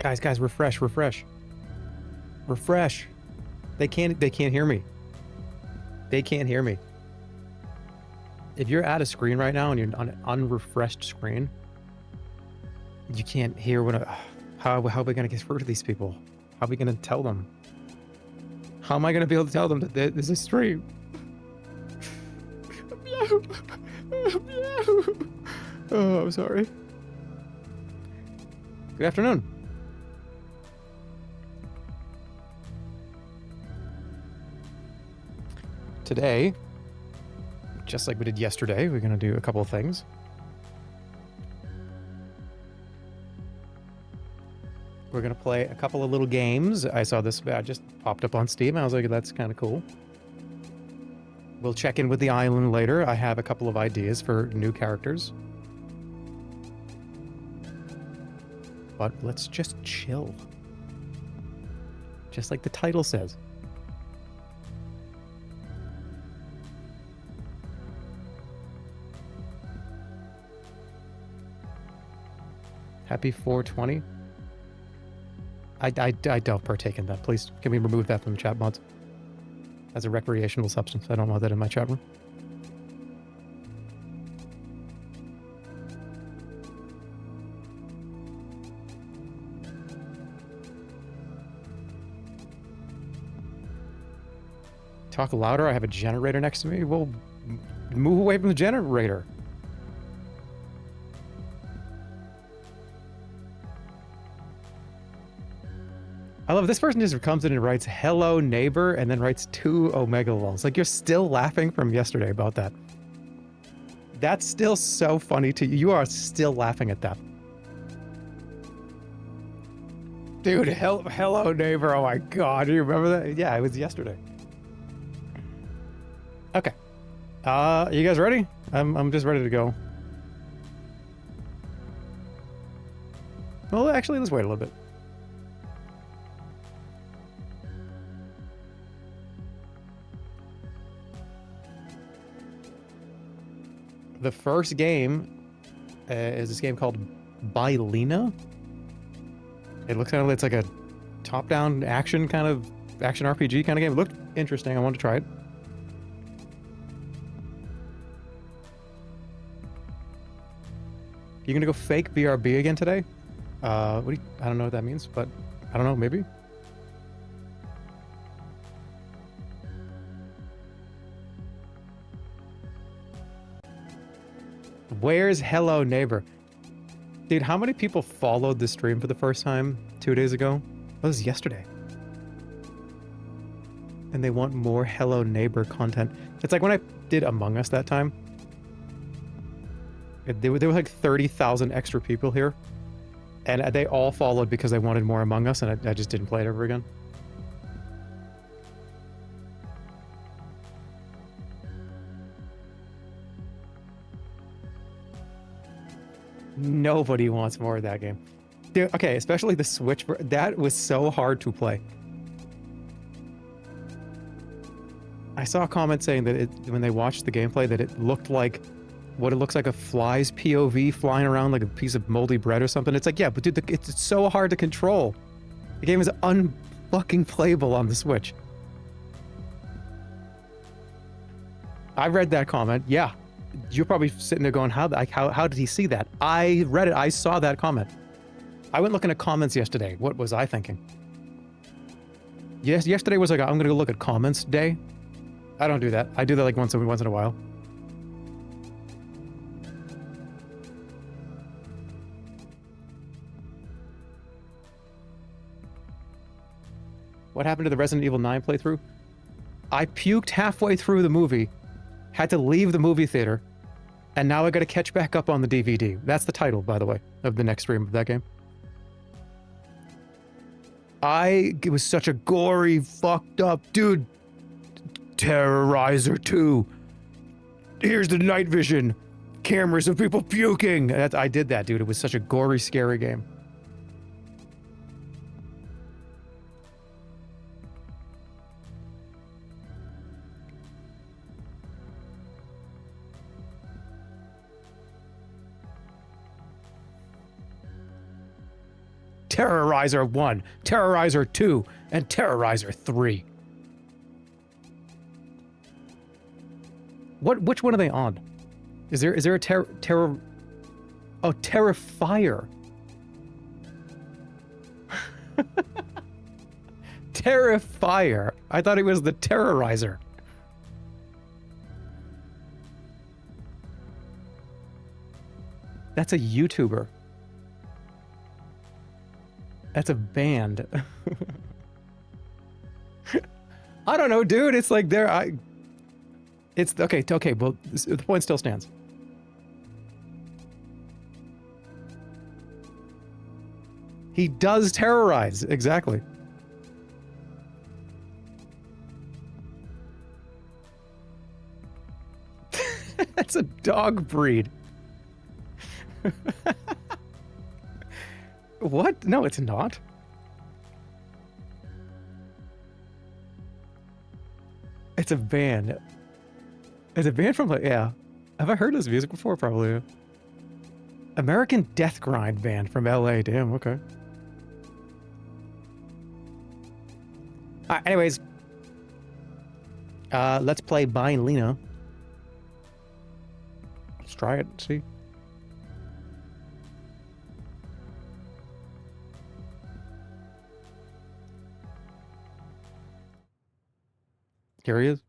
Guys, refresh. Refresh. They can't hear me. They can't hear me. If you're at a screen right now and you're on an unrefreshed screen, you can't hear what how are we gonna get through to these people? How are we gonna tell them? How am I gonna be able to tell them that there's a stream? Oh, I'm sorry. Good afternoon. Today, just like we did yesterday, we're gonna do a couple of things. We're gonna play a couple of little games. I saw this just popped up on Steam. I was like, that's kind of cool. We'll check in with the island later. I have a couple of ideas for new characters. But let's just chill. Just like the title says. Happy 420. I don't partake in that. Please, can we remove that from the chat mods? As a recreational substance. I don't want that in my chat room. Talk louder. I have a generator next to me. Well, move away from the generator. I love this person just comes in and writes hello neighbor and then writes 2 omega lols. Like, you're still laughing from yesterday about that. That's still so funny to you. You are still laughing at that. Dude, hello neighbor. Oh my god, do you remember that? Yeah, it was yesterday. Okay. You guys ready? I'm just ready to go. Well, actually, let's wait a little bit. The first game is this game called Bylina. It looks kind of, it's like a top-down action RPG kind of game. It looked interesting. I wanted to try it. You gonna go fake BRB again today? I don't know what that means, but I don't know, maybe? Where's hello neighbor? Dude, how many people followed the stream for the first time 2 days ago? That was yesterday. And they want more hello neighbor content. It's like when I did Among Us that time. There were like 30,000 extra people here. And they all followed because they wanted more Among Us, and I just didn't play it ever again. Nobody wants more of that game. Dude, okay, especially the Switch. That was so hard to play. I saw a comment saying that when they watched the gameplay that it looked like what it looks like a fly's POV flying around like a piece of moldy bread or something. It's like, yeah, but dude, it's so hard to control. The game is unfucking playable on the Switch. I read that comment. Yeah. You're probably sitting there going, how did he see that? I read it. I saw that comment. I went looking at comments yesterday. What was I thinking? Yes, yesterday was like, I'm going to go look at comments day. I don't do that. I do that like once in a while. What happened to the Resident Evil 9 playthrough? I puked halfway through the movie, had to leave the movie theater, and now I gotta catch back up on the DVD. That's the title, by the way, of the next stream of that game. It was such a gory, fucked up, dude. Terrorizer 2. Here's the night vision. Cameras of people puking. I did that, dude. It was such a gory, scary game. Terrorizer 1, Terrorizer 2, and Terrorizer 3. Which one are they on? Is there a terror? Oh, Terrifier. Terrifier. I thought it was the Terrorizer. That's a YouTuber. That's a band. I don't know, dude. It's like it's okay. Okay, well, the point still stands. He does terrorize, exactly. That's a dog breed. What? No, it's not. It's a band. It's a band from, like, yeah. Have I heard this music before? Probably. American Death Grind band from LA. Damn, okay. Alright, anyways. Let's play Bylina. Let's try it and see. Here he is.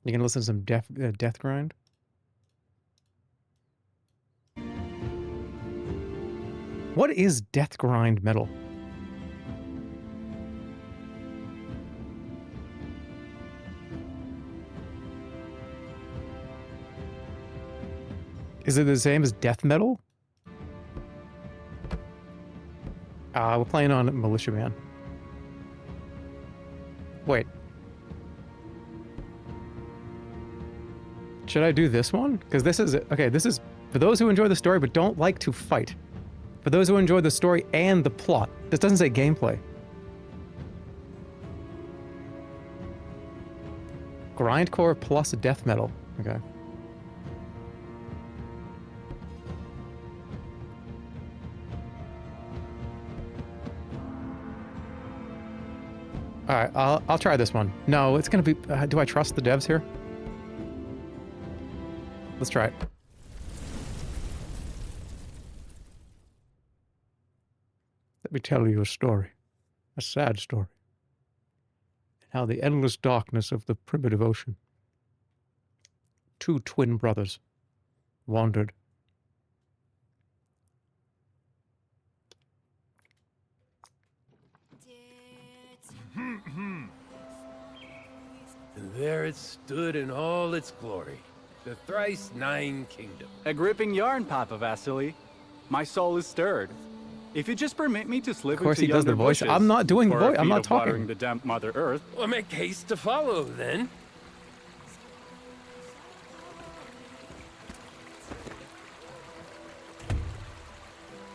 You gonna listen to some Death Grind? What is Death Grind metal? Is it the same as death metal? We're playing on Militia Man. Wait. Should I do this one? Because this is... Okay, this is for those who enjoy the story but don't like to fight. For those who enjoy the story and the plot. This doesn't say gameplay. Grindcore plus death metal. Okay. Alright, I'll try this one. No, it's gonna be... do I trust the devs here? Let's try it. Let me tell you a story. A sad story. How the endless darkness of the primitive ocean. Two twin brothers wandered. And there it stood in all its glory. The thrice nine kingdom. A gripping yarn, Papa Vasily. My soul is stirred. If you just permit me to slip of course into he does the voice. I'm not doing the voice. I'm not talking. The damp Mother Earth. Well, make haste to follow, then.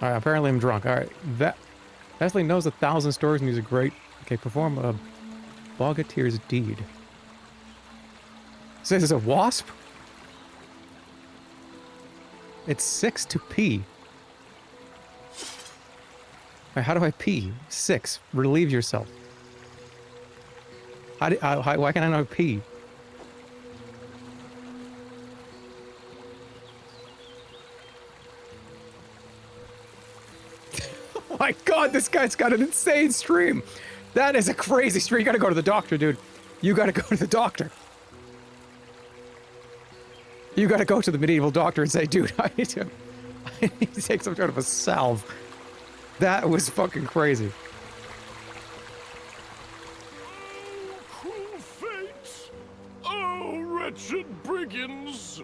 All right. Apparently, I'm drunk. All right. Vasily knows 1,000 stories and he's a great. Okay. Perform a bogatir's deed. Says it's a wasp. It's 6 to pee. How do I pee? 6. Relieve yourself. Why can I not pee? Oh my god, this guy's got an insane stream. That is a crazy stream. You gotta go to the doctor, dude. You gotta go to the doctor. You gotta go to the medieval doctor and say, dude, I need to take some sort of a salve. That was fucking crazy. Oh, cruel fate! Oh, wretched brigands!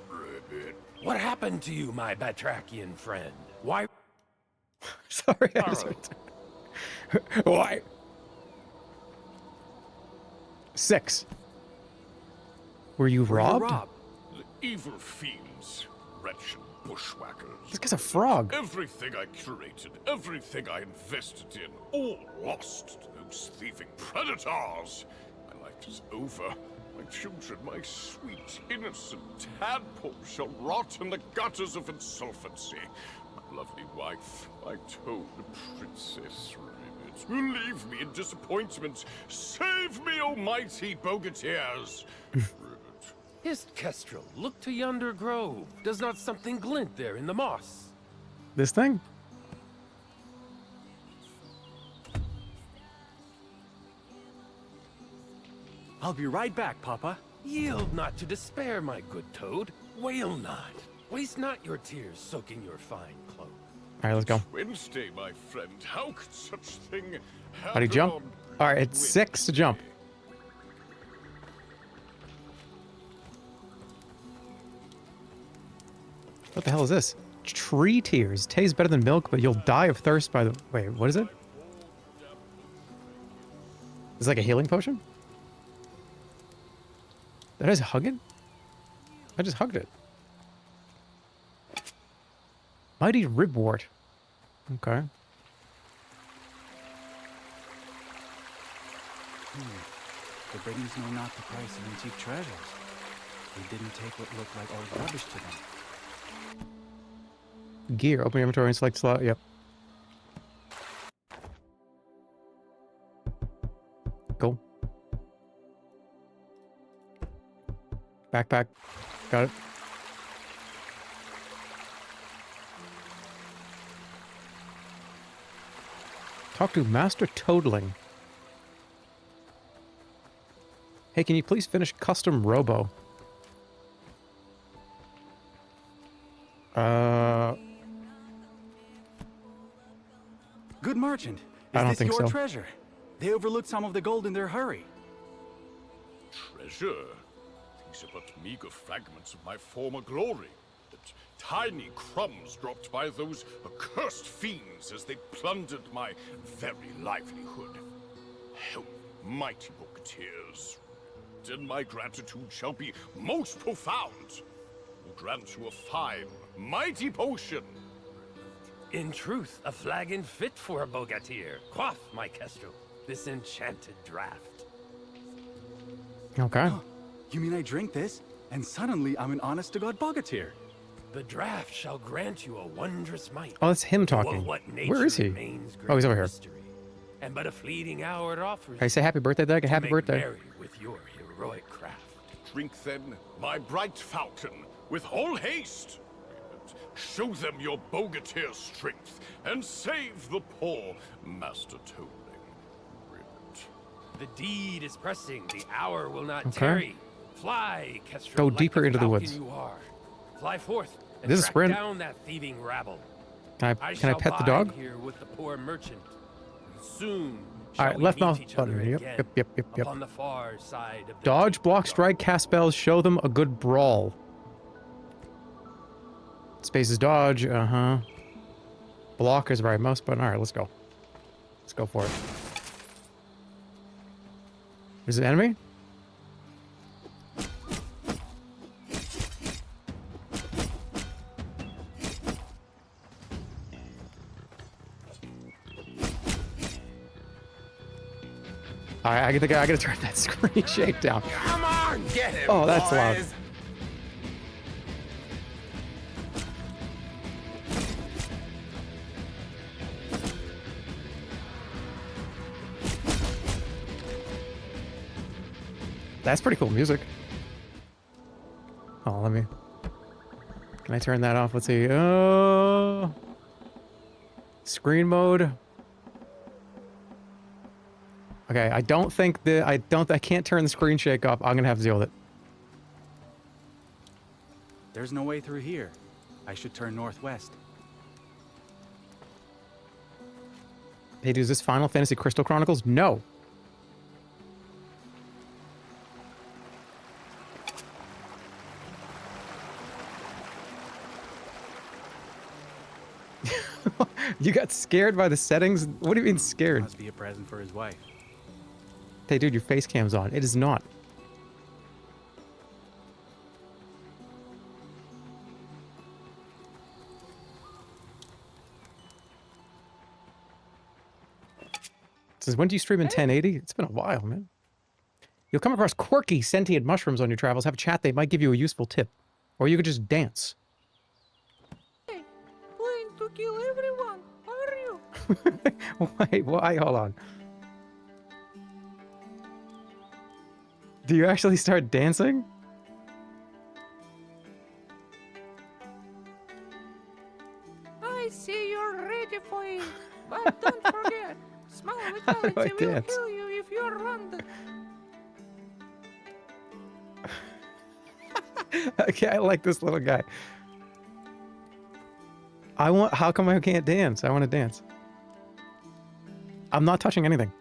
What happened to you, my Batrachian friend? Why? Sorry, I just... Why? 6. Were you robbed? The evil fiends, wretched bushwhackers. This guy's a frog. Everything I curated, everything I invested in, all lost to those thieving predators. My life is over. My children, my sweet, innocent tadpoles shall rot in the gutters of insolvency. My lovely wife, my toad princess Ribbit, will leave me in disappointment. Save me, almighty bogateers! Ribbit. Hist, Kestrel, look to yonder grove. Does not something glint there in the moss? This thing? I'll be right back, Papa. Yield not to despair, my good toad. Wail not. Waste not your tears soaking your fine cloak. All right, let's go. Wednesday, my friend. How could such thing happen? How do you jump? on All right, it's 6 to jump. What the hell is this? Tree tears. Tastes better than milk, but you'll die of thirst by the... Wait, what is it? Is it like a healing potion? Did I just hug it? I just hugged it. Mighty ribwort. Okay. The brigands know not the price of antique treasures. They didn't take what looked like old rubbish to them. Gear. Open your inventory and select slot. Yep. Cool. Backpack. Got it. Talk to Master Toadling. Hey, can you please finish custom robo? Good merchant. I don't Is this think your so. treasure? They overlooked some of the gold in their hurry. Treasure? These are but meager fragments of my former glory. That tiny crumbs dropped by those accursed fiends as they plundered my very livelihood. Help, mighty booketeers, and my gratitude shall be most profound. Will grant you a fine, mighty potion. In truth, a flagon fit for a bogatir. Quaff, my Kestrel, this enchanted draught. Okay. You mean I drink this, and suddenly I'm an honest-to-God bogatir? The draught shall grant you a wondrous might. Oh, that's him Well, talking. what Where is he? remains Oh, he's great over here. mystery, and but a fleeting hour it offers. Hey, say happy birthday, Doug. to Happy make birthday. merry with your heroic craft. Drink then, my bright falcon, with all haste. Show them your bogateer strength, and save the poor Master Toadling. Ribbit. The deed is pressing. The hour will not Okay. tarry. Fly, Kestrel. Go like deeper the into the falcon woods. You are. Fly forth and This is track sprint. down that thieving rabble. Can I shall pet the bide dog? here with the poor merchant. Soon All shall right, we left meet mouse each other button. Yep, again yep. upon the far side of the Dodge, deep block, dark. strike, cast spells, show them a good brawl. Space is dodge, Block is right mouse button. Alright, let's go. Let's go for it. Is it enemy? Alright, I gotta turn that screen shake down. Come on, get him. Oh, that's loud. boys. That's pretty cool music. Oh, let me... Can I turn that off? Let's see. Oh... Screen mode. Okay, I don't think the... I can't turn the screen shake off. I'm gonna have to deal with it. There's no way through here. I should turn northwest. Hey, dude, is this Final Fantasy Crystal Chronicles? No. You got scared by the settings? What do you mean scared? Must be a present for his wife. Hey, dude, your face cam's on. It is not. It says, when do you stream in 1080? It's been a while, man. You'll come across quirky, sentient mushrooms on your travels. Have a chat. They might give you a useful tip. Or you could just dance. Hey, Blaine took you Wait, why? Hold on. Do you actually start dancing? I see you're ready for it, but don't forget, small How do I vitality will dance? kill you if you're landed. Okay, I like this little guy. How come I can't dance? I want to dance. I'm not touching anything.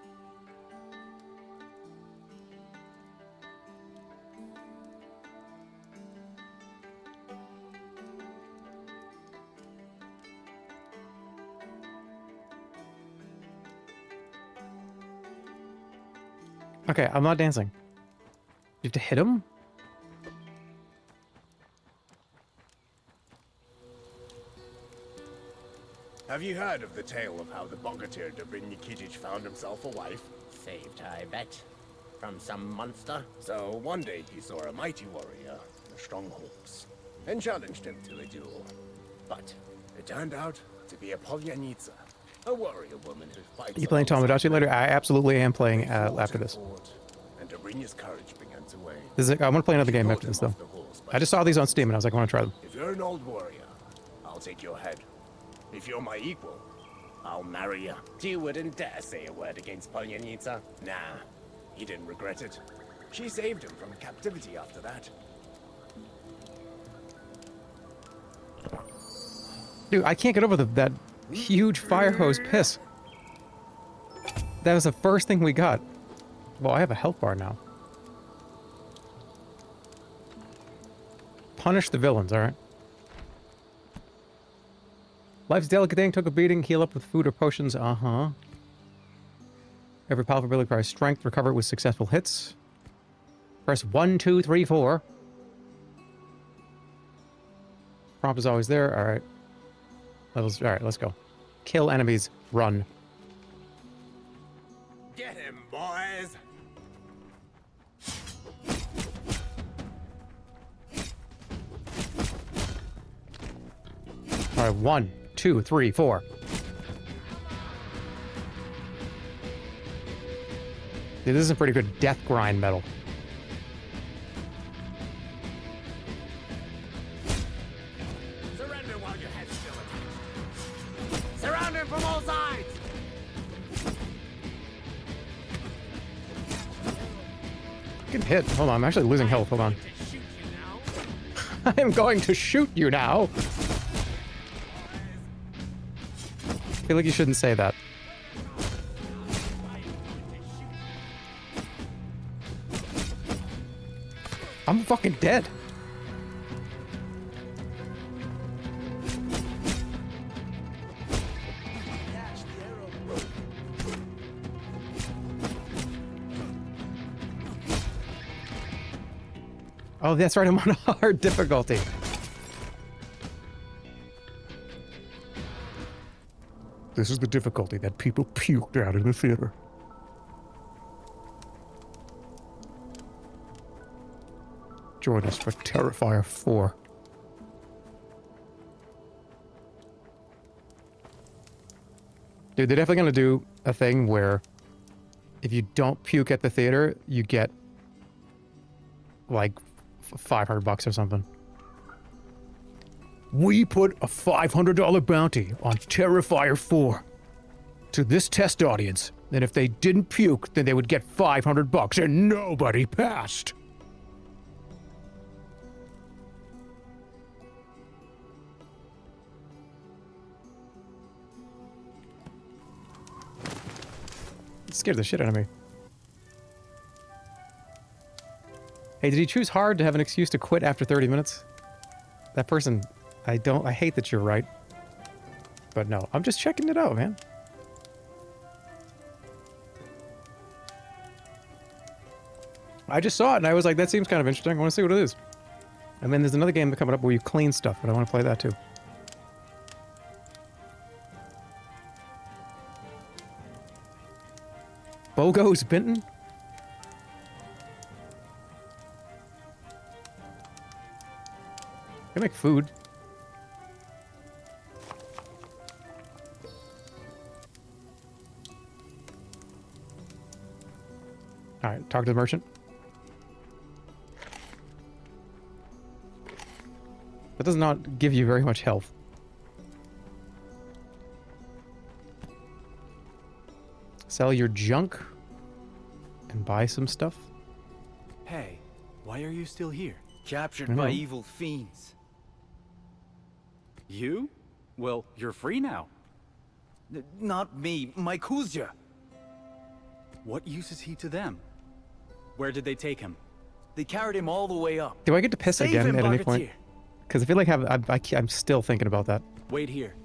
Okay, I'm not dancing. You have to hit him? Have you heard of the tale of how the bogatyr Dobrynya Kijij found himself a wife? Saved, I bet. From some monster? So one day he saw a mighty warrior in a strong horse and challenged him to a duel. But it turned out to be a Polyanitsa, a warrior woman who fights. You playing Tomodachi later? I absolutely am playing Fought after and this. fought, and Dobrynya's courage began to wane. I want to play another She game brought after this, him though. off the horse, I just saw these on Steam, and I was like, I want to try them. If you're an old warrior, I'll take your head. If you're my equal, I'll marry you. You wouldn't dare say a word against Polyanitsa. Nah, he didn't regret it. She saved him from captivity after that. Dude, I can't get over that huge fire hose piss. That was the first thing we got. Well, I have a health bar now. Punish the villains, alright? Life's delicate thing, took a beating, heal up with food or potions, uh-huh. Every powerful ability requires strength, recover with successful hits. Press 1, 2, 3, 4. Prompt is always there, alright. Levels, alright, let's go. Kill enemies, run. Get him, boys! Alright, 1, 2, 3, 4. Dude, this is a pretty good death grind metal. Surrender while your head's still attached. Surround him from all sides! Good hit. Hold on, I'm actually losing health. Hold on. I am going to shoot you now. I feel like you shouldn't say that. I'm fucking dead. Oh, that's right, I'm on hard difficulty. This is the difficulty that people puked out in the theater. Join us for Terrifier 4. Dude, they're definitely gonna do a thing where if you don't puke at the theater, you get like $500 or something. We put a $500 bounty on Terrifier 4 to this test audience, and if they didn't puke, then they would get $500, and nobody passed. It scared the shit out of me. Hey, did he choose hard to have an excuse to quit after 30 minutes? That person, I hate that you're right. But no, I'm just checking it out, man. I just saw it and I was like, that seems kind of interesting. I want to see what it is. And then there's another game coming up where you clean stuff, but I want to play that too. Bogo's Benton? I make food. Alright, talk to the merchant. That does not give you very much health. Sell your junk and buy some stuff. Hey, why are you still here? Captured by evil fiends. You? Well, you're free now. Not me, my Kuzya. What use is he to them? Where did they take him? They carried him all the way up. Do I get to piss Save again him, at any point? Bogatyr. Because I feel like I'm still thinking about that. Wait here.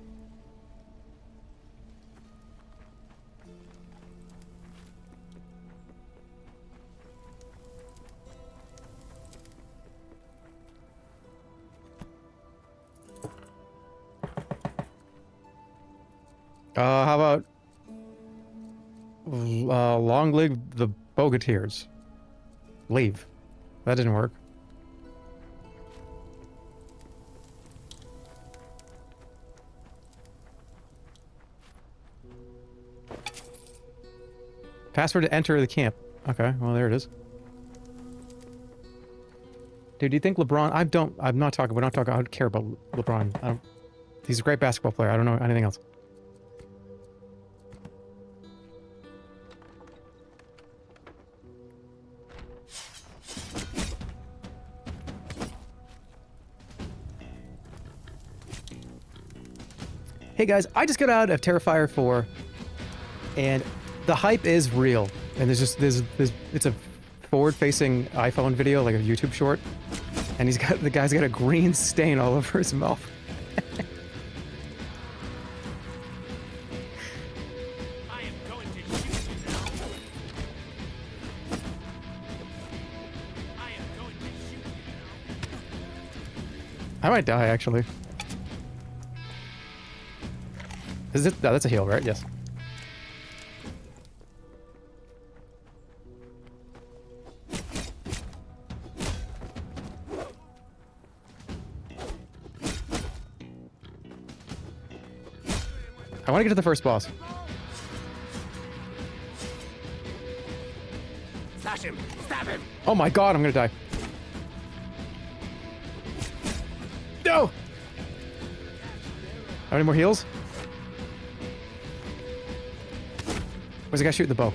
How about long live the Bogatyrs? Leave. That didn't work. Password to enter the camp. Okay, well there it is. Dude, do you think LeBron? We're not talking. I don't care about LeBron. He's a great basketball player. I don't know anything else. Hey guys, I just got out of Terrifier 4, and the hype is real. And there's it's a forward-facing iPhone video, like a YouTube short, and the guy's got a green stain all over his mouth. I am going to shoot you now. I am going to shoot you now. I might die actually. Is it? No, that's a heal, right? Yes. I want to get to the first boss. Slash him! Stab him! Oh my god, I'm gonna die. No! How many more heals? Where's the guy shooting the bow?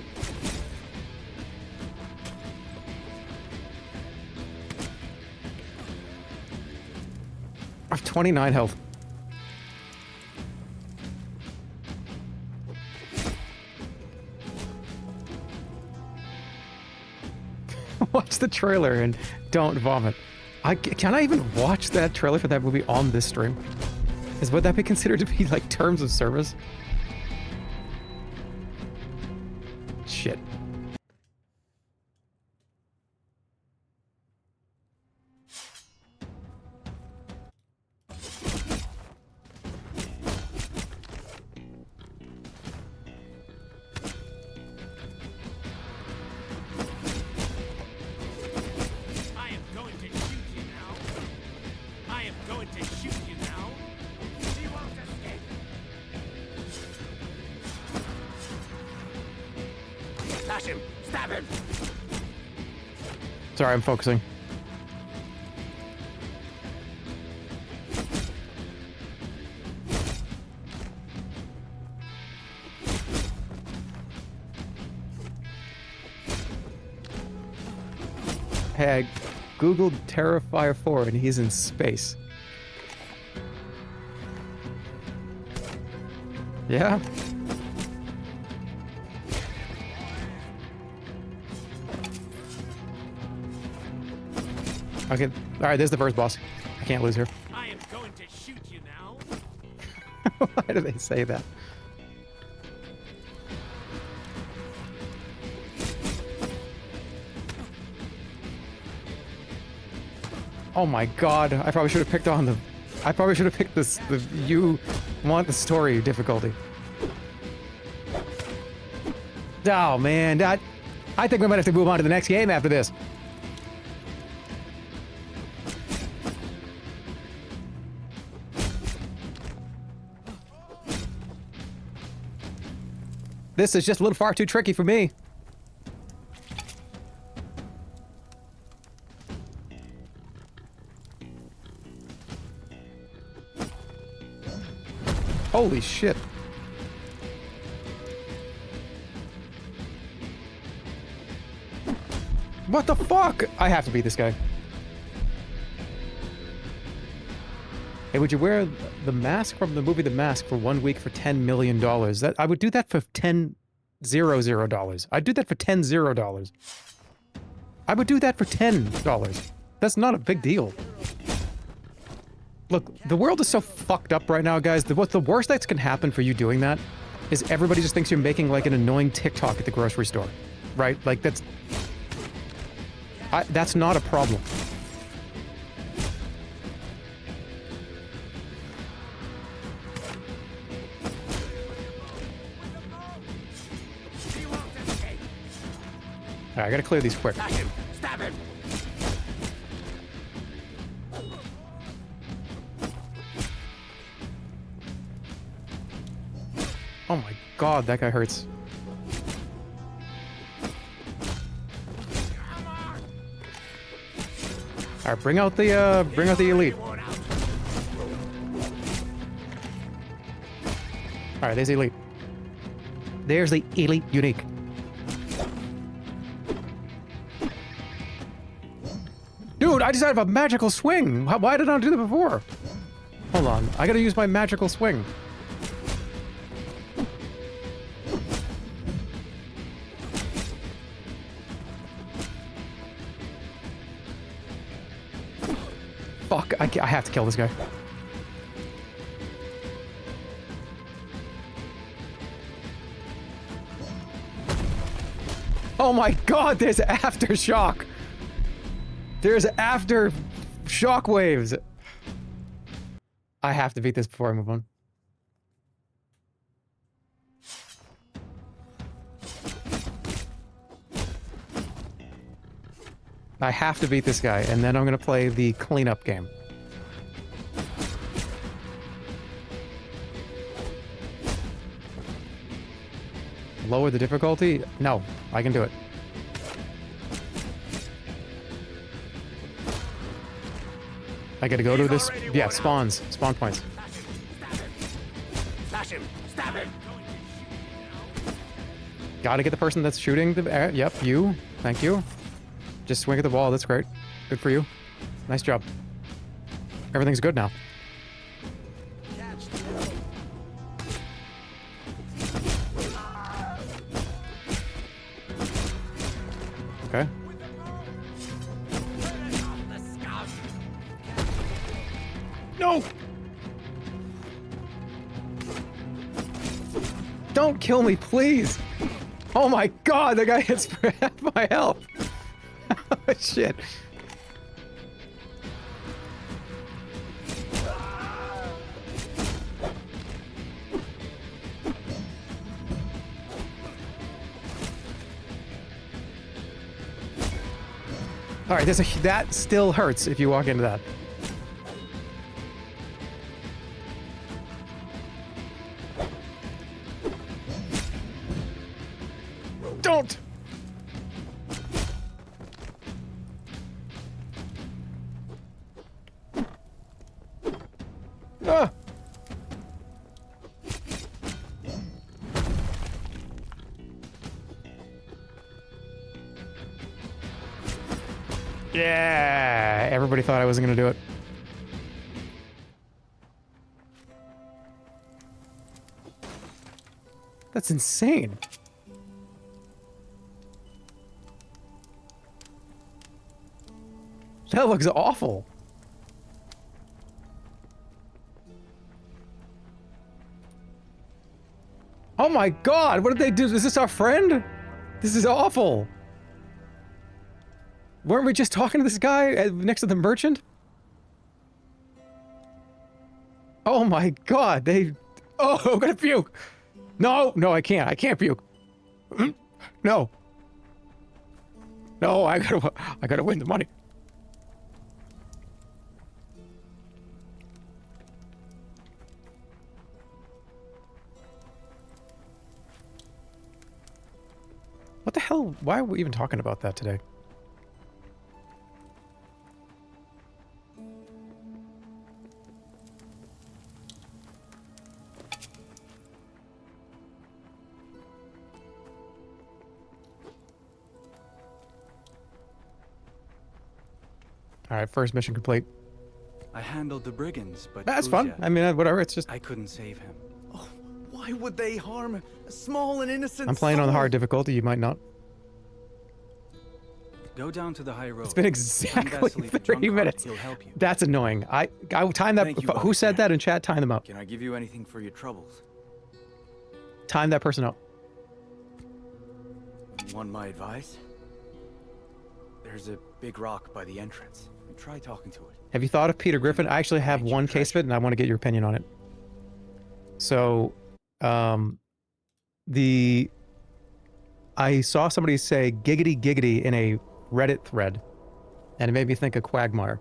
I have 29 health. Watch the trailer and don't vomit. Can I even watch that trailer for that movie on this stream? Would that be considered to be like terms of service? Shit. I am going to shoot you now. I am going to shoot you now. You won't escape. Slash him! Stab him! Sorry, I'm focusing. Hey, I googled Terrifier 4 and he's in space. Yeah? Okay, alright, there's the first boss. I can't lose here. I am going to shoot you now. Why do they say that? Oh my god, I probably should have picked on the... I probably should have picked this, the you want the story difficulty. Oh man, I think we might have to move on to the next game after this. This is just a little far too tricky for me. Holy shit. What the fuck? I have to beat this guy. Hey, would you wear the mask from the movie The Mask for 1 week for $10 million? That I would do that for $10,000. I'd do that for $10,000. I would do that for $10. That's not a big deal. Look, the world is so fucked up right now, guys. What the worst that can happen for you doing that is everybody just thinks you're making like an annoying TikTok at the grocery store, right? Like that's not a problem. Alright, I gotta clear these quick. Stab him! Stab him! Oh my god, that guy hurts. Alright, bring out the elite. Alright, there's the elite. There's the elite unique. Dude, I just have a magical swing. Why did I not do that before? Hold on, I gotta use my magical swing. Fuck, I have to kill this guy. Oh my god, there's aftershock! There's after shockwaves! I have to beat this before I move on. I have to beat this guy, and then I'm gonna play the cleanup game. Lower the difficulty? No, I can do it. I gotta go to this. Yeah, spawns. Spawn points. Slash him! Stab him! Gotta get the person that's shooting the. Yep, you. Thank you. Just swing at the wall. That's great. Good for you. Nice job. Everything's good now. Okay. No! Don't kill me, please! Oh my god, the guy hits for half my health! Oh, shit. Alright, that still hurts if you walk into that. Don't! Ah! Yeah! Everybody thought I wasn't gonna do it. That's insane. That looks awful. Oh my god, what did they do? Is this our friend? This is awful. Weren't we just talking to this guy next to the merchant? Oh my god, they... Oh, I'm gonna puke. No, no, I can't. I can't puke. No. No, I gotta win the money. What the hell? Why are we even talking about that today? All right, first mission complete. I handled the brigands, but That's fun. Kuzia, I mean, whatever. It's just I couldn't save him. Oh, why would they harm a small and innocent I'm playing on the soul? hard difficulty. You might not. Go down to the high road. It's been Find exactly Vasily the 3 drunk cart. minutes. He'll help you. That's annoying. I timed that. Thank you, Who said officer. that in chat? Time them up. Can I give you anything for your troubles? Time that person up. Want my advice? There's a big rock by the entrance. Try talking to it. Have you thought of Peter Griffin? I actually have one case of it, and I want to get your opinion on it. So, I saw somebody say "giggity giggity" in a Reddit thread, and it made me think of Quagmire.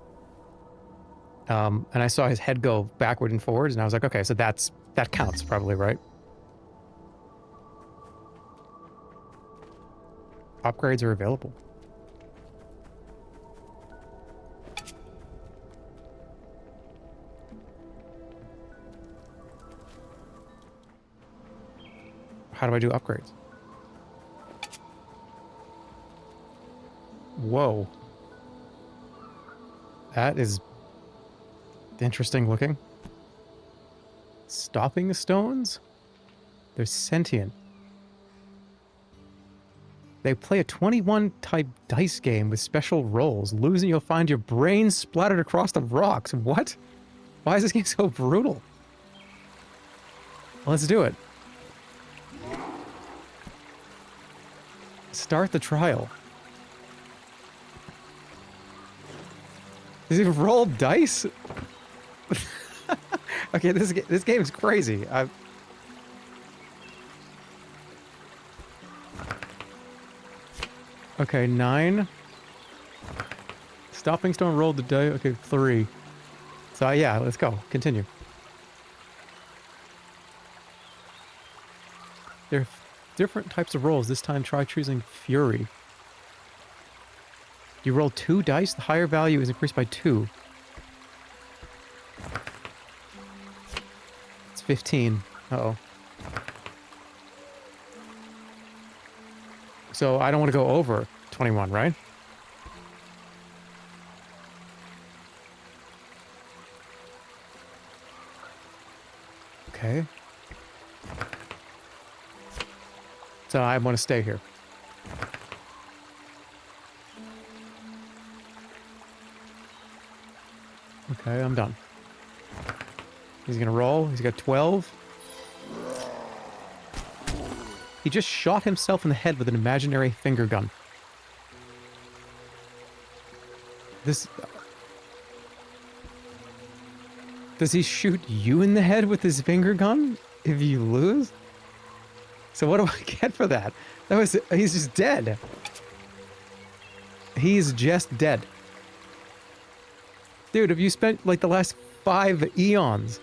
And I saw his head go backward and forwards, and I was like, okay, so that counts probably, right? Upgrades are available. How do I do upgrades? Whoa. That is interesting looking. Stopping stones? They're sentient. They play a 21 type dice game with special rolls. Losing, you'll find your brains splattered across the rocks. What? Why is this game so brutal? Let's do it. Start the trial. Does he roll dice? Okay, this game is crazy. Okay, 9. Stopping stone rolled the die. Okay, 3. So yeah, let's go. Continue. There are different types of rolls. This time try choosing Fury. You roll 2 dice, the higher value is increased by 2. It's 15. Uh-oh. So I don't want to go over 21, right? Okay. So I want to stay here. Okay, I'm done. He's gonna roll. He's got 12. He just shot himself in the head with an imaginary finger gun. This... Does he shoot you in the head with his finger gun if you lose? So what do I get for that? He's just dead. He's just dead. Dude, have you spent like the last 5 eons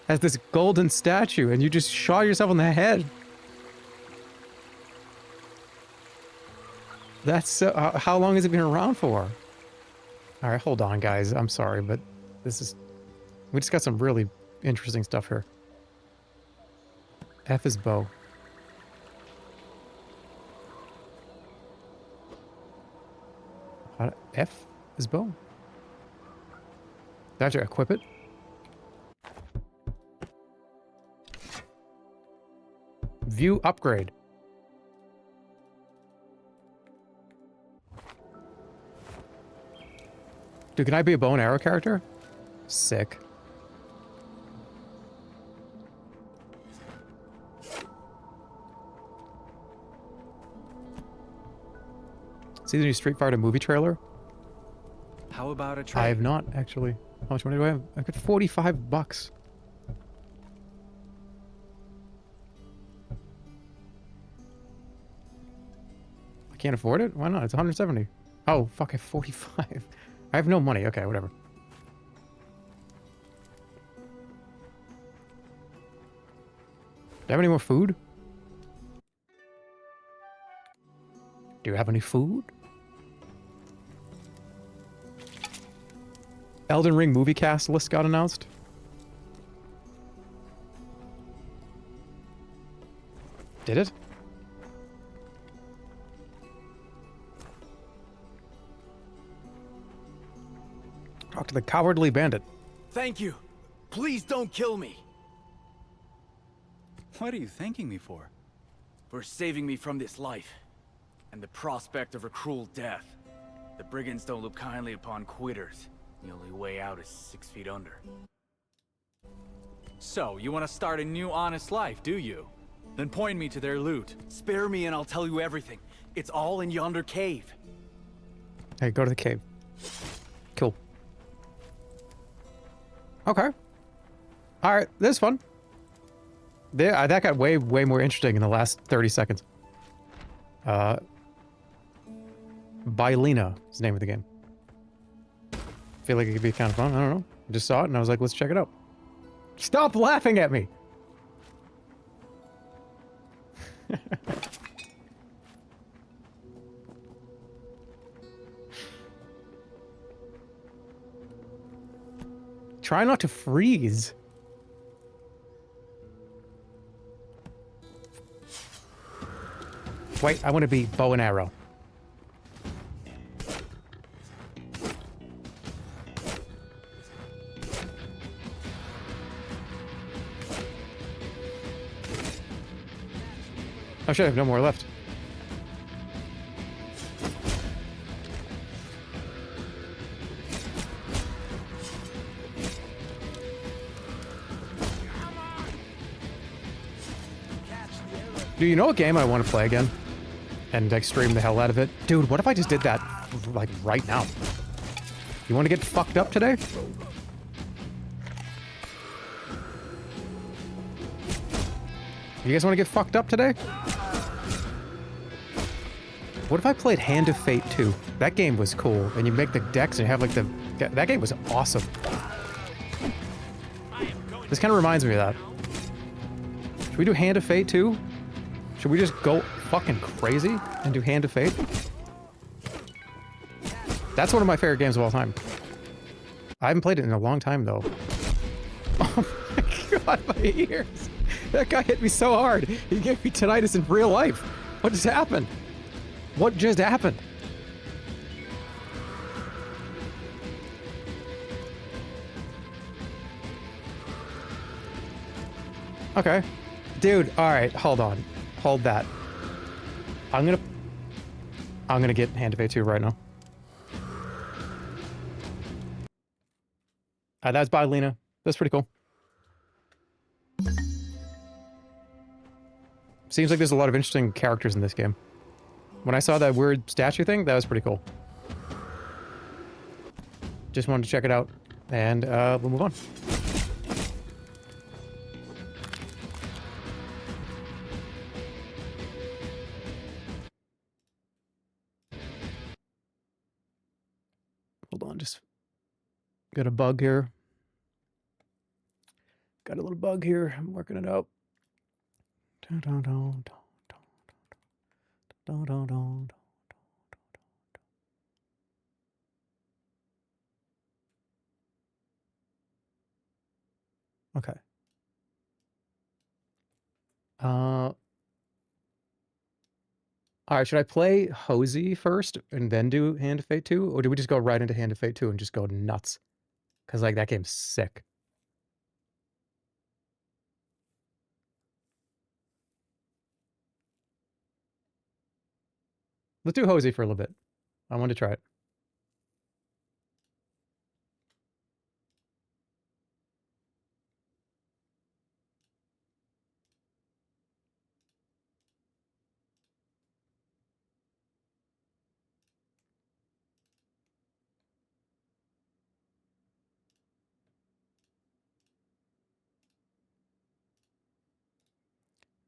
as this golden statue and you just shot yourself in the head? That's how long has it been around for? All right, hold on, guys. I'm sorry, but we just got some really interesting stuff here. F is bow. F is bow? Do I have to equip it? View upgrade. Dude, can I be a bow and arrow character? Sick. See the new Street Fighter movie trailer? How about a try? I have not, actually. How much money do I have? I've got 45 bucks. I can't afford it? Why not? It's 170. Oh, fuck, I have 45. I have no money. Okay, whatever. Do you have any more food? Do you have any food? Elden Ring movie cast list got announced. Did it? Talk to the cowardly bandit. Thank you. Please don't kill me. What are you thanking me for? For saving me from this life. And the prospect of a cruel death. The brigands don't look kindly upon quitters. The only way out is 6 feet under. So, you want to start a new honest life, do you? Then point me to their loot. Spare me and I'll tell you everything. It's all in yonder cave. Hey, go to the cave. Cool. Okay. Alright, this is fun. That got way more interesting in the last 30 seconds. Bylina is the name of the game. Feel like it could be kind of fun. I don't know. I just saw it and I was like, let's check it out. Stop laughing at me! Try not to freeze. Wait, I want to be bow and arrow. Oh shit, I have no more left. Do you know what game I want to play again? And like stream the hell out of it? Dude, what if I just did that like right now? You want to get fucked up today? You guys want to get fucked up today? What if I played Hand of Fate 2? That game was cool, and you make the decks and you have like the... That game was awesome. This kind of reminds me of that. Should we do Hand of Fate 2? Should we just go fucking crazy and do Hand of Fate? That's one of my favorite games of all time. I haven't played it in a long time, though. Oh my god, my ears! That guy hit me so hard. He gave me tinnitus in real life. What just happened? What just happened? Okay. Dude, alright, hold on. Hold that. I'm gonna get Hand of Fate 2 right now. That's Bylina. That's pretty cool. Seems like there's a lot of interesting characters in this game. When I saw that weird statue thing, that was pretty cool. Just wanted to check it out, and we'll move on. Hold on, just got a bug here. Got a little bug here. I'm working it out. Okay. Alright, should I play Hozy first and then do Hand of Fate 2? Or do we just go right into Hand of Fate 2 and just go nuts? Because, like, that game's sick. Let's do Hozy for a little bit. I want to try it.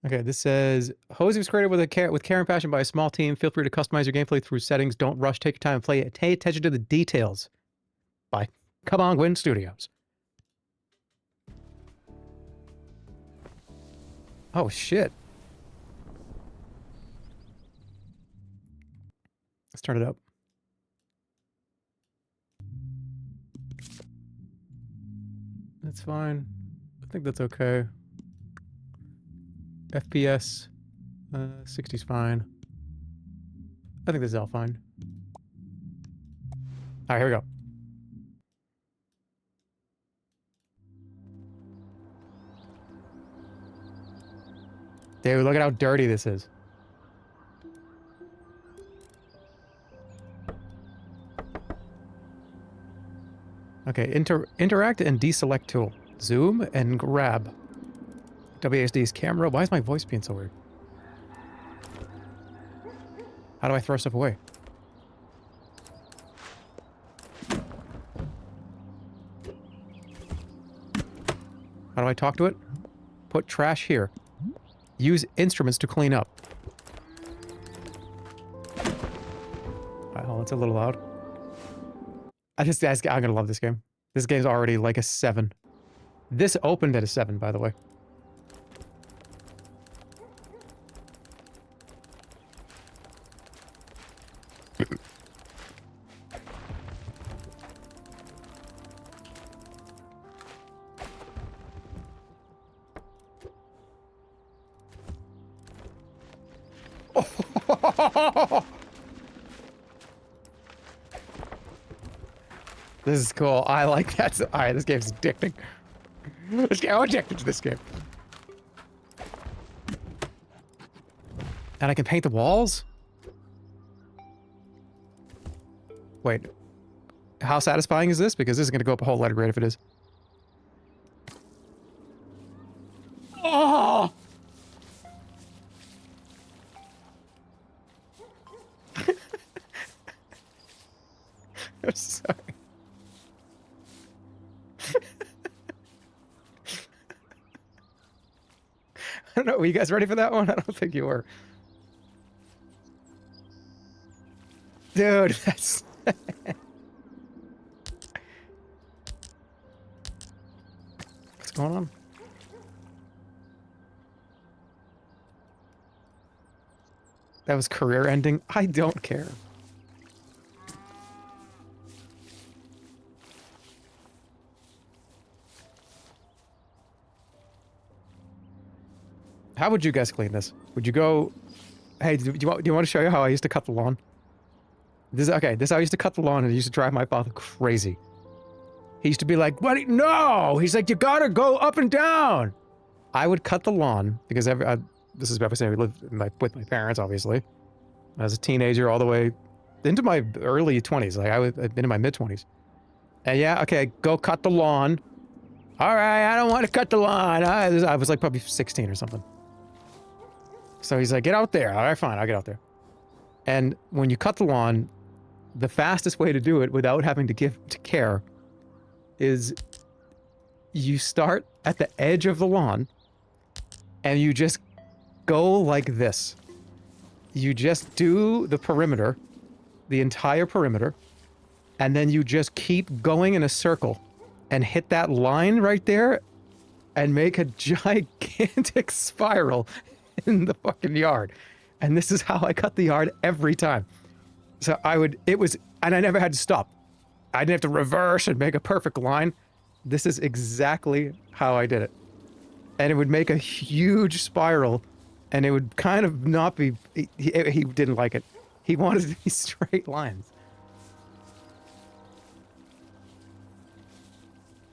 Okay, this says, Hozy was created with care and passion by a small team. Feel free to customize your gameplay through settings. Don't rush. Take your time and play it. Pay attention to the details. By Come On Win Studios. Oh, shit. Let's turn it up. That's fine. I think that's okay. FPS, 60's fine. I think this is all fine. All right, here we go. Dude, look at how dirty this is. Okay, interact and deselect tool. Zoom and grab. WASD's camera. Why is my voice being so weird? How do I throw stuff away? How do I talk to it? Put trash here. Use instruments to clean up. Oh, that's a little loud. I'm gonna love this game. This game's already like a 7. This opened at a 7, by the way. This is cool. I like that. Alright, this game's addicting. I'm addicted to this game. And I can paint the walls? Wait. How satisfying is this? Because this is going to go up a whole letter grade if it is. Oh! I'm sorry. I don't know. Were you guys ready for that one? I don't think you were. Dude, that's... What's going on? That was career ending? I don't care. How would you guys clean this? Would you go... Hey, do you want to show you how I used to cut the lawn? This is how I used to cut the lawn, and it used to drive my father crazy. He used to be like, "What? No!" He's like, "You gotta go up and down!" I would cut the lawn, because this is obviously I lived with my parents, obviously. I was a teenager all the way into my early 20s. Like, I'd been in my mid-20s. And yeah, okay, go cut the lawn. All right, I don't want to cut the lawn. I was like probably 16 or something. So he's like, "Get out there." All right, fine, I'll get out there. And when you cut the lawn, the fastest way to do it without having to give to care is you start at the edge of the lawn and you just go like this. You just do the perimeter, the entire perimeter, and then you just keep going in a circle and hit that line right there and make a gigantic spiral in the fucking yard. And this is how I cut the yard every time. So and I never had to stop. I didn't have to reverse and make a perfect line. This is exactly how I did it. And it would make a huge spiral, and it would kind of not be, he didn't like it. He wanted it to be straight lines.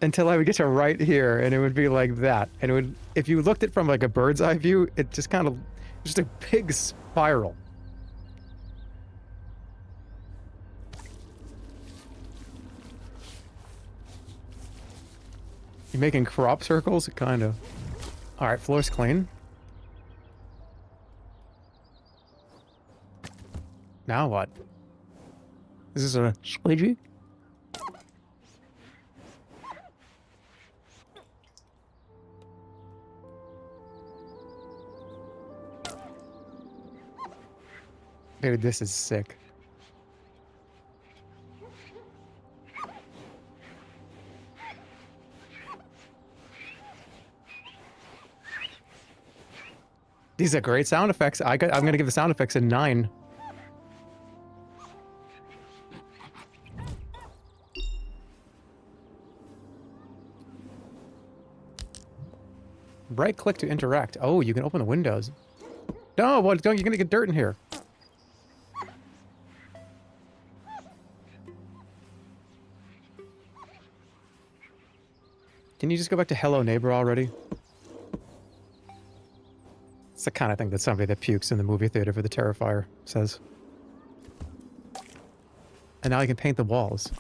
Until I would get to right here, and it would be like that. And it would, if you looked at it from like a bird's eye view, it just kind of, just a big spiral. You making crop circles? Kind of. Alright, floor's clean. Now what? Is this a squidgy? Dude, this is sick. These are great sound effects. I'm gonna give the sound effects a 9. Right click to interact. Oh, you can open the windows. No, what? Don't, you're gonna get dirt in here. Can you just go back to Hello Neighbor already? It's the kind of thing that somebody that pukes in the movie theater for the Terrifier says. And now I can paint the walls.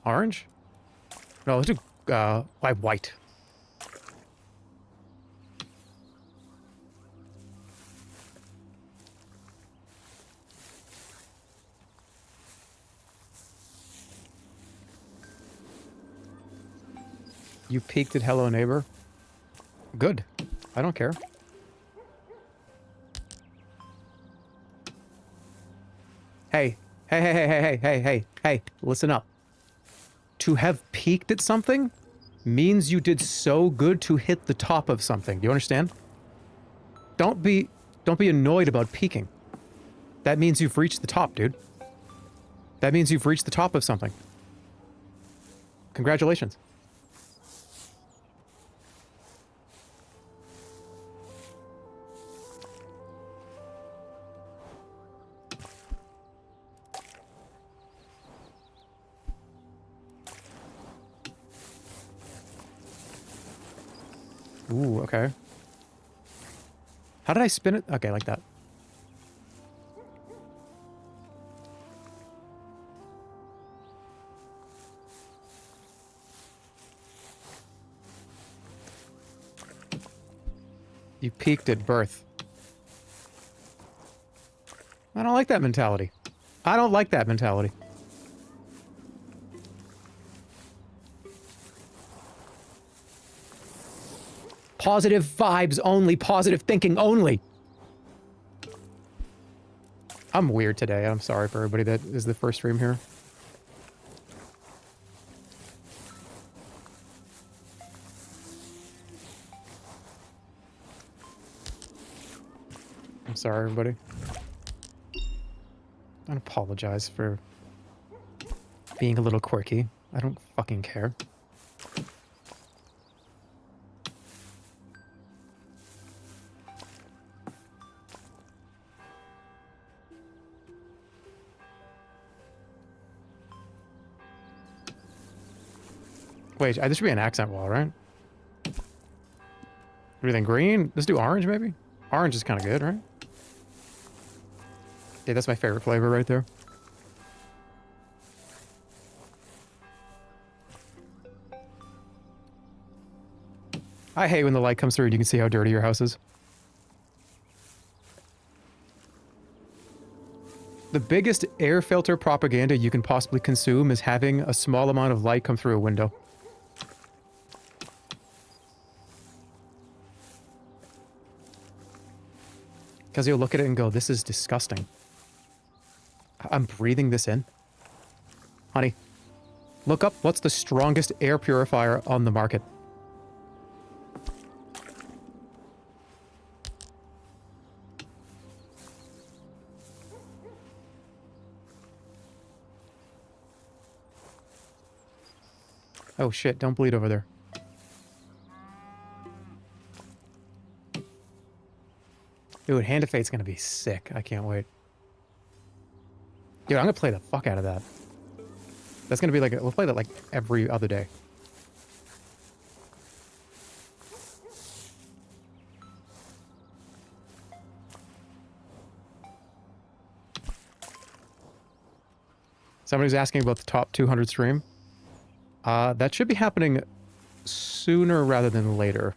Orange? No, let's do white. You peeked at Hello Neighbor? Good. I don't care. Hey, hey, listen up. To have peeked at something means you did so good to hit the top of something. Do you understand? Don't be annoyed about peeking. That means you've reached the top, dude. That means you've reached the top of something. Congratulations. Ooh, okay. How did I spin it? Okay, like that. You peaked at birth. I don't like that mentality. I don't like that mentality. Positive vibes only, positive thinking only. I'm weird today. I'm sorry for everybody that is the first stream here. I'm sorry, everybody. I apologize for being a little quirky. I don't fucking care. Wait, this should be an accent wall, right? Everything green? Let's do orange, maybe? Orange is kind of good, right? Yeah, that's my favorite flavor right there. I hate when the light comes through and you can see how dirty your house is. The biggest air filter propaganda you can possibly consume is having a small amount of light come through a window. Because you'll look at it and go, this is disgusting. I'm breathing this in. Honey, look up what's the strongest air purifier on the market. Oh shit, don't bleed over there. Dude, Hand of Fate's gonna be sick. I can't wait. Dude, I'm gonna play the fuck out of that. That's gonna be like, we'll play that like every other day. Somebody's asking about the top 200 stream. That should be happening sooner rather than later.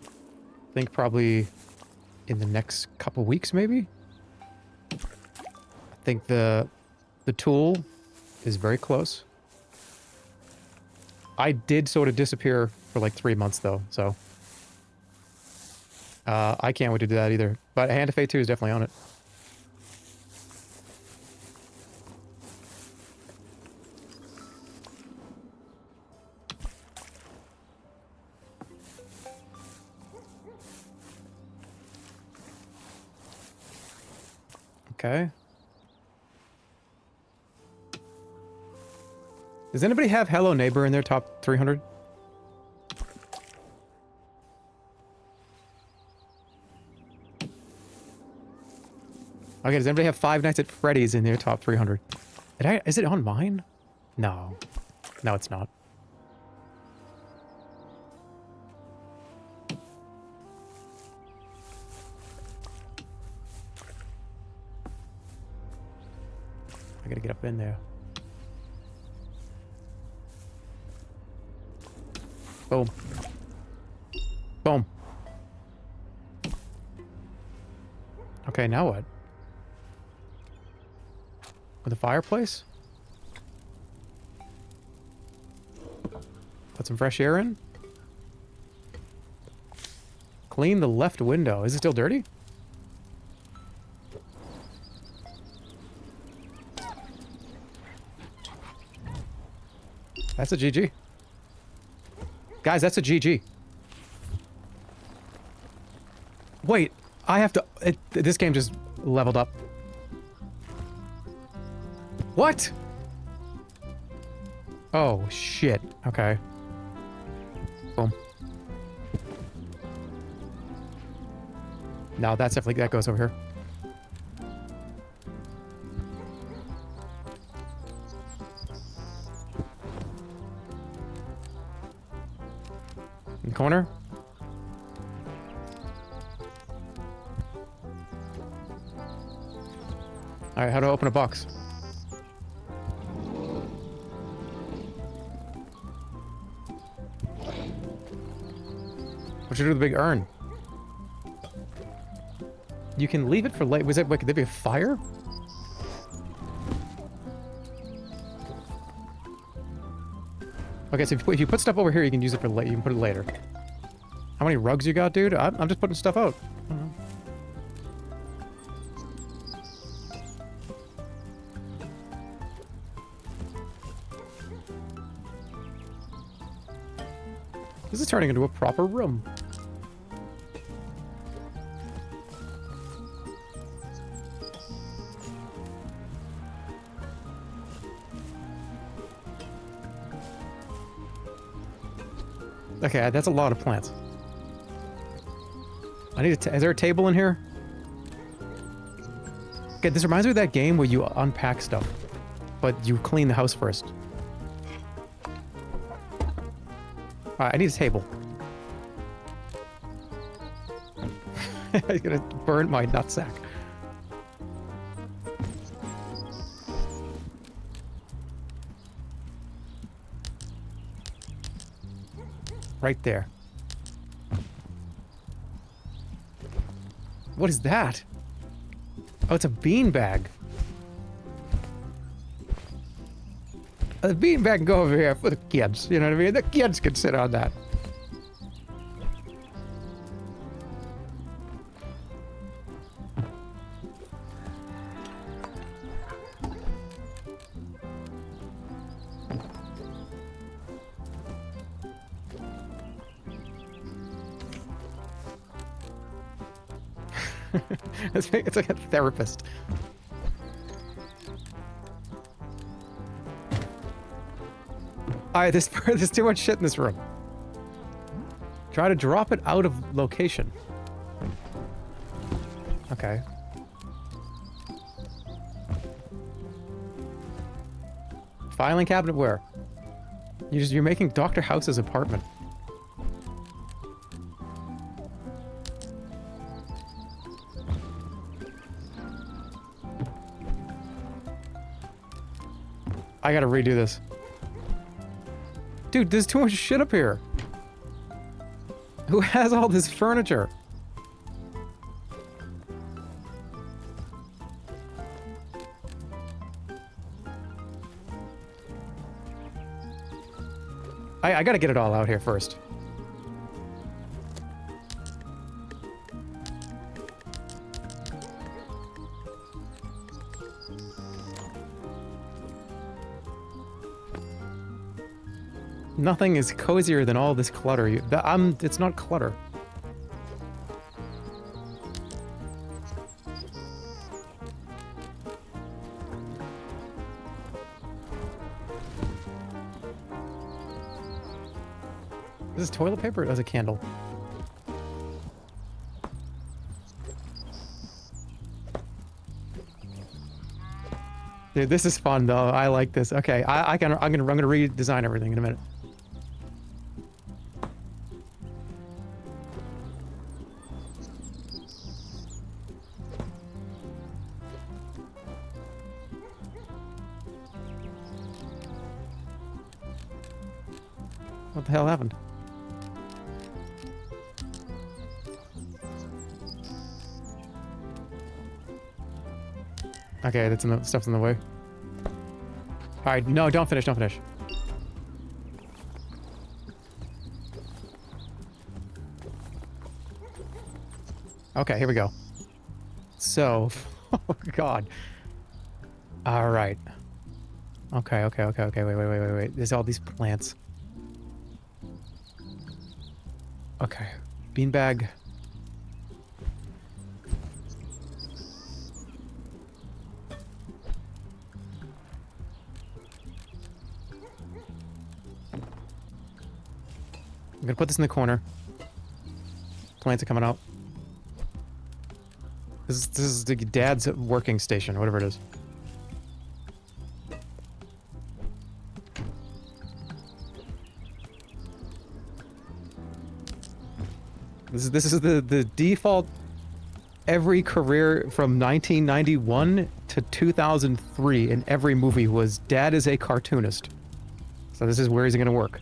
I think probably in the next couple weeks, maybe? I think the tool is very close. I did sort of disappear for like 3 months, though, so... I can't wait to do that either. But Hand of Fate 2 is definitely on it. Okay. Does anybody have Hello Neighbor in their top 300? Okay, does anybody have Five Nights at Freddy's in their top 300? Is it on mine? No. No, it's not. I gotta get up in there. Boom. Boom. Okay, now what? With the fireplace? Put some fresh air in? Clean the left window. Is it still dirty? That's a GG. Guys, that's a GG. Wait, I have to... this game just leveled up. What? Oh, shit. Okay. Boom. No, that's definitely... that goes over here. In the corner. Alright, how do I open a box? What should I do with the big urn? You can leave it for late. Was it like, could there be a fire? Okay, so if you put stuff over here, you can use it for late. You can put it later. How many rugs you got, dude? I'm just putting stuff out. I don't know. This is turning into a proper room. Okay, that's a lot of plants. I need a is there a table in here? Okay, this reminds me of that game where you unpack stuff, but you clean the house first. Alright, I need a table. I'm gonna burn my nutsack. Right there. What is that? Oh, it's a beanbag. The beanbag can go over here for the kids. You know what I mean? The kids can sit on that. It's like a therapist. Alright, there's too much shit in this room. Try to drop it out of location. Okay. Filing cabinet where? You're making Dr. House's apartment. I gotta redo this. Dude, there's too much shit up here. Who has all this furniture? I gotta get it all out here first. Nothing is cozier than all this clutter. It's not clutter. Is this toilet paper? As a candle. Dude, this is fun though. I like this. Okay, I'm gonna redesign everything in a minute. What the hell happened? Okay, that's stuff's in the way. Alright, no, don't finish, don't finish. Okay, here we go. So, oh god. Alright. Okay, wait. There's all these plants. Okay. Beanbag. I'm gonna put this in the corner. Plants are coming out. This is the dad's working station, whatever it is. This is the default every career from 1991 to 2003 in every movie was dad is a cartoonist. So this is where he's gonna work.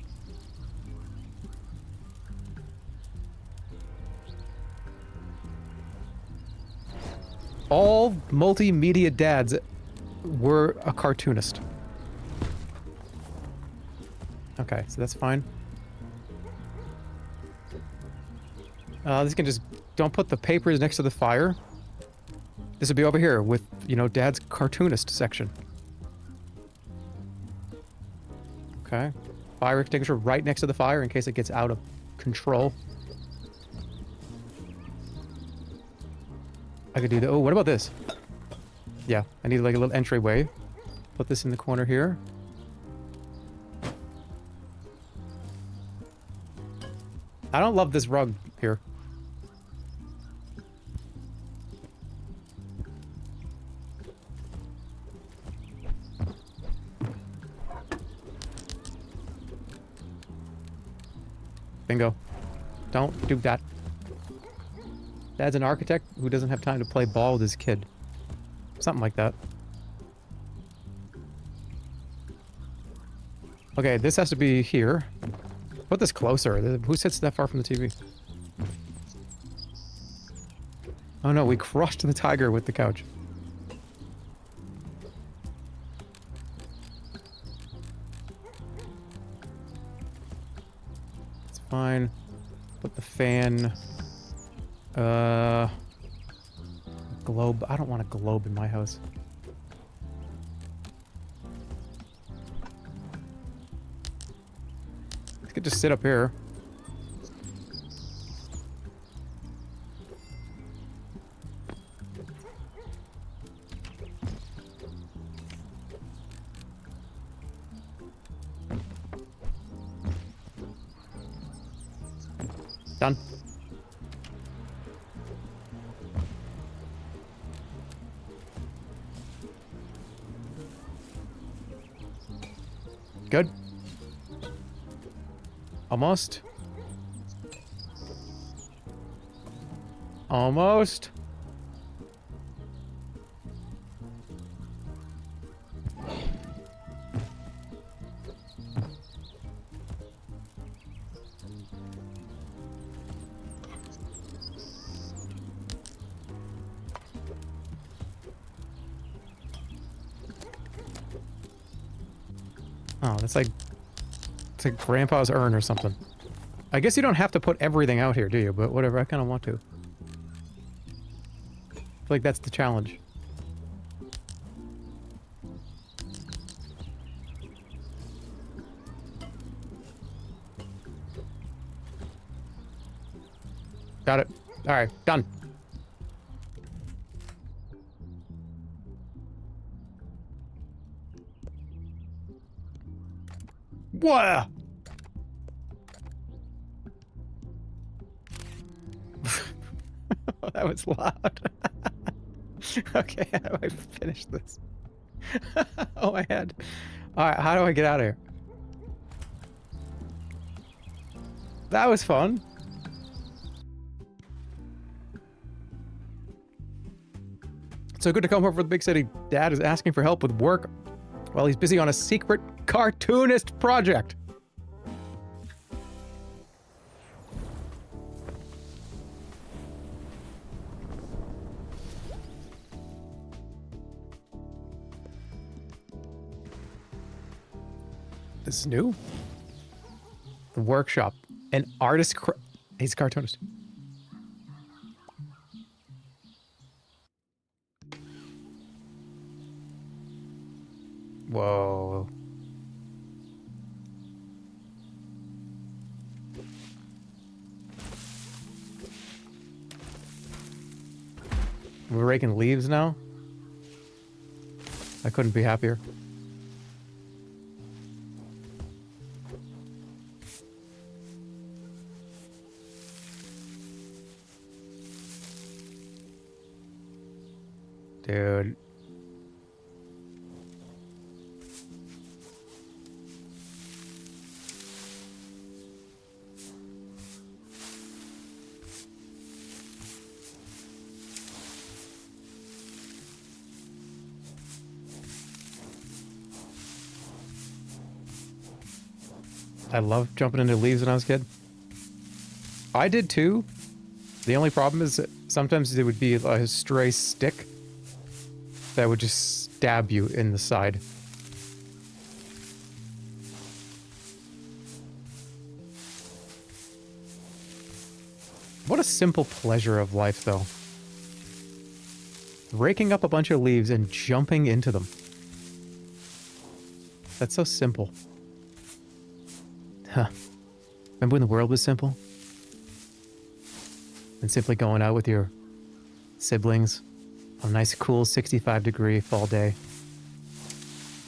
All multimedia dads were a cartoonist. Okay, so that's fine. This can just... Don't put the papers next to the fire. This would be over here with, you know, Dad's cartoonist section. Okay. Fire extinguisher right next to the fire in case it gets out of control. I could do that. Oh, what about this? Yeah, I need like a little entryway. Put this in the corner here. I don't love this rug here. Bingo. Don't do that. Dad's an architect who doesn't have time to play ball with his kid. Something like that. Okay, this has to be here. Put this closer. Who sits that far from the TV? Oh no, we crushed the tiger with the couch. It's fine. Put the fan... globe. I don't want a globe in my house. This could just sit up here. Done. Good. Almost. Almost. Oh, that's like... It's like Grandpa's urn or something. I guess you don't have to put everything out here, do you? But whatever, I kind of want to. I feel like that's the challenge. Got it. Alright, done. Whoa! That was loud. Okay, how do I finish this? Oh, I had... Alright, how do I get out of here? That was fun. So good to come home from the big city. Dad is asking for help with work while he's busy on a secret cartoonist project. This is new. The workshop. An artist. He's a cartoonist. Whoa. We're raking leaves now? I couldn't be happier. Dude. I loved jumping into leaves when I was a kid. I did too. The only problem is that sometimes there would be a stray stick that would just stab you in the side. What a simple pleasure of life, though. Raking up a bunch of leaves and jumping into them. That's so simple. Huh. Remember when the world was simple? And simply going out with your siblings on a nice, cool 65-degree fall day.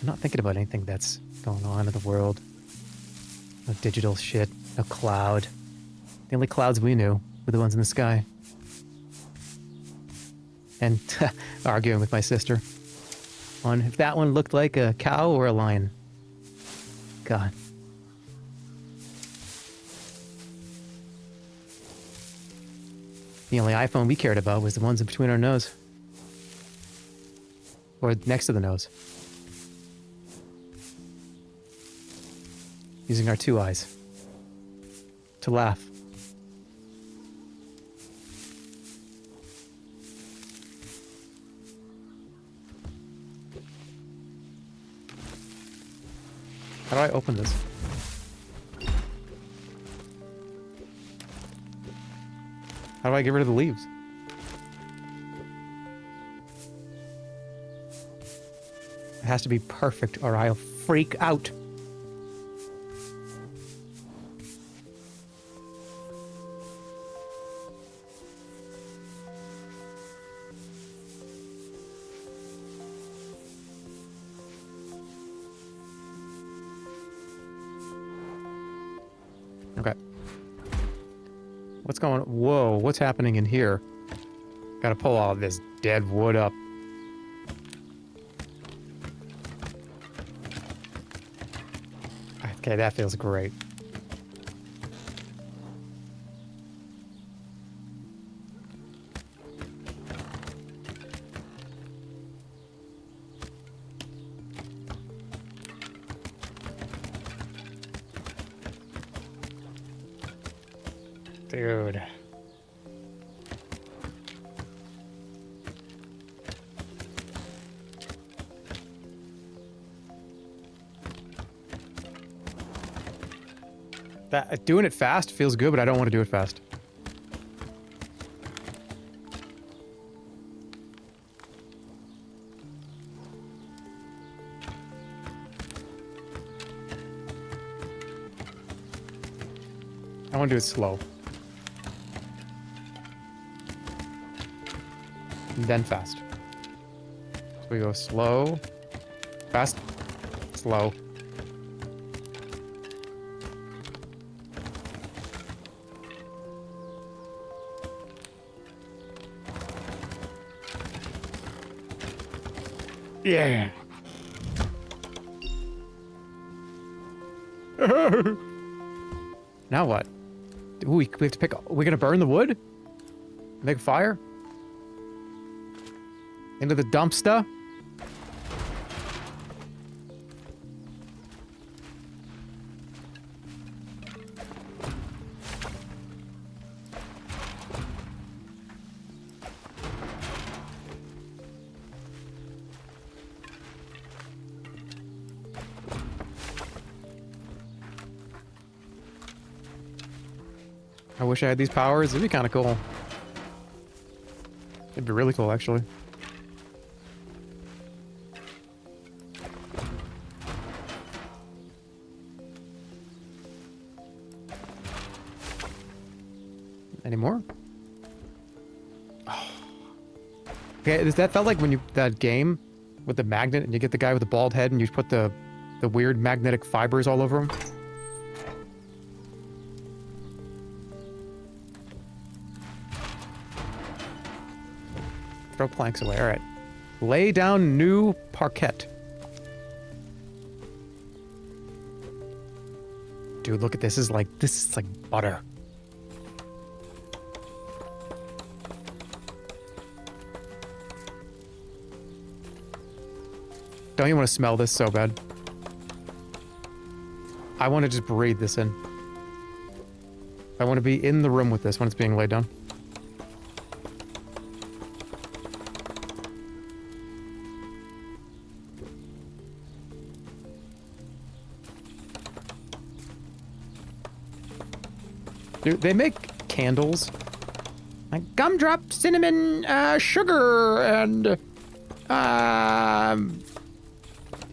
I'm not thinking about anything that's going on in the world. No digital shit, no cloud. The only clouds we knew were the ones in the sky. And arguing with my sister on if that one looked like a cow or a lion. God. The only iPhone we cared about was the ones in between our nose. Or next to the nose. Using our two eyes. To laugh. How do I open this? How do I get rid of the leaves? It has to be perfect or I'll freak out. Okay. What's going on? Whoa, what's happening in here? Gotta pull all this dead wood up. Okay, that feels great. Dude. Doing it fast feels good, but I don't want to do it fast. I want to do it slow. And then fast. So we go slow, fast, slow. Yeah. Now what? Ooh, we have to pick. We're gonna burn the wood? Make a fire? Into the dumpster? I wish I had these powers. It'd be kind of cool. It'd be really cool, actually. Any more? Oh. Okay, that felt like when you that game with the magnet and you get the guy with the bald head and you put the weird magnetic fibers all over him. Throw planks away. All right. Lay down new parquet. Dude, look at this. This is like butter. Don't you want to smell this so bad? I want to just breathe this in. I want to be in the room with this when it's being laid down. Dude, they make candles. Like gumdrop, cinnamon, sugar, and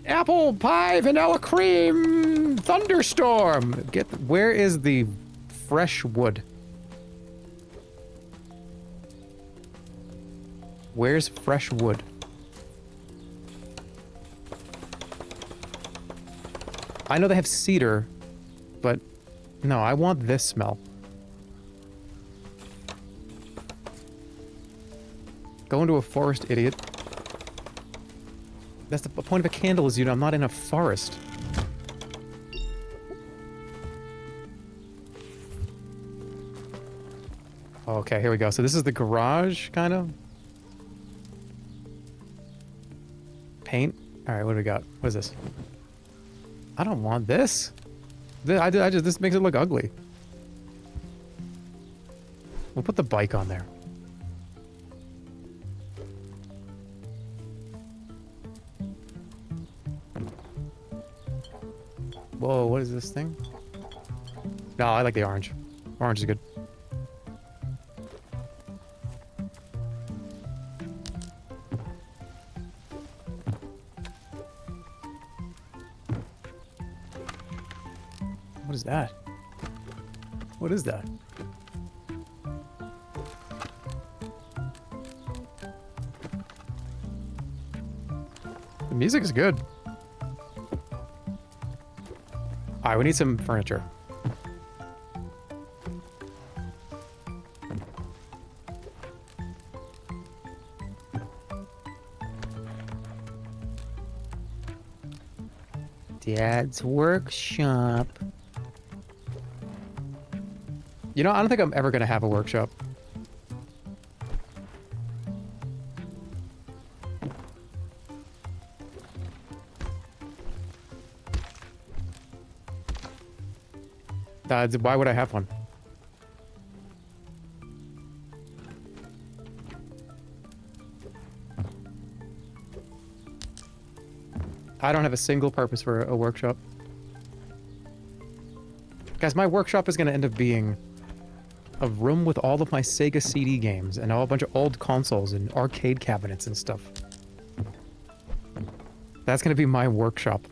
apple pie, vanilla cream, thunderstorm. Where is the fresh wood? Where's fresh wood? I know they have cedar, but no, I want this smell. Go into a forest, idiot. That's the point of a candle is, I'm not in a forest. Okay, here we go. So this is the garage, kind of. Paint. All right, what do we got? What is this? I don't want this. This makes it look ugly. We'll put the bike on there. Whoa, what is this thing? No, I like the orange. Orange is good. What is that? What is that? The music is good. Alright, we need some furniture. Dad's workshop. You know, I don't think I'm ever gonna have a workshop. Why would I have one? I don't have a single purpose for a workshop. Guys, my workshop is going to end up being a room with all of my Sega CD games and a bunch of old consoles and arcade cabinets and stuff. That's going to be my workshop.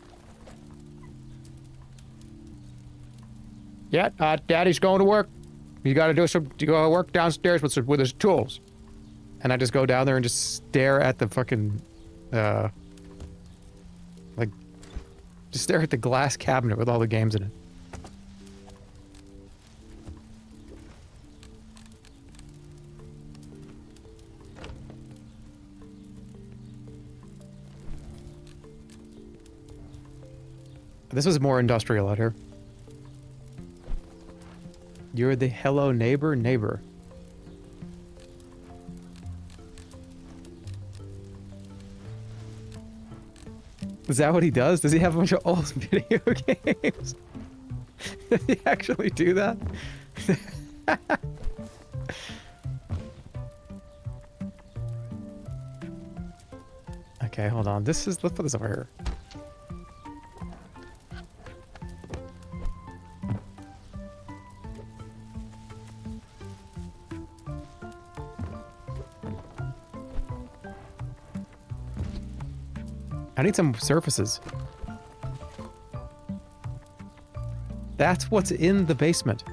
Yeah, Daddy's going to work. You got to go work downstairs with his tools. And I just go down there and just stare at the fucking, just stare at the glass cabinet with all the games in it. This was more industrial out here. You're the hello neighbor. Is that what he does? Does he have a bunch of old video games? Does he actually do that? Okay, hold on. Let's put this over here. I need some surfaces. That's what's in the basement.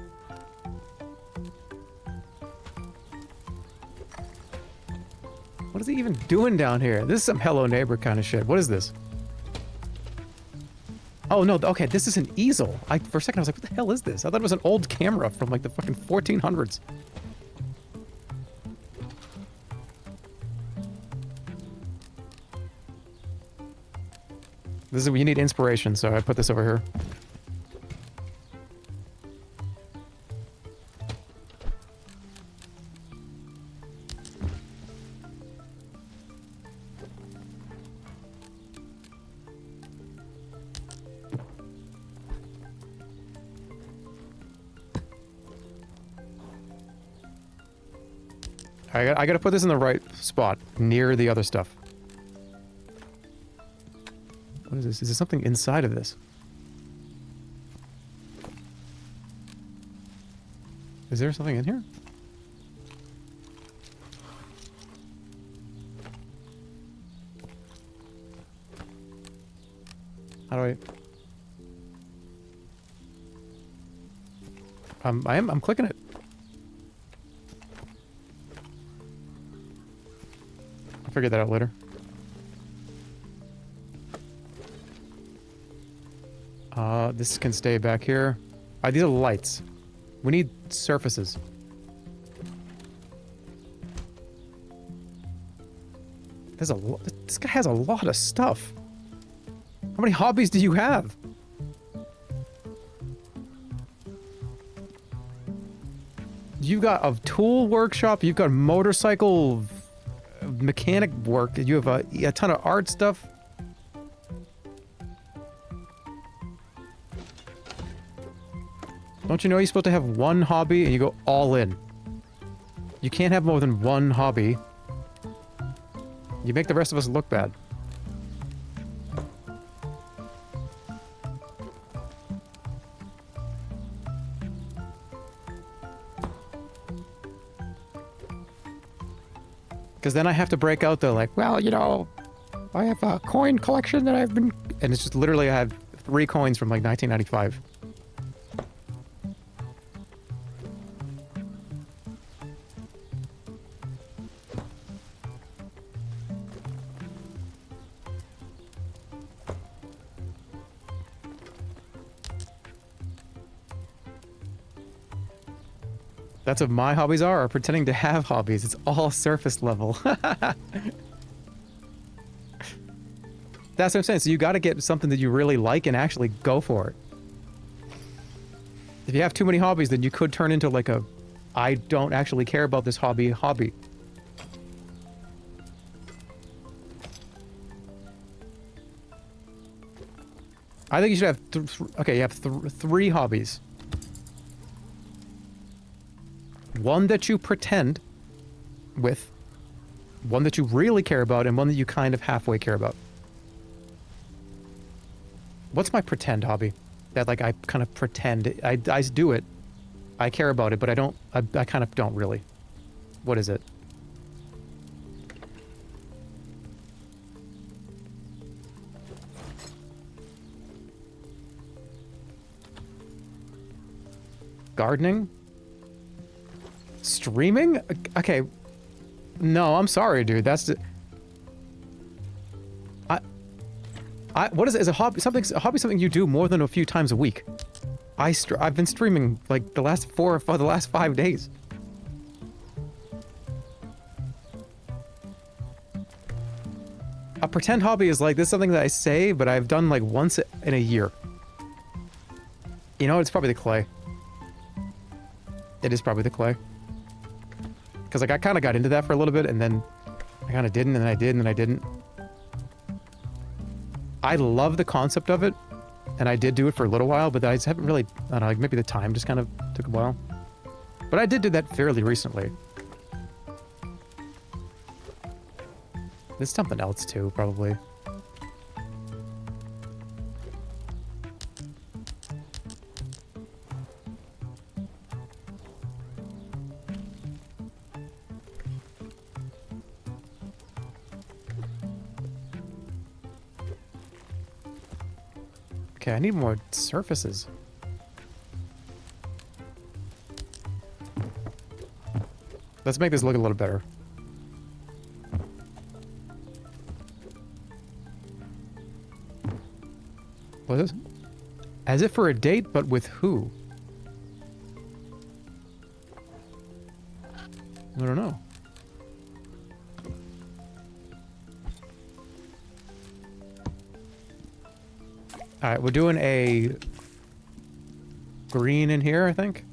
What is he even doing down here? This is some Hello Neighbor kind of shit. What is this? Oh, no. Okay, this is an easel. For a second, I was like, what the hell is this? I thought it was an old camera from, like, the fucking 1400s. This is, you need inspiration, so I put this over here. I gotta put this in the right spot, near the other stuff. What is this? Is there something inside of this? Is there something in here? How do I... I'm clicking it. I'll figure that out later. This can stay back here. These are lights. We need surfaces. There's a lot. This guy has a lot of stuff. How many hobbies do you have? You've got a tool workshop. You've got motorcycle mechanic work. You have a ton of art stuff. Don't you know you're supposed to have one hobby and you go all in? You can't have more than one hobby. You make the rest of us look bad. Because then I have to break out the, like, well, you know, I have a coin collection that I've been... And it's just literally I have 3 coins from, like, 1995. That's what my hobbies are pretending to have hobbies. It's all surface level. That's what I'm saying. So you got to get something that you really like and actually go for it. If you have too many hobbies, then you could turn into like a, I don't actually care about this hobby. I think you should have, okay, you have 3 hobbies. One that you pretend with, one that you really care about, and one that you kind of halfway care about. What's my pretend hobby? That, like, I kind of pretend. I do it. I care about it, but I don't, I kind of don't really. What is it? Gardening? Streaming? Okay. No, I'm sorry, dude. That's the... what is it? Is a hobby something you do more than a few times a week? I've been streaming like the last 5 days. A pretend hobby is like, this is something that I say, but I've done like once in a year. You know, it's probably the clay. It is probably the clay. Because like I kind of got into that for a little bit, and then I kind of didn't, and then I did, and then I didn't. I love the concept of it, and I did do it for a little while, but I just haven't really, I don't know, like maybe the time just kind of took a while. But I did do that fairly recently. There's something else too, probably. Okay, I need more surfaces. Let's make this look a little better. What is this? As if for a date, but with who? I don't know. Alright, we're doing a green in here, I think.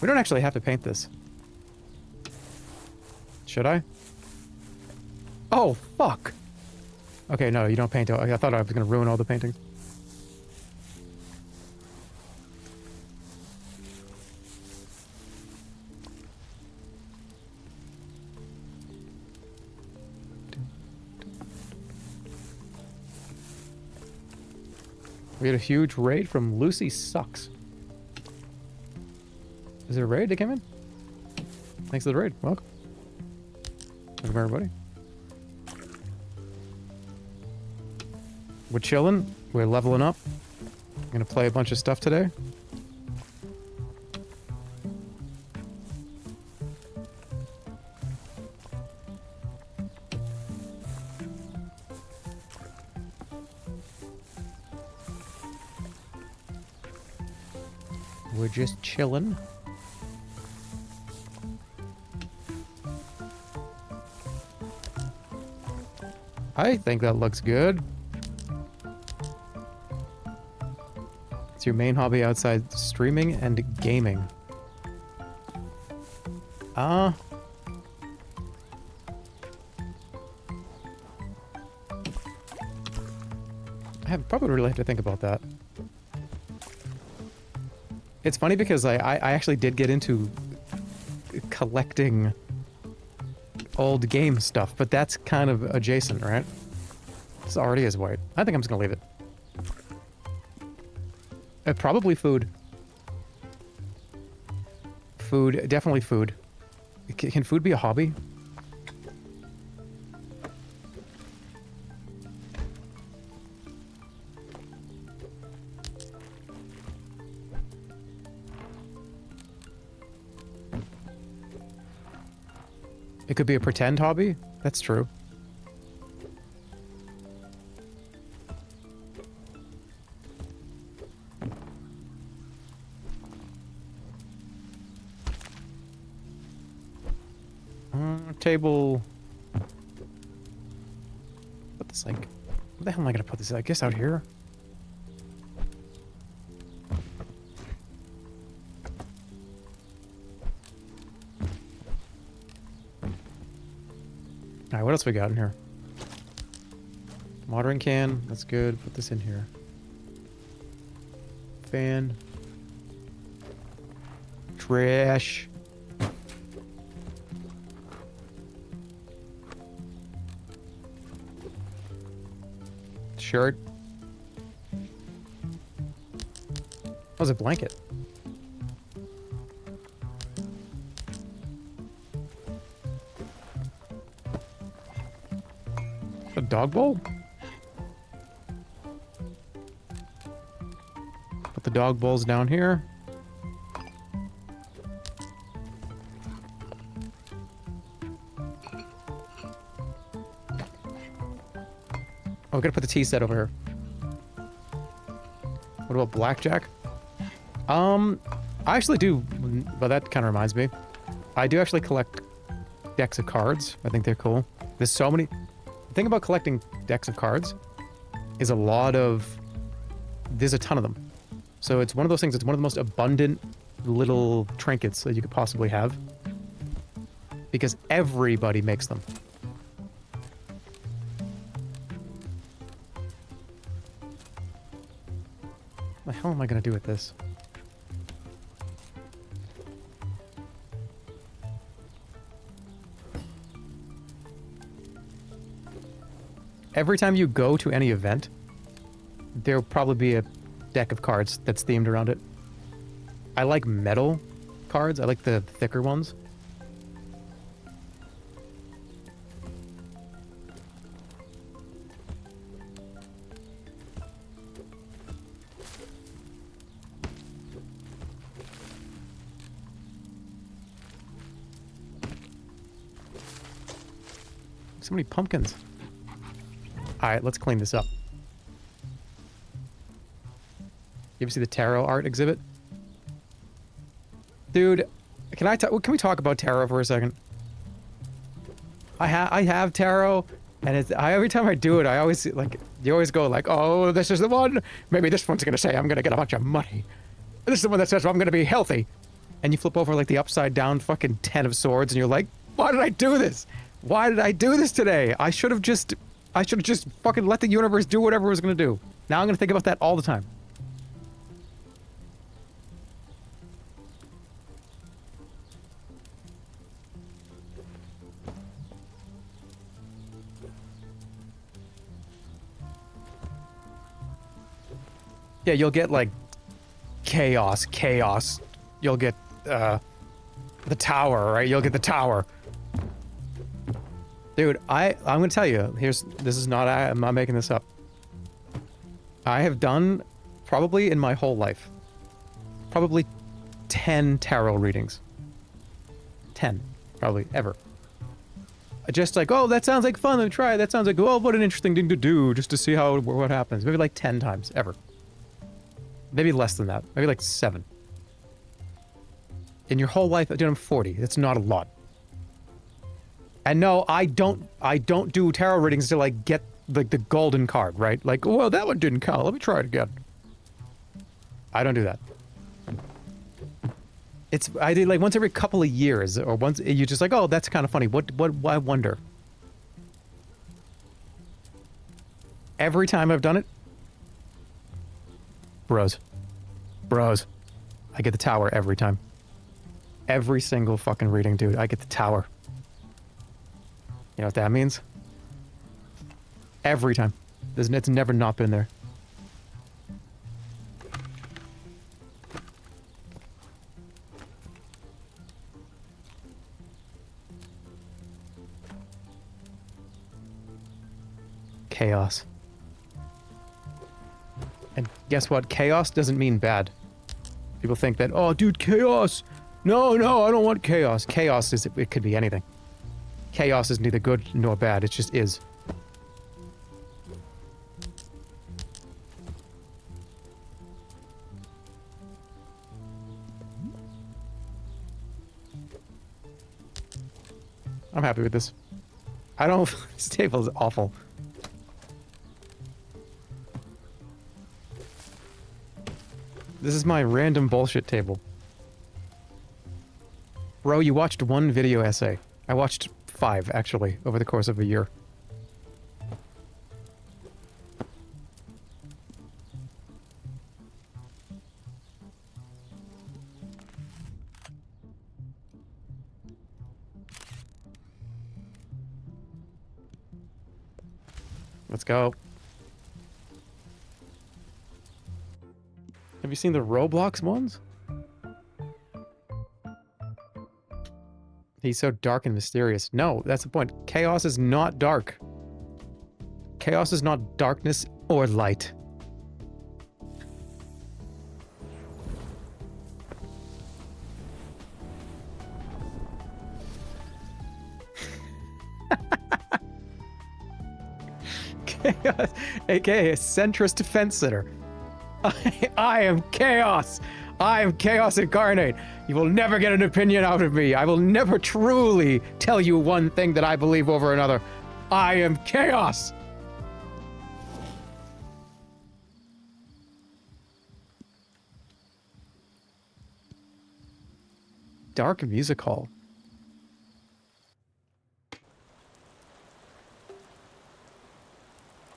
We don't actually have to paint this. Should I? Oh, fuck! Okay, no, you don't paint it. I thought I was going to ruin all the painting. We had a huge raid from Lucy Sucks. Is there a raid that came in? Thanks for the raid. Welcome. Welcome, everybody. We're chilling. We're leveling up. I'm gonna play a bunch of stuff today. We're just chilling. I think that looks good. It's your main hobby outside streaming and gaming. I probably really have to think about that. It's funny because I actually did get into collecting old game stuff, but that's kind of adjacent, right? This already is white. I think I'm just gonna leave it. Probably food. Food, definitely food. Can food be a hobby? It could be a pretend hobby? That's true. Table. Put this like. Where the hell am I gonna put this? I guess out here. Alright, what else we got in here? Watering can, that's good. Put this in here. Fan. Trash. Shirt. That was a blanket. A dog bowl? Put the dog bowls down here. Oh, we gotta put the tea set over here. What about blackjack? I actually do, but that kind of reminds me. I do actually collect decks of cards. I think they're cool. There's so many. The thing about collecting decks of cards is there's a ton of them. So it's one of those things, it's one of the most abundant little trinkets that you could possibly have. Because everybody makes them. What the hell am I going to do with this? Every time you go to any event, there'll probably be a deck of cards that's themed around it. I like metal cards. I like the thicker ones. So many pumpkins. Alright, let's clean this up. You ever see the tarot art exhibit? Dude, can we talk about tarot for a second? I have tarot, and every time I do it, I always, like, you always go like, oh, this is the one. Maybe this one's gonna say I'm gonna get a bunch of money. This is the one that says I'm gonna be healthy. And you flip over like the upside down fucking 10 of swords, and you're like, why did I do this? Why did I do this today? I should have just fucking let the universe do whatever it was gonna do. Now I'm gonna think about that all the time. Yeah, you'll get like chaos. You'll get the tower, right? You'll get the tower. Dude, I'm gonna tell you, I'm not making this up. I have done, probably in my whole life, probably 10 tarot readings. 10, probably, ever. Just like, oh, that sounds like fun, let me try it. That sounds like, oh, what an interesting thing to do, just to see what happens. Maybe like 10 times, ever. Maybe less than that. Maybe like 7. In your whole life, dude, I'm 40. That's not a lot. And no, I don't do tarot readings till I get like the golden card, right? Like, oh, well, that one didn't count. Let me try it again. I don't do that. I did like once every couple of years, or once you're just like, oh, that's kind of funny. What? I wonder. Every time I've done it, bros. I get the tower every time. Every single fucking reading, dude. I get the tower. You know what that means? Every time. It's never not been there. Chaos. And guess what? Chaos doesn't mean bad. People think that, oh, dude, chaos. No, I don't want chaos. Chaos it could be anything. Chaos is neither good nor bad. It just is. I'm happy with this. This table is awful. This is my random bullshit table. Bro, you watched one video essay. I watched 5, actually, over the course of a year. Let's go. Have you seen the Roblox ones? He's so dark and mysterious. No, that's the point. Chaos is not dark. Chaos is not darkness or light. Chaos, aka a centrist fence sitter. I am chaos. I am chaos incarnate. You will never get an opinion out of me. I will never truly tell you one thing that I believe over another. I am chaos. Dark music hall.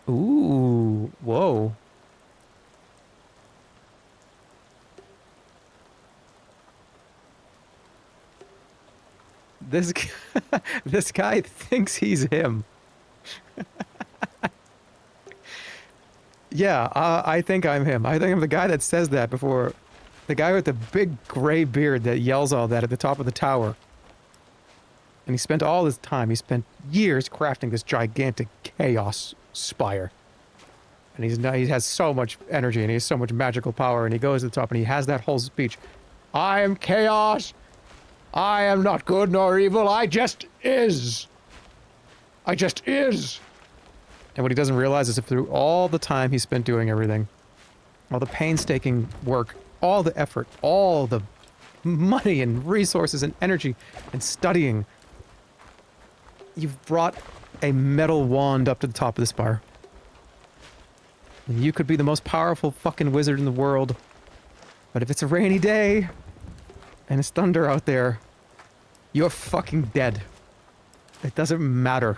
Ooh, whoa. This guy thinks he's him. Yeah, I think I'm him. I think I'm the guy that says that before. The guy with the big gray beard that yells all that at the top of the tower. And he spent all his time, he spent years crafting this gigantic chaos spire. And he has so much energy and he has so much magical power, and he goes to the top and he has that whole speech. I am chaos. I am not good nor evil, I just is. I just is. And what he doesn't realize is if through all the time he spent doing everything, all the painstaking work, all the effort, all the money and resources and energy and studying, you've brought a metal wand up to the top of this bar. And you could be the most powerful fucking wizard in the world. But if it's a rainy day and it's thunder out there, you're fucking dead. It doesn't matter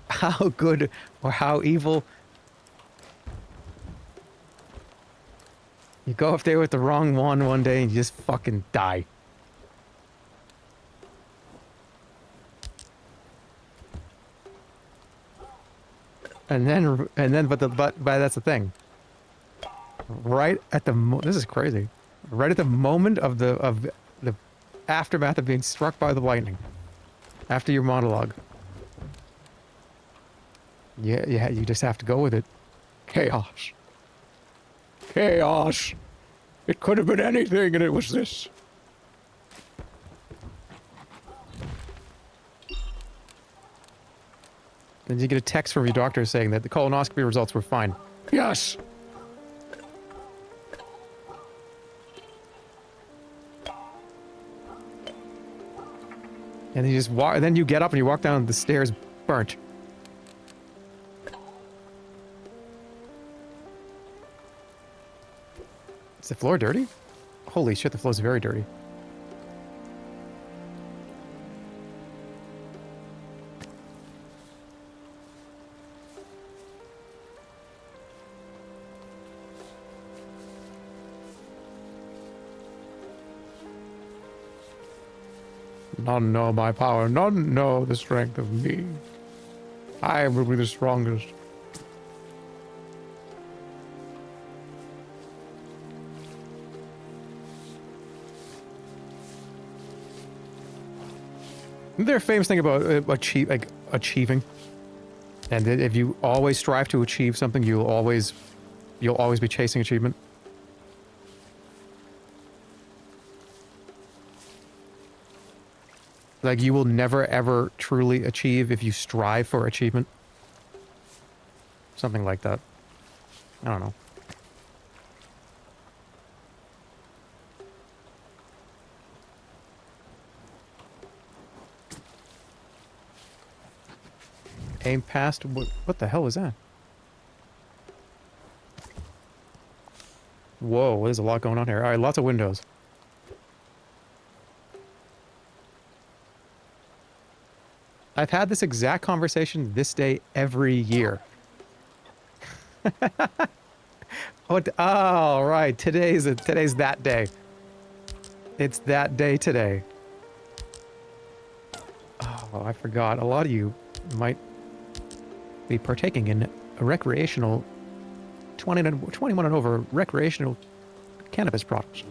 how good or how evil. You go up there with the wrong one day and you just fucking die. But that's the thing. Right at the this is crazy. Right at the moment of the aftermath of being struck by the lightning, after your monologue, yeah, you just have to go with it. Chaos. Chaos. It could have been anything, and it was this. Then you get a text from your doctor saying that the colonoscopy results were fine. Yes. And you just walk. And then you get up and you walk down the stairs, burnt. Is the floor dirty? Holy shit, the floor's very dirty. None know my power, none know the strength of me. I will be the strongest. Isn't there a famous thing about achieving? And that if you always strive to achieve something, you'll always be chasing achievement. Like, you will never, ever truly achieve if you strive for achievement. Something like that. I don't know. Aim past... What the hell is that? Whoa, there's a lot going on here. Alright, lots of windows. I've had this exact conversation this day every year. Oh, right. Today's that day. It's that day today. Oh, I forgot. A lot of you might be partaking in a recreational 21 and over recreational cannabis products.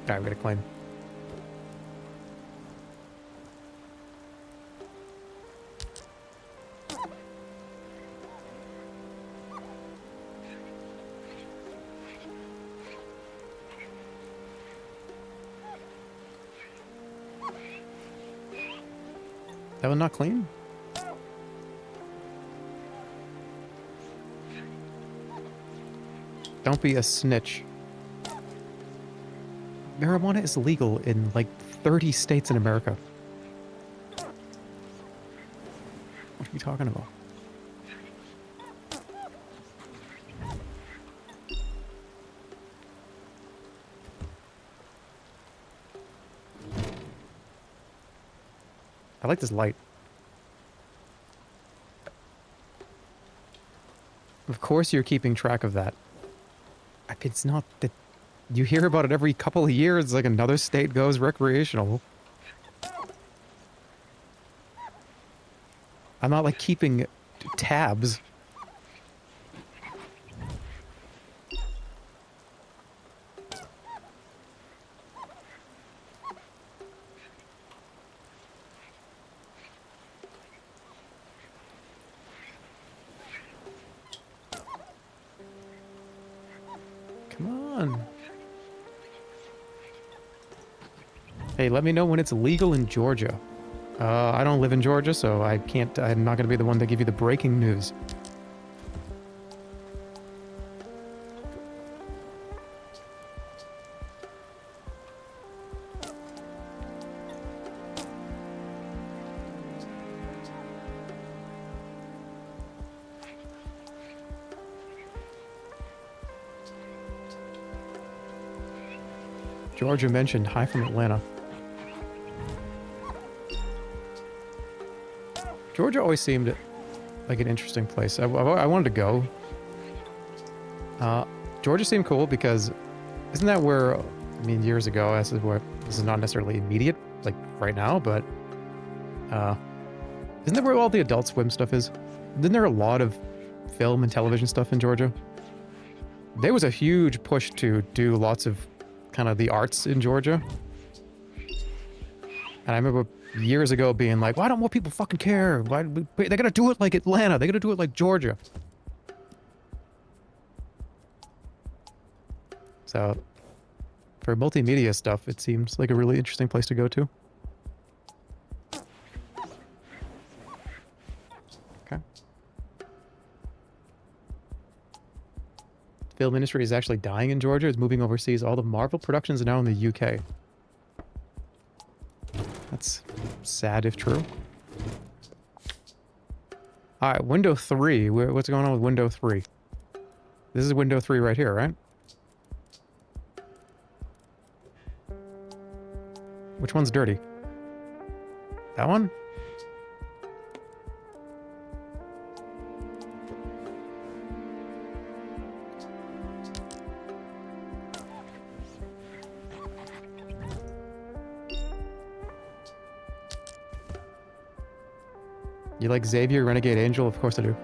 Alright, we gotta claim. That one not clean? Don't be a snitch. Marijuana is legal in like 30 states in America. What are you talking about? I like this light. Of course you're keeping track of that. It's not that... You hear about it every couple of years, like another state goes recreational. I'm not like keeping tabs. Come on. Hey, let me know when it's legal in Georgia. I don't live in Georgia, so I can't. I'm not going to be the one to give you the breaking news. Georgia mentioned hi from Atlanta. Georgia always seemed like an interesting place. I wanted to go. Georgia seemed cool because isn't that where, I mean, years ago, this is not necessarily immediate, like right now, but isn't that where all the Adult Swim stuff is? Isn't there a lot of film and television stuff in Georgia? There was a huge push to do lots of kind of the arts in Georgia. And I remember years ago being like, why don't more people fucking care? Why they gotta do it like Atlanta. They gotta do it like Georgia. So, for multimedia stuff, it seems like a really interesting place to go to. Okay. The film industry is actually dying in Georgia. It's moving overseas. All the Marvel productions are now in the UK. That's sad if true. Alright, window 3. What's going on with window 3? This is window 3 right here, right? Which one's dirty? That one? You like Xavier, Renegade Angel? Of course I do.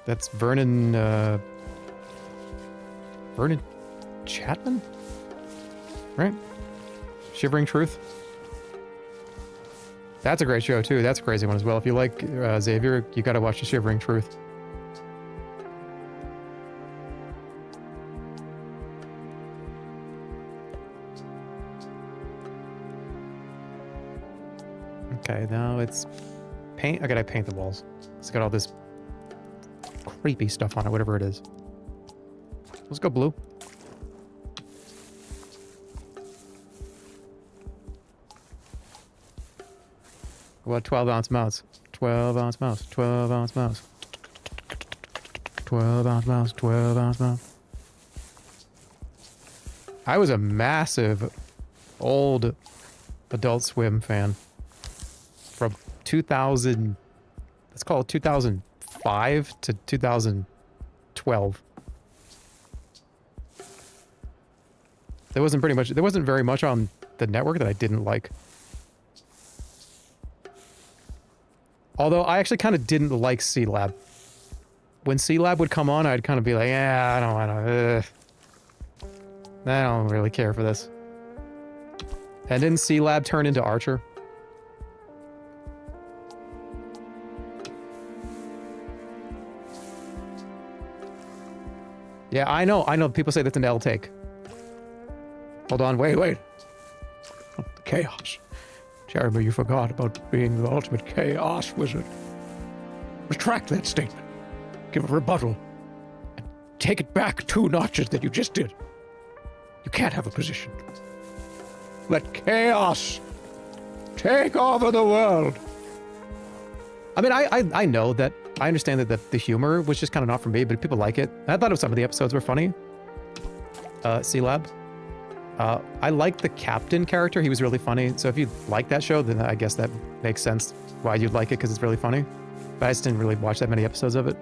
That's Vernon, Vernon Chapman? Right? Shivering Truth? That's a great show, too. That's a crazy one as well. If you like Xavier, you gotta watch The Shivering Truth. Okay, now it's paint. I gotta paint the walls. It's got all this creepy stuff on it, whatever it is. Let's go blue. What 12-ounce mouse? 12-ounce mouse. 12-ounce mouse. 12-ounce mouse. 12-ounce mouse. I was a massive old Adult Swim fan. From 2000, let's call it 2005 to 2012. There wasn't very much on the network that I didn't like. Although I actually kind of didn't like C-Lab. When C-Lab would come on, I'd kind of be like, yeah, I don't really care for this. And didn't C-Lab turn into Archer? Yeah, I know. People say that's an L take. Hold on, wait. Chaos. Jeremy, you forgot about being the ultimate chaos wizard. Retract that statement. Give a rebuttal. And take it back 2 notches that you just did. You can't have a position. Let chaos take over the world. I mean, I know that. I understand that the humor was just kind of not for me, but people like it. I thought some of the episodes were funny. C-Lab. I like the captain character. He was really funny. So if you like that show, then I guess that makes sense why you'd like it, because it's really funny. But I just didn't really watch that many episodes of it.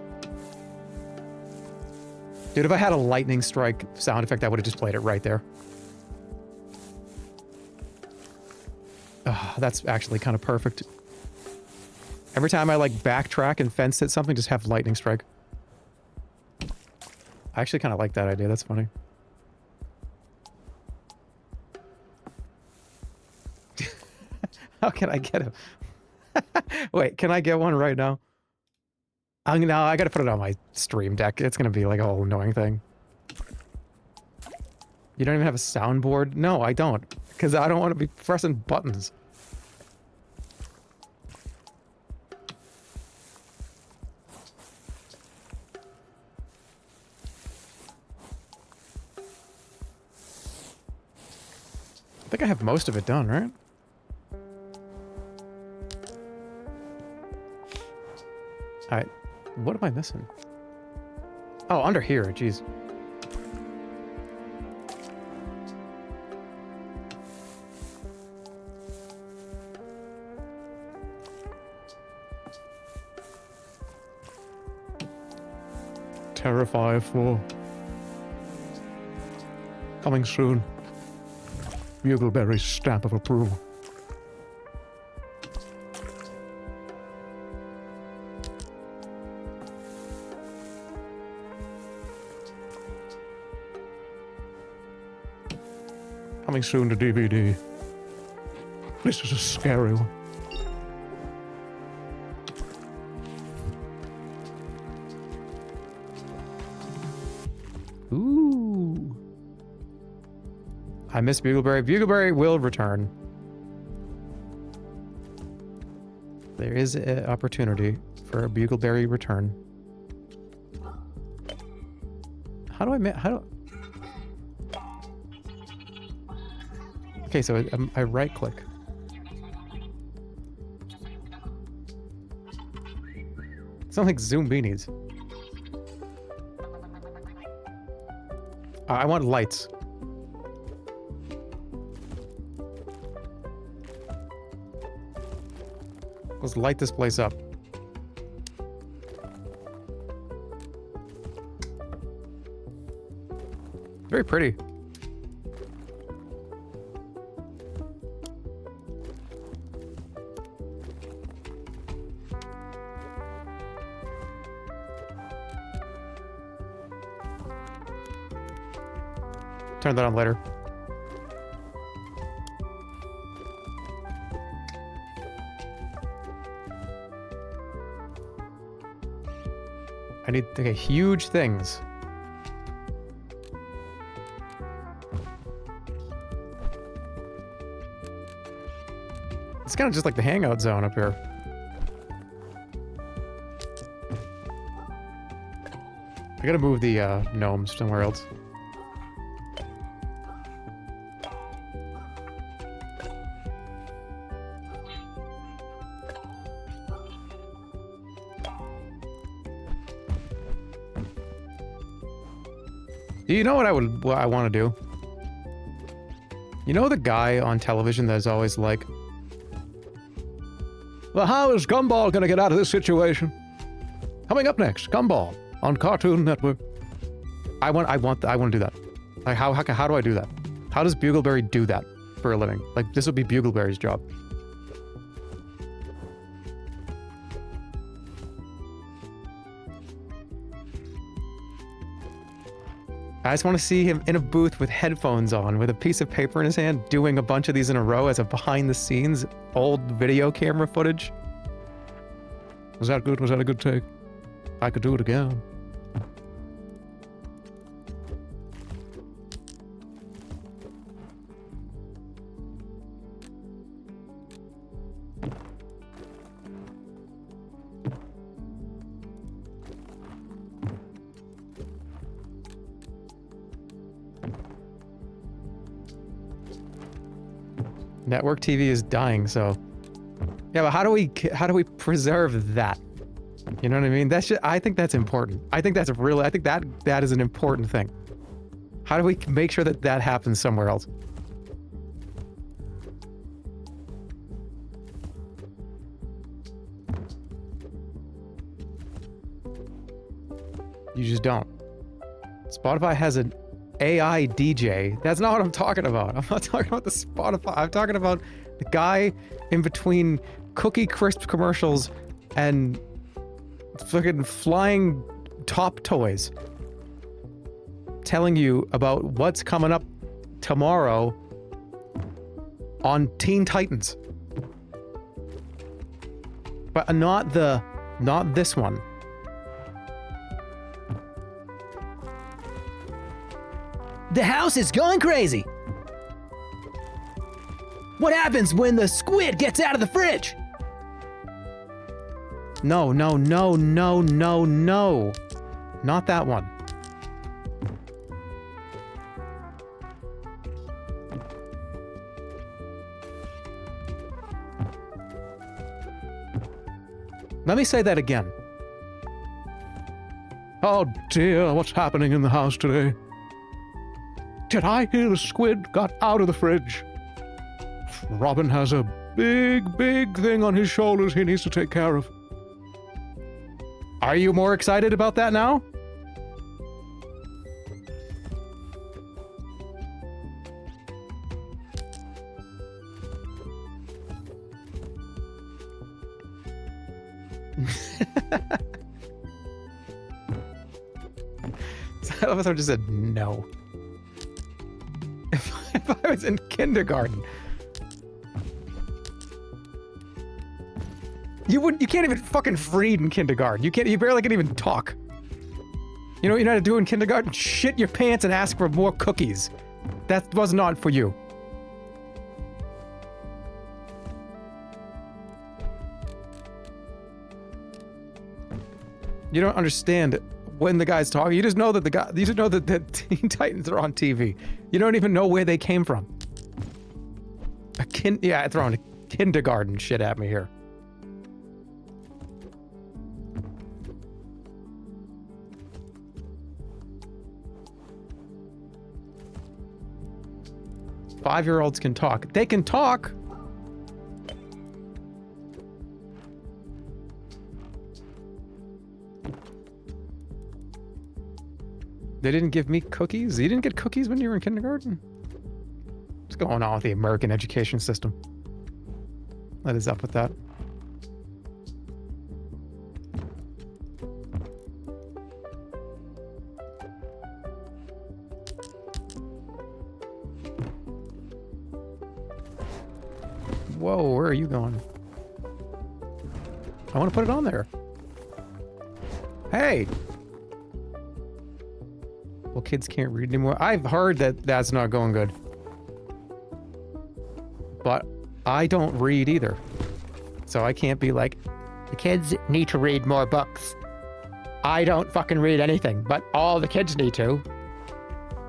Dude, if I had a lightning strike sound effect, I would have just played it right there. That's actually kind of perfect. Every time I like backtrack and fence hit something, just have lightning strike. I actually kind of like that idea. That's funny. How can I get him? Wait, can I get one right now? I gotta put it on my stream deck. It's gonna be like a whole annoying thing. You don't even have a soundboard? No, I don't. Because I don't want to be pressing buttons. I think I have most of it done, right? Alright. What am I missing? Oh, under here. Jeez. Terrify 4. Coming soon. Bugleberry's stamp of approval. Coming soon to DVD. This is a scary one. Ooh. I miss Bugleberry. Bugleberry will return. There is an opportunity for a Bugleberry return. How do I Okay, so I right click. It's not like Zoom beanies. I want lights. Let's light this place up. Very pretty. Turn that on later. I need huge things. It's kind of just like the hangout zone up here. I gotta move the gnomes somewhere else. You know what I want to do? You know the guy on television that's always like, well, how is Gumball gonna get out of this situation? Coming up next, Gumball on Cartoon Network. I want to do that. Like, how do I do that? How does Bugleberry do that for a living? Like, this would be Bugleberry's job. I just want to see him in a booth with headphones on, with a piece of paper in his hand, doing a bunch of these in a row as a behind-the-scenes old video camera footage. Was that good? Was that a good take? I could do it again. Network TV is dying, so yeah, but how do we preserve that? You know what I mean? I think that's important. I think that is an important thing. How do we make sure that that happens somewhere else? You just don't. Spotify has an AI DJ. That's not what I'm talking about. I'm not talking about the Spotify. I'm talking about the guy in between Cookie Crisp commercials and fucking flying top toys telling you about what's coming up tomorrow on Teen Titans. But not this one. The house is going crazy! What happens when the squid gets out of the fridge? No, no, no, no, no, no. Not that one. Let me say that again. Oh dear, what's happening in the house today? Did I hear the squid got out of the fridge? Robin has a big, big thing on his shoulders he needs to take care of. Are you more excited about that now? Some of us just said no. If I was in kindergarten, you can't even fucking read in kindergarten. You barely can even talk. You know what you know how to do in kindergarten? Shit your pants and ask for more cookies. That was not for you. You don't understand when the guy's talking. You just know that the Teen Titans are on TV. You don't even know where they came from. Yeah, throwing a kindergarten shit at me here. Five-year-olds can talk. They can talk! They didn't give me cookies? You didn't get cookies when you were in kindergarten? What's going on with the American education system? What is up with that? Whoa, where are you going? I want to put it on there. Hey! Well, kids can't read anymore. I've heard that that's not going good. But I don't read either. So I can't be like, the kids need to read more books. I don't fucking read anything, but all the kids need to.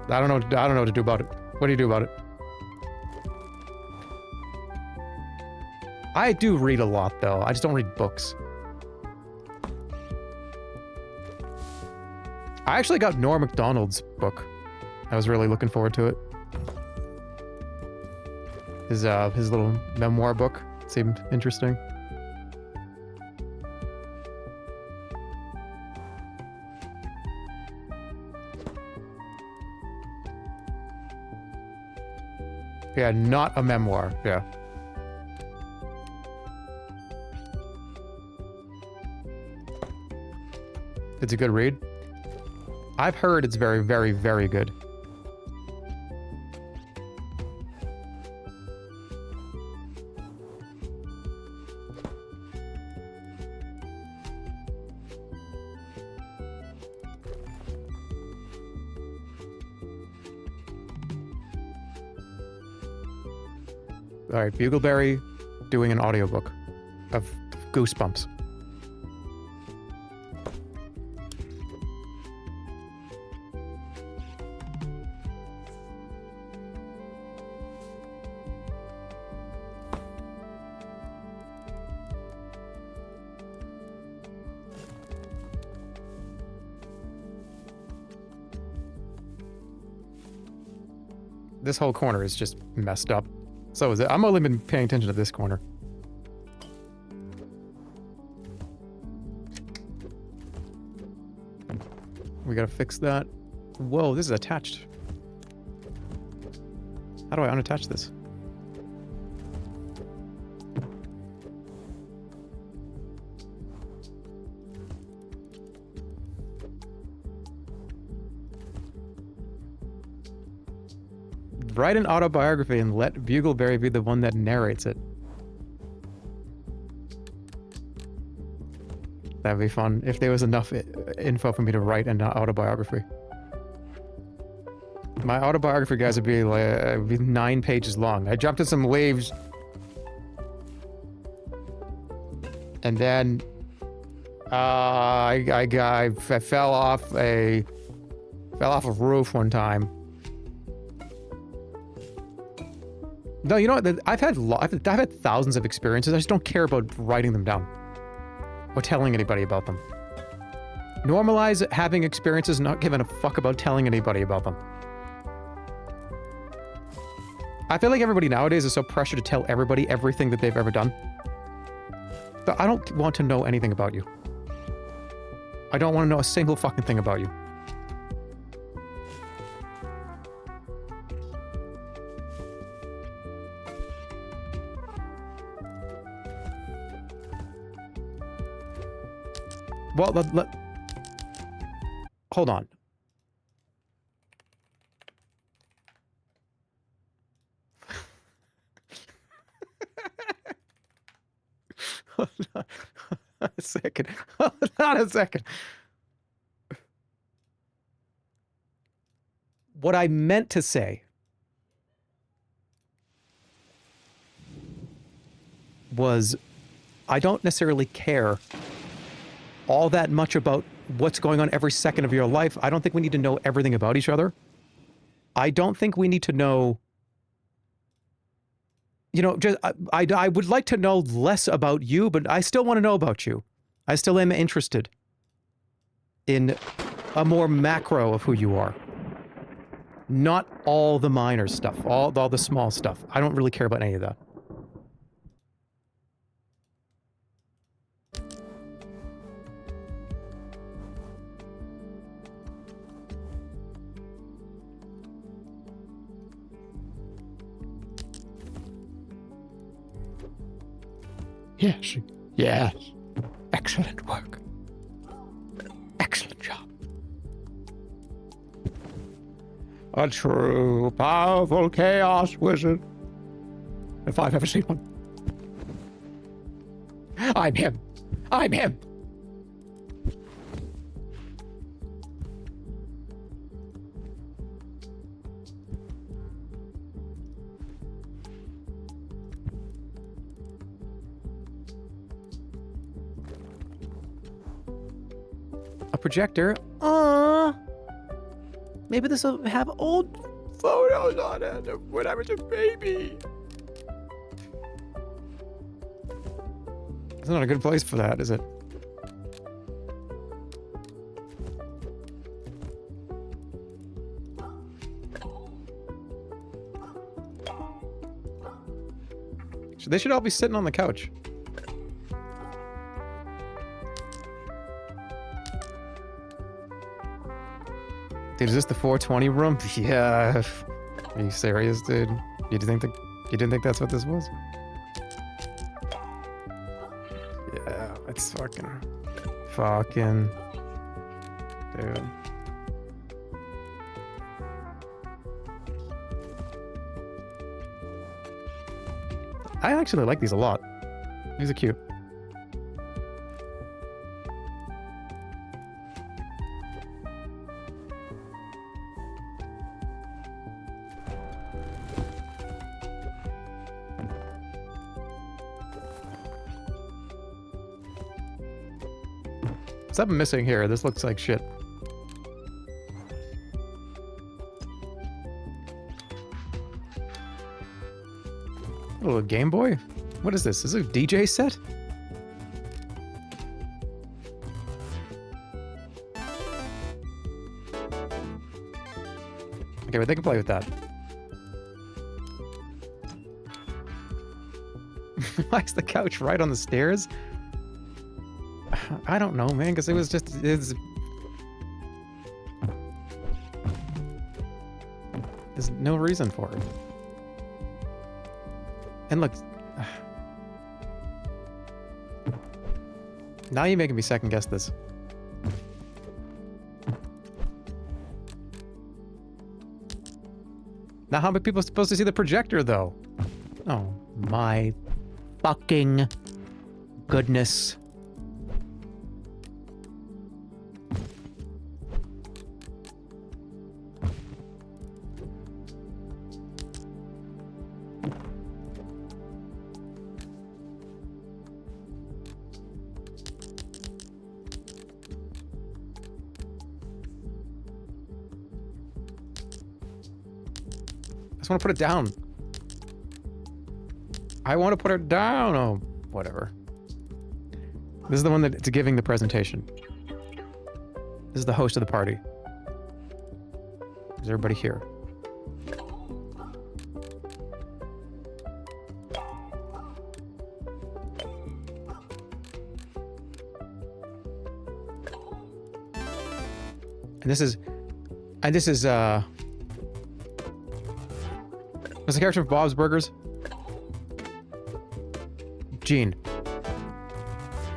I don't know what to do about it. What do you do about it? I do read a lot, though. I just don't read books. I actually got Norm Macdonald's book. I was really looking forward to it. His little memoir book seemed interesting. Yeah, not a memoir. Yeah. It's a good read. I've heard it's very, very, very good. All right, Bugleberry doing an audiobook of Goosebumps. This whole corner is just messed up. So is it. I'm only been paying attention to this corner. We gotta fix that. Whoa, this is attached. How do I unattach this? Write an autobiography and let Bugleberry be the one that narrates it. That'd be fun if there was enough info for me to write an autobiography. My autobiography, guys, would be like be 9 pages long. I jumped in some waves, and then I fell off a roof one time. No, you know what? I've had thousands of experiences. I just don't care about writing them down or telling anybody about them. Normalize having experiences, not giving a fuck about telling anybody about them. I feel like everybody nowadays is so pressured to tell everybody everything that they've ever done. But I don't want to know anything about you. I don't want to know a single fucking thing about you. Well, hold on. Hold on a second. Hold on a second. What I meant to say was I don't necessarily care all that much about what's going on every second of your life. I don't think we need to know everything about each other. I don't think we need to know, you know, just I would like to know less about you, but I still want to know about you. I still am interested in a more macro of who you are. Not all the minor stuff, all the small stuff. I don't really care about any of that. Yes, yes. Excellent work. Excellent job. A true, powerful chaos wizard. If I've ever seen one. I'm him. I'm him. A projector. Aww. Maybe this will have old photos on it of when I was a baby. It's not a good place for that, is it? They should all be sitting on the couch. Dude, is this the 420 room? Yeah. Are you serious, dude? You didn't think that's what this was? Yeah, it's fucking, dude. I actually like these a lot. These are cute. Something missing here. This looks like shit. A little Game Boy? What is this? Is this a DJ set? Okay, but they can play with that. Why is the couch right on the stairs? I don't know, man, because it was just... There's no reason for it. And look... Now you're making me second guess this. Now how many people are supposed to see the projector, though? Oh my fucking goodness. just want to put it down. I want to put it down. Oh, whatever. This is the one that's giving the presentation. This is the host of the party. Is everybody here? And this is what's the character of Bob's Burgers? Gene.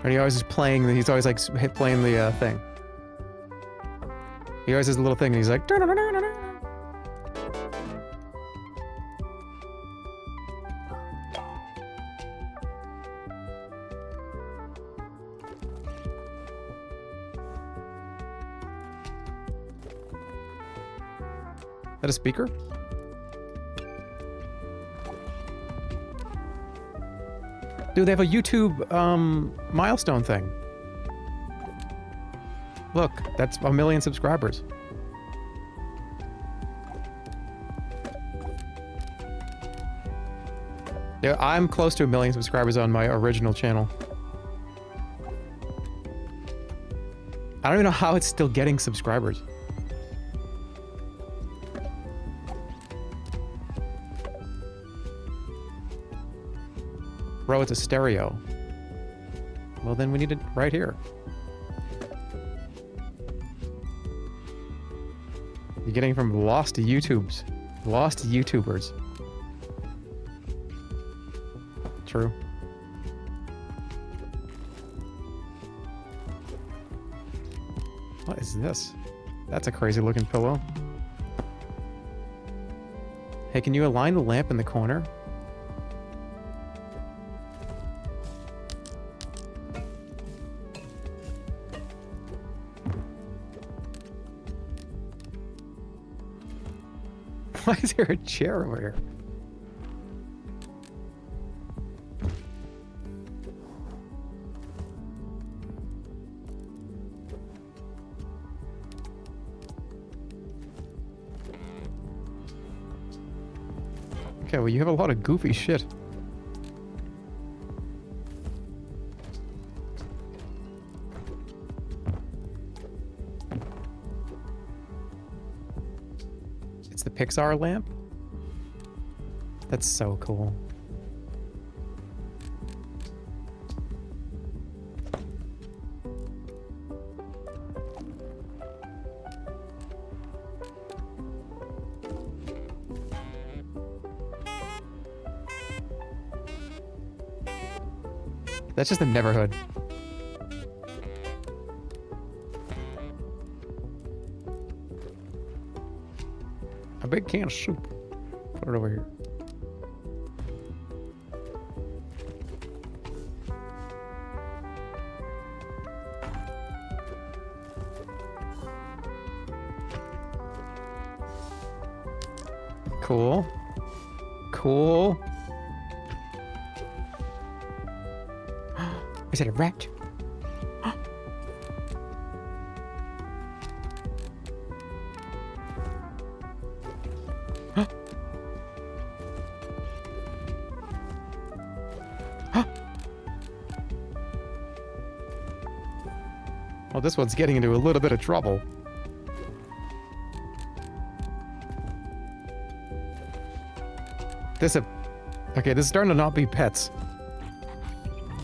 And he always is playing, he's always like playing the thing. He always has a little thing and he's like, is that a speaker? Dude, they have a YouTube milestone thing. Look, that's 1 million subscribers. Yeah, I'm close to 1 million subscribers on my original channel. I don't even know how it's still getting subscribers. Bro, it's a stereo. Well, then we need it right here. You're getting from lost YouTubers. Lost YouTubers. True. What is this? That's a crazy looking pillow. Hey, can you align the lamp in the corner? Why is there a chair over here? Okay, well, you have a lot of goofy shit. It's the Pixar lamp? That's so cool. That's just a Neverhood. A big can of soup. Put it over here. Cool. Cool. Is it a rat? Well, this one's getting into a little bit of trouble. Okay, this is starting to not be pets.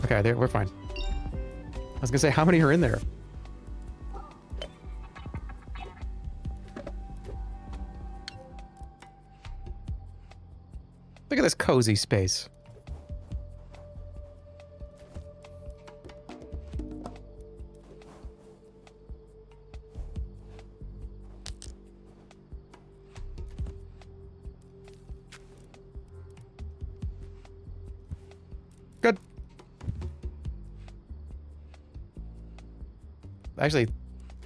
Okay, we're fine. I was gonna say, how many are in there? Look at this cozy space. Good. Actually,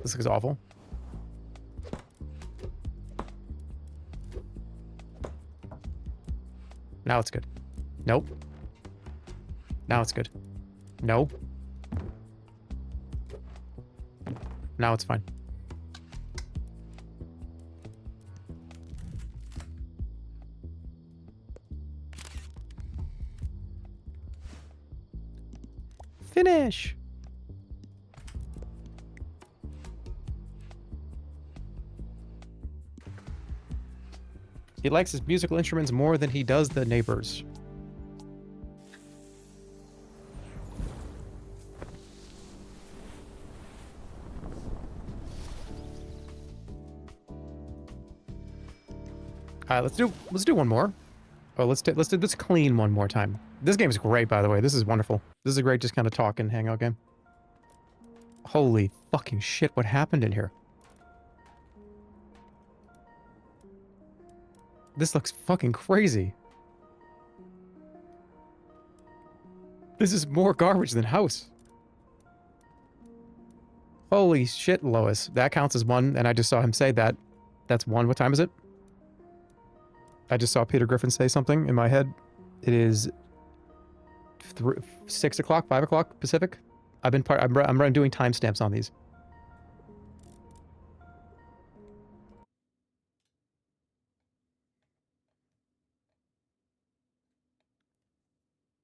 this looks awful. Now it's good. Nope. Now it's good. No. Now it's fine. Finish! He likes his musical instruments more than he does the neighbors. All right, let's do one more. Oh, let's clean one more time. This game's great, by the way. This is wonderful. This is a great just kind of talk and hangout game. Holy fucking shit, what happened in here? This looks fucking crazy. This is more garbage than house. Holy shit, Lois. That counts as one, and I just saw him say that. That's one. What time is it? I just saw Peter Griffin say something in my head. It is 6 o'clock, 5 o'clock Pacific. I'm doing timestamps on these.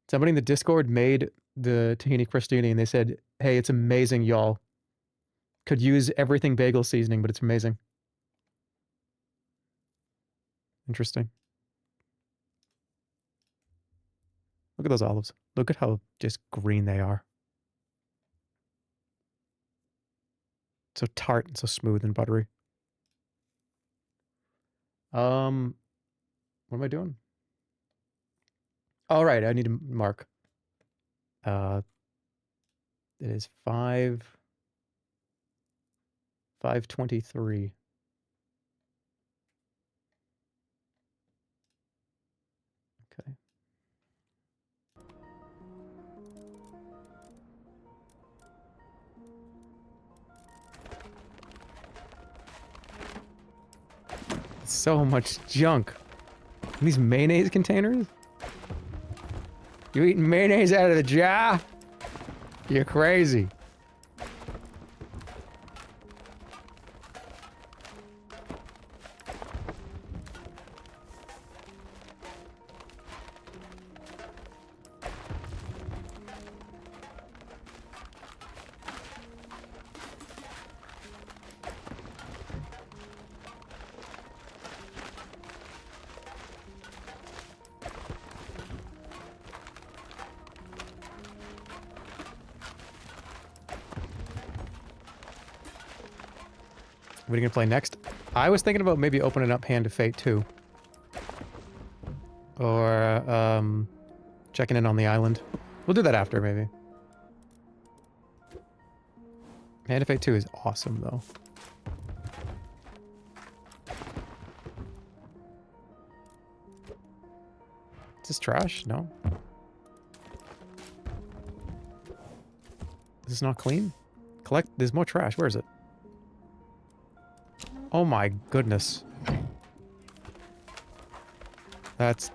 Somebody in the Discord made the tahini crostini and they said, hey, it's amazing, y'all. Could use everything bagel seasoning, but it's amazing. Interesting. Look at those olives. Look at how just green they are. So tart and so smooth and buttery. What am I doing? All right, I need to mark. It is 5:23. Okay. So much junk. These mayonnaise containers? You eating mayonnaise out of the jar? You're crazy. What are you gonna play next? I was thinking about maybe opening up Hand of Fate 2. Or, checking in on the island. We'll do that after, maybe. Hand of Fate 2 is awesome, though. Is this trash? No. This is not clean? Collect... There's more trash. Where is it? Oh my goodness. That's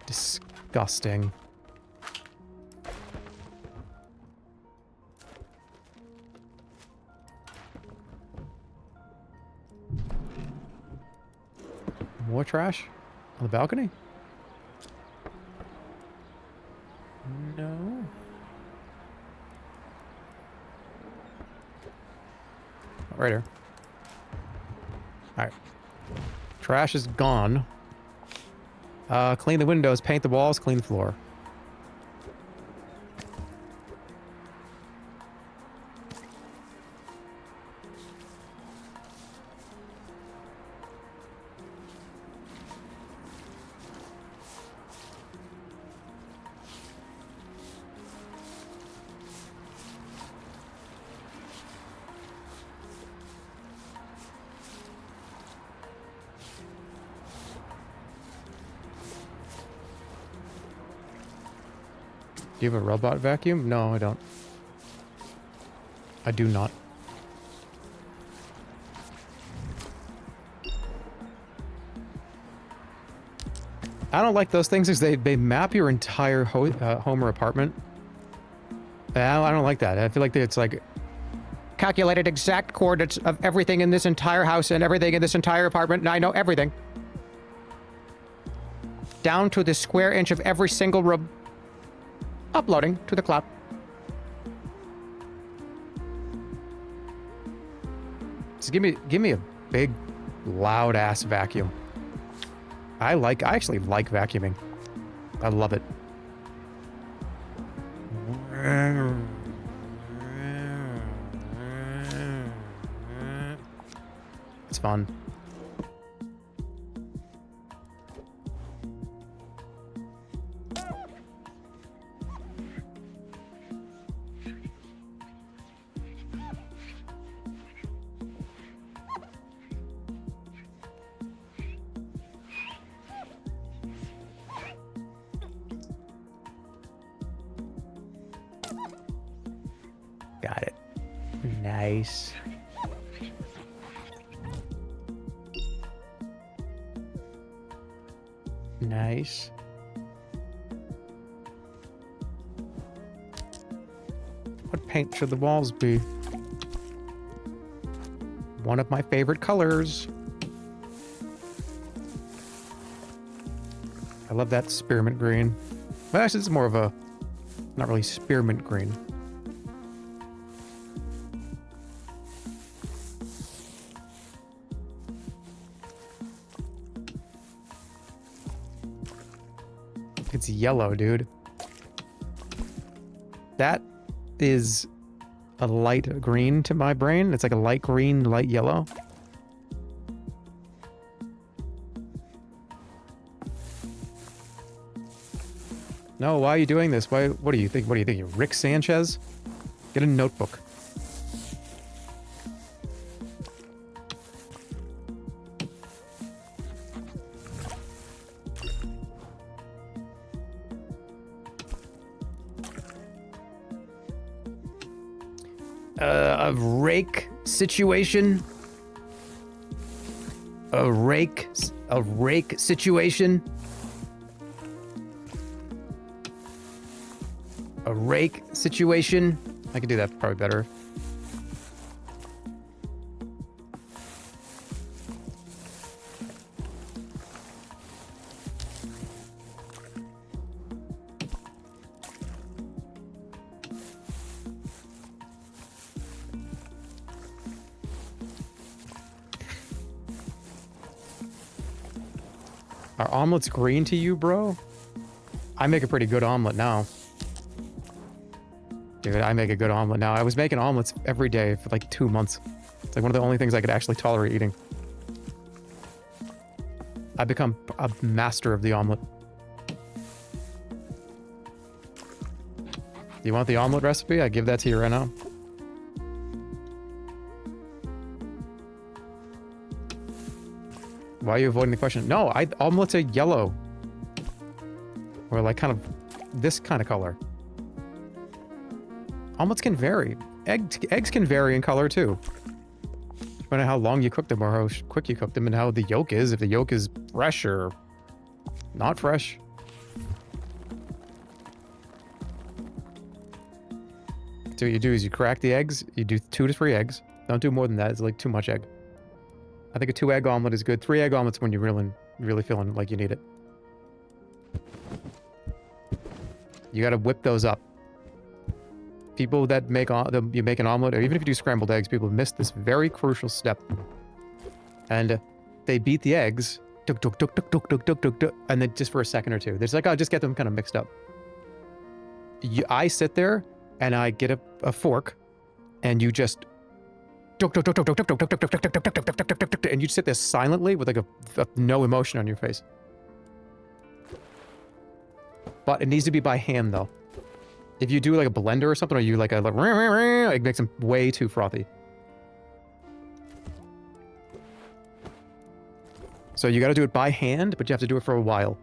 disgusting. More trash? On the balcony? No. Right here. Alright. Trash is gone. Clean the windows, paint the walls, clean the floor. Do you have a robot vacuum? No, I don't. I do not. I don't like those things because they map your entire home or apartment. I don't like that. I feel like it's like calculated exact coordinates of everything in this entire house and everything in this entire apartment, and I know everything. Down to the square inch of every single room. Uploading to the cloud. Just give me a big, loud ass vacuum. I actually like vacuuming. I love it. It's fun. Got it. Nice. Nice. What paint should the walls be? One of my favorite colors. I love that spearmint green. Well, actually, it's more of a, not really spearmint green. It's yellow, dude. That is a light green to my brain. It's like a light green, light yellow. No, why are you doing this? Why? What do you think? What do you think? You're Rick Sanchez? Get a notebook. A rake situation. A rake situation. A rake situation. I could do that probably better. Are omelets green to you, bro? I make a pretty good omelet now. Dude, I make a good omelet now. I was making omelets every day for like 2 months. It's like one of the only things I could actually tolerate eating. I've become a master of the omelet. You want the omelet recipe? I give that to you right now. Why are you avoiding the question? No, omelets are yellow. Or like kind of this kind of color. Omelets can vary. Eggs can vary in color too. Depending on how long you cook them or how quick you cook them and how the yolk is. If the yolk is fresh or not fresh. So what you do is you crack the eggs. You do 2 to 3 eggs. Don't do more than that. It's like too much egg. I think a 2-egg omelet is good. 3-egg omelet's when you're really feeling like you need it. You gotta whip those up. People that you make an omelet, or even if you do scrambled eggs, people miss this very crucial step. And they beat the eggs, duk, duk, duk, duk, duk, duk, duk, duk, duk, and then just for a second or two. There's like, I'll just get them kind of mixed up. I sit there, and I get a fork, and you just... And you sit there silently with like no emotion on your face. But it needs to be by hand though. If you do like a blender or something, or you like it makes them way too frothy. So you got to do it by hand, but you have to do it for a while.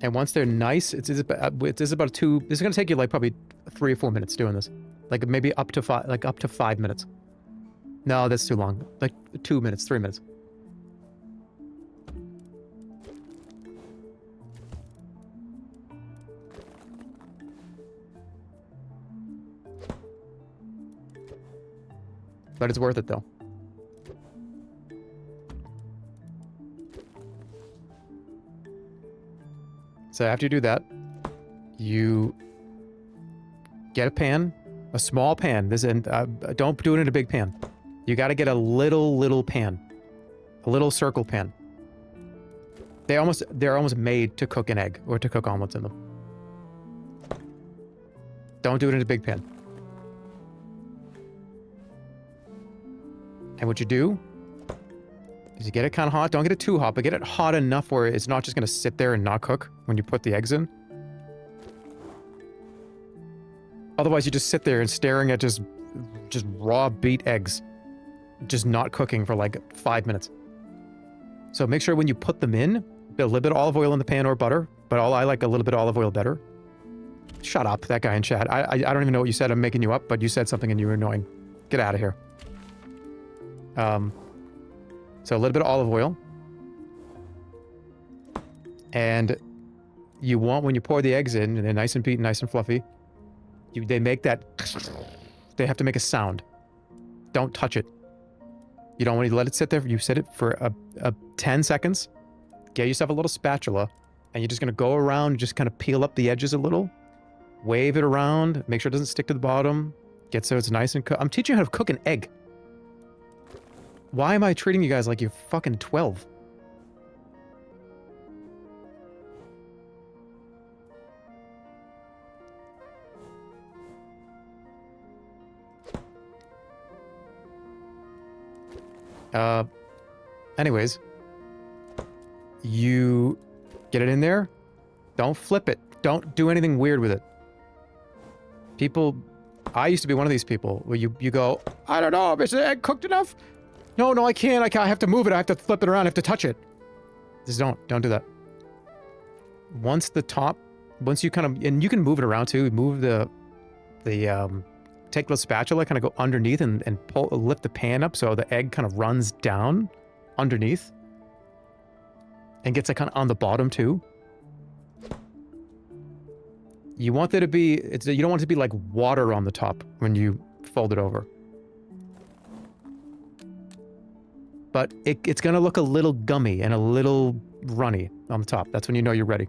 And once they're nice, it's about 2. This is gonna take you like probably 3 or 4 minutes doing this, like maybe up to 5 minutes. No, that's too long. Like 2 minutes, 3 minutes. But it's worth it though. So after you do that, you Get a pan, a small pan. Don't do it in a big pan. You got to get a little pan, a little circle pan. They're almost made to cook an egg or to cook omelets in them. Don't do it in a big pan. And what you do is you get it kind of hot. Don't get it too hot, but get it hot enough where it's not just going to sit there and not cook when you put the eggs in. Otherwise, you just sit there and staring at just raw beat eggs, just not cooking for like 5 minutes. So make sure when you put them in, a little bit of olive oil in the pan or butter, but I like a little bit of olive oil better. Shut up, that guy in chat. I don't even know what you said. I'm making you up, but you said something and you were annoying. Get out of here. So a little bit of olive oil. And you want, when you pour the eggs in, and they're nice and beaten, nice and fluffy, they make that, they have to make a sound. Don't touch it. You don't want to let it sit there. You sit it for a 10 seconds. Get yourself a little spatula, and you're just going to go around and just kind of peel up the edges a little. Wave it around. Make sure it doesn't stick to the bottom. Get so it's nice and cooked. I'm teaching you how to cook an egg. Why am I treating you guys like you're fucking 12? Anyways, you get it in there. Don't flip it. Don't do anything weird with it. I used to be one of these people where you go, I don't know, is the egg cooked enough? No, I can't. I have to move it. I have to flip it around. I have to touch it. Just don't do that. Once you kind of, and you can move it around too. Move take the spatula, kind of go underneath and lift the pan up so the egg kind of runs down underneath and gets it kind of on the bottom too. You want there to be, you don't want it to be like water on the top when you fold it over. But it's going to look a little gummy and a little runny on the top. That's when you know you're ready.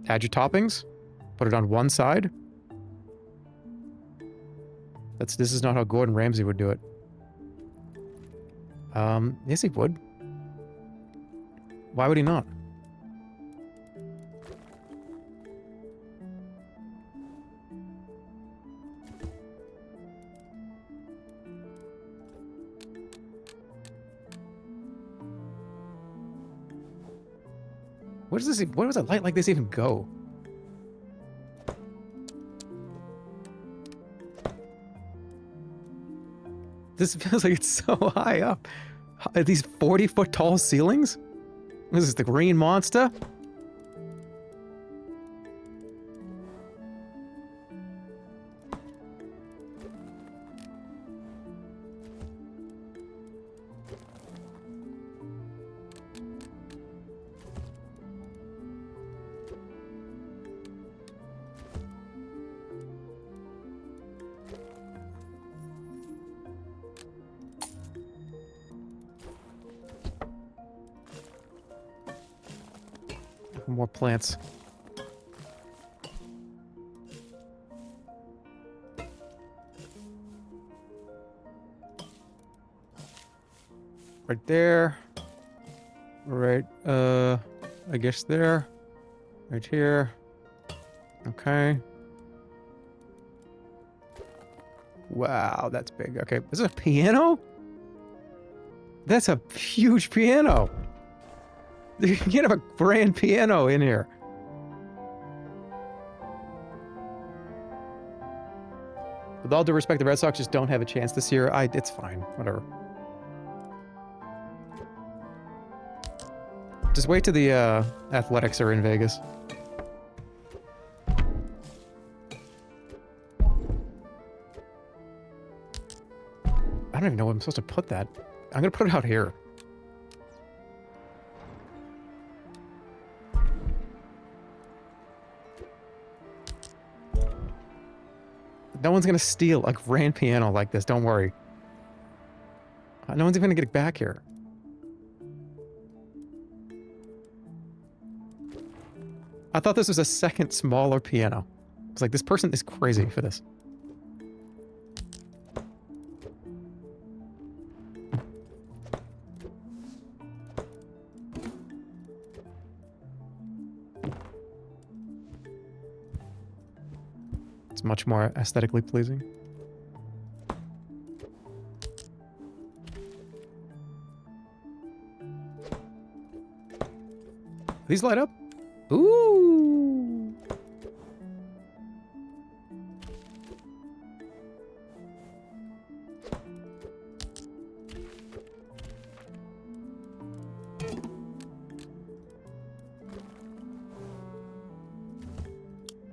Add your toppings. Put it on one side. This is not how Gordon Ramsay would do it. Yes, he would. Why would he not? Where does a light like this even go? This feels like it's so high up. Are these 40-foot tall ceilings? What is this, the Green Monster? More plants. Right there. Right, I guess there. Right here. Okay. Wow, that's big. Okay, this is a piano? That's a huge piano. You can't have a grand piano in here. With all due respect, the Red Sox just don't have a chance this year. It's fine. Whatever. Just wait till the Athletics are in Vegas. I don't even know where I'm supposed to put that. I'm gonna put it out here. No one's gonna steal a grand piano like this, don't worry. No one's even gonna get it back here. I thought this was a second smaller piano. It's like, this person is crazy for this. It's much more aesthetically pleasing. These light up? Ooh.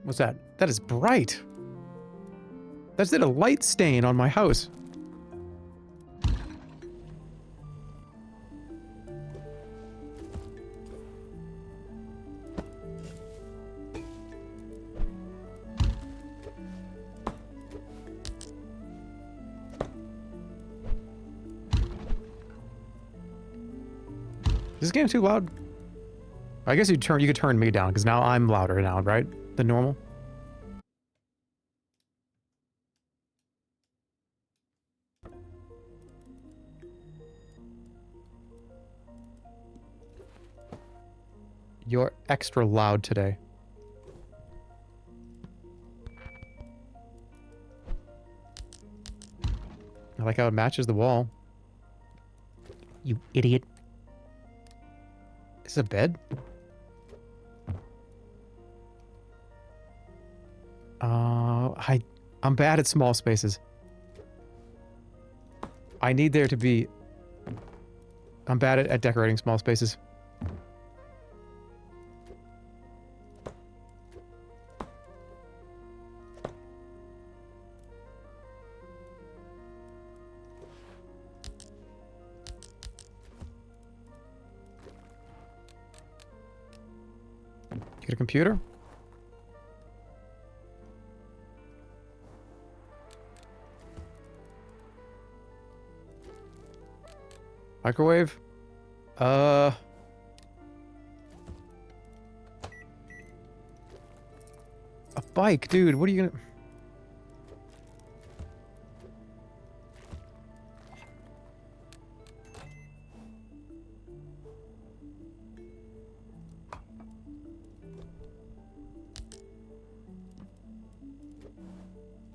What's that? That is bright. That's a light stain on my house. Is this game too loud? I guess you could turn me down because now I'm louder now, right? Than normal. You're extra loud today. I like how it matches the wall. You idiot. Is this a bed? I'm bad at small spaces. I need there to be... I'm bad at decorating small spaces. Get a computer? Microwave? A bike, dude. What are you gonna...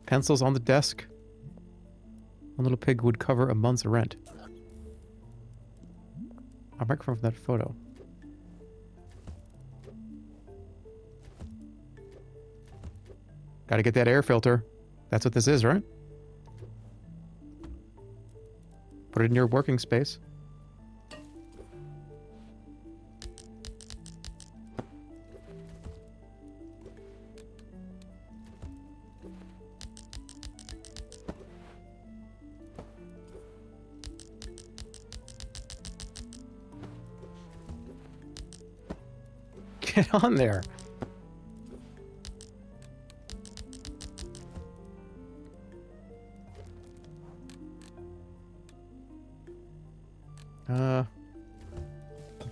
Pencils on the desk. One little pig would cover a month's rent. A microphone from that photo. Gotta get that air filter. That's what this is, right? Put it in your working space. Get on there.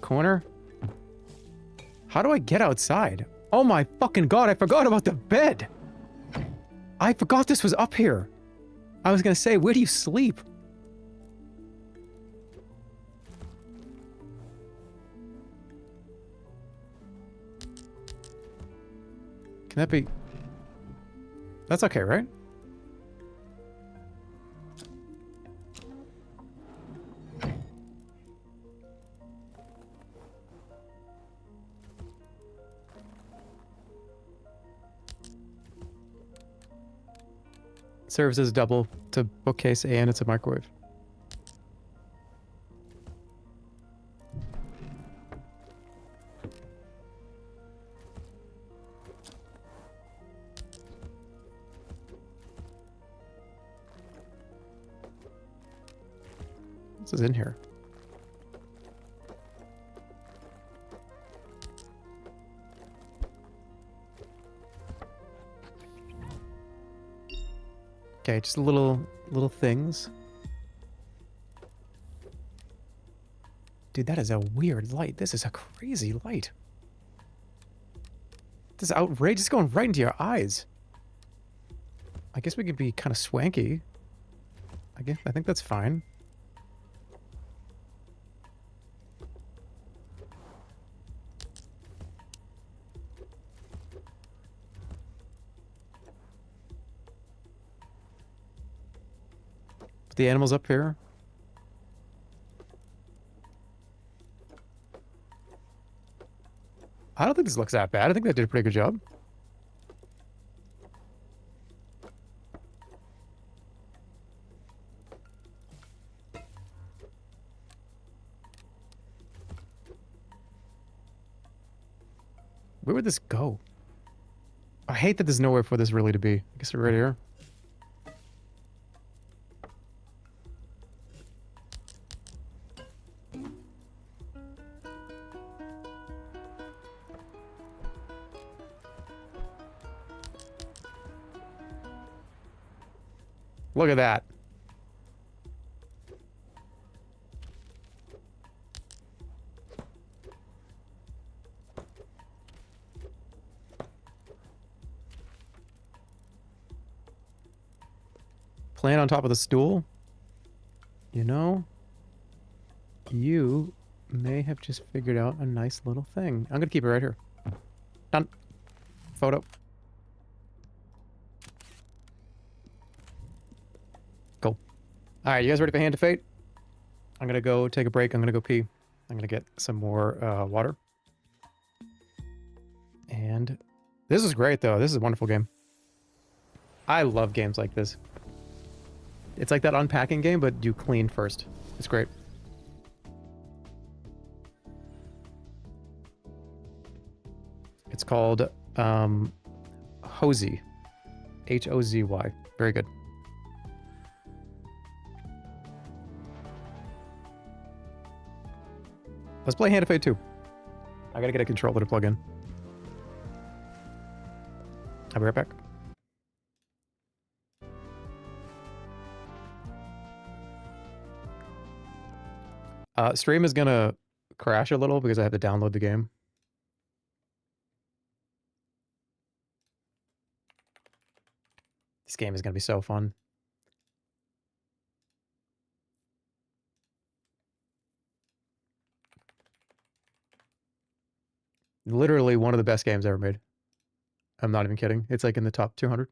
Corner? How do I get outside? Oh my fucking god, I forgot about the bed! I forgot this was up here. I was gonna say, where do you sleep? Can that be... That's okay, right? Serves as double to bookcase and it's a microwave. This is in here. Okay, just little things. Dude, that is a weird light. This is a crazy light. This is outrageous, going right into your eyes. I guess we could be kind of swanky. I think that's fine. Put the animals up here. I don't think this looks that bad. I think they did a pretty good job. Where would this go? I hate that there's nowhere for this really to be. I guess we're right here. Look at that. Plant on top of the stool? You know, you may have just figured out a nice little thing. I'm gonna keep it right here. Done. Photo. Cool. Alright, you guys ready for Hand to Fate? I'm gonna go take a break. I'm gonna go pee. I'm gonna get some more water. And this is great, though. This is a wonderful game. I love games like this. It's like that unpacking game, but you clean first. It's great. It's called Hozy. H-O-Z-Y. Very good. Let's play Hand of Fate 2. I gotta get a controller to plug in. I'll be right back. Stream is gonna crash a little because I have to download the game. This game is gonna be so fun. Literally one of the best games ever made. I'm not even kidding. It's like in the top 200.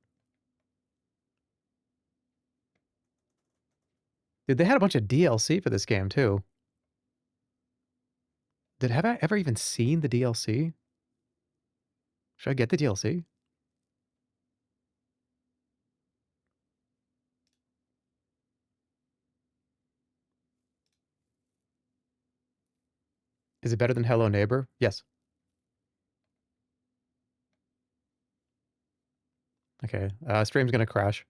Dude, they had a bunch of DLC for this game too. Have I ever even seen the DLC? Should I get the DLC? Is it better than Hello Neighbor? Yes. Okay. Stream's gonna crash.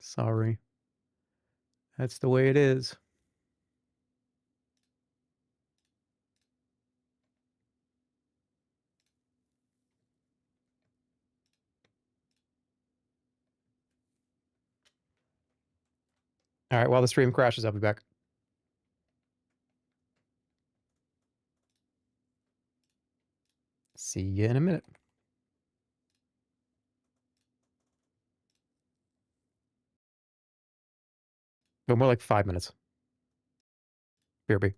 Sorry. That's the way it is. All right, while the stream crashes, I'll be back. See you in a minute. But more like 5 minutes. BRB.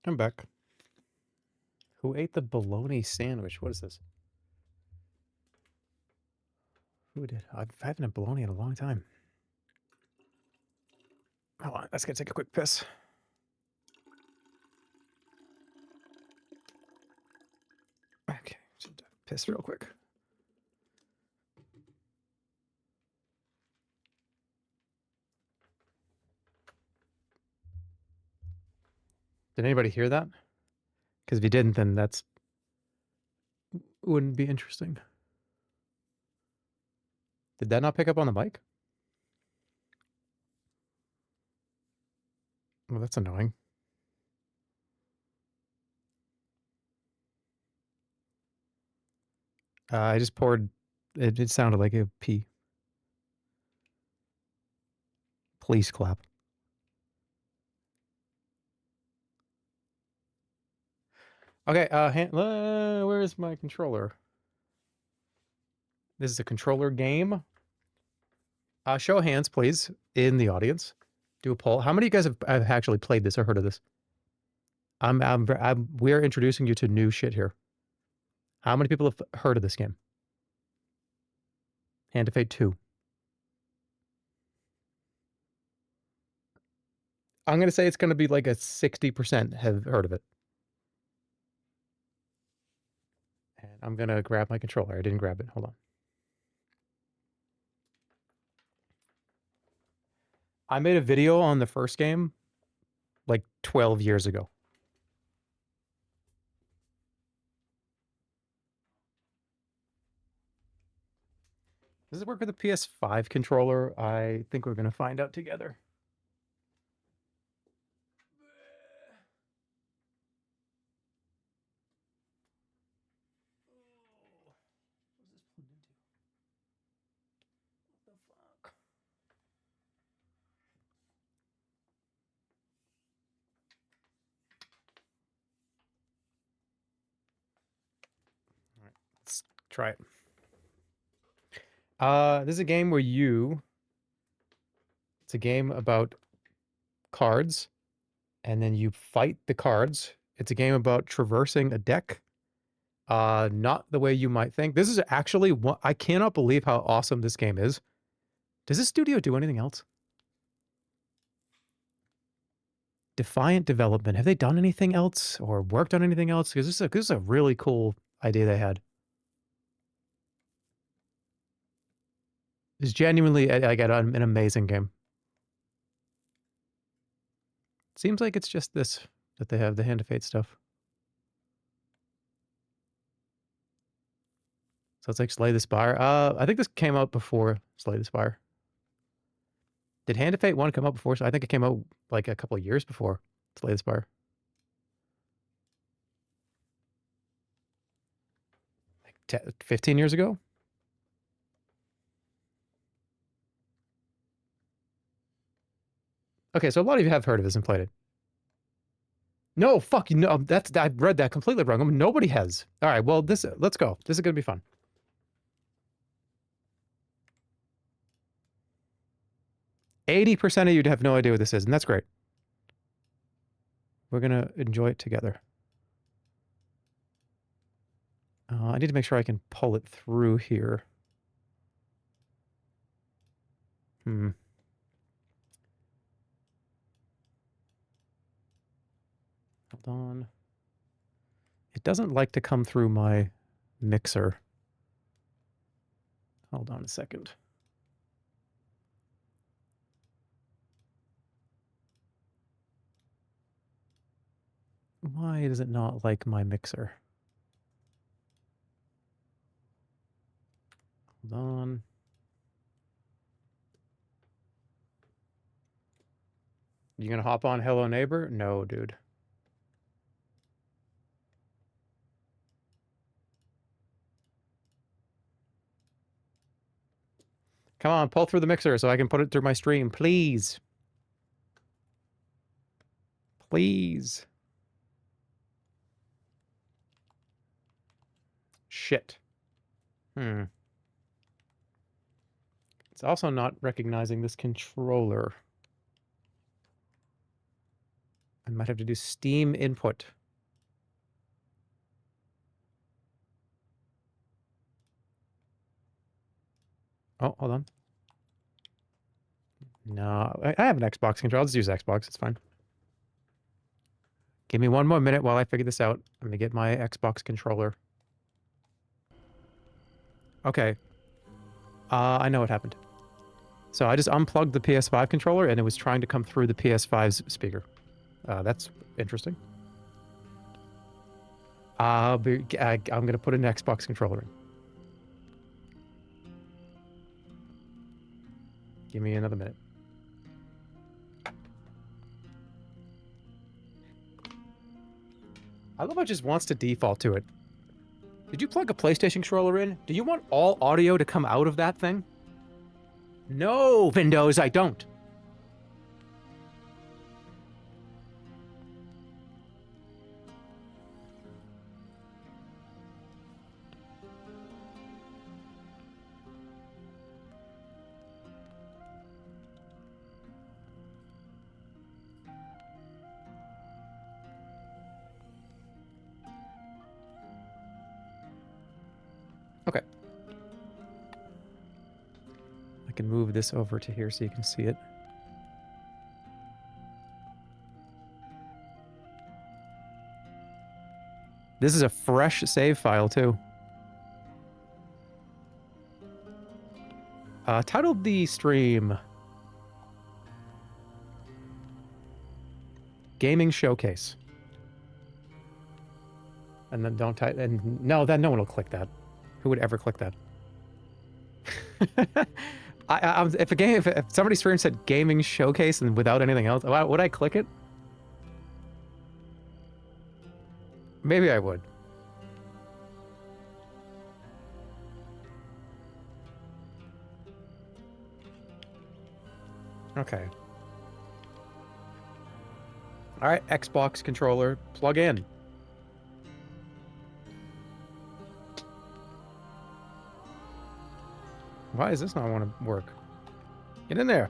I'm back. Who ate the bologna sandwich? What is this? Who did? I haven't had bologna in a long time. Hold on, let's go take a quick piss. Okay, just piss real quick. Did anybody hear that? Because if you didn't, then that's wouldn't be interesting. Did that not pick up on the mic? Well, that's annoying. I just poured. It sounded like a pee. Please clap. Okay. Where is my controller? This is a controller game. Show of hands, please, in the audience. Do a poll. How many of you guys have actually played this or heard of this? We're introducing you to new shit here. How many people have heard of this game? Hand of Fate 2. I'm going to say it's going to be like a 60% have heard of it. And I'm going to grab my controller. I didn't grab it. Hold on. I made a video on the first game like 12 years ago. Does it work with the PS5 controller? I think we're going to find out together. Let's try it. This is a game where it's a game about cards, and then you fight the cards. It's a game about traversing a deck. Not the way you might think. This is actually one, I cannot believe how awesome this game is. Does this studio do anything else? Defiant Development. Have they done anything else or worked on anything else? Because this is a really cool idea they had. It's genuinely like an amazing game. Seems like it's just this that they have, the Hand of Fate stuff. So it's like Slay the Spire. I think this came out before Slay the Spire. Did Hand of Fate 1 come out before? So I think it came out like a couple of years before Slay the Spire. Like 15 years ago? Okay, so a lot of you have heard of this and played it. No, fuck you. No, I've read that completely wrong. I mean, nobody has. All right, well, let's go. This is going to be fun. %80 of you have no idea what this is, and that's great. We're going to enjoy it together. I need to make sure I can pull it through here. Hold on. It doesn't like to come through my mixer. Hold on a second. Why does it not like my mixer? Hold on. You gonna hop on Hello Neighbor? No, dude. Come on, pull through the mixer so I can put it through my stream, please. Please. Shit. It's also not recognizing this controller. I might have to do Steam input. Oh, hold on. No, I have an Xbox controller. I'll just use Xbox. It's fine. Give me one more minute while I figure this out. Let me get my Xbox controller. Okay. I know what happened. So I just unplugged the PS5 controller and it was trying to come through the PS5's speaker. That's interesting. I'm going to put an Xbox controller in. Give me another minute. I love how it just wants to default to it. Did you plug a PlayStation controller in? Do you want all audio to come out of that thing? No, Windows, I don't. Okay. I can move this over to here so you can see it. This is a fresh save file, too. Titled the stream Gaming Showcase. And then don't type, and no, no one will click that. Who would ever click that? If somebody's stream said Gaming Showcase and without anything else, would I click it? Maybe I would. Okay. All right, Xbox controller, plug in. Why does this not want to work? Get in there.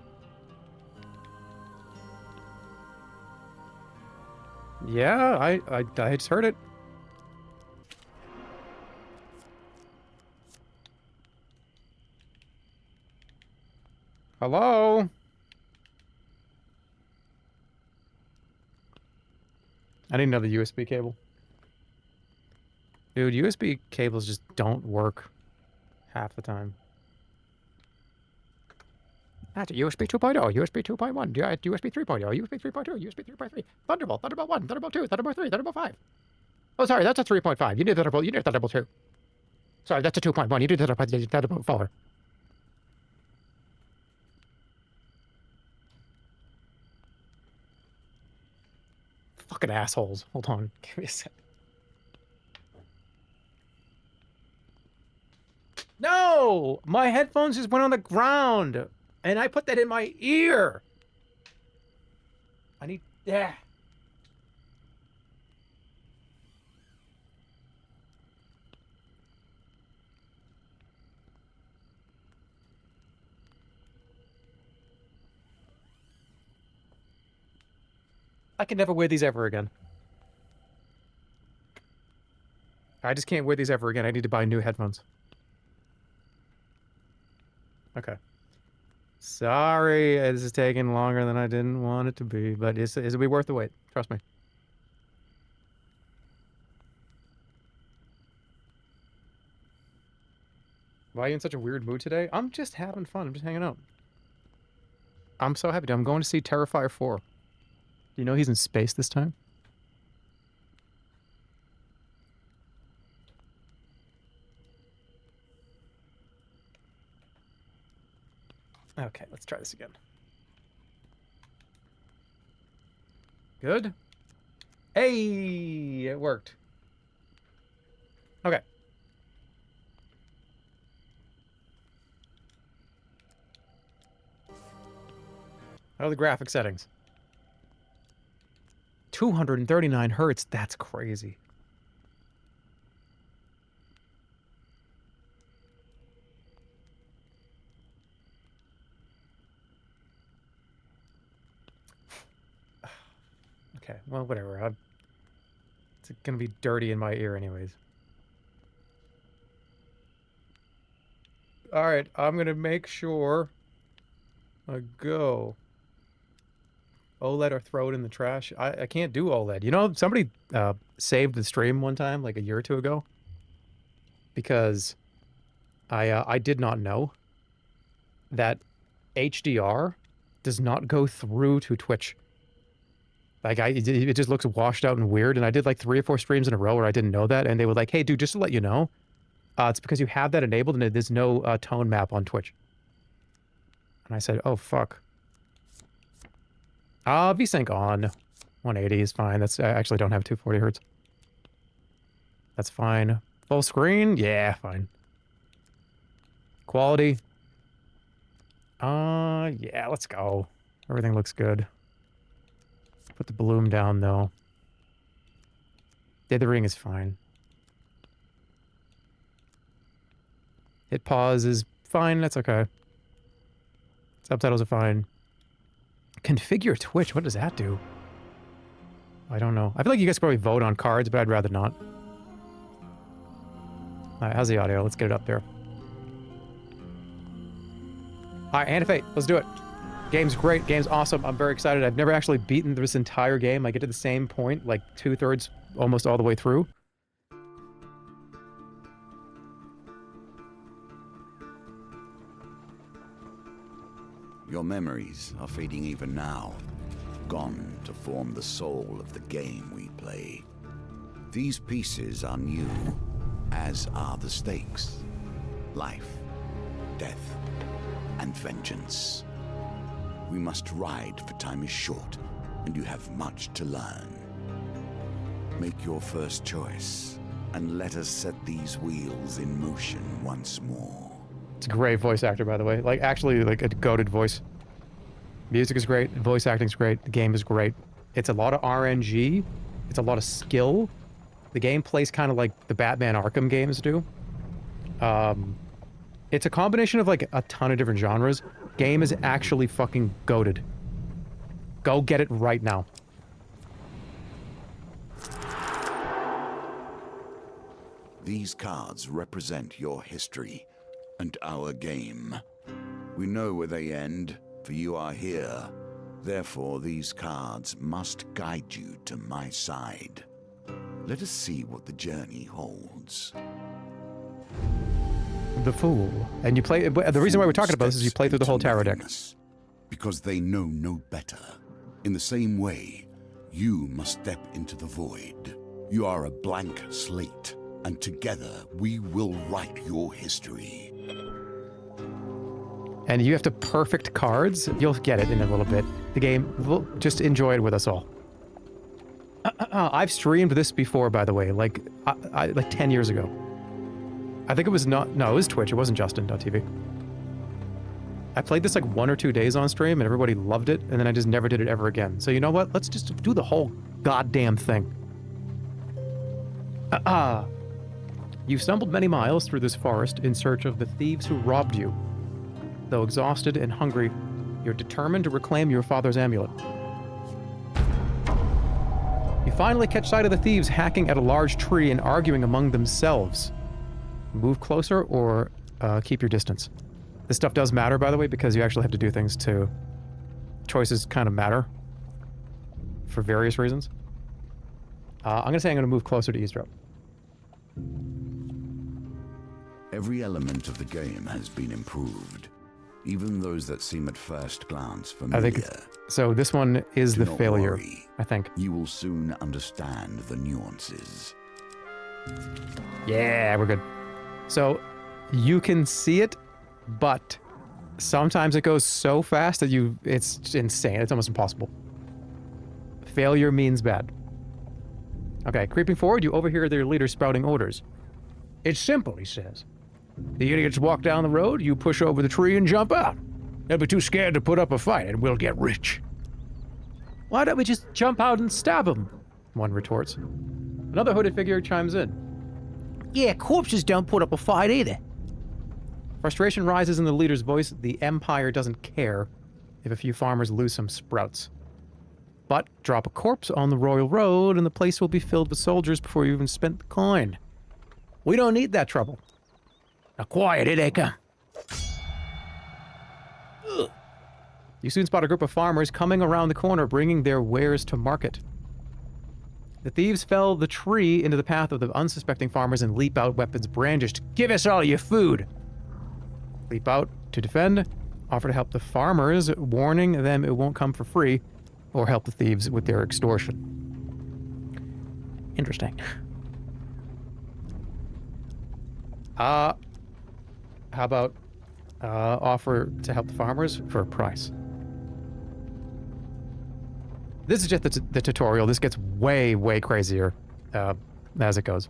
Yeah, I just heard it. Hello? I need another USB cable. Dude, USB cables just don't work half the time. That's USB 2.0, USB 2.1, USB 3.0, USB 3.2, USB 3.3, Thunderbolt, Thunderbolt 1, Thunderbolt 2, Thunderbolt 3, Thunderbolt 5. Oh, sorry, that's a 3.5. You need Thunderbolt 2. Sorry, that's a 2.1. You need Thunderbolt 4. Fucking assholes. Hold on. Give me a sec. No! My headphones just went on the ground. And I put that in my ear. I need... Yeah. I can never wear these ever again. I just can't wear these ever again. I need to buy new headphones. Okay. Sorry, this is taking longer than I didn't want it to be, but it'll be worth the wait. Trust me. Why are you in such a weird mood today? I'm just having fun. I'm just hanging out. I'm so happy. I'm going to see Terrifier 4. Do you know he's in space this time? Okay, let's try this again. Good. Hey, it worked. Okay. How are the graphic settings? 239 hertz. That's crazy. Okay, well, whatever. It's gonna be dirty in my ear anyways. Alright, I'm gonna make sure I go. OLED or throw it in the trash. I can't do OLED. You know, somebody saved the stream one time, like a year or two ago. Because I did not know that HDR does not go through to Twitch. Like, it just looks washed out and weird, and I did like 3 or 4 streams in a row where I didn't know that, and they were like, hey, dude, just to let you know, it's because you have that enabled and there's no tone map on Twitch. And I said, oh, fuck. VSync on. 180 is fine. I actually don't have 240 hertz. That's fine. Full screen? Yeah, fine. Quality? Yeah, let's go. Everything looks good. Put the bloom down, though. Dithering is fine. Hit pause is fine. That's okay. Subtitles are fine. Configure Twitch. What does that do? I don't know. I feel like you guys probably vote on cards, but I'd rather not. Alright, how's the audio? Let's get it up there. Alright, Hand of Fate. Let's do it. Game's great. Game's awesome. I'm very excited. I've never actually beaten this entire game. I get to the same point, like 2/3, almost all the way through. Your memories are fading even now, gone to form the soul of the game we play. These pieces are new, as are the stakes. Life, death, and vengeance. We must ride, for time is short, and you have much to learn. Make your first choice, and let us set these wheels in motion once more. It's a great voice actor, by the way. Like, actually, like, a goated voice. Music is great. Voice acting's great. The game is great. It's a lot of RNG. It's a lot of skill. The game plays kind of like the Batman Arkham games do. It's a combination of, like, a ton of different genres. Game is actually fucking goated. Go get it right now. These cards represent your history and our game. We know where they end, for you are here. Therefore, these cards must guide you to my side. Let us see what the journey holds. The Fool. And you play... The reason why we're talking about this is you play through the whole tarot deck. Because they know no better. In the same way, you must step into the void. You are a blank slate, and together we will write your history. And you have to perfect cards. You'll get it in a little bit. The game, we'll just enjoy it with us all. I've streamed this before, by the way, like 10 years ago. I think it was no, it was Twitch. It wasn't Justin.tv. I played this like 1 or 2 days on stream, and everybody loved it, and then I just never did it ever again. So you know what? Let's just do the whole goddamn thing. You've stumbled many miles through this forest in search of the thieves who robbed you. Though exhausted and hungry, you're determined to reclaim your father's amulet. You finally catch sight of the thieves hacking at a large tree and arguing among themselves. Move closer or keep your distance. This stuff does matter, by the way, because you actually have to do things to... Choices kind of matter. For various reasons. I'm going to say I'm going to move closer to eavesdrop. Every element of the game has been improved. Even those that seem at first glance familiar. I think so. This one is the failure, worry. I think. You will soon understand the nuances. Yeah, we're good. So you can see it, but sometimes it goes so fast that it's insane. It's almost impossible. Failure means bad. Okay, creeping forward, you overhear their leader spouting orders. It's simple, he says. The idiots walk down the road, you push over the tree and jump out. They'll be too scared to put up a fight, and we'll get rich. Why don't we just jump out and stab them? One retorts. Another hooded figure chimes in. Yeah, corpses don't put up a fight either. Frustration rises in the leader's voice. The Empire doesn't care if a few farmers lose some sprouts. But drop a corpse on the royal road and the place will be filled with soldiers before you even spent the coin. We don't need that trouble. Now quiet, here they come. Ugh. You soon spot a group of farmers coming around the corner, bringing their wares to market. The thieves fell the tree into the path of the unsuspecting farmers and leap out, weapons brandished. Give us all your food! Leap out to defend, offer to help the farmers, warning them it won't come for free, or help the thieves with their extortion. Interesting. How about offer to help the farmers for a price? This is just the tutorial. This gets way, way crazier as it goes.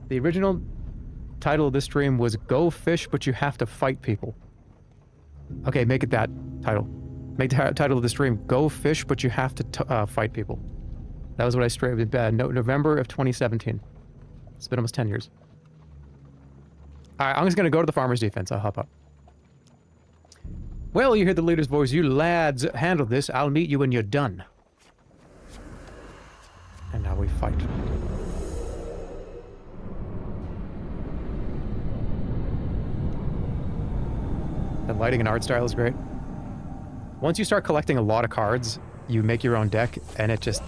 The original title of this stream was Go Fish, But You Have to Fight People. Okay, make it that title. Make the title of the stream Go Fish, But You Have to Fight People. That was what I streamed in November of 2017. It's been almost 10 years. All right, I'm just going to go to the farmer's defense. I'll hop up. Well, you hear the leader's voice. You lads handle this. I'll meet you when you're done. And now we fight. The lighting and art style is great. Once you start collecting a lot of cards, you make your own deck, and it's just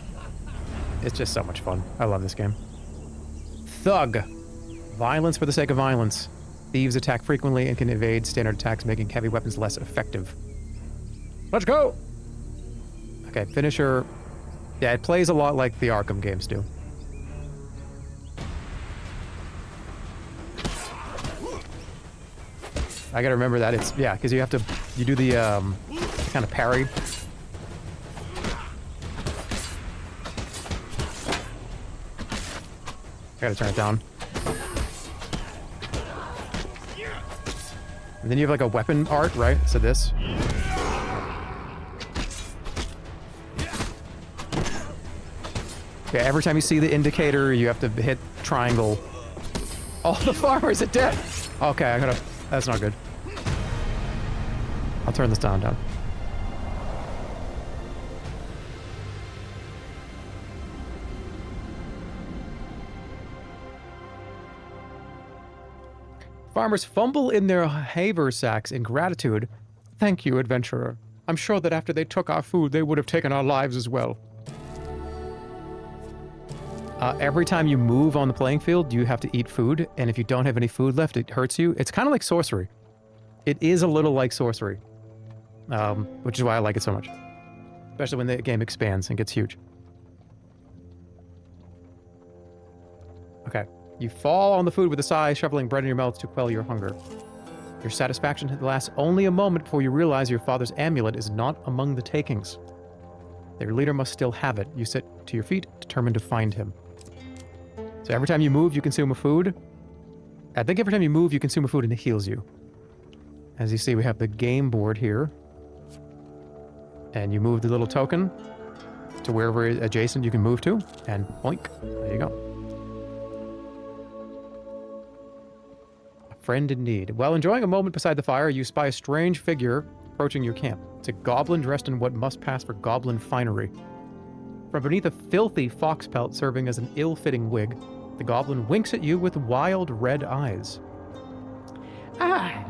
so much fun. I love this game. Thug. Violence for the sake of violence. Thieves attack frequently and can evade standard attacks, making heavy weapons less effective. Let's go! Okay, finisher. Yeah, it plays a lot like the Arkham games do. I gotta remember that. It's, yeah, because you do the kind of parry. I gotta turn it down. And then you have like a weapon art, right? So this. Yeah, every time you see the indicator, you have to hit triangle. Oh, the farmers are dead! Okay, that's not good. I'll turn this down. Farmers fumble in their haversacks in gratitude. Thank you, adventurer. I'm sure that after they took our food, they would have taken our lives as well. Every time you move on the playing field, you have to eat food, and if you don't have any food left, it hurts you. It's kind of like sorcery. It is a little like sorcery, which is why I like it so much. Especially when the game expands and gets huge. Okay. You fall on the food with a sigh, shoveling bread in your mouth to quell your hunger. Your satisfaction lasts only a moment before you realize your father's amulet is not among the takings. Their leader must still have it. You sit to your feet, determined to find him. So every time you move, you consume a food. I think every time you move, you consume a food and it heals you. As you see, we have the game board here. And you move the little token to wherever adjacent you can move to, and boink, there you go. Friend in need. While enjoying a moment beside the fire, you spy a strange figure approaching your camp. It's a goblin dressed in what must pass for goblin finery. From beneath a filthy fox pelt serving as an ill-fitting wig, the goblin winks at you with wild red eyes. Ah,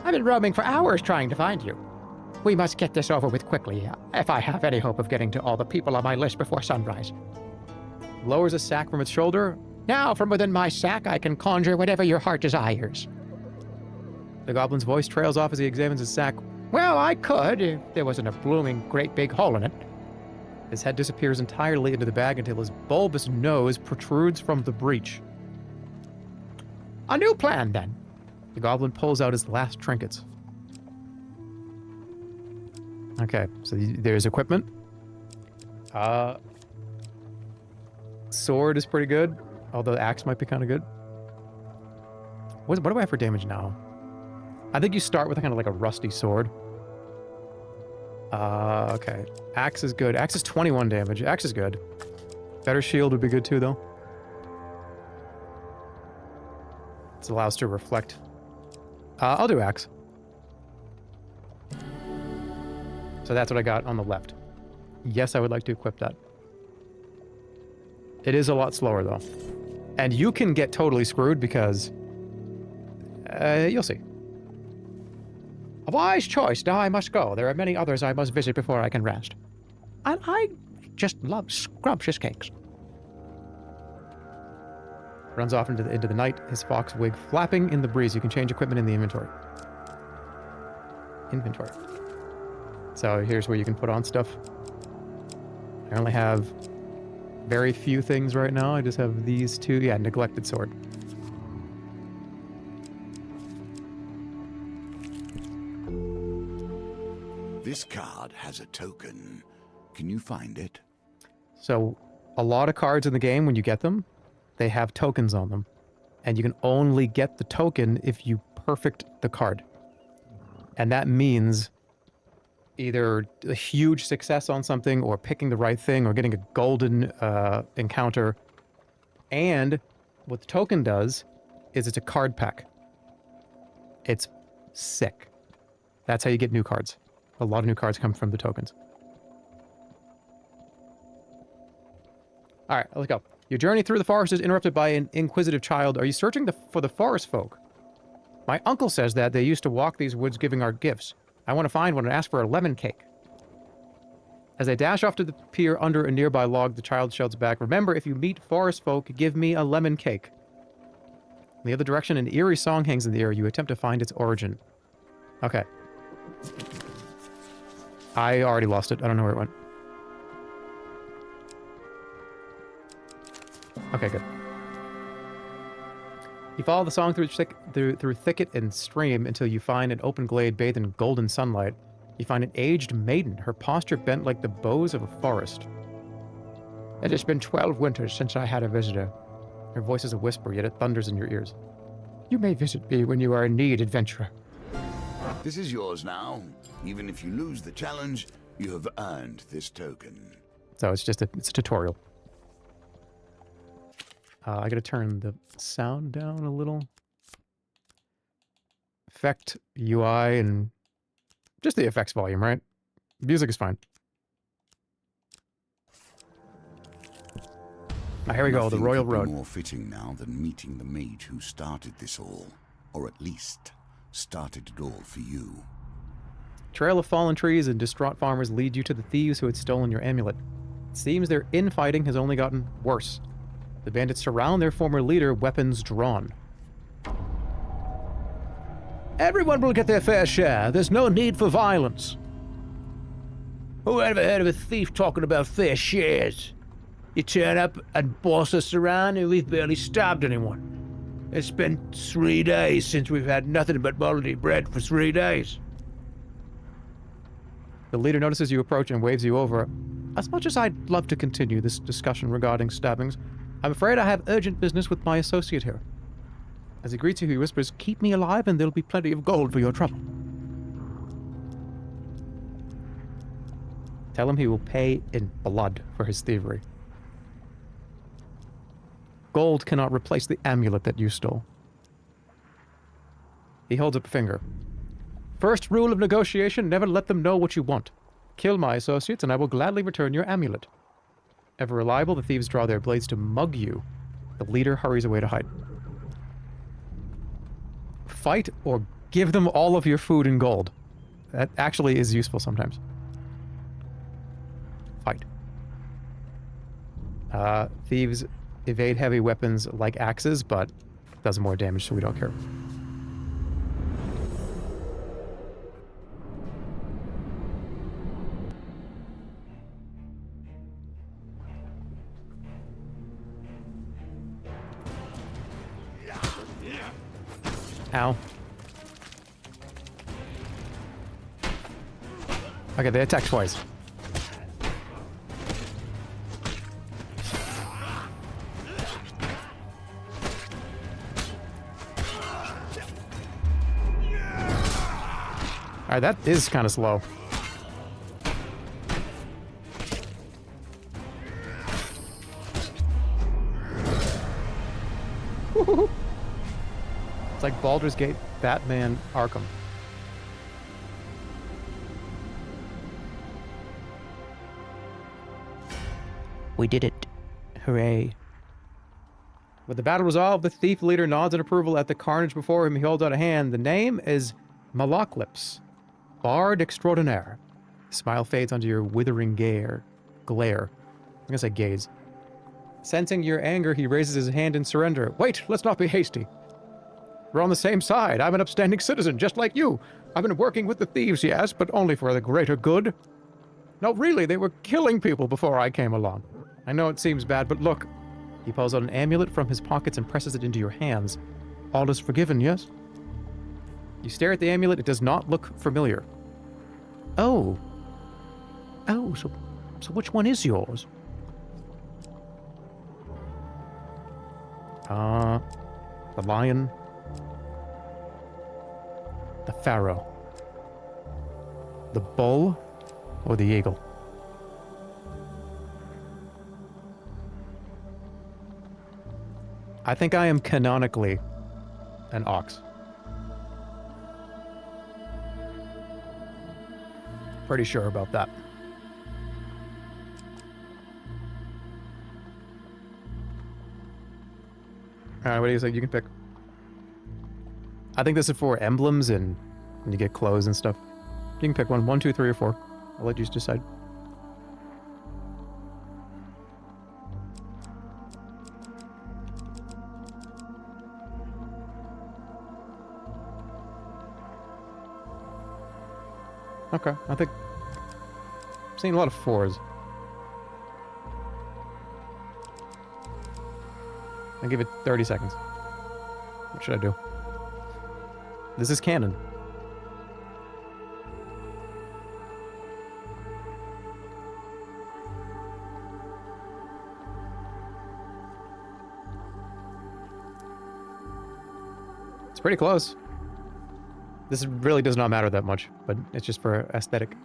I've been roaming for hours trying to find you. We must get this over with quickly, if I have any hope of getting to all the people on my list before sunrise. Lowers a sack from its shoulder. Now, from within my sack, I can conjure whatever your heart desires. The goblin's voice trails off as he examines his sack. Well, I could, if there wasn't a blooming great big hole in it. His head disappears entirely into the bag until his bulbous nose protrudes from the breach. A new plan, then. The goblin pulls out his last trinkets. Okay, so there's equipment. Sword is pretty good, although the axe might be kind of good. What do I have for damage now? I think you start with kind of like a rusty sword. Okay. Axe is good. Axe is 21 damage. Axe is good. Better shield would be good too, though. This allows to reflect. I'll do axe. So that's what I got on the left. Yes, I would like to equip that. It is a lot slower, though. And you can get totally screwed because... you'll see. A wise choice. Now I must go. There are many others I must visit before I can rest. And I just love scrumptious cakes. Runs off into the night, his fox wig flapping in the breeze. You can change equipment in the inventory. Inventory. So here's where you can put on stuff. I only have very few things right now. I just have these two. Yeah, neglected sword. This card has a token. Can you find it? So a lot of cards in the game, when you get them, they have tokens on them. And you can only get the token if you perfect the card. And that means either a huge success on something, or picking the right thing, or getting a golden encounter. And what the token does is it's a card pack. It's sick. That's how you get new cards. A lot of new cards come from the tokens. All right, let's go. Your journey through the forest is interrupted by an inquisitive child. Are you searching for the forest folk? My uncle says that they used to walk these woods giving out gifts. I want to find one and ask for a lemon cake. As they dash off to the pier under a nearby log, the child shouts back, remember, if you meet forest folk, give me a lemon cake. In the other direction, an eerie song hangs in the air. You attempt to find its origin. Okay. I already lost it. I don't know where it went. Okay, good. You follow the song through thicket and stream until you find an open glade bathed in golden sunlight. You find an aged maiden, her posture bent like the boughs of a forest. It has been 12 winters since I had a visitor. Her voice is a whisper, yet it thunders in your ears. You may visit me when you are in need, adventurer. This is yours now. Even if you lose the challenge, you have earned this token. So it's just it's a tutorial. I gotta turn the sound down a little. Effect, UI, and just the effects volume, right? Music is fine. Here we go, the Royal Nothing could Road. be more fitting now than meeting the mage who started this all, or at least started it all for you. Trail of fallen trees and distraught farmers lead you to the thieves who had stolen your amulet. It seems their infighting has only gotten worse. The bandits surround their former leader, weapons drawn. Everyone will get their fair share. There's no need for violence. Who ever heard of a thief talking about fair shares? You turn up and boss us around and we've barely stabbed anyone. It's been 3 days since we've had nothing but moldy bread for 3 days. The leader notices you approach and waves you over. As much as I'd love to continue this discussion regarding stabbings, I'm afraid I have urgent business with my associate here. As he greets you, he whispers, keep me alive and there'll be plenty of gold for your trouble. Tell him he will pay in blood for his thievery. Gold cannot replace the amulet that you stole. He holds up a finger. First rule of negotiation, never let them know what you want. Kill my associates and I will gladly return your amulet. Ever reliable, the thieves draw their blades to mug you. The leader hurries away to hide. Fight or give them all of your food and gold. That actually is useful sometimes. Fight. Thieves evade heavy weapons like axes, but does more damage, so we don't care. Ow. Okay, they attack twice. Alright, that is kind of slow. It's like Baldur's Gate, Batman, Arkham. We did it. Hooray. With the battle resolved, the thief leader nods in approval at the carnage before him. He holds out a hand. The name is Maloclips, Bard Extraordinaire. Smile fades onto your withering glare. I'm gonna say gaze. Sensing your anger, he raises his hand in surrender. Wait, let's not be hasty. We're on the same side. I'm an upstanding citizen, just like you. I've been working with the thieves, yes, but only for the greater good. No, really, they were killing people before I came along. I know it seems bad, but look. He pulls out an amulet from his pockets and presses it into your hands. All is forgiven, yes? You stare at the amulet. It does not look familiar. Oh. Oh, so which one is yours? The lion. The pharaoh. The bull or the eagle? I think I am canonically an ox. Pretty sure about that. Alright, what do you think? You can pick. I think this is for emblems and when you get clothes and stuff. You can pick one. 1, 2, 3, or 4. I'll let you decide. Okay, I think I'm seeing a lot of 4s. I'll give it 30 seconds. What should I do? This is canon. It's pretty close. This really does not matter that much, but it's just for aesthetic.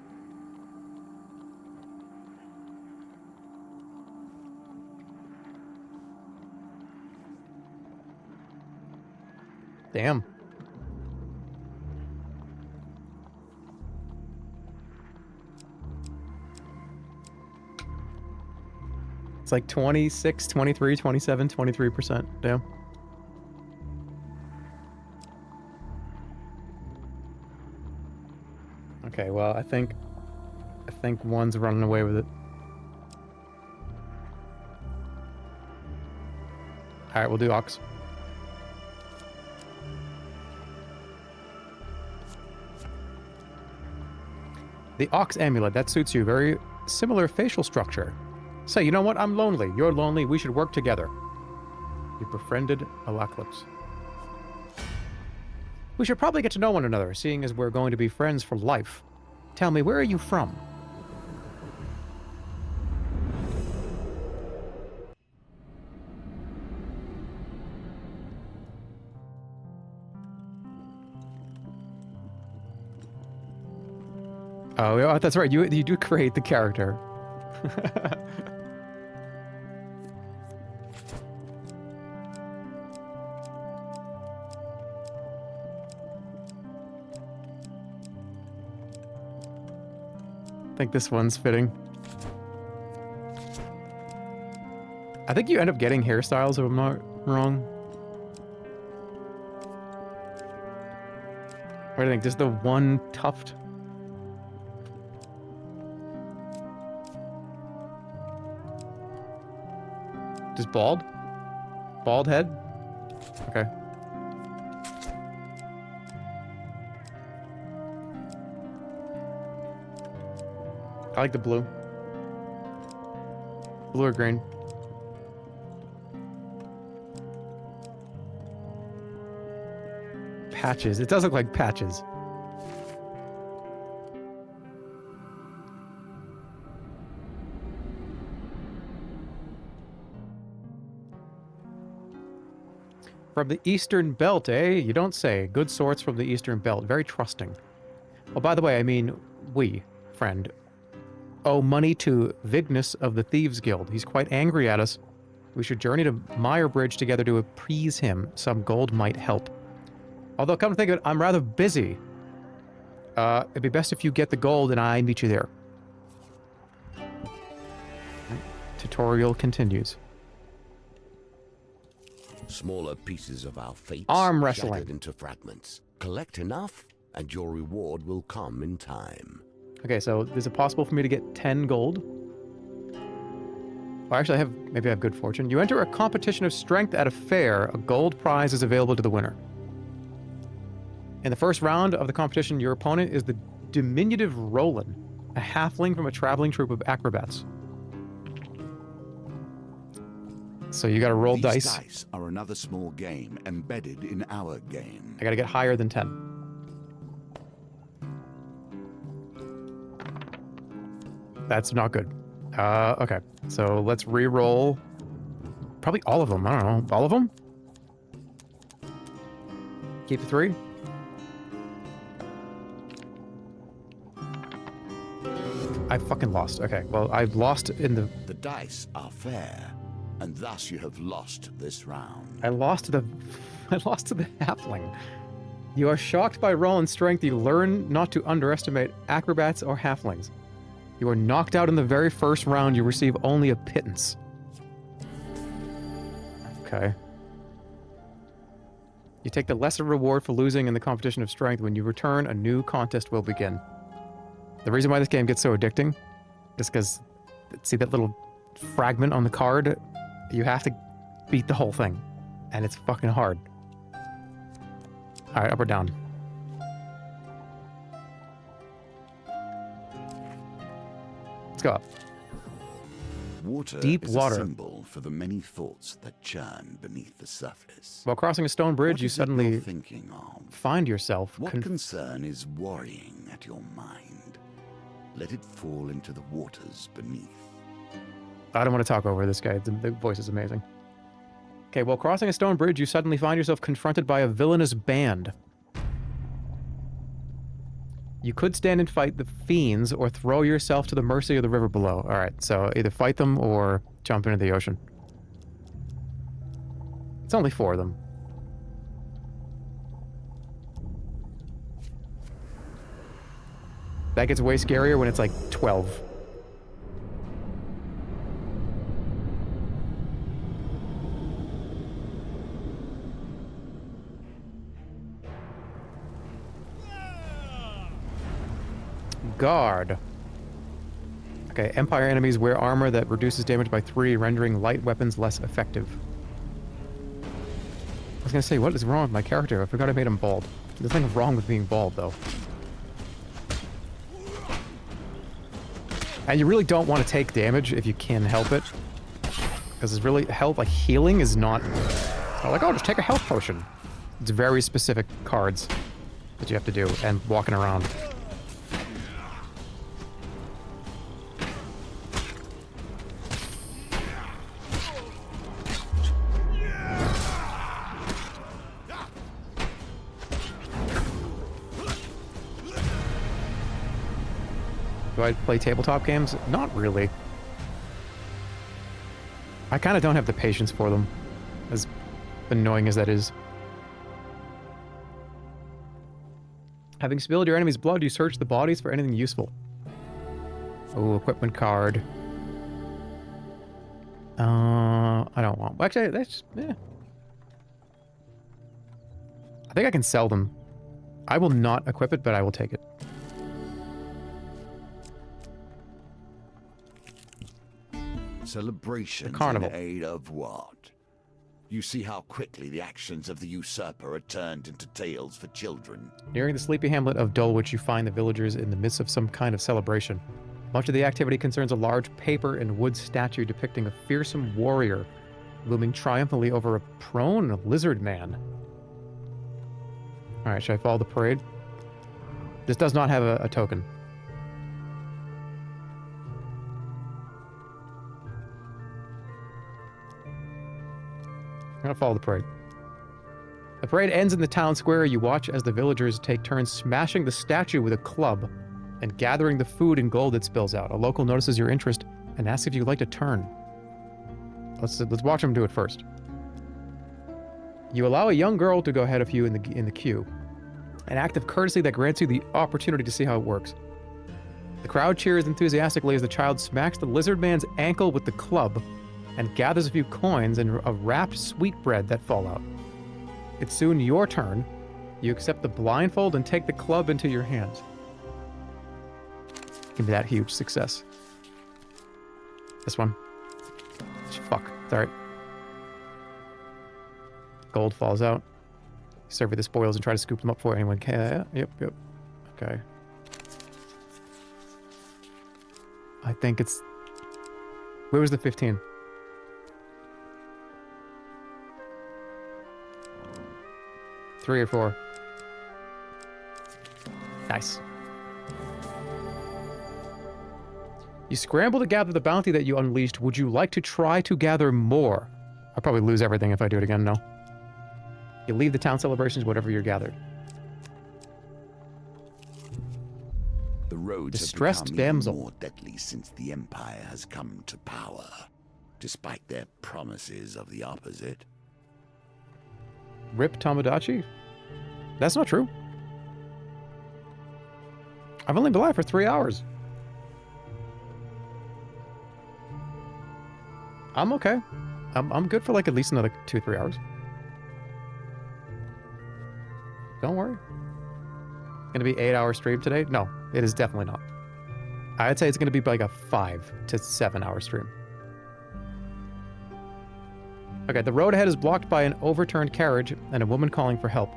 Damn. It's like 26, 23, 27, 23%. Damn. Okay, well, I think one's running away with it. All right, we'll do ox. The ox amulet, that suits you. Very similar facial structure. Say, you know what? I'm lonely. You're lonely. We should work together. You befriended Maloclips. We should probably get to know one another, seeing as we're going to be friends for life. Tell me, where are you from? Oh, yeah, that's right. You do create the character. I think this one's fitting. I think you end up getting hairstyles, if I'm not wrong. What do you think? Just the one tuft? Just bald? Bald head? Okay. I like the blue. Blue or green? Patches. It does look like patches. From the Eastern Belt, eh? You don't say. Good sorts from the Eastern Belt. Very trusting. Oh, by the way, I mean, we, friend, owe money to Vignus of the Thieves Guild. He's quite angry at us. We should journey to Meyer Bridge together to appease him. Some gold might help. Although, come to think of it, I'm rather busy. It'd be best if you get the gold and I meet you there. Tutorial continues. Smaller pieces of our fate Arm wrestling. shattered into fragments. Collect enough, and your reward will come in time. Okay, so is it possible for me to get 10 gold? Well, actually, maybe I have good fortune. You enter a competition of strength at a fair. A gold prize is available to the winner. In the first round of the competition, your opponent is the diminutive Roland, a halfling from a traveling troupe of acrobats. So you gotta roll These dice. dice are another small game embedded in our game. I gotta get higher than 10. That's not good. Okay. So let's re-roll. Probably all of them. I don't know. All of them? Keep the 3. I fucking lost. Okay. Well, I've lost in the... The dice are fair, and thus you have lost this round. I lost to the halfling. You are shocked by Roland's strength. You learn not to underestimate acrobats or halflings. You are knocked out in the very first round. You receive only a pittance. Okay. You take the lesser reward for losing in the competition of strength. When you return, a new contest will begin. The reason why this game gets so addicting is because, see that little fragment on the card? You have to beat the whole thing. And it's fucking hard. Alright, up or down? Let's go up. Water Deep is water. a symbol for the many thoughts that churn beneath the surface. While crossing a stone bridge, What you is it suddenly you're thinking of? find yourself... What concern is worrying at your mind? Let it fall into the waters beneath. I don't want to talk over this guy. The voice is amazing. Okay, while crossing a stone bridge, you suddenly find yourself confronted by a villainous band. You could stand and fight the fiends or throw yourself to the mercy of the river below. Alright, so either fight them or jump into the ocean. It's only 4 of them. That gets way scarier when it's like 12. Guard. Okay, Empire enemies wear armor that reduces damage by 3, rendering light weapons less effective. I was gonna say, what is wrong with my character? I forgot I made him bald. There's nothing wrong with being bald, though. And you really don't want to take damage if you can help it. Because it's really, health, like healing is not like, oh, just take a health potion. It's very specific cards that you have to do, and walking around. Do I play tabletop games? Not really. I kind of don't have the patience for them, as annoying as that is. Having spilled your enemy's blood, you search the bodies for anything useful. Oh, equipment card. I don't want... Actually, that's... Yeah. I think I can sell them. I will not equip it, but I will take it. Celebration carnival. in aid of what? You see how quickly the actions of the usurper are turned into tales for children. Nearing the sleepy hamlet of Dulwich, you find the villagers in the midst of some kind of celebration. Much of the activity concerns a large paper and wood statue depicting a fearsome warrior looming triumphantly over a prone lizard man. Alright, should I follow the parade? This does not have a token. I'm gonna follow the parade. The parade ends in the town square. You watch as the villagers take turns smashing the statue with a club and gathering the food and gold that spills out. A local notices your interest and asks if you'd like to turn. Let's watch them do it first. You allow a young girl to go ahead of you in the queue. An act of courtesy that grants you the opportunity to see how it works. The crowd cheers enthusiastically as the child smacks the lizard man's ankle with the club and gathers a few coins and a wrapped sweetbread that fall out. It's soon your turn. You accept the blindfold and take the club into your hands. Give me that huge success. This one. Fuck. It's alright. Gold falls out. Survey the spoils and try to scoop them up for anyone. Okay. Yep. Okay. I think it's... Where was the 15? Three or four. Nice. You scramble to gather the bounty that you unleashed. Would you like to try to gather more? I'll probably lose everything if I do it again, no. You leave the town celebrations, whatever you're gathered. The roads Distressed have become damsel. even more deadly since the Empire has come to power, despite their promises of the opposite. Rip Tomodachi? That's not true. I've only been alive for 3 hours. I'm okay. I'm good for like at least another 2-3 hours. Don't worry. Gonna be 8-hour stream today? No, it is definitely not. I'd say it's gonna be like a 5 to 7 hour stream. Okay, the road ahead is blocked by an overturned carriage and a woman calling for help.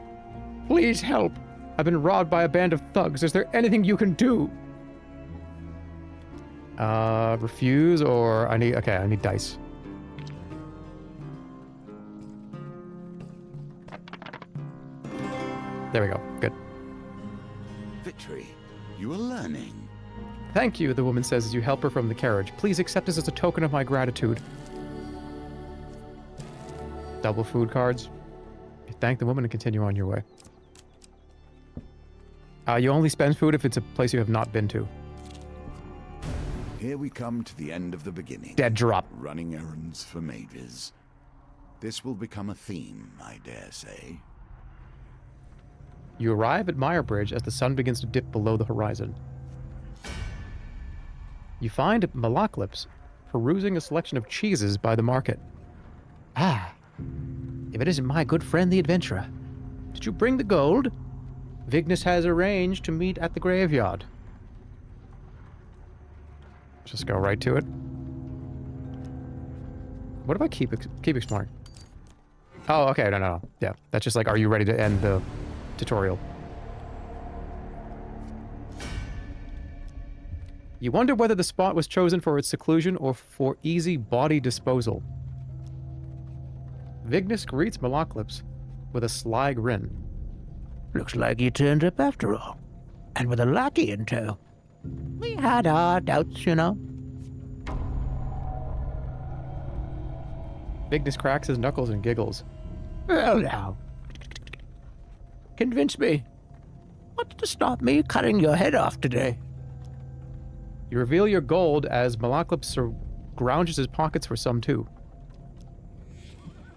Please help! I've been robbed by a band of thugs. Is there anything you can do? Refuse or I need dice. There we go. Good. Victory, you are learning. Thank you, the woman says as you help her from the carriage. Please accept this as a token of my gratitude. Double food cards. You thank the woman and continue on your way. You only spend food if it's a place you have not been to. Here we come to the end of the beginning. Dead drop. Running errands for mages. This will become a theme, I dare say. You arrive at Mire Bridge as the sun begins to dip below the horizon. You find Malaklips perusing a selection of cheeses by the market. Ah, if it isn't my good friend the adventurer. Did you bring the gold? Vignis has arranged to meet at the graveyard. Just go right to it. What if I keep exploring? Oh, okay, no. Yeah, that's just like, are you ready to end the tutorial? You wonder whether the spot was chosen for its seclusion or for easy body disposal. Vignis greets Malaklips with a sly grin. Looks like you turned up after all. And with a lackey in tow. We had our doubts, you know. Vignis cracks his knuckles and giggles. Well now. Convince me. What's to stop me cutting your head off today? You reveal your gold as Malaklips grouches his pockets for some too.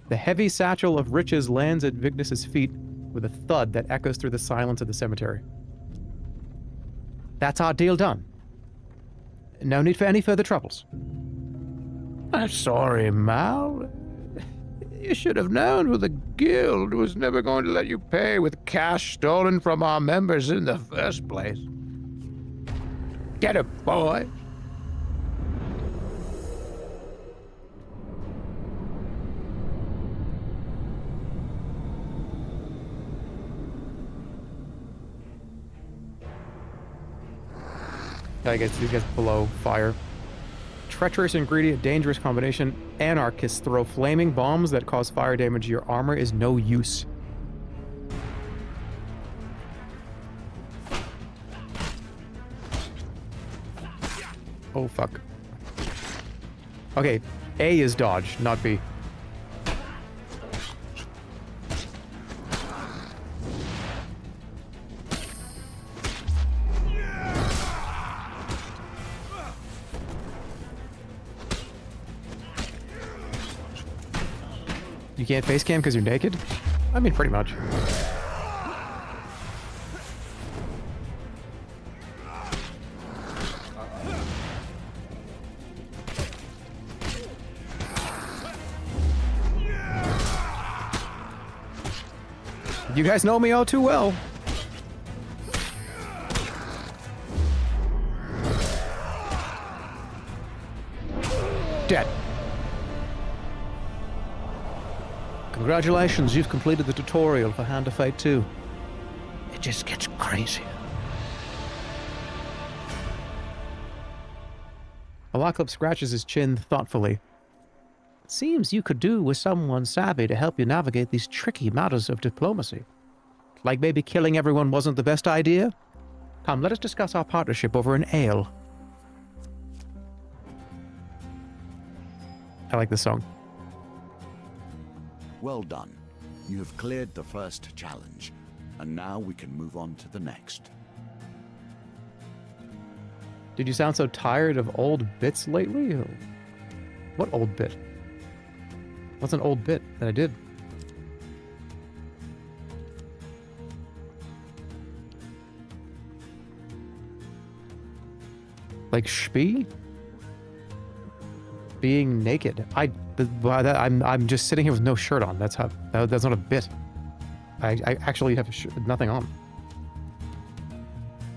The heavy satchel of riches lands at Vignis's feet with a thud that echoes through the silence of the cemetery. That's our deal done. No need for any further troubles. I'm sorry, Mal. You should have known the guild was never going to let you pay with cash stolen from our members in the first place. Get it, boy. I guess you get below fire. Treacherous ingredient, dangerous combination. Anarchists throw flaming bombs that cause fire damage to your armor is no use. Oh, fuck. Okay, A is dodge, not B. You can't face cam because you're naked? I mean, pretty much. You guys know me all too well. Dead. Congratulations, you've completed the tutorial for Hand of Fate 2. It just gets crazier. Alaklup scratches his chin thoughtfully. Seems you could do with someone savvy to help you navigate these tricky matters of diplomacy. Like maybe killing everyone wasn't the best idea? Come, let us discuss our partnership over an ale. I like this song. Well done. You have cleared the first challenge, and now we can move on to the next. Did you sound so tired of old bits lately? What old bit? What's an old bit that I did? Like spee? Being naked. I'm just sitting here with no shirt on. That's not a bit. I actually have nothing on.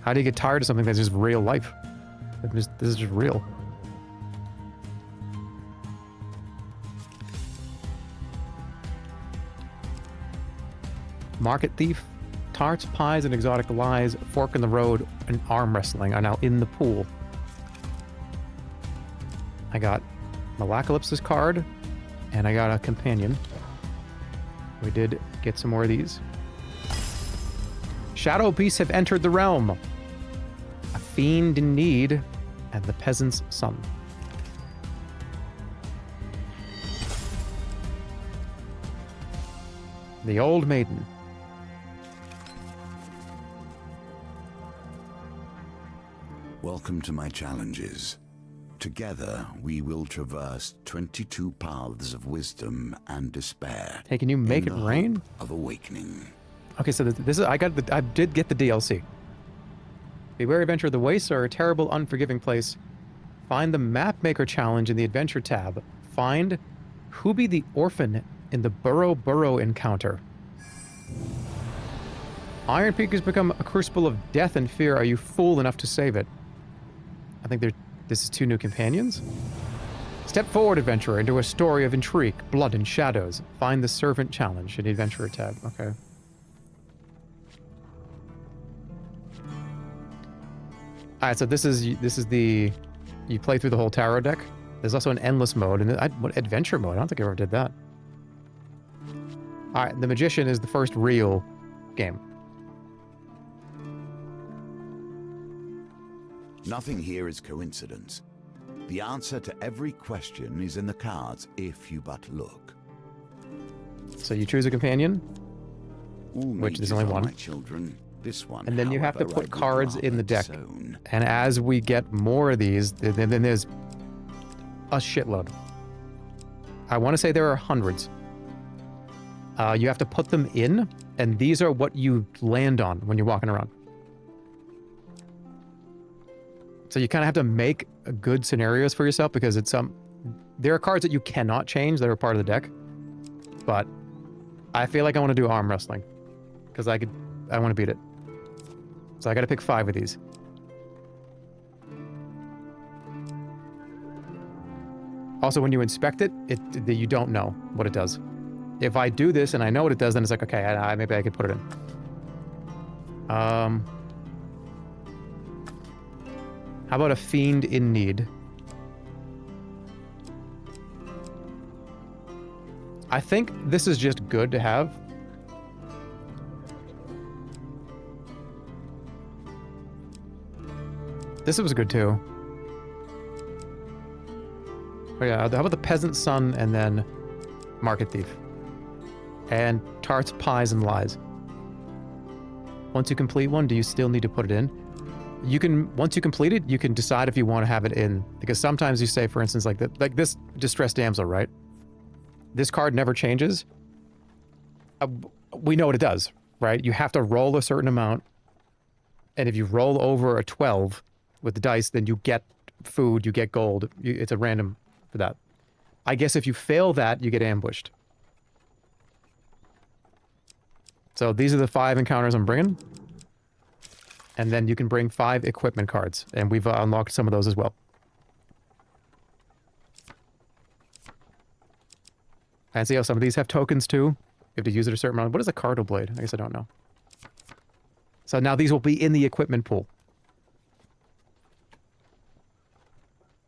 How do you get tired of something that's just real life? This is just real. Market thief, tarts, pies, and exotic lies, fork in the road, and arm wrestling are now in the pool. I got Malacalypse's card, and I got a companion. We did get some more of these. Shadow beasts have entered the realm. A fiend in need, and the peasant's son. The old maiden. Welcome to my challenges. Together, we will traverse 22 paths of wisdom and despair. Hey, can you make it rain? Of awakening. Okay, so this is I did get the DLC. Beware Adventure, the wastes are a terrible, unforgiving place. Find the Map Maker challenge in the Adventure tab. Find Hubi the Orphan in the Burrow encounter. Iron Peak has become a crucible of death and fear. Are you fool enough to save it? I think this is 2 new companions. Step forward, adventurer, into a story of intrigue, blood, and shadows. Find the Servant challenge in the Adventurer tab. Okay. Alright, so this is the... You play through the whole tarot deck. There's also an endless mode, and what adventure mode? I don't think I ever did that. Alright, the Magician is the first real game. Nothing here is coincidence. The answer to every question is in the cards if you but look. So you choose a companion, All which there's mages only are one. my children. This one, And then you have to however, put I would cards in the rather deck. disown. And as we get more of these, then there's a shitload. I want to say there are hundreds. You have to put them in, and these are what you land on when you're walking around. So you kind of have to make good scenarios for yourself because there are cards that you cannot change that are part of the deck. But I feel like I want to do arm wrestling because I want to beat it. So I got to pick 5 of these. Also, when you inspect it, you don't know what it does. If I do this and I know what it does, then it's like, okay, maybe I could put it in. How about a fiend in need? I think this is just good to have. This was good too. Oh yeah, how about the peasant's son and then market thief? And tarts, pies, and lies. Once you complete one, do you still need to put it in? Once you complete it, you can decide if you want to have it in. Because sometimes you say, for instance, like this distressed damsel, right? This card never changes. We know what it does, right? You have to roll a certain amount. And if you roll over a 12 with the dice, then you get food, you get gold. It's a random for that. I guess if you fail that, you get ambushed. So these are the 5 encounters I'm bringing. And then you can bring 5 equipment cards. And we've unlocked some of those as well. And see how some of these have tokens too. You have to use it a certain amount. What is a cardinal blade? I guess I don't know. So now these will be in the equipment pool.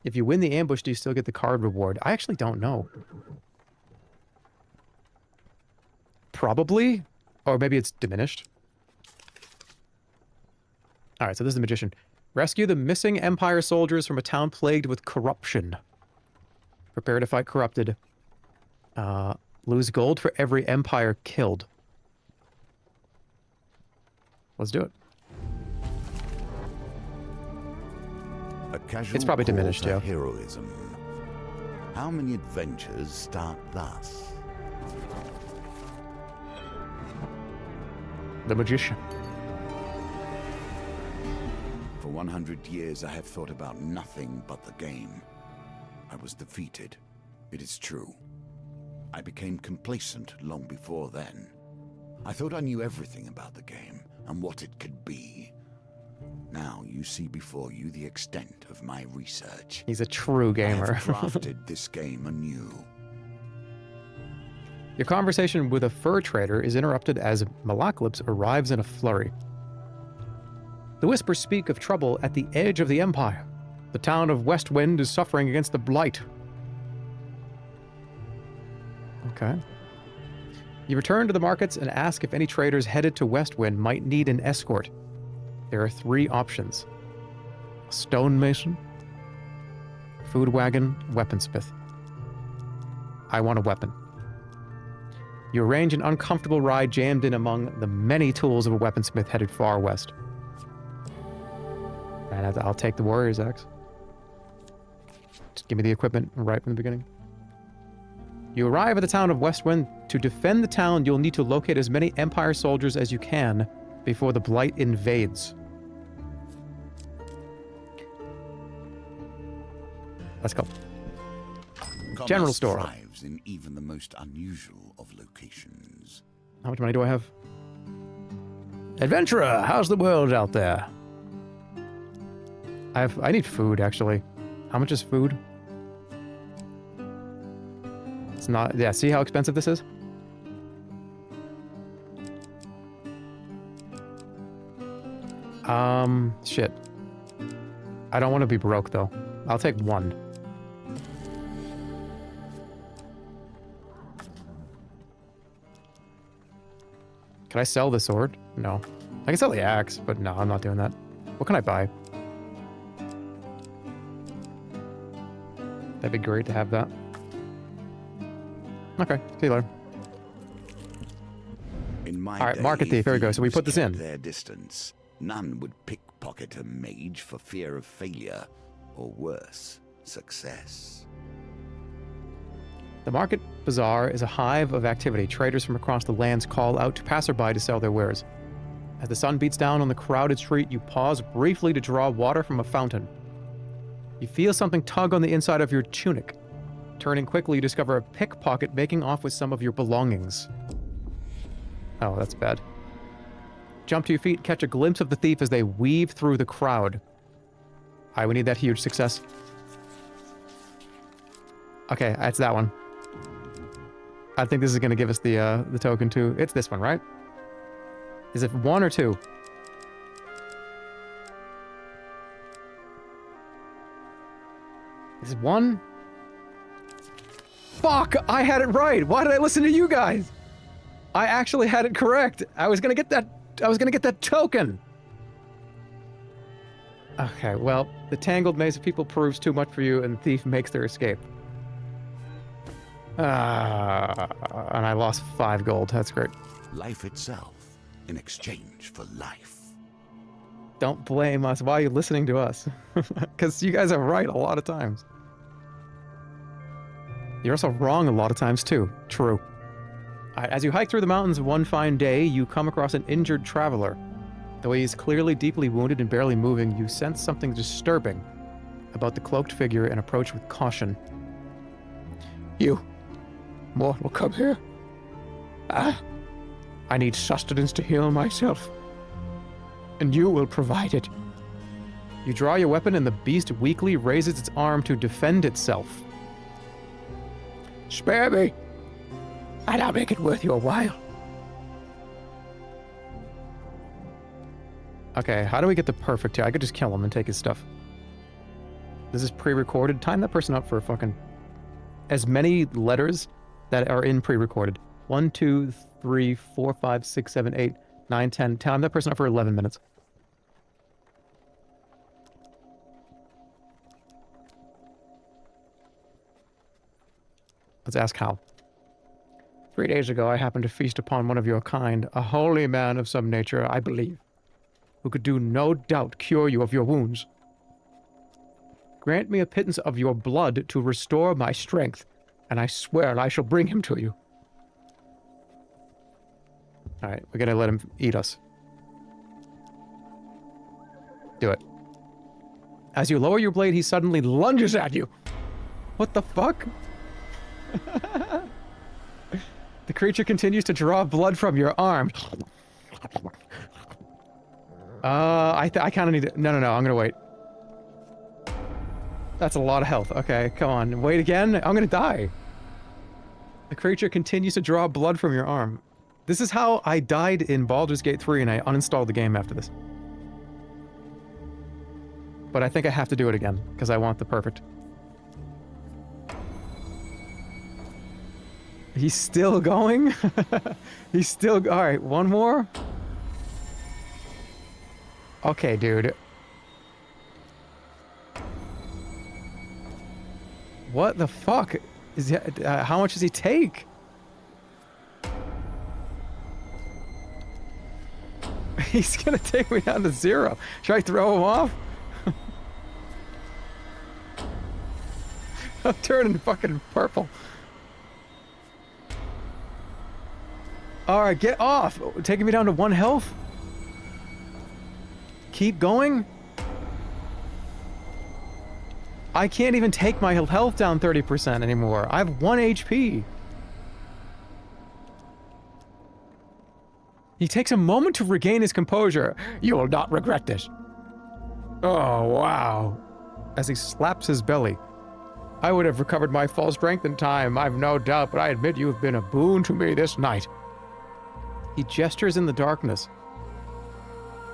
If you win the ambush, do you still get the card reward? I actually don't know. Probably. Or maybe it's diminished. Alright, so this is the magician. Rescue the missing Empire soldiers from a town plagued with corruption. Prepare to fight corrupted. Lose gold for every Empire killed. Let's do it. A casual It's probably call diminished, to yeah. heroism. How many adventures start thus? The magician. For 100 years, I have thought about nothing but the game. I was defeated. It is true. I became complacent long before then. I thought I knew everything about the game and what it could be. Now you see before you the extent of my research. He's a true gamer. I have crafted this game anew. Your conversation with a fur trader is interrupted as Malaklips arrives in a flurry. The whispers speak of trouble at the edge of the Empire. The town of Westwind is suffering against the Blight. Okay. You return to the markets and ask if any traders headed to Westwind might need an escort. There are 3 options. A stonemason, food wagon, weaponsmith. I want a weapon. You arrange an uncomfortable ride jammed in among the many tools of a weaponsmith headed far west. And I'll take the warrior's axe. Just give me the equipment right from the beginning. You arrive at the town of Westwind. To defend the town, you'll need to locate as many Empire soldiers as you can before the Blight invades. Let's go. General store. Thrives in even the most unusual of locations. How much money do I have? Adventurer, how's the world out there? I need food, actually. How much is food? It's not... Yeah, see how expensive this is? Shit. I don't want to be broke, though. I'll take 1. Can I sell the sword? No. I can sell the axe, but no, I'm not doing that. What can I buy? That'd be great to have that. Okay, see you later. In my All right, day, market thief. Here we go. So we thieves put this kept in. their distance. None would pickpocket a mage for fear of failure, or worse, success. The market bazaar is a hive of activity. Traders from across the lands call out to passerby to sell their wares. As the sun beats down on the crowded street, you pause briefly to draw water from a fountain. You feel something tug on the inside of your tunic. Turning quickly, you discover a pickpocket making off with some of your belongings. Oh, that's bad. Jump to your feet, catch a glimpse of the thief as they weave through the crowd. Alright, we need that huge success. Okay, that's that one. I think this is going to give us the token too. It's this one, right? Is it 1 or 2? Is it 1? Fuck! I had it right! Why did I listen to you guys? I actually had it correct! I was gonna get that token! Okay, well, the tangled maze of people proves too much for you, and the thief makes their escape. And I lost 5 gold. That's great. Life itself in exchange for life. Don't blame us. Why are you listening to us? Because you guys are right a lot of times. You're also wrong a lot of times, too. True. As you hike through the mountains one fine day, you come across an injured traveler. Though he is clearly deeply wounded and barely moving, you sense something disturbing about the cloaked figure and approach with caution. You mortal, come here. I need sustenance to heal myself. And you will provide it. You draw your weapon and the beast weakly raises its arm to defend itself. Spare me, and I'll make it worth your while. Okay, how do we get the perfect here? I could just kill him and take his stuff. This is pre-recorded. Time that person up for fucking... as many letters that are in pre-recorded. 1, 2, 3, 4, 5, 6, 7, 8, 9, 10. Time that person up for 11 minutes. Let's ask how. 3 days ago, I happened to feast upon one of your kind, a holy man of some nature, I believe, who could do no doubt cure you of your wounds. Grant me a pittance of your blood to restore my strength, and I swear I shall bring him to you. Alright, we gotta let him eat us. Do it. As you lower your blade, he suddenly lunges at you. What the fuck? The creature continues to draw blood from your arm. I kind of need to... No, I'm gonna wait. That's a lot of health. Okay, come on. Wait again? I'm gonna die. The creature continues to draw blood from your arm. This is how I died in Baldur's Gate 3 and I uninstalled the game after this. But I think I have to do it again, because I want the perfect. He's still going? He's still... Alright, one more? Okay, dude. What the fuck? Is he, how much does he take? He's gonna take me down to 0. Should I throw him off? I'm turning fucking purple. Alright, get off! Taking me down to 1 health? Keep going? I can't even take my health down 30% anymore. I have 1 HP. He takes a moment to regain his composure. You will not regret this. Oh, wow. As he slaps his belly. I would have recovered my full strength in time, I've no doubt, but I admit you have been a boon to me this night. He gestures in the darkness.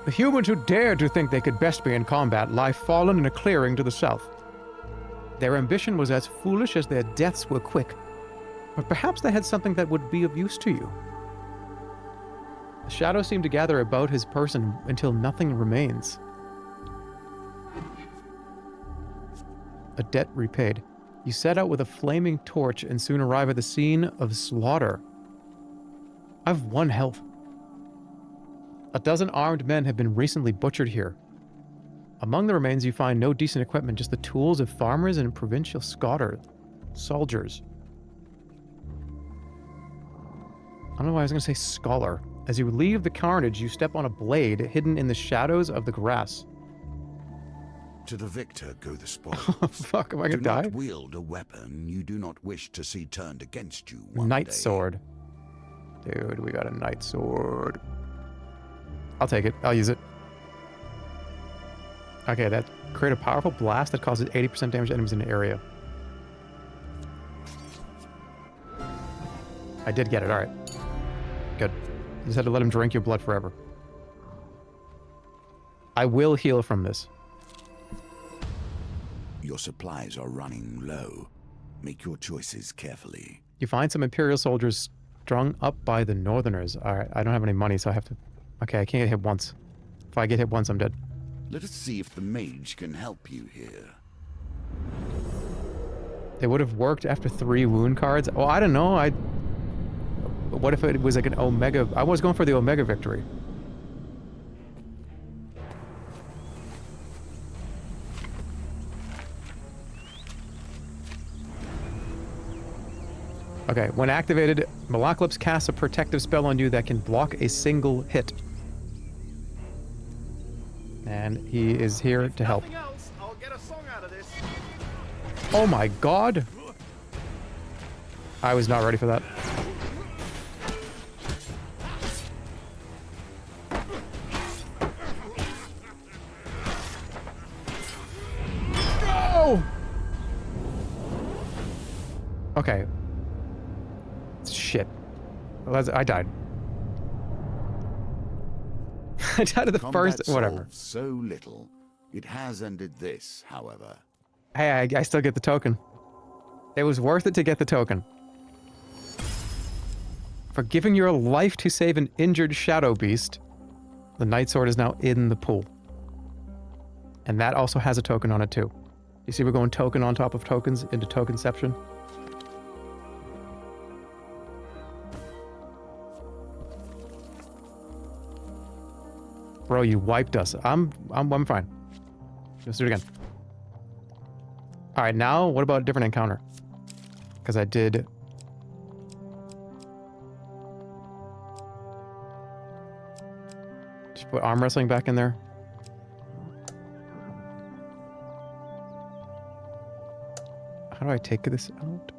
The humans who dared to think they could best me in combat lie fallen in a clearing to the south. Their ambition was as foolish as their deaths were quick, but perhaps they had something that would be of use to you. The shadows seem to gather about his person until nothing remains. A debt repaid. You set out with a flaming torch and soon arrive at the scene of slaughter. I've 1 health. A dozen armed men have been recently butchered here. Among the remains you find no decent equipment, just the tools of farmers and provincial soldiers. I don't know why I was going to say scholar. As you leave the carnage, you step on a blade hidden in the shadows of the grass. To the victor go the spoils. Fuck, am I going to die? Do not wield a weapon you do not wish to see turned against you one Knight day. sword. Dude, we got a knight sword. I'll take it. I'll use it. Okay, that create a powerful blast that causes 80% damage to enemies in the area. I did get it, alright. Good. You just had to let him drink your blood forever. I will heal from this. Your supplies are running low. Make your choices carefully. You find some Imperial soldiers strung up by the Northerners. Alright, I don't have any money, so I have to... Okay, I can't get hit once. If I get hit once, I'm dead. Let us see if the mage can help you here. It would have worked after 3 wound cards. Oh, I don't know. What if it was like an Omega... I was going for the Omega victory. Okay, when activated, Malaklips casts a protective spell on you that can block a single hit. And he is here to help. Else, I'll get a song out of this. Oh my god! I was not ready for that. Okay. Shit. I died. I died at the Combat first... Whatever. solves so little. It has ended this, however. Hey, I still get the token. It was worth it to get the token. For giving your life to save an injured shadow beast, the Night Sword is now in the pool. And that also has a token on it too. You see we're going token on top of tokens into tokenception? Bro, you wiped us. I'm fine. Let's do it again. Alright, now what about a different encounter? Because I did... Just put arm wrestling back in there. How do I take this out?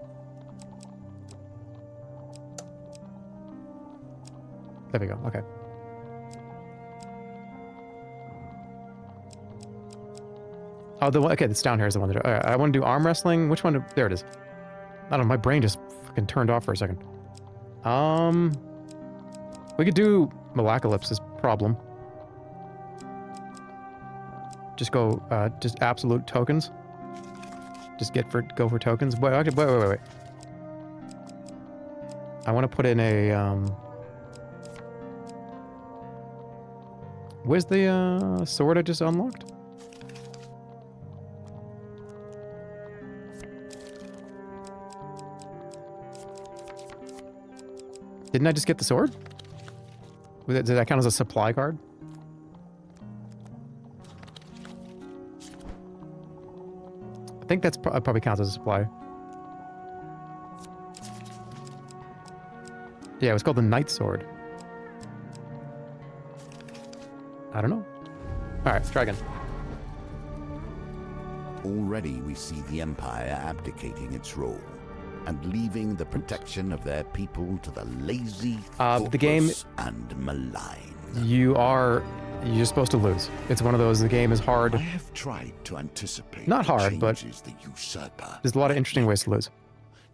There we go, okay. Oh, the one, okay, that's down here is the one that, I want to do arm wrestling. Which one? There it is. I don't know, my brain just fucking turned off for a second. We could do Malacalypse's problem. Just go, just absolute tokens. Just go for tokens. Wait. I want to put in a, where's the, sword I just unlocked? Didn't I just get the sword? Did that count as a supply card? I think that's probably counts as a supply. Yeah, it was called the Night Sword. I don't know. Alright, let's try again. Already we see the Empire abdicating its role and leaving the protection of their people to the lazy, the game, and malign. You're supposed to lose. It's one of those, the game is hard. I have tried to anticipate Not hard, but the usurper. There's a lot of interesting ways to lose.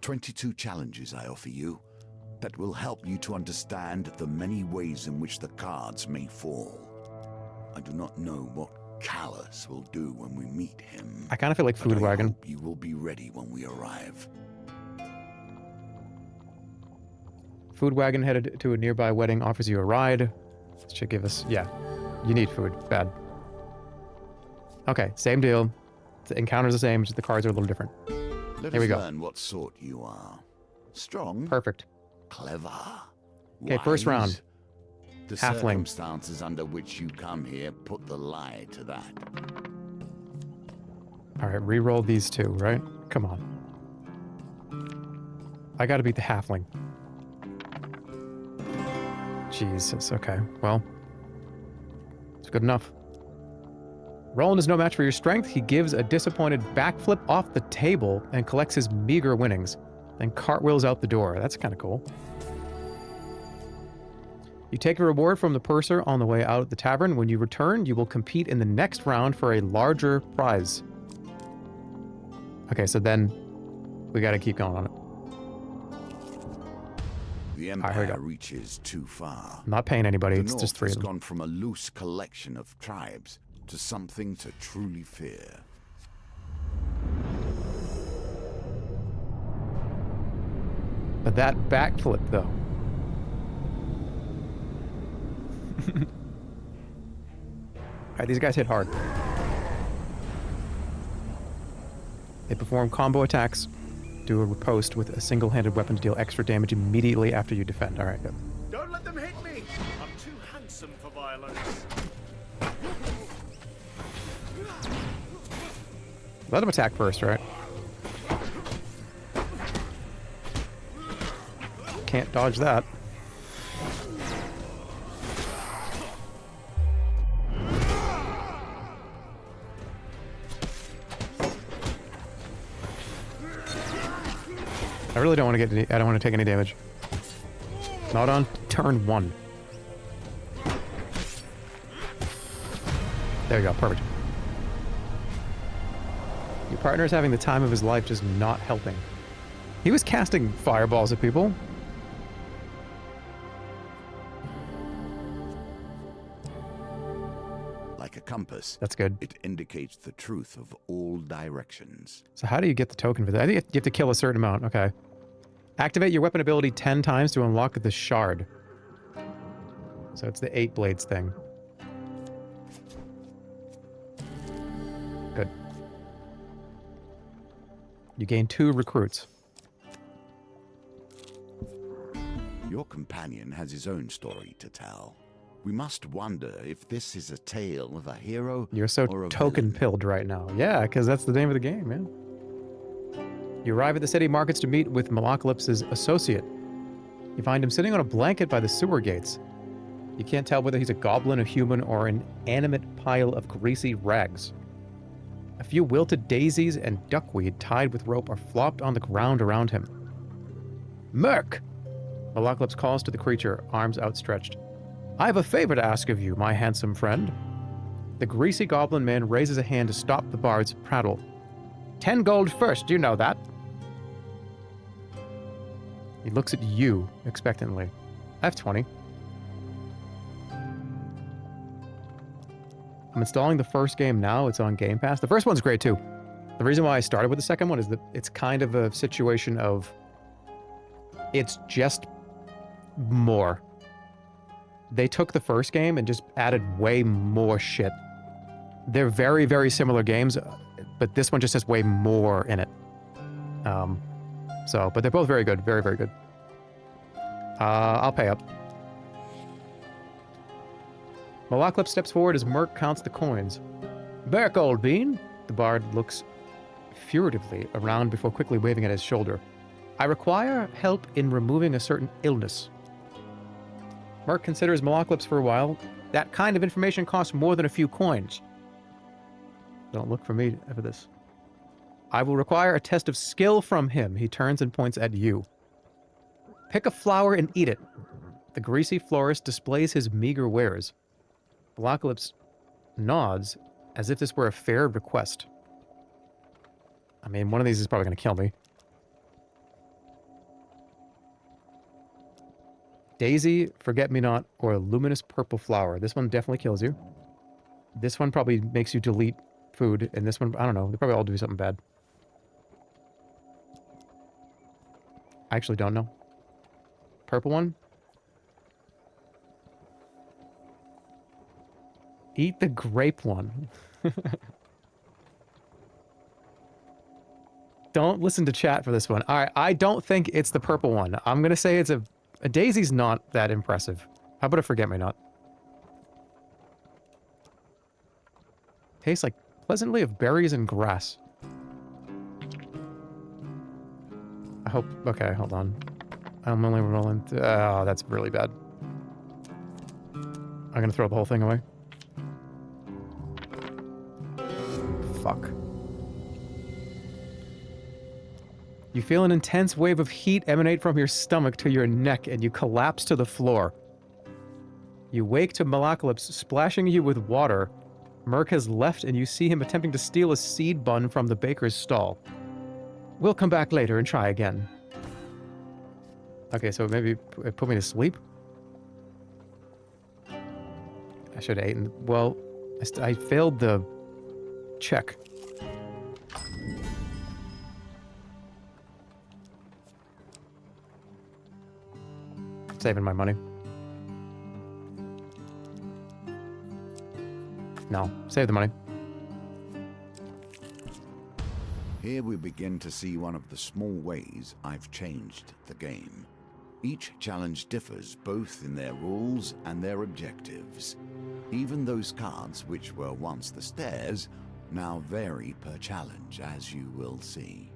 22 challenges I offer you that will help you to understand the many ways in which the cards may fall. I do not know what Callus will do when we meet him. I kind of feel like Food Wagon. Hope you will be ready when we arrive. Food Wagon headed to a nearby wedding, offers you a ride. This should give us... Yeah. You need food. Bad. Okay, same deal. The encounter's the same, just the cards are a little different. Here we go. Learn what sort you are. Strong. Perfect. Clever. Okay, first round. The Halfling. Circumstances under which you come here put the lie to that. Alright, re-roll these two, right? Come on. I gotta beat the halfling. Jesus, okay. Well, it's good enough. Roland is no match for your strength. He gives a disappointed backflip off the table and collects his meager winnings, then cartwheels out the door. That's kind of cool. You take a reward from the purser on the way out of the tavern. When you return, you will compete in the next round for a larger prize. Okay, so then we gotta keep going on it. The Empire reaches too far. I'm not paying anybody, The it's just North 3 of them. has gone from a loose collection of tribes to something to truly fear. But that backflip, though. Alright, these guys hit hard. They perform combo attacks. Do a riposte with a single-handed weapon to deal extra damage immediately after you defend. Alright, good. Don't let them hit me! I'm too handsome for violence. Let them attack first, right? Can't dodge that. I really don't want to get any, I don't want to take any damage. Not on turn 1. There we go, perfect. Your partner is having the time of his life, just not helping. He was casting fireballs at people. Like a compass. That's good. It indicates the truth of all directions. So how do you get the token for that? I think you have to kill a certain amount. Okay. Activate your weapon ability 10 times to unlock the shard. So it's the 8 blades thing. Good. You gain 2 recruits. Your companion has his own story to tell. We must wonder if this is a tale of a hero. You're so or a token villain. pilled right now. Yeah, because that's the name of the game, man. You arrive at the city markets to meet with Malacalypse's associate. You find him sitting on a blanket by the sewer gates. You can't tell whether he's a goblin, a human, or an animate pile of greasy rags. A few wilted daisies and duckweed tied with rope are flopped on the ground around him. Merc! Malacalypse calls to the creature, arms outstretched. I have a favor to ask of you, my handsome friend. The greasy goblin man raises a hand to stop the bard's prattle. 10 gold first, you know that. He looks at you expectantly. I have 20. I'm installing the first game now. It's on Game Pass. The first one's great too. The reason why I started with the second one is that it's kind of a situation of it's just more. They took the first game and just added way more shit. They're very, very similar games, but this one just has way more in it. But they're both very good. Very, very good. I'll pay up. Malacalypse steps forward as Merc counts the coins. Back, old bean. The bard looks furtively around before quickly waving at his shoulder. I require help in removing a certain illness. Merc considers Malacalypse for a while. That kind of information costs more than a few coins. Don't look for me for this. I will require a test of skill from him. He turns and points at you. Pick a flower and eat it. The greasy florist displays his meager wares. Malacalypse nods as if this were a fair request. I mean, one of these is probably going to kill me. Daisy, Forget-Me-Not, or a luminous purple flower. This one definitely kills you. This one probably makes you delete food, and this one, I don't know. They probably all do something bad. I actually don't know. Purple one? Eat the grape one. Don't listen to chat for this one. All right, I don't think it's the purple one. I'm going to say it's a daisy's not that impressive. How about a Forget-Me-Not? Tastes like pleasantly of berries and grass. I hope... Okay, hold on. I'm only rolling... Oh, that's really bad. I'm going to throw the whole thing away. Fuck. You feel an intense wave of heat emanate from your stomach to your neck, and you collapse to the floor. You wake to Malacalypse splashing you with water. Merc has left, and you see him attempting to steal a seed bun from the baker's stall. We'll come back later and try again. Okay, so maybe it put me to sleep? I should have eaten... Well, I failed the check. Saving my money. No, save the money. Here we begin to see one of the small ways I've changed the game. Each challenge differs both in their rules and their objectives. Even those cards which were once the stairs now vary per challenge, as you will see.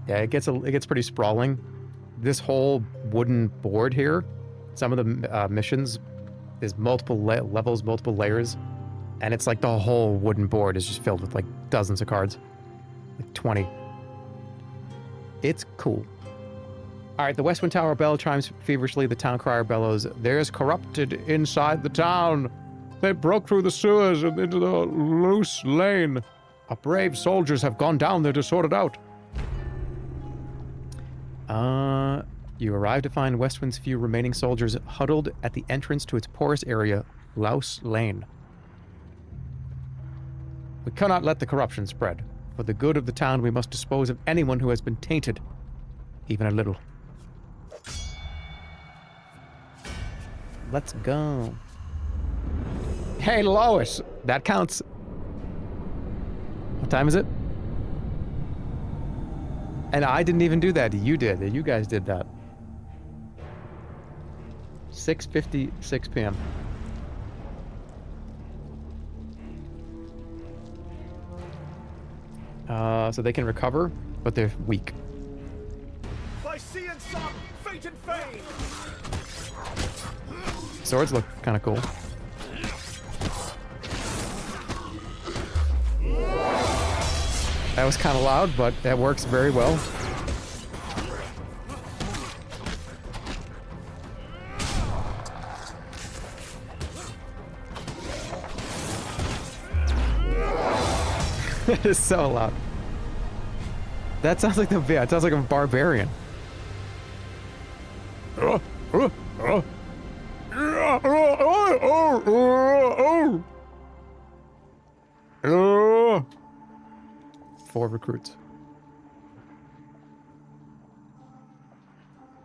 Yeah, it gets pretty sprawling. This whole wooden board here, some of the missions is multiple levels, multiple layers, and it's like the whole wooden board is just filled with like dozens of cards, like 20. It's cool. All right, the Westwind Tower bell chimes feverishly. The town crier bellows, "There's corrupted inside the town. They broke through the sewers and into the loose lane. Our brave soldiers have gone down there to sort it out." You arrive to find Westwind's few remaining soldiers huddled at the entrance to its porous area, Louse Lane. We cannot let the corruption spread. For the good of the town, we must dispose of anyone who has been tainted, even a little. Let's go. Hey, Lois! That counts. What time is it? And I didn't even do that. You did. You guys did that. 6:56 p.m. So they can recover, but they're weak. By sea and sun, fate and fame. Swords look kind of cool. That was kind of loud, but that works very well. It is so loud. That sounds like it sounds like a barbarian. Four recruits.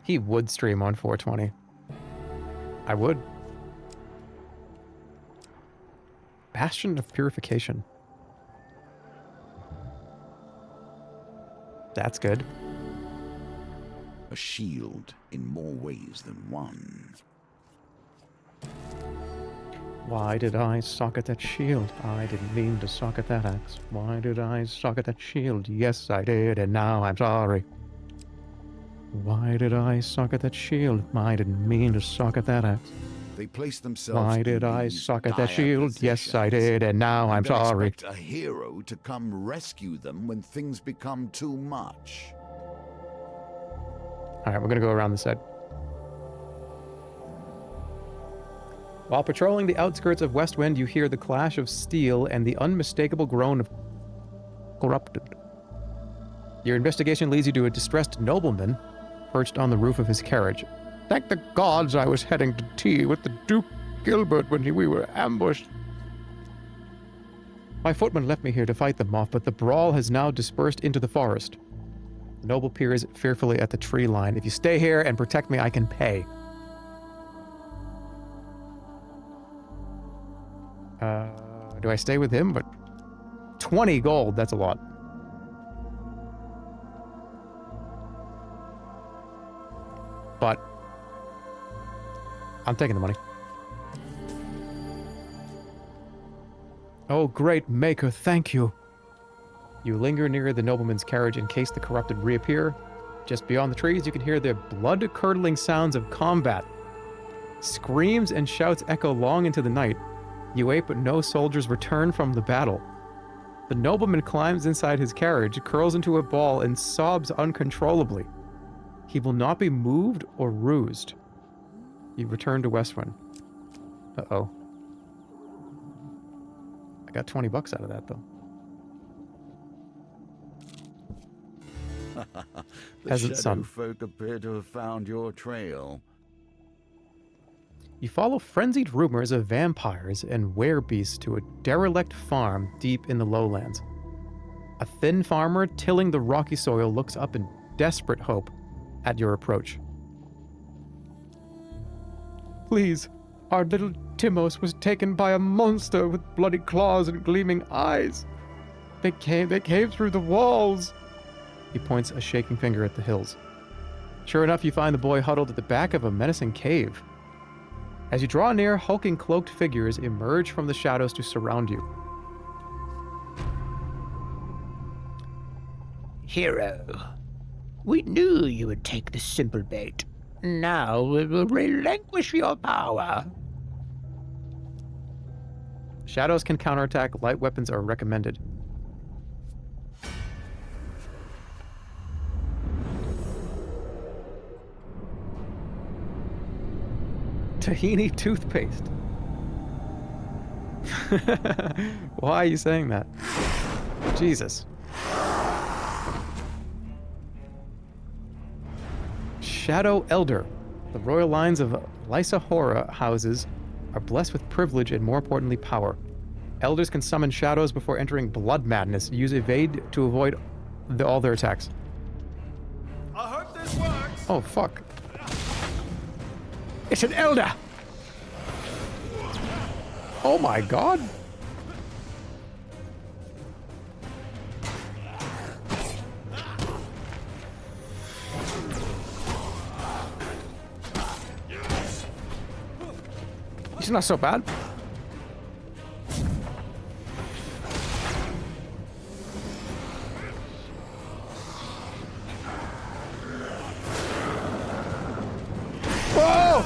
He would stream on 420. I would. Bastion of Purification. That's good. A shield in more ways than one. Why did I socket that shield? I didn't mean to socket that axe. Why did I socket that shield? Yes, I did, and now I'm sorry. Why did I socket that shield? I didn't mean to socket that axe. They place themselves. Why did I socket that shield? Yes, I did, and now I'm sorry. Expect a hero to come rescue them when things become too much. All right, we're gonna go around the side. While patrolling the outskirts of Westwind, you hear the clash of steel and the unmistakable groan of corrupted. Your investigation leads you to a distressed nobleman perched on the roof of his carriage. Thank the gods I was heading to tea with the Duke Gilbert when we were ambushed. My footman left me here to fight them off, but the brawl has now dispersed into the forest. The noble peers fearfully at the tree line. If you stay here and protect me, I can pay. Do I stay with him? But 20 gold, that's a lot. But I'm taking the money. Oh, great maker, thank you. You linger near the nobleman's carriage in case the corrupted reappear. Just beyond the trees, you can hear the blood-curdling sounds of combat. Screams and shouts echo long into the night. You wait, but no soldiers return from the battle. The nobleman climbs inside his carriage, curls into a ball, and sobs uncontrollably. He will not be moved or rused. You return to Westwind. Uh-oh. I got 20 bucks out of that, though. The Peasant shadow son. folk appear to have found your trail. You follow frenzied rumors of vampires and werebeasts to a derelict farm deep in the lowlands. A thin farmer tilling the rocky soil looks up in desperate hope at your approach. Please, our little Timos was taken by a monster with bloody claws and gleaming eyes. They came through the walls. He points a shaking finger at the hills. Sure enough, you find the boy huddled at the back of a menacing cave. As you draw near, hulking cloaked figures emerge from the shadows to surround you. Hero, we knew you would take the simple bait. Now we will relinquish your power. Shadows can counterattack. Light weapons are recommended. Tahini toothpaste. Why are you saying that? Jesus. Shadow Elder. The royal lines of Lysahora houses are blessed with privilege and, more importantly, power. Elders can summon shadows before entering blood madness. Use evade to avoid all their attacks. I hope this works. Oh, fuck. It's an elder! Oh my god. He's not so bad. Whoa!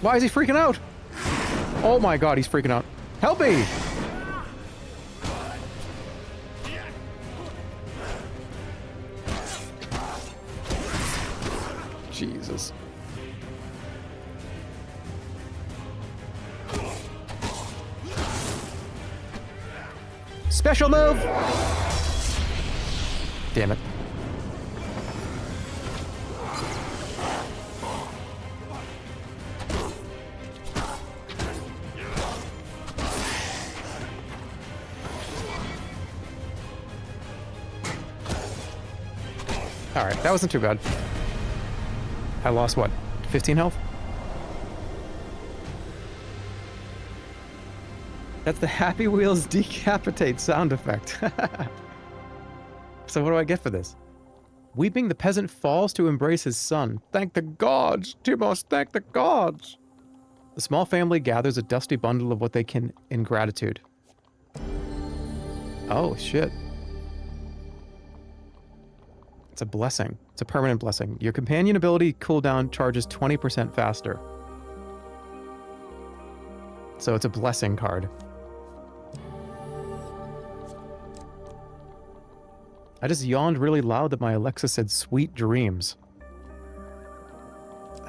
Why is he freaking out? Oh my god, he's freaking out. Help me! Jesus. Special move! Damn it. Alright, that wasn't too bad. I lost, what, 15 health? That's the Happy Wheels decapitate sound effect. So what do I get for this? Weeping, the peasant falls to embrace his son. Thank the gods! Timos, thank the gods! The small family gathers a dusty bundle of what they can in gratitude. Oh, shit. It's a blessing. It's a permanent blessing. Your companion ability cooldown charges 20% faster. So it's a blessing card. I just yawned really loud that my Alexa said sweet dreams.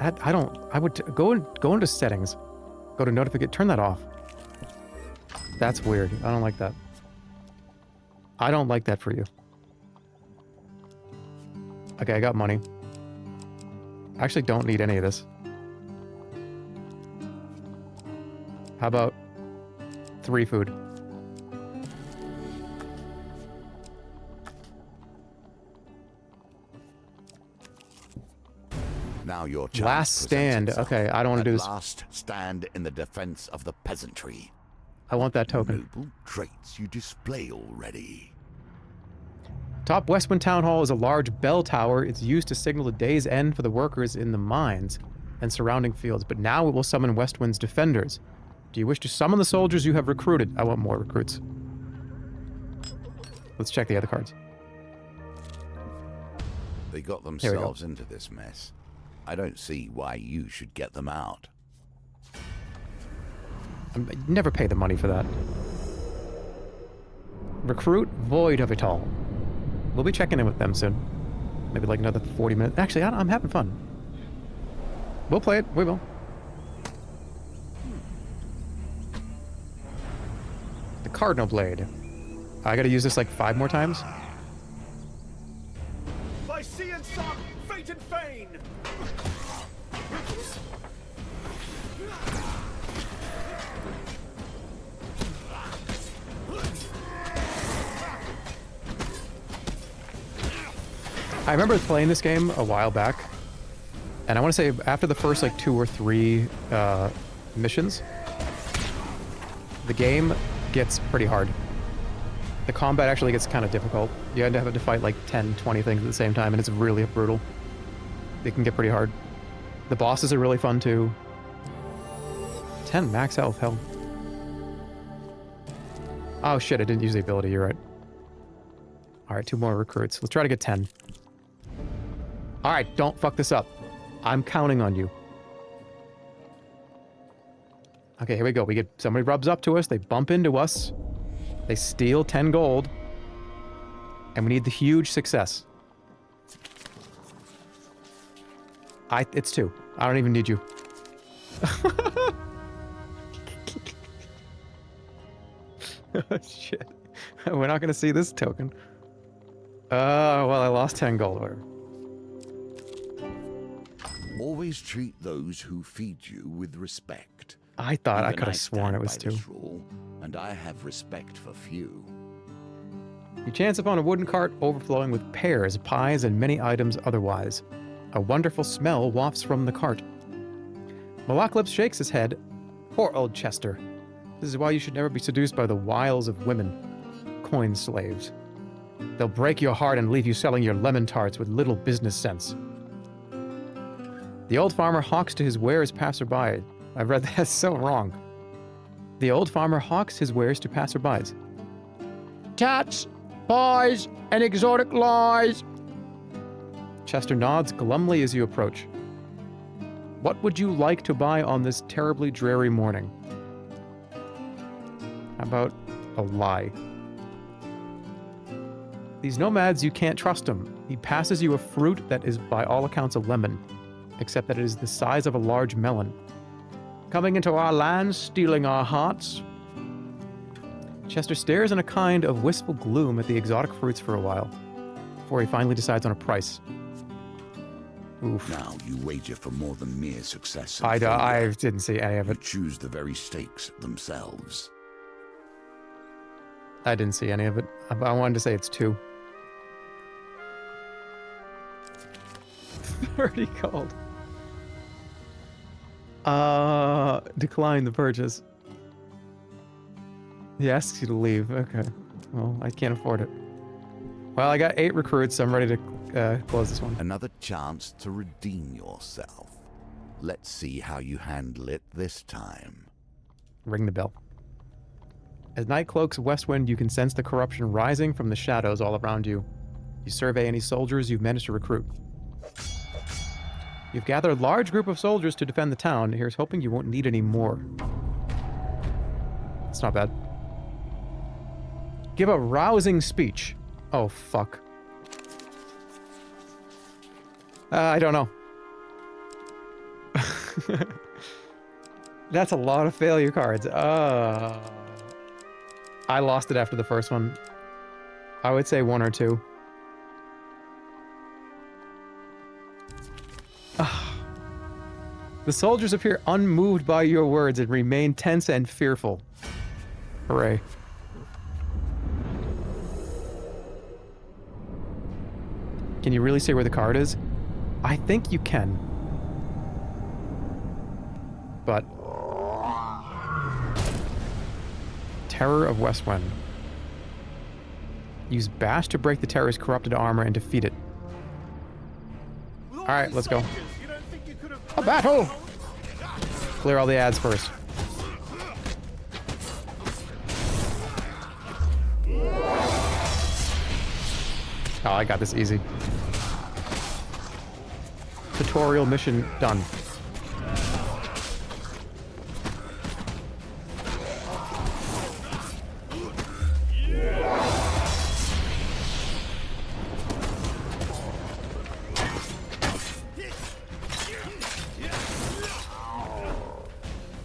I would go into settings. Go to notification, turn that off. That's weird. I don't like that. I don't like that for you. Okay, I got money. I actually don't need any of this. How about 3 food? Now your chance Last stand. presents itself. Okay, I don't want to do this. Last stand in the defense of the peasantry. I want that token. Noble traits you display already. Top Westwind Town Hall is a large bell tower. It's used to signal the day's end for the workers in the mines and surrounding fields, but now it will summon Westwind's defenders. Do you wish to summon the soldiers you have recruited? I want more recruits. Let's check the other cards. They got themselves into this mess. I don't see why you should get them out. I never pay the money for that. Recruit Void of It All. We'll be checking in with them soon. Maybe like another 40 minutes. Actually, I'm having fun. We'll play it. We will. The Cardinal Blade. I gotta use this like 5 more times. By sea and sun, fate and fane. I remember playing this game a while back, and I want to say after the first like 2 or 3 missions, the game gets pretty hard. The combat actually gets kind of difficult. You end up having to fight like 10, 20 things at the same time, and it's really brutal. It can get pretty hard. The bosses are really fun too. 10 max health, hell. Oh shit, I didn't use the ability, you're right. Alright, 2 more recruits. Let's try to get 10. Alright, don't fuck this up. I'm counting on you. Okay, here we go. We get somebody rubs up to us, they bump into us, they steal 10 gold, and we need the huge success. It's 2. I don't even need you. Oh, shit. We're not gonna see this token. Well, I lost 10 gold. Whatever. Always treat those who feed you with respect. I thought I Even could have sworn stand it was by 2. this rule, and I have respect for few. You chance upon a wooden cart overflowing with pears, pies, and many items otherwise. A wonderful smell wafts from the cart. Malaklips shakes his head. Poor old Chester. This is why you should never be seduced by the wiles of women. Coin slaves. They'll break your heart and leave you selling your lemon tarts with little business sense. The old farmer hawks to his wares passerby. I've read that so wrong. The old farmer hawks his wares to passerbys. Tats, pies, and exotic lies. Chester nods glumly as you approach. What would you like to buy on this terribly dreary morning? How about a lie? These nomads, you can't trust him. He passes you a fruit that is by all accounts a lemon, except that it is the size of a large melon. Coming into our lands, stealing our hearts. Chester stares in a kind of wistful gloom at the exotic fruits for a while, before he finally decides on a price. Oof. Now you wager for more than mere success. I didn't see any of You it. choose the very stakes themselves. I didn't see any of it. I wanted to say it's 2. 30 gold. Decline the purchase. He asks you to leave. Okay. Well, I can't afford it. Well, I got 8 recruits, so I'm ready to close this one. Another chance to redeem yourself. Let's see how you handle it this time. Ring the bell. As night cloaks westwind, you can sense the corruption rising from the shadows all around you. You survey any soldiers you've managed to recruit. You've gathered a large group of soldiers to defend the town. Here's hoping you won't need any more. It's not bad. Give a rousing speech. Oh, fuck. I don't know. That's a lot of failure cards. I lost it after the first one. I would say 1 or 2. The soldiers appear unmoved by your words and remain tense and fearful. Hooray. Can you really say where the card is? I think you can. But... Terror of Westwind. Use Bash to break the terror's corrupted armor and defeat it. Alright, let's go. A battle! Clear all the ads first. Oh, I got this easy. Tutorial mission done.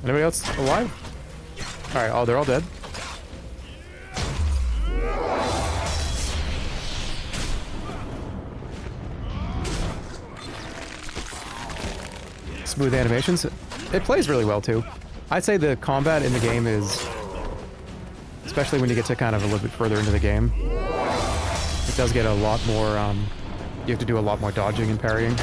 Anybody else alive? Alright, oh, they're all dead. Smooth animations. It plays really well, too. I'd say the combat in the game is... Especially when you get to kind of a little bit further into the game. It does get a lot more, you have to do a lot more dodging and parrying.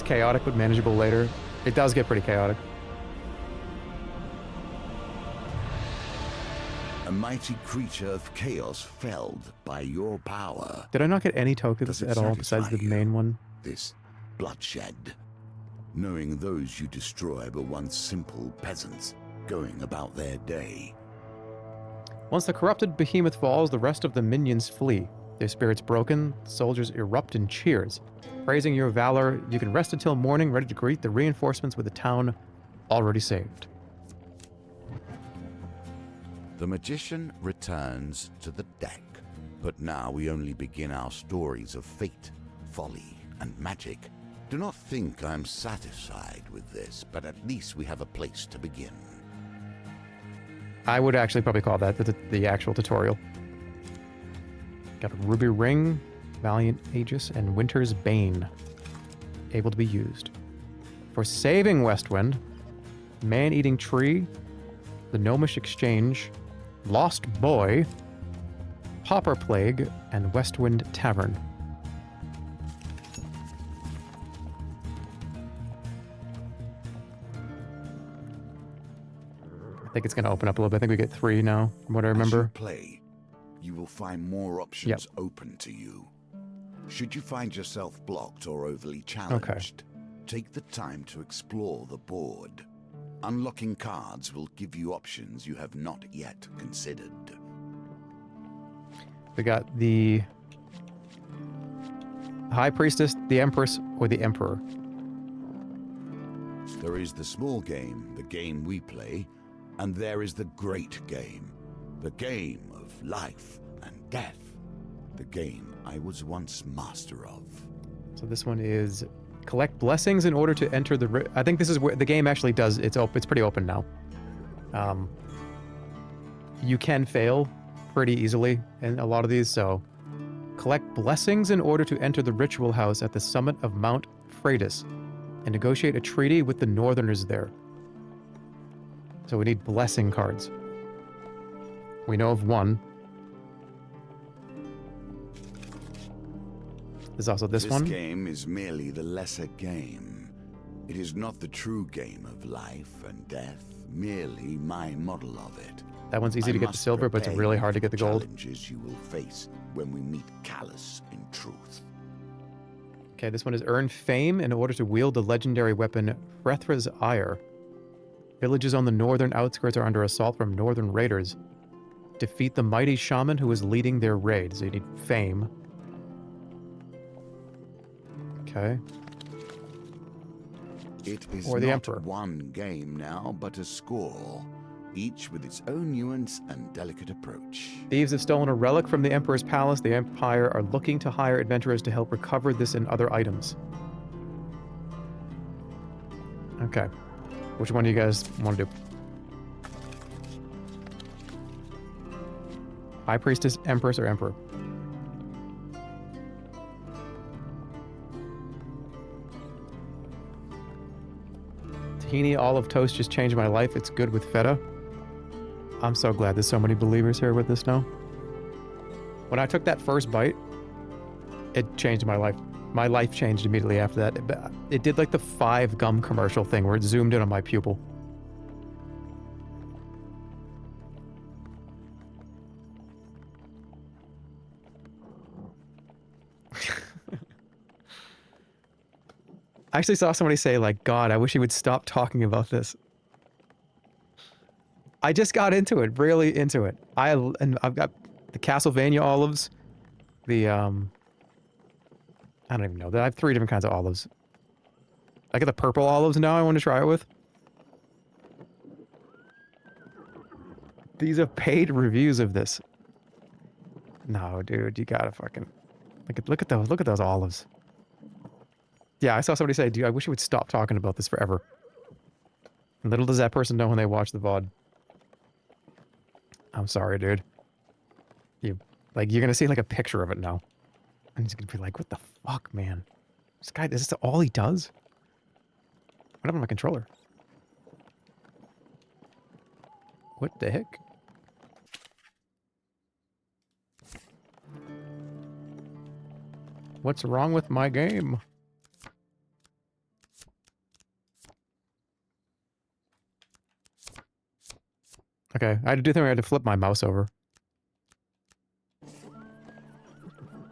Chaotic but manageable later. It does get pretty chaotic. A mighty creature of chaos felled by your power. Did I not get any tokens Does it at all besides the satisfy you? main one? This bloodshed. Knowing those you destroy were once simple peasants, going about their day. Once the corrupted behemoth falls, the rest of the minions flee. Their spirits broken, the soldiers erupt in cheers. Praising your valor, you can rest until morning, ready to greet the reinforcements with the town already saved. The magician returns to the deck, but now we only begin our stories of fate, folly, and magic. Do not think I'm satisfied with this, but at least we have a place to begin. I would actually probably call that the actual tutorial. Got a ruby ring, valiant aegis, and winter's bane. Able to be used. For saving Westwind, man-eating tree, the gnomish exchange, lost boy, pauper plague, and Westwind tavern. I think it's going to open up a little bit. I think we get 3 now, from what I remember. As you play, you will find more options open to you. Should you find yourself blocked or overly challenged, take the time to explore the board. Unlocking cards will give you options you have not yet considered. We got the High Priestess, the Empress, or the Emperor. There is the small game, the game we play, and there is the great game, the game of life and death, the game I was once master of. So this one is collect blessings in order to enter the... I think this is where the game actually does... It's pretty open now. You can fail pretty easily in a lot of these, so... Collect blessings in order to enter the ritual house at the summit of Mount Freitas and negotiate a treaty with the Northerners there. So we need blessing cards. We know of one. There's also this one. This game is merely the lesser game. It is not the true game of life and death, merely my model of it. That one's easy to get the silver, but it's really hard to get the gold. Challenges you will face when we meet Callus in truth. Okay, this one is earn fame in order to wield the legendary weapon Frethra's Ire. Villages on the northern outskirts are under assault from northern raiders. Defeat the mighty shaman who is leading their raid. So you need fame. Okay. It is or the not Emperor. One game now, but a score, each with its own nuance and delicate approach. Thieves have stolen a relic from the Emperor's palace. The Empire are looking to hire adventurers to help recover this and other items. Okay. Which one do you guys want to do? High Priestess, Empress, or Emperor? Tahini olive toast just changed my life. It's good with feta. I'm so glad there's so many believers here with this now. When I took that first bite, it changed my life. My life changed immediately after that. It did like the 5 gum commercial thing where it zoomed in on my pupil. I actually saw somebody say, like, God, I wish he would stop talking about this. I just got into it, really into it. I've got the Castlevania olives, the, I don't even know. I have 3 different kinds of olives. I got the purple olives now I want to try it with. These are paid reviews of this. No, dude, you gotta fucking... Look at those olives. Yeah, I saw somebody say, dude, I wish you would stop talking about this forever. And little does that person know when they watch the VOD. I'm sorry, dude. You're gonna see like a picture of it now. And he's gonna be like, what the fuck, man? This guy, this is all he does? What happened to my controller? What the heck? What's wrong with my game? Okay, I had to do something. I had to flip my mouse over.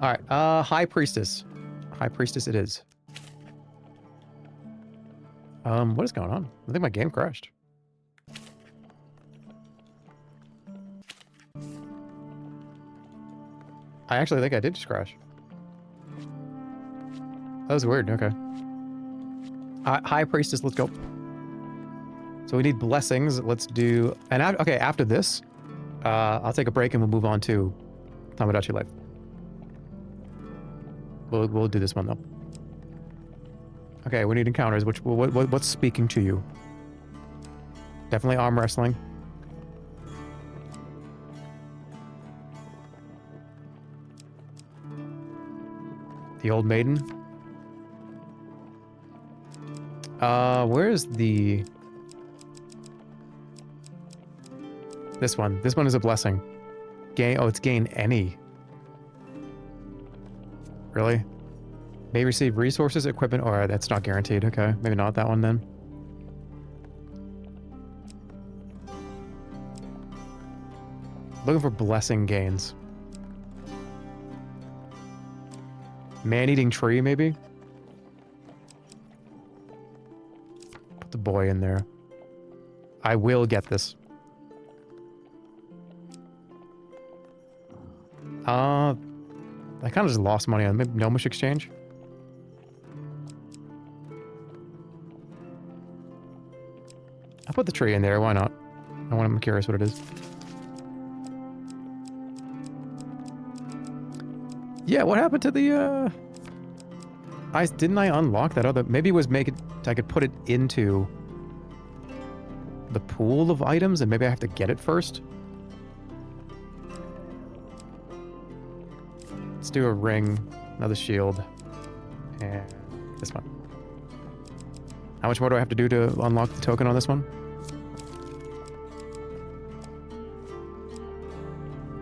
Alright, High Priestess. High Priestess it is. What is going on? I think my game crashed. I actually think I did just crash. That was weird, okay. High Priestess, let's go. So we need blessings. Let's do... And okay, after this, I'll take a break and we'll move on to Tomodachi Life. We'll do this one, though. Okay, we need encounters. What's speaking to you? Definitely arm wrestling. The old maiden. Where's the... This one. This one is a blessing. Gain... Oh, it's gain any. Really? May receive resources, equipment, or that's not guaranteed. Okay, maybe not that one then. Looking for blessing gains. Man-eating tree, maybe? Put the boy in there. I will get this. I kind of just lost money on maybe Gnomish Exchange. I'll put the tree in there, why not? I'm curious what it is. Yeah, what happened to the, didn't I unlock that other... Maybe it was I could put it into the pool of items, and maybe I have to get it first? Let's do a ring, another shield, and this one. How much more do I have to do to unlock the token on this one?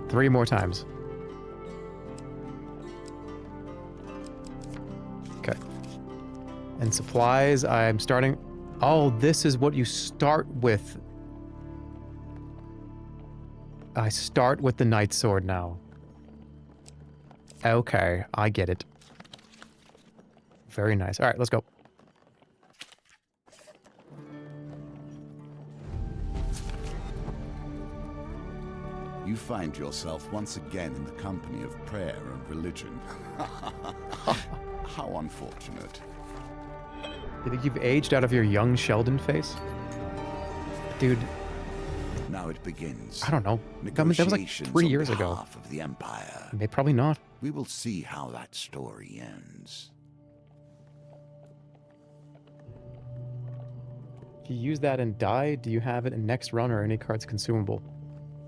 3 more times. Okay. And supplies, I'm starting... Oh, this is what you start with. I start with the Knight Sword now. Okay, I get it. Very nice. All right, let's go. You find yourself once again in the company of prayer and religion. How unfortunate. You think you've aged out of your young Sheldon face? Dude. Now it begins. I don't know. That was like 3 years ago. Of the Empire. Maybe probably not. We will see how that story ends. If you use that and die, do you have it in next run or any cards consumable?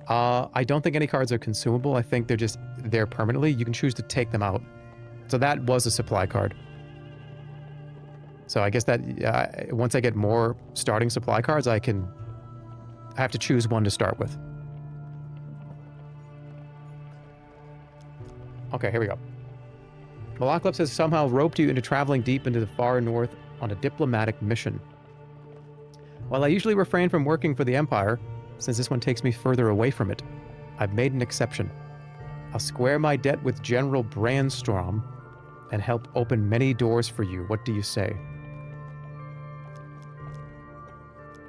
I don't think any cards are consumable. I think they're just there permanently. You can choose to take them out. So that was a supply card. So I guess that once I get more starting supply cards, I have to choose one to start with. Okay, here we go. Malakleps has somehow roped you into traveling deep into the far north on a diplomatic mission. While I usually refrain from working for the Empire, since this one takes me further away from it, I've made an exception. I'll square my debt with General Brandstrom and help open many doors for you. What do you say?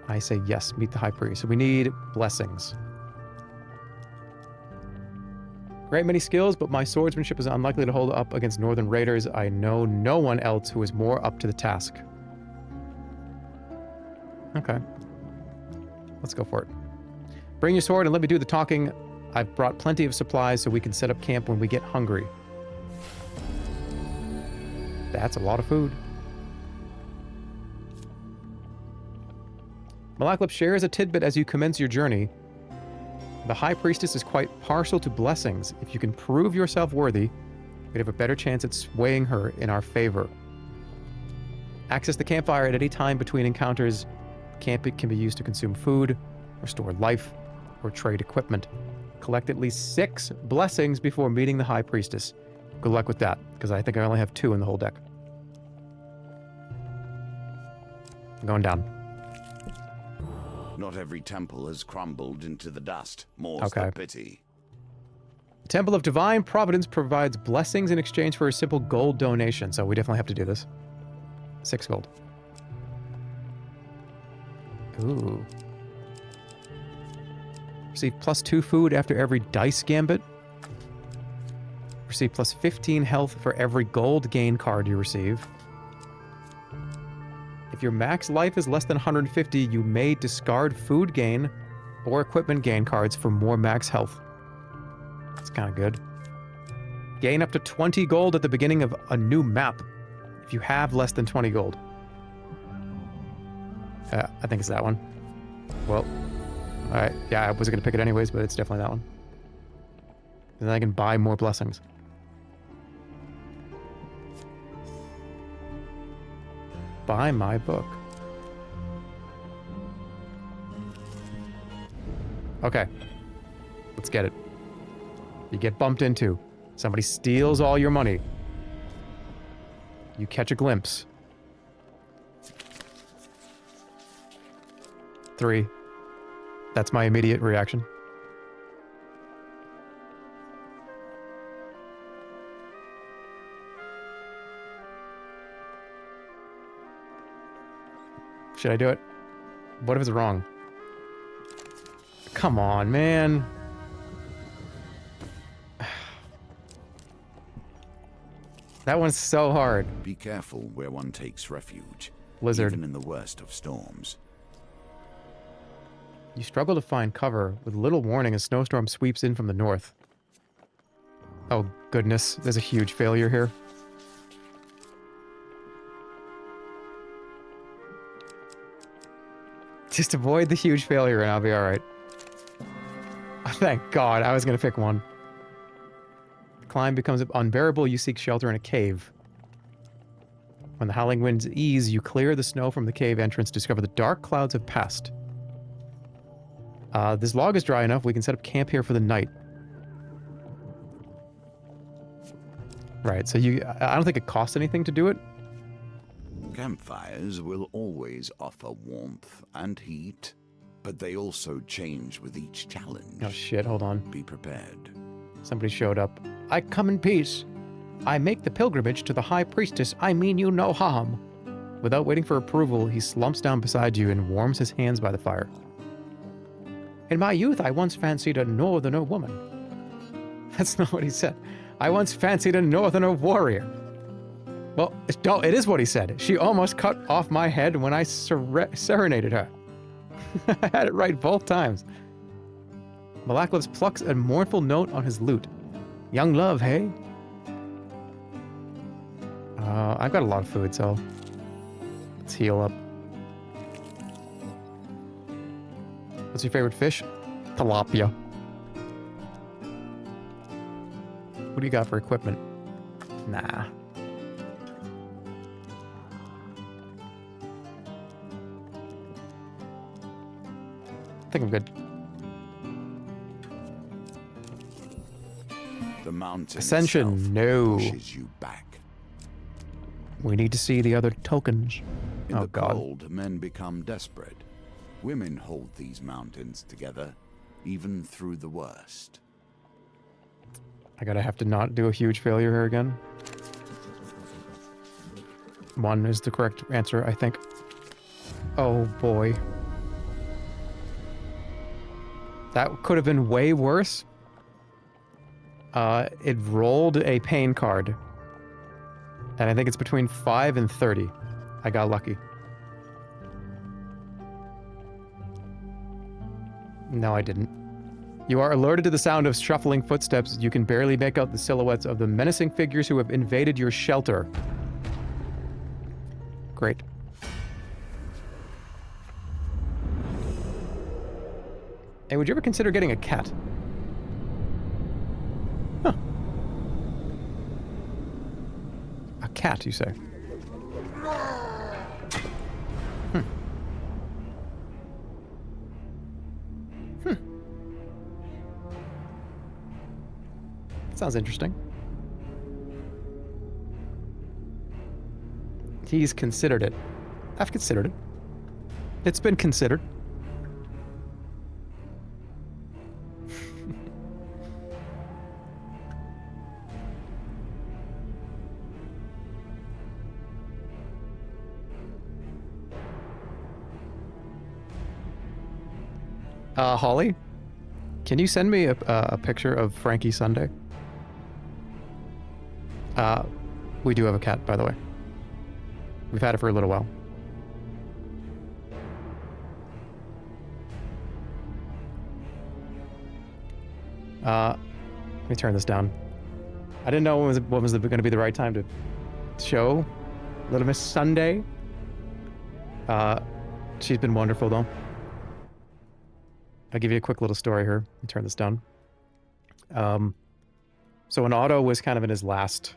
I say yes, meet the High Priest. So we need blessings. Great many skills, but my swordsmanship is unlikely to hold up against Northern Raiders. I know no one else who is more up to the task. Okay. Let's go for it. Bring your sword and let me do the talking. I've brought plenty of supplies so we can set up camp when we get hungry. That's a lot of food. Malakleps shares a tidbit as you commence your journey. The High Priestess is quite partial to blessings. If you can prove yourself worthy, we'd have a better chance at swaying her in our favor. Access the campfire at any time between encounters. Camp can be used to consume food, restore life, or trade equipment. Collect at least 6 blessings before meeting the High Priestess. Good luck with that, because I think I only have 2 in the whole deck. I'm going down. Not every temple has crumbled into the dust. More's the pity. The Temple of Divine Providence provides blessings in exchange for a simple gold donation, so we definitely have to do this. 6 gold. Ooh. Receive +2 food after every dice gambit. Receive +15 health for every gold gain card you receive. If your max life is less than 150, you may discard food gain or equipment gain cards for more max health. That's kind of good. Gain up to 20 gold at the beginning of a new map if you have less than 20 gold. I think it's that one. Well, alright. Yeah, I wasn't going to pick it anyways, but it's definitely that one. And then I can buy more blessings. Buy my book. Okay. Let's get it. You get bumped into. Somebody steals all your money. You catch a glimpse. 3. That's my immediate reaction. Should I do it? What if it's wrong? Come on, man. That one's so hard. Be careful where one takes refuge. Lizard. Even in the worst of storms. You struggle to find cover. With little warning, a snowstorm sweeps in from the north. Oh, goodness. There's a huge failure here. Just avoid the huge failure and I'll be alright. Oh, thank God. I was going to pick one. The climb becomes unbearable. You seek shelter in a cave. When the howling winds ease, you clear the snow from the cave entrance, discover the dark clouds have passed. This log is dry enough. We can set up camp here for the night. Right, so I don't think it costs anything to do it. Campfires will always offer warmth and heat, but they also change with each challenge. Oh shit, hold on. Be prepared. Somebody showed up. I come in peace. I make the pilgrimage to the High Priestess. I mean you no harm. Without waiting for approval, he slumps down beside you and warms his hands by the fire. In my youth, I once fancied a northerner woman. That's not what he said. I once fancied a northerner warrior. Well, it is what he said. She almost cut off my head when I serenaded her. I had it right both times. Malaklis plucks a mournful note on his lute. Young love, hey? I've got a lot of food, so let's heal up. What's your favorite fish? Tilapia. What do you got for equipment? Nah. I think I'm good. The mountain Ascension, itself no. pushes you back. We need to see the other tokens. In oh the God. cold, men become desperate. Women hold these mountains together, even through the worst. I gotta have to not do a huge failure here again. 1 is the correct answer, I think. Oh boy. That could have been way worse. It rolled a pain card. And I think it's between 5 and 30. I got lucky. No, I didn't. You are alerted to the sound of shuffling footsteps. You can barely make out the silhouettes of the menacing figures who have invaded your shelter. Great. Hey, would you ever consider getting a cat? Huh. A cat, you say? Sounds interesting. He's considered it. I've considered it. It's been considered. Holly, can you send me a picture of Frankie Sundae? We do have a cat, by the way. We've had it for a little while. Let me turn this down. I didn't know when was going to be the right time to show Little Miss Sundae. She's been wonderful, though. I'll give you a quick little story here. Let me turn this down. So when Otto was kind of in his last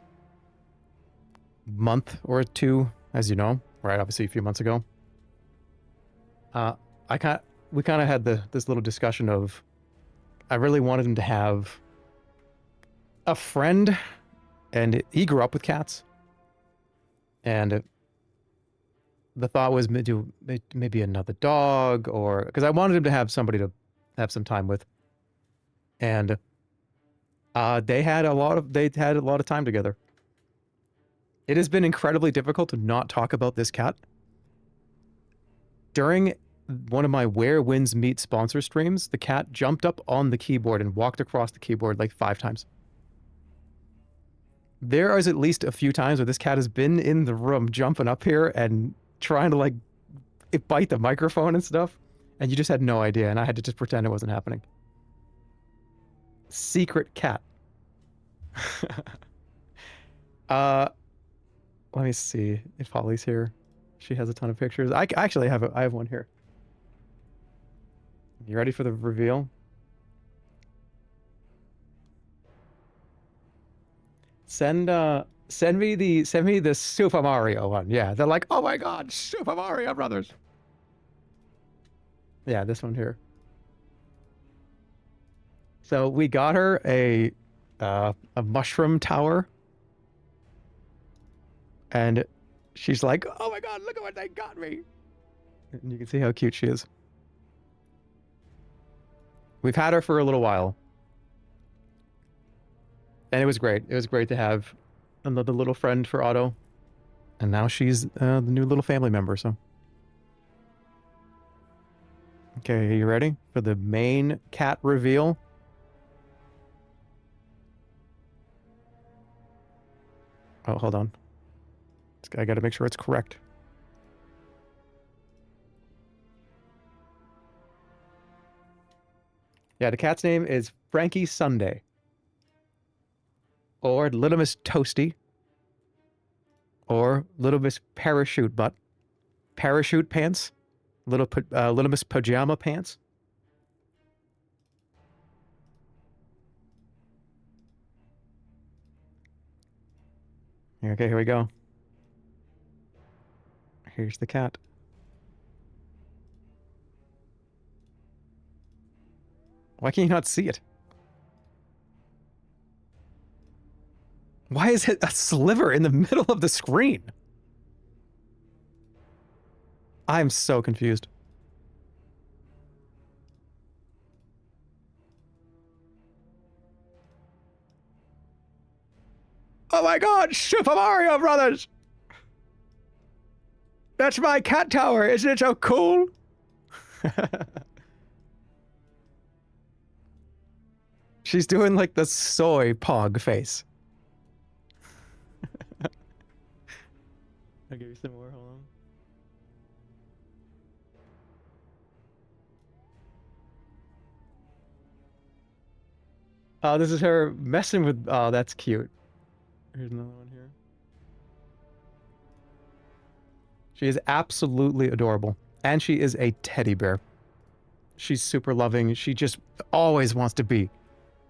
month or two, as you know, right? Obviously a few months ago. We kind of had this little discussion of, I really wanted him to have a friend, and he grew up with cats. And the thought was maybe another dog, or because I wanted him to have somebody to have some time with. And they had a lot of time together. It has been incredibly difficult to not talk about this cat. During one of my Where Winds Meet sponsor streams, the cat jumped up on the keyboard and walked across the keyboard like 5 times. There is at least a few times where this cat has been in the room jumping up here and trying to like bite the microphone and stuff, and you just had no idea, and I had to just pretend it wasn't happening. Secret cat. Let me see if Holly's here. She has a ton of pictures. I actually have I have one here. You ready for the reveal? Send me the Super Mario one. Yeah, they're like, oh my god, Super Mario Brothers. Yeah, this one here. So we got her a mushroom tower, and she's like, oh my god, look at what they got me. And you can see how cute she is. We've had her for a little while. And it was great. It was great to have another little friend for Otto. And now she's the new little family member, so. Okay, are you ready for the main cat reveal? Oh, hold on. I gotta make sure it's correct. Yeah, the cat's name is Frankie Sundae. Or Little Miss Toasty. Or Little Miss Parachute Butt. Parachute Pants. Little Miss Pajama Pants. Okay, here we go. Here's the cat. Why can you not see it? Why is it a sliver in the middle of the screen? I'm so confused. Oh my god, Super Mario Brothers! That's my cat tower, isn't it so cool? She's doing like the soy pog face. I'll give you some more, hold on. Oh, this is her messing with, oh, that's cute. Here's another one here. She is absolutely adorable. And she is a teddy bear. She's super loving. She just always wants to be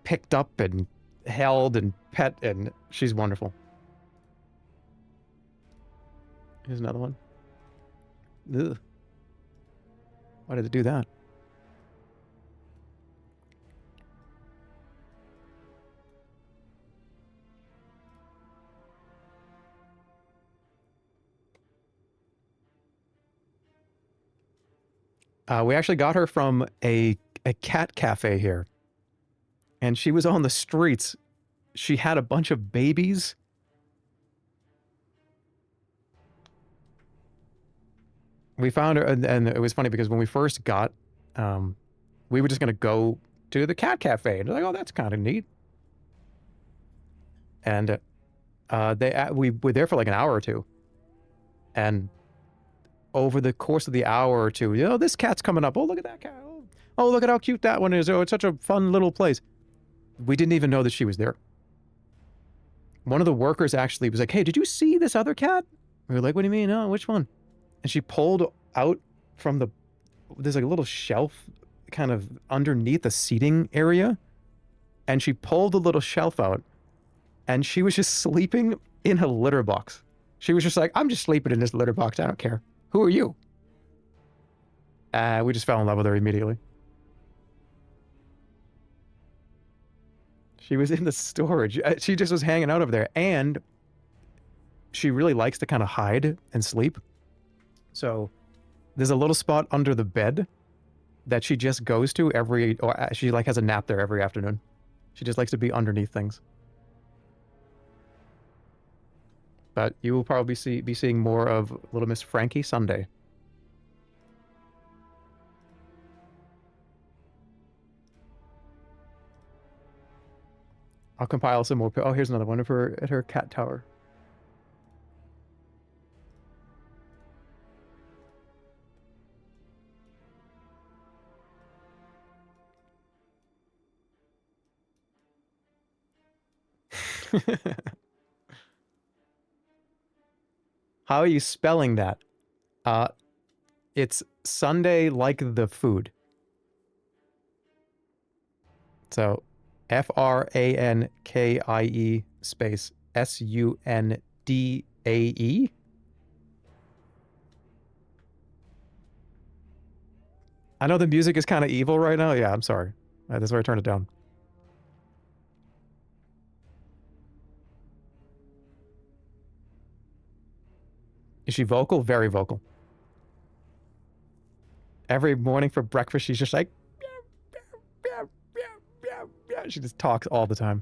picked up and held and pet, and she's wonderful. Here's another one. Ugh. Why did it do that? We actually got her from a cat cafe here. And she was on the streets. She had a bunch of babies. We found her, and it was funny because when we first got, we were just going to go to the cat cafe. And they're like, oh, that's kind of neat. And we were there for like an hour or two. And over the course of the hour or two, you know, this cat's coming up. Oh, look at that cat. Oh, look at how cute that one is. Oh, it's such a fun little place. We didn't even know that she was there. One of the workers actually was like, hey, did you see this other cat? We were like, what do you mean? Oh, which one? And she pulled out from the... There's like a little shelf kind of underneath the seating area. And she pulled the little shelf out. And she was just sleeping in a litter box. She was just like, I'm just sleeping in this litter box. I don't care. Who are you? We just fell in love with her immediately. She was in the storage. She just was hanging out over there. And she really likes to kind of hide and sleep. So there's a little spot under the bed that she just goes to or she like has a nap there every afternoon. She just likes to be underneath things. But you will probably be seeing more of little Miss Frankie Sunday. I'll compile some more. Oh, here's another one of her at her cat tower. How are you spelling that? It's Sunday like the food. So Frankie space Sundae. I know the music is kind of evil right now. Yeah, I'm sorry. That's why I turned it down. Is she vocal? Very vocal. Every morning for breakfast, she's just like... She just talks all the time.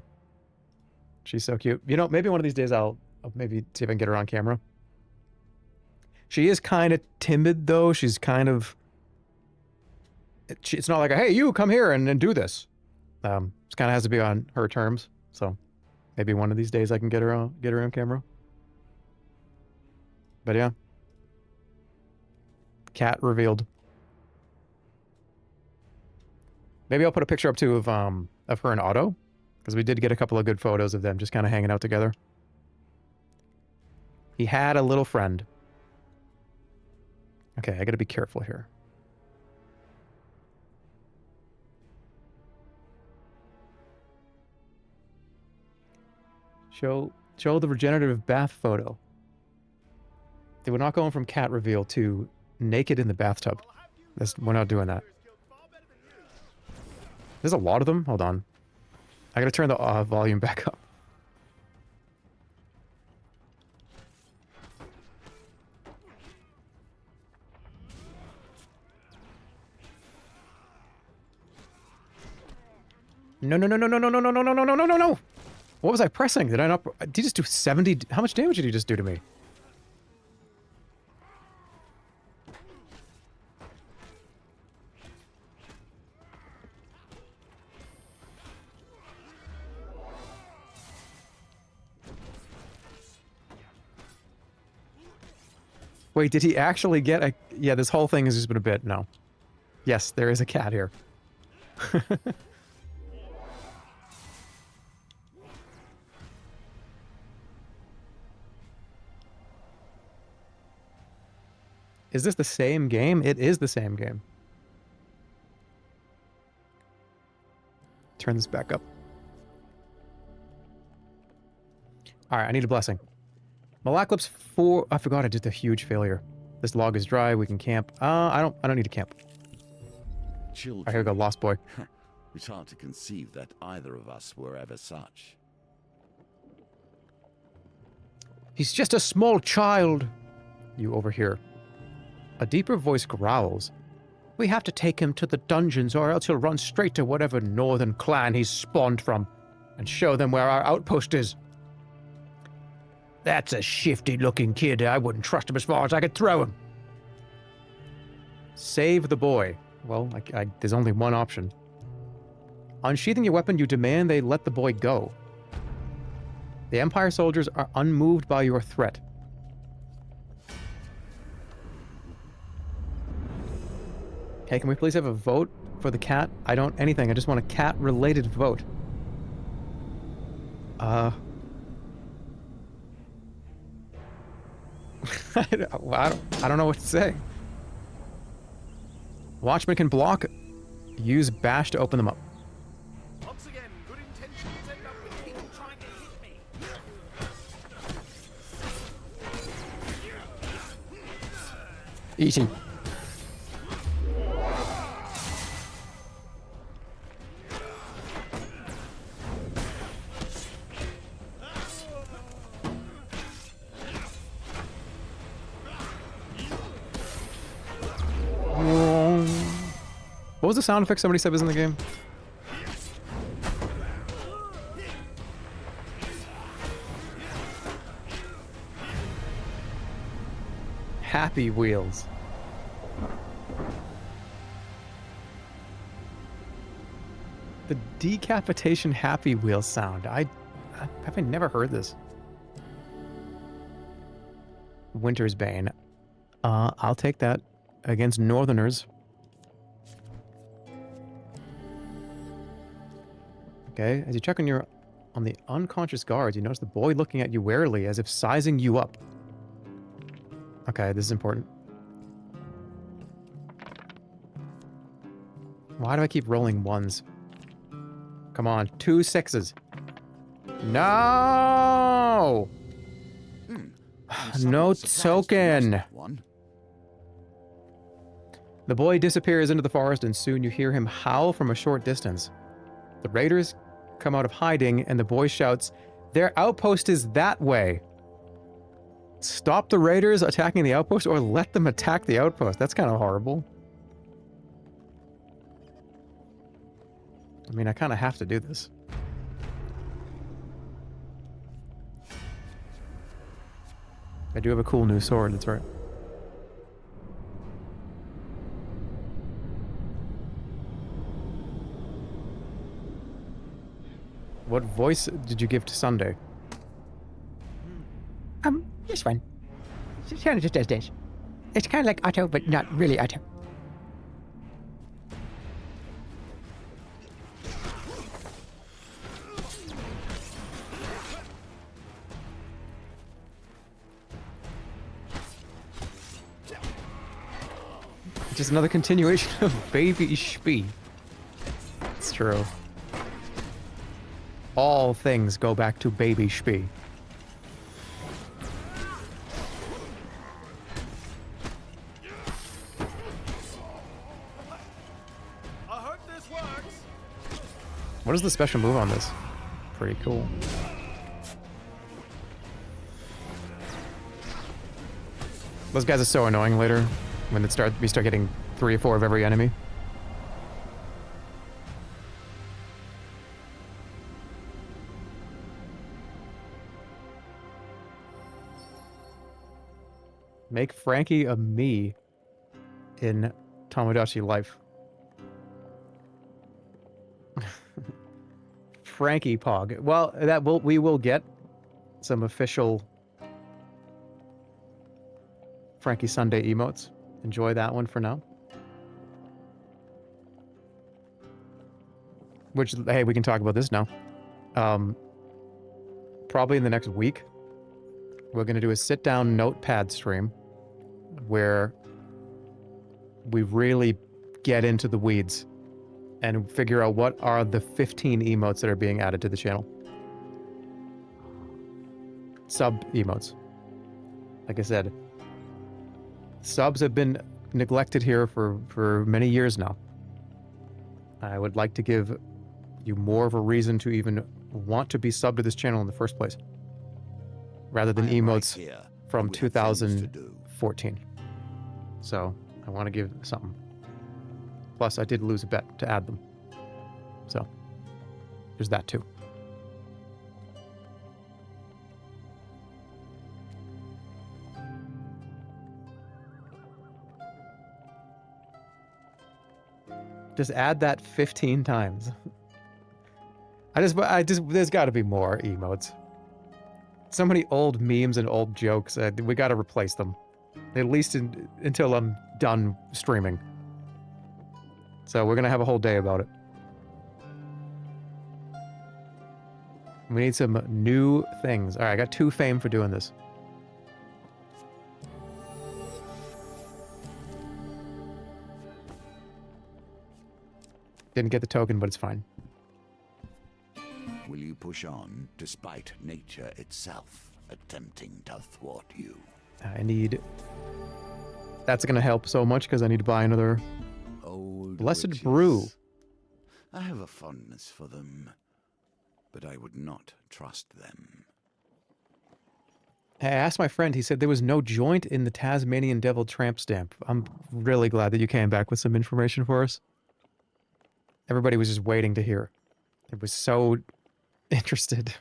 She's so cute. You know, maybe one of these days I'll maybe see if I can get her on camera. She is kind of timid, though. She's kind of... It's not like, hey, you come here and do this. It kind of has to be on her terms. So maybe one of these days I can get her on camera. But yeah. Cat revealed. Maybe I'll put a picture up too of her and Otto, because we did get a couple of good photos of them just kind of hanging out together. He had a little friend. Okay, I gotta be careful here. Show the regenerative bath photo. They were not going from cat reveal to naked in the bathtub. We're not doing that. There's a lot of them. Hold on. I gotta turn the volume back up. No. What was I pressing? Did I not... Did he just do 70... How much damage did he just do to me? Wait, did he actually get a... Yeah, this whole thing has just been a bit... No. Yes, there is a cat here. Is this the same game? It is the same game. Turn this back up. Alright, I need a blessing. Malacalypse 4... I forgot I did a huge failure. This log is dry, we can camp. I don't need to camp. Children. Here we go, Lost Boy. It's hard to conceive that either of us were ever such. He's just a small child. You over here. A deeper voice growls. We have to take him to the dungeons or else he'll run straight to whatever northern clan he's spawned from and show them where our outpost is. That's a shifty-looking kid. I wouldn't trust him as far as I could throw him. Save the boy. Well, there's only one option. Unsheathing your weapon, you demand they let the boy go. The Empire soldiers are unmoved by your threat. Okay, can we please have a vote for the cat? I don't anything. I just want a cat-related vote. I don't know what to say. Watchman can block. Use bash to open them up. Once again, good intentions end up with people trying to hit me. Easy. What was the sound effect somebody said was in the game? Happy Wheels. The decapitation Happy Wheels sound. Have I never heard this? Winter's Bane. I'll take that against Northerners. Okay, as you check on the unconscious guards, you notice the boy looking at you warily as if sizing you up. Okay, this is important. Why do I keep rolling ones? Come on, 2 6s. No! No token. The boy disappears into the forest and soon you hear him howl from a short distance. The raiders come out of hiding and the boy shouts, "Their outpost is that way." Stop the raiders attacking the outpost or let them attack the outpost. That's kind of horrible. I mean, I kind of have to do this. I do have a cool new sword, that's right. What voice did you give to Sundae? This one. It kind of just does this. It's kind of like Otto, but not really Otto. Just another continuation of Baby Spee. It's true. All things go back to Baby Spee. What is the special move on this? Pretty cool. Those guys are so annoying later when we start getting 3 or 4 of every enemy. Make Frankie a me in Tomodachi Life. Frankie Pog. Well, we will get some official Frankie Sundae emotes. Enjoy that one for now. Which, hey, we can talk about this now. Probably in the next week, we're going to do a sit-down notepad stream where we really get into the weeds and figure out what are the 15 emotes that are being added to the channel. Sub emotes. Like I said, subs have been neglected here for many years now. I would like to give you more of a reason to even want to be subbed to this channel in the first place, rather than emotes from 2014. So I want to give something. Plus, I did lose a bet to add them. So, there's that too. Just add that 15 times. I just, there's got to be more emotes. So many old memes and old jokes. We got to replace them. At least until I'm done streaming. So we're going to have a whole day about it. We need some new things. All right, I got 2 fame for doing this. Didn't get the token, but it's fine. Will you push on despite nature itself attempting to thwart you? I need... That's going to help so much because I need to buy another Old Blessed witches. Brew. I have a fondness for them, but I would not trust them. Hey, I asked my friend, he said there was no joint in the Tasmanian Devil tramp stamp. I'm really glad that you came back with some information for us. Everybody was just waiting to hear. It was so interested.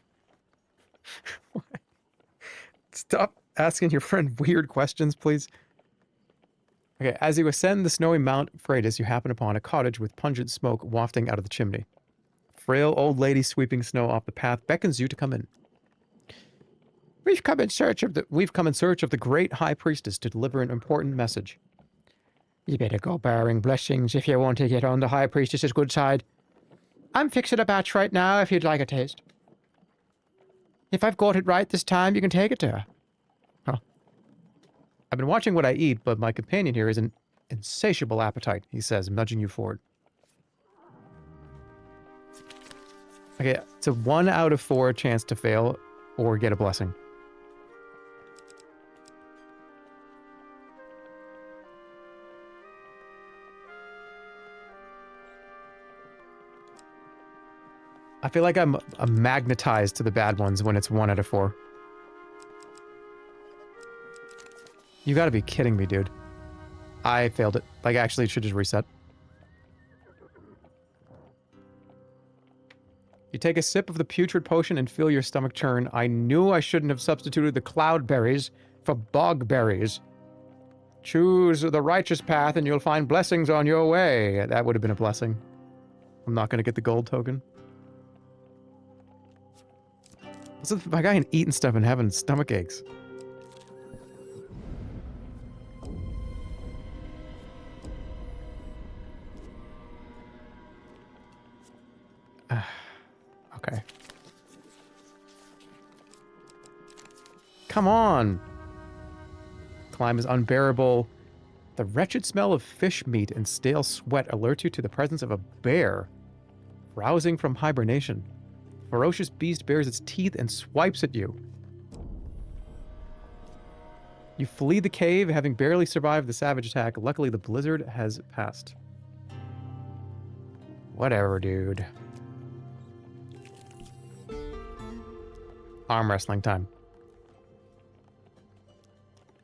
Stop asking your friend weird questions, please. Okay, as you ascend the snowy Mount Freitas, you happen upon a cottage with pungent smoke wafting out of the chimney. A frail old lady sweeping snow off the path beckons you to come in. We've come in search of the great high priestess to deliver an important message. You better go bearing blessings if you want to get on the high priestess's good side. I'm fixing a batch right now if you'd like a taste. If I've got it right this time, you can take it to her. Huh. I've been watching what I eat, but my companion here is an insatiable appetite, he says, nudging you forward. Okay, it's a 1 out of 4 chance to fail or get a blessing. I feel like I'm magnetized to the bad ones when it's 1 out of 4. You gotta be kidding me, dude. I failed it. Like, actually, it should just reset. You take a sip of the putrid potion and feel your stomach churn. I knew I shouldn't have substituted the cloud berries for bog berries. Choose the righteous path and you'll find blessings on your way. That would have been a blessing. I'm not gonna get the gold token. What's with my guy and eating stuff and having stomach aches? Okay. Come on! Climb is unbearable. The wretched smell of fish meat and stale sweat alerts you to the presence of a bear, rousing from hibernation. Ferocious beast bares its teeth and swipes at you. You flee the cave, having barely survived the savage attack. Luckily, the blizzard has passed. Whatever, dude. Arm wrestling time.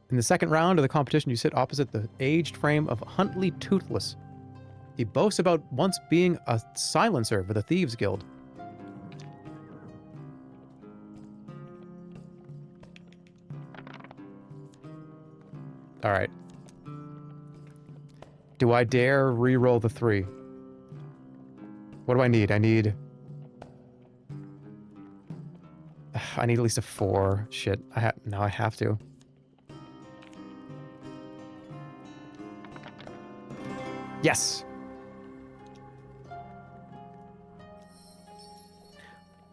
In the second round of the competition, you sit opposite the aged frame of Huntley Toothless. He boasts about once being a silencer for the Thieves Guild. Alright. Do I dare re-roll the 3? What do I need? I need at least a 4. Shit. Now I have to. Yes!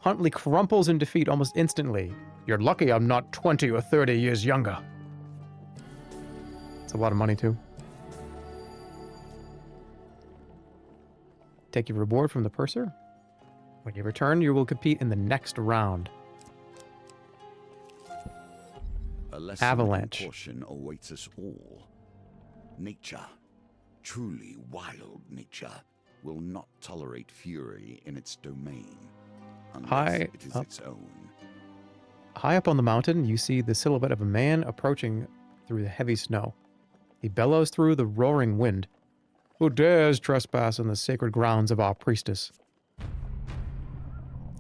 Huntley crumples in defeat almost instantly. You're lucky I'm not 20 or 30 years younger. It's a lot of money, too. Take your reward from the purser. When you return, you will compete in the next round. A lesson Avalanche. in caution awaits us all. Nature, truly wild nature, will not tolerate fury in its domain unless it is its own. High up on the mountain, you see the silhouette of a man approaching through the heavy snow. He bellows through the roaring wind. Who dares trespass on the sacred grounds of our priestess?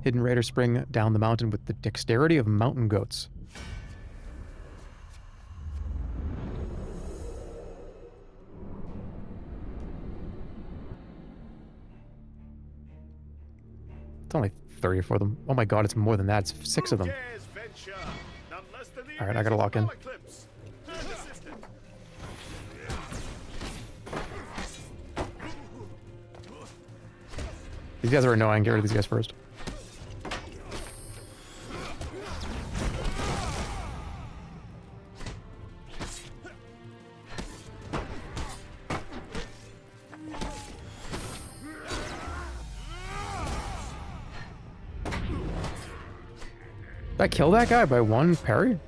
Hidden raiders spring down the mountain with the dexterity of mountain goats. It's only 30 for them. Oh my god, it's more than that. It's 6 of them. Alright, I gotta lock in. These guys are annoying. Get rid of these guys first. I kill that guy by one parry?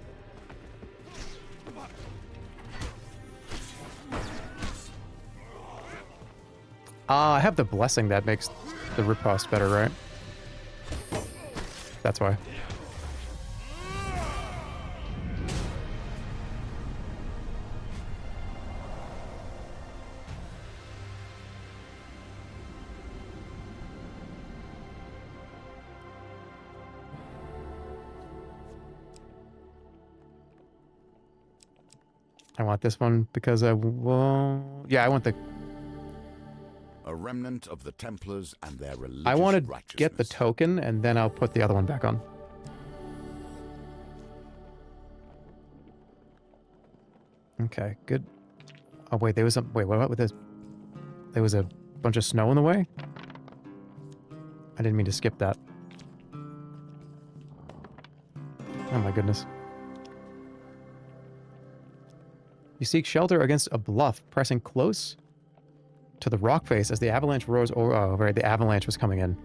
I have the blessing that makes the riposte better, right? That's why. I want this one because I will... Yeah, I want the... A remnant of the Templars and their religious I want to righteousness. get the token, and then I'll put the other one back on. Okay, good. Oh, wait, there was some... Wait, what with this? There was a bunch of snow in the way? I didn't mean to skip that. Oh my goodness. You seek shelter against a bluff, pressing close to the rock face as the avalanche roars over... Oh, right, the avalanche was coming in.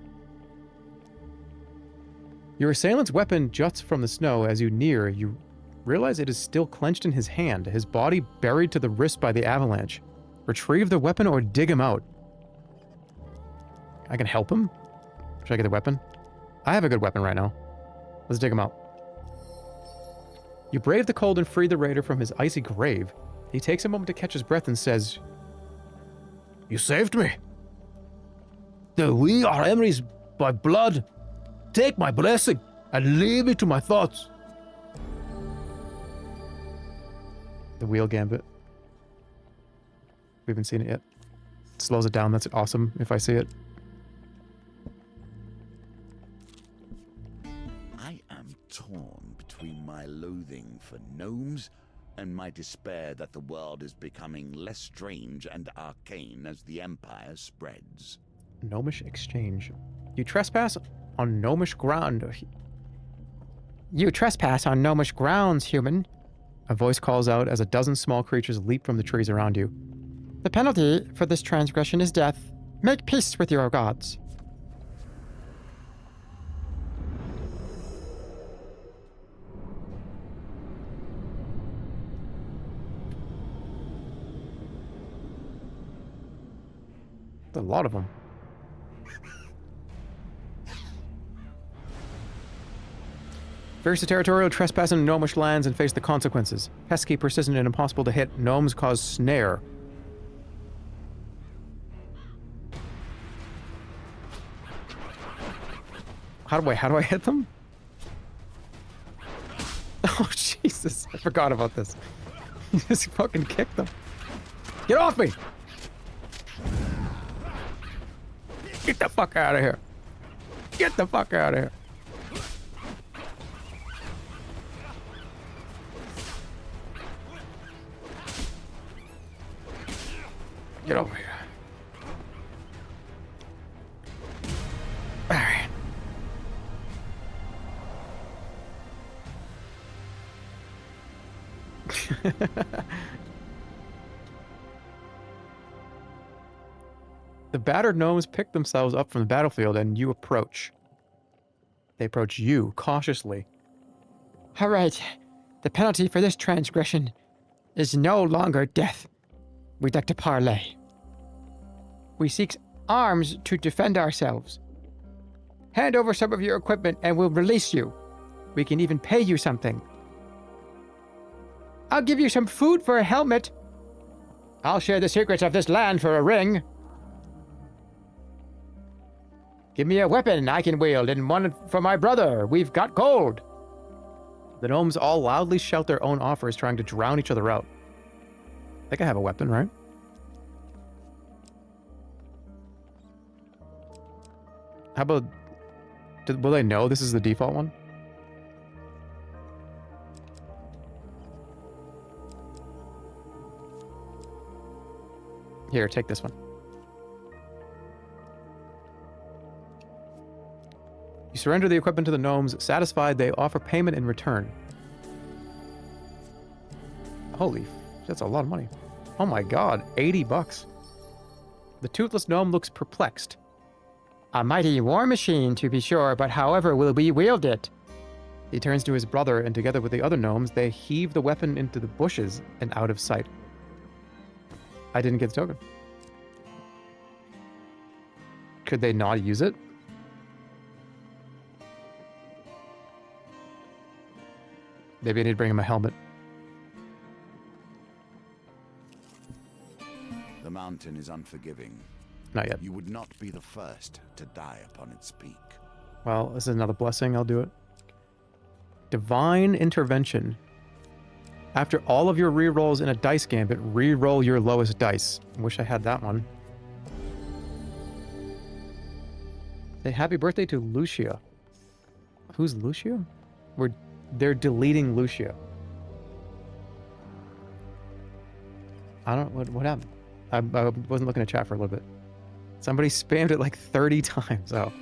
Your assailant's weapon juts from the snow. As you near, you realize it is still clenched in his hand, his body buried to the wrist by the avalanche. Retrieve the weapon or dig him out. I can help him? Should I get the weapon? I have a good weapon right now. Let's dig him out. You brave the cold and free the raider from his icy grave. He takes a moment to catch his breath and says, "You saved me. Though we are enemies by blood, take my blessing and leave me to my thoughts." The wheel gambit. We haven't seen it yet. It slows it down. That's awesome if I see it. I am torn between my loathing for gnomes and my despair that the world is becoming less strange and arcane as the Empire spreads. Gnomish exchange. You trespass on gnomish ground. You trespass on gnomish grounds, human. A voice calls out as a dozen small creatures leap from the trees around you. The penalty for this transgression is death. Make peace with your gods. A lot of them. Fierce territorial trespass in gnomish lands and face the consequences. Pesky, persistent, and impossible to hit. Gnomes cause snare. How do I hit them? Oh, Jesus. I forgot about this. You just fucking kicked them. Get off me! Get the fuck out of here. Get the fuck out of here. Get over here. All right. The battered gnomes pick themselves up from the battlefield and you approach. They approach you cautiously. All right. The penalty for this transgression is no longer death. We'd like to parley. We seek arms to defend ourselves. Hand over some of your equipment and we'll release you. We can even pay you something. I'll give you some food for a helmet. I'll share the secrets of this land for a ring. Give me a weapon I can wield and one for my brother. We've got gold. The gnomes all loudly shout their own offers, trying to drown each other out. I think I have a weapon, right? How about... will they know this is the default one? Here, take this one. You surrender the equipment to the gnomes. Satisfied, they offer payment in return. Holy, that's a lot of money. Oh my god, 80 bucks. The toothless gnome looks perplexed. A mighty war machine, to be sure, but however will we wield it? He turns to his brother, and together with the other gnomes, they heave the weapon into the bushes and out of sight. I didn't get the token. Could they not use it? Maybe I need to bring him a helmet. The mountain is unforgiving. Not yet. You would not be the first to die upon its peak. Well, this is another blessing. I'll do it. Divine Intervention. After all of your rerolls in a dice gambit, reroll your lowest dice. Wish I had that one. Say happy birthday to Lucia. Who's Lucia? They're deleting Lucia. I don't know what happened. I wasn't looking at chat for a little bit. Somebody spammed it like 30 times. Oh.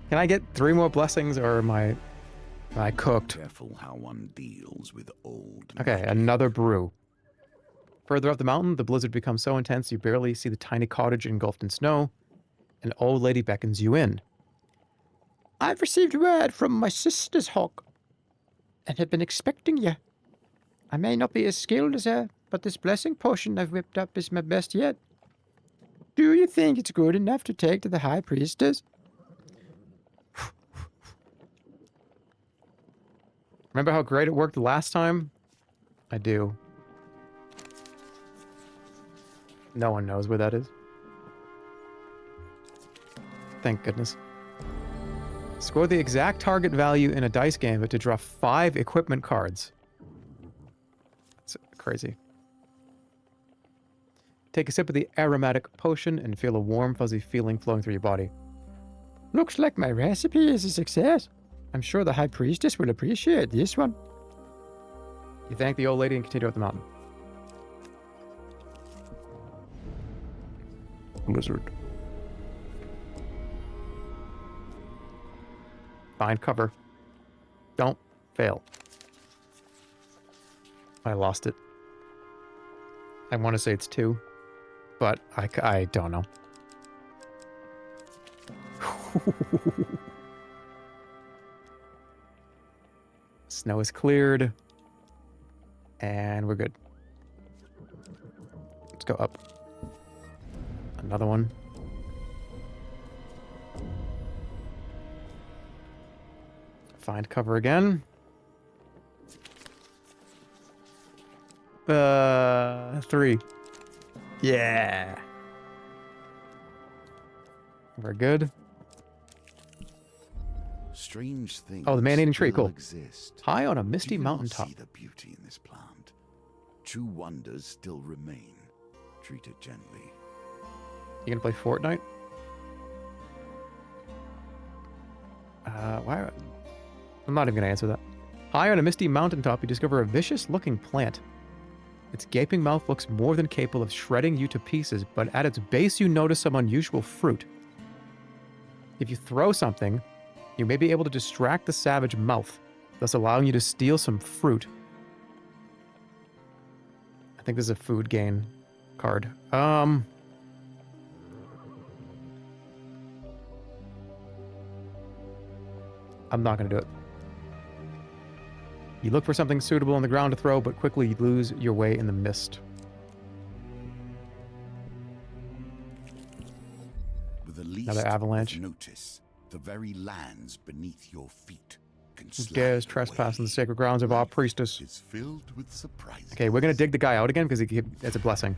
Can I get 3 more blessings, or am I cooked? Careful how one deals with old. Okay, another brew. Further up the mountain, the blizzard becomes so intense you barely see the tiny cottage engulfed in snow. An old lady beckons you in. I've received word from my sister's hawk, and have been expecting you. I may not be as skilled as her, but this blessing potion I've whipped up is my best yet. Do you think it's good enough to take to the High Priestess? Remember how great it worked last time? I do. No one knows where that is. Thank goodness. Score the exact target value in a dice gambit to draw 5 equipment cards. That's crazy. Take a sip of the aromatic potion and feel a warm, fuzzy feeling flowing through your body. Looks like my recipe is a success. I'm sure the High Priestess will appreciate this one. You thank the old lady and continue up the mountain. Blizzard. Find cover. Don't fail. I lost it. I want to say it's 2, but I don't know. Snow is cleared. And we're good. Let's go up. Another one. Find cover again. 3. Yeah. We're good. Strange things. Oh, the man-eating tree, cool. Exist. High on a misty Do you mountaintop. not see the beauty in this plant? True wonders still remain. Treat it gently. You gonna play Fortnite? Why? I'm not even gonna answer that. High on a misty mountaintop, you discover a vicious-looking plant. Its gaping mouth looks more than capable of shredding you to pieces, but at its base you notice some unusual fruit. If you throw something, you may be able to distract the savage mouth, thus allowing you to steal some fruit. I think this is a food gain card. I'm not going to do it. You look for something suitable on the ground to throw, but quickly lose your way in the mist. With the least Another avalanche. of notice, the very lands beneath your feet can Who slide dares trespass in the sacred grounds of our priestess? It's filled with surprises. Okay, we're going to dig the guy out again because it's a blessing.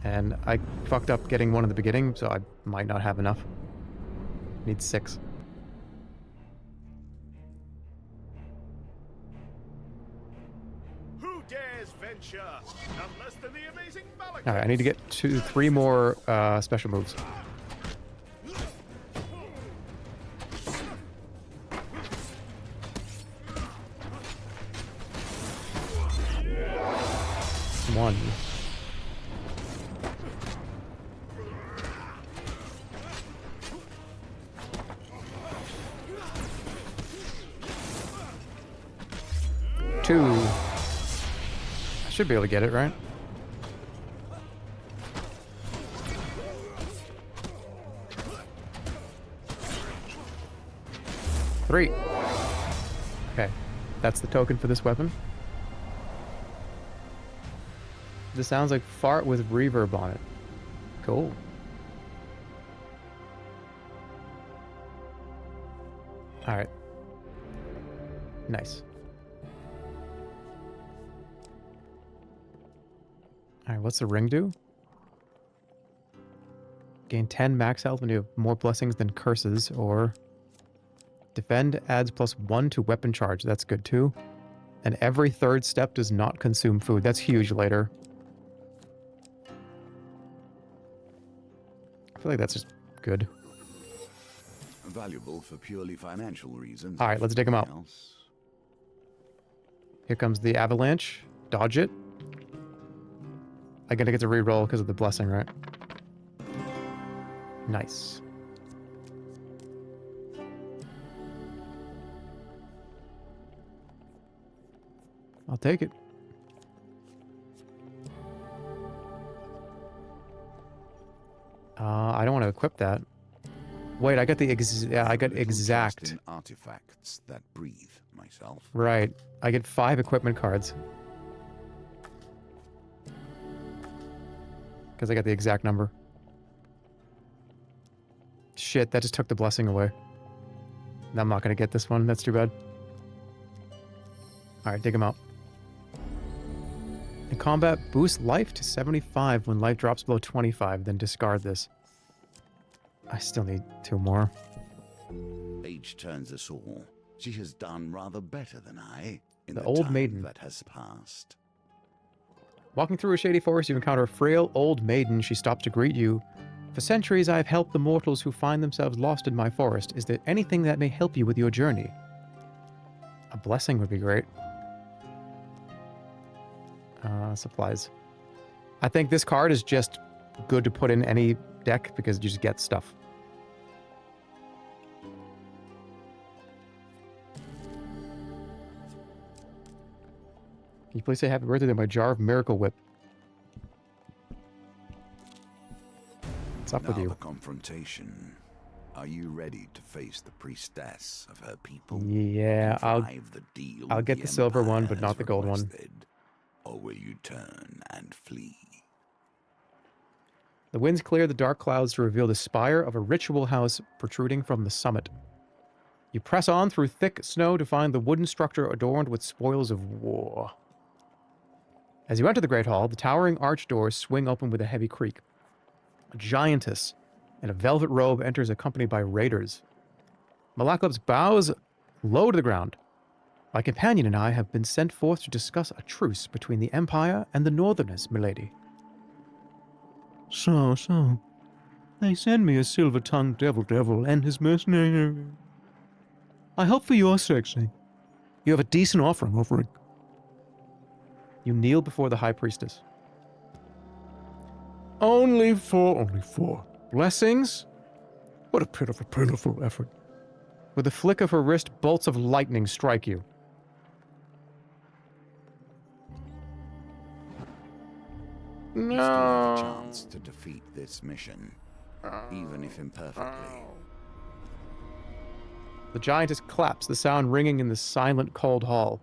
And I fucked up getting one in the beginning, so I might not have enough. Need 6. Who dares venture? None less than the amazing Malachite. Alright, I need to get 3 more special moves. One. Two. I should be able to get it, right? 3. Okay, that's the token for this weapon. This sounds like fart with reverb on it. Cool. Alright. Nice. Alright, what's the ring do? Gain 10 max health when you have more blessings than curses, or defend adds +1 to weapon charge. That's good too. And every third step does not consume food. That's huge later. I feel like that's just good. Valuable for purely financial reasons. All right, let's dig them out. Here comes the avalanche. Dodge it. I gotta get to reroll because of the blessing, right? Nice. I'll take it. I don't want to equip that. Wait, I got the I got exact Artifacts that breathe myself. Right. I get 5 equipment cards. Because I got the exact number. Shit, that just took the blessing away. I'm not going to get this one. That's too bad. Alright, dig him out. In combat, boost life to 75 when life drops below 25, then discard this. I still need 2 more. Age turns us all. She has done rather better than I in The the old time maiden. that has passed. Walking through a shady forest, you encounter a frail old maiden. She stops to greet you. For centuries, I have helped the mortals who find themselves lost in my forest. Is there anything that may help you with your journey? A blessing would be great. Supplies. I think this card is just good to put in any deck because you just get stuff. Can you please say happy birthday to my jar of Miracle Whip? What's up with Now you? the confrontation. Are you ready to face the priestess of her people? Yeah, I'll get the silver one, but not the gold one. Or will you turn and flee? The winds clear the dark clouds to reveal the spire of a ritual house protruding from the summit. You press on through thick snow to find the wooden structure adorned with spoils of war. As you enter the Great Hall, the towering arch doors swing open with a heavy creak. A giantess in a velvet robe enters accompanied by raiders. Malakleps bows low to the ground. My companion and I have been sent forth to discuss a truce between the Empire and the Northerners, milady. So. They send me a silver-tongued devil and his mercenary. I hope for your sake, you have a decent offering. You kneel before the High Priestess. Only four. Blessings? What a pitiful effort. With a flick of her wrist, bolts of lightning strike you. You still have a chance to defeat this mission, even if imperfectly. The giantess claps, the sound ringing in the silent, cold hall.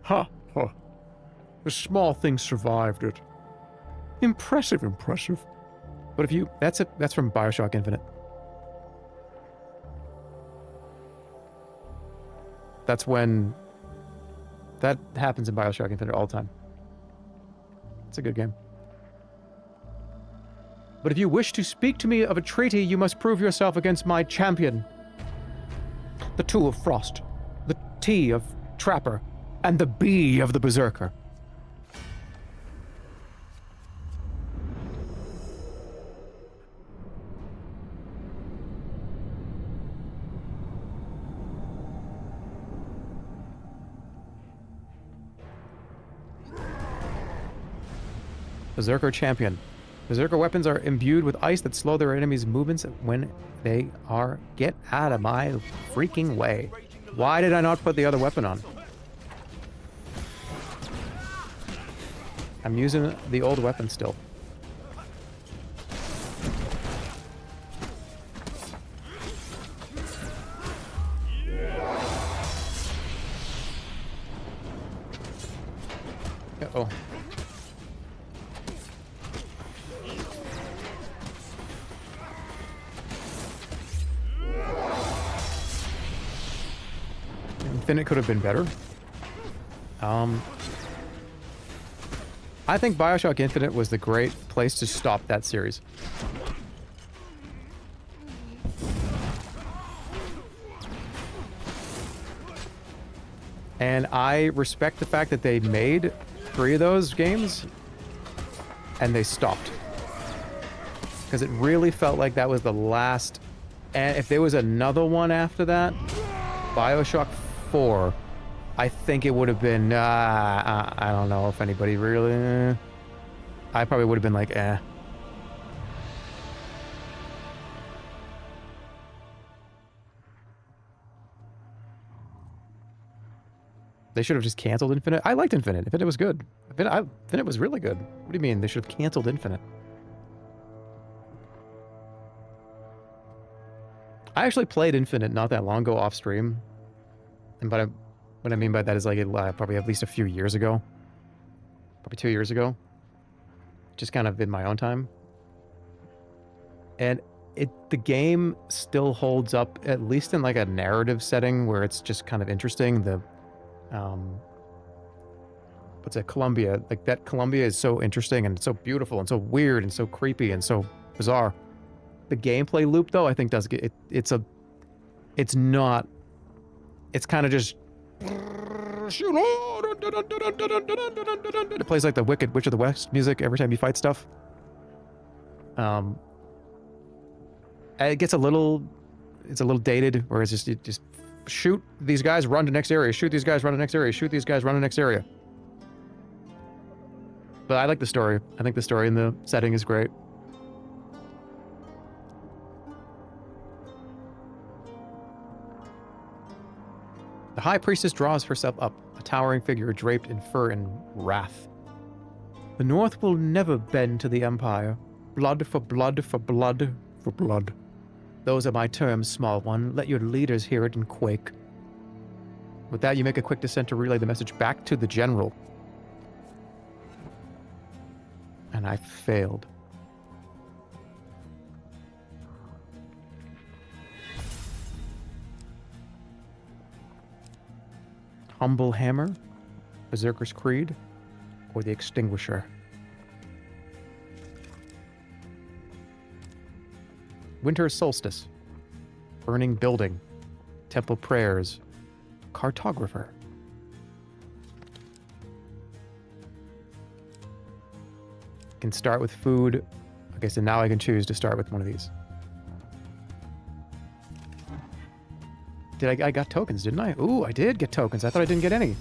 Ha! The small thing survived it. Impressive. But if you... That's from Bioshock Infinite. That's when... That happens in Bioshock Infinite all the time. It's a good game. But if you wish to speak to me of a treaty, you must prove yourself against my champion. The 2 of Frost, the T of Trapper, and the B of the Berserker. Berserker Champion. Berserker weapons are imbued with ice that slow their enemies' movements when they are... Get out of my freaking way. Why did I not put the other weapon on? I'm using the old weapon still. Infinite could have been better. I think Bioshock Infinite was the great place to stop that series. And I respect the fact that they made 3 of those games and they stopped. Because it really felt like that was the last. And if there was another one after that, Bioshock 4, I think it would have been, I don't know if anybody really, I probably would have been like, eh. They should have just canceled Infinite. I liked Infinite. Infinite was good. Infinite was really good. What do you mean? They should have canceled Infinite. I actually played Infinite not that long ago off stream. And what I mean by that is like probably at least a few years ago. Probably 2 years ago. Just kind of in my own time. And the game still holds up, at least in like a narrative setting where it's just kind of interesting. What's it, Columbia? Like that Columbia is so interesting and so beautiful and so weird and so creepy and so bizarre. The gameplay loop though, I think does get it's not, it's kind of just, it plays like the Wicked Witch of the West music every time you fight stuff. It gets a little dated, where it's just, you just shoot these guys, run to next area, shoot these guys, run to next area, shoot these guys, run to next area. But I like the story. I think the story and the setting is great. The High Priestess draws herself up, a towering figure draped in fur and wrath. The North will never bend to the Empire. Blood for blood for blood for blood. Those are my terms, small one. Let your leaders hear it and quake. With that, you make a quick descent to relay the message back to the General. And I failed. Humble Hammer, Berserker's Creed, or the Extinguisher. Winter Solstice, Burning Building, Temple Prayers, Cartographer. Can start with food. Okay, so now I can choose to start with one of these. I got tokens, didn't I? Ooh, I did get tokens. I thought I didn't get any.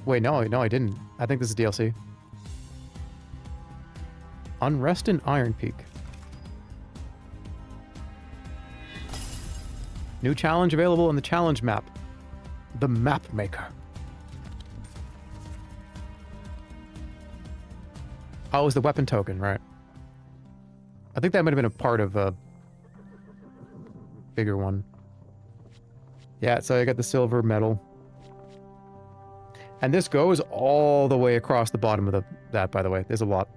Wait, no, I didn't. I think this is DLC. Unrest in Iron Peak. New challenge available in the challenge map. The Map Maker. Oh, it was the weapon token, right? I think that might have been a part of a bigger one. Yeah, so I got the silver medal. And this goes all the way across the bottom of that, by the way. There's a lot.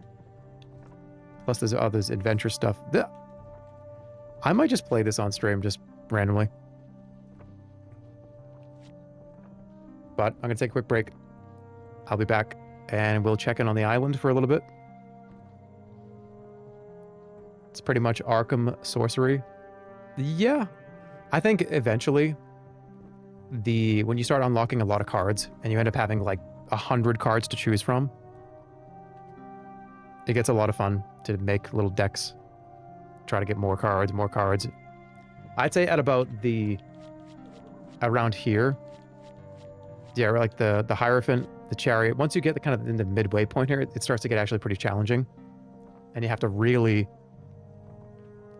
Plus there's others, adventure stuff. I might just play this on stream, just randomly. But I'm going to take a quick break. I'll be back, and we'll check in on the island for a little bit. It's pretty much Arkham sorcery. Yeah. I think eventually, when you start unlocking a lot of cards, and you end up having like 100 cards to choose from, it gets a lot of fun to make little decks. Try to get more cards, more cards. I'd say at about around here. Yeah, like the Hierophant, the Chariot. Once you get kind of in the midway point here, it starts to get actually pretty challenging. And you have to really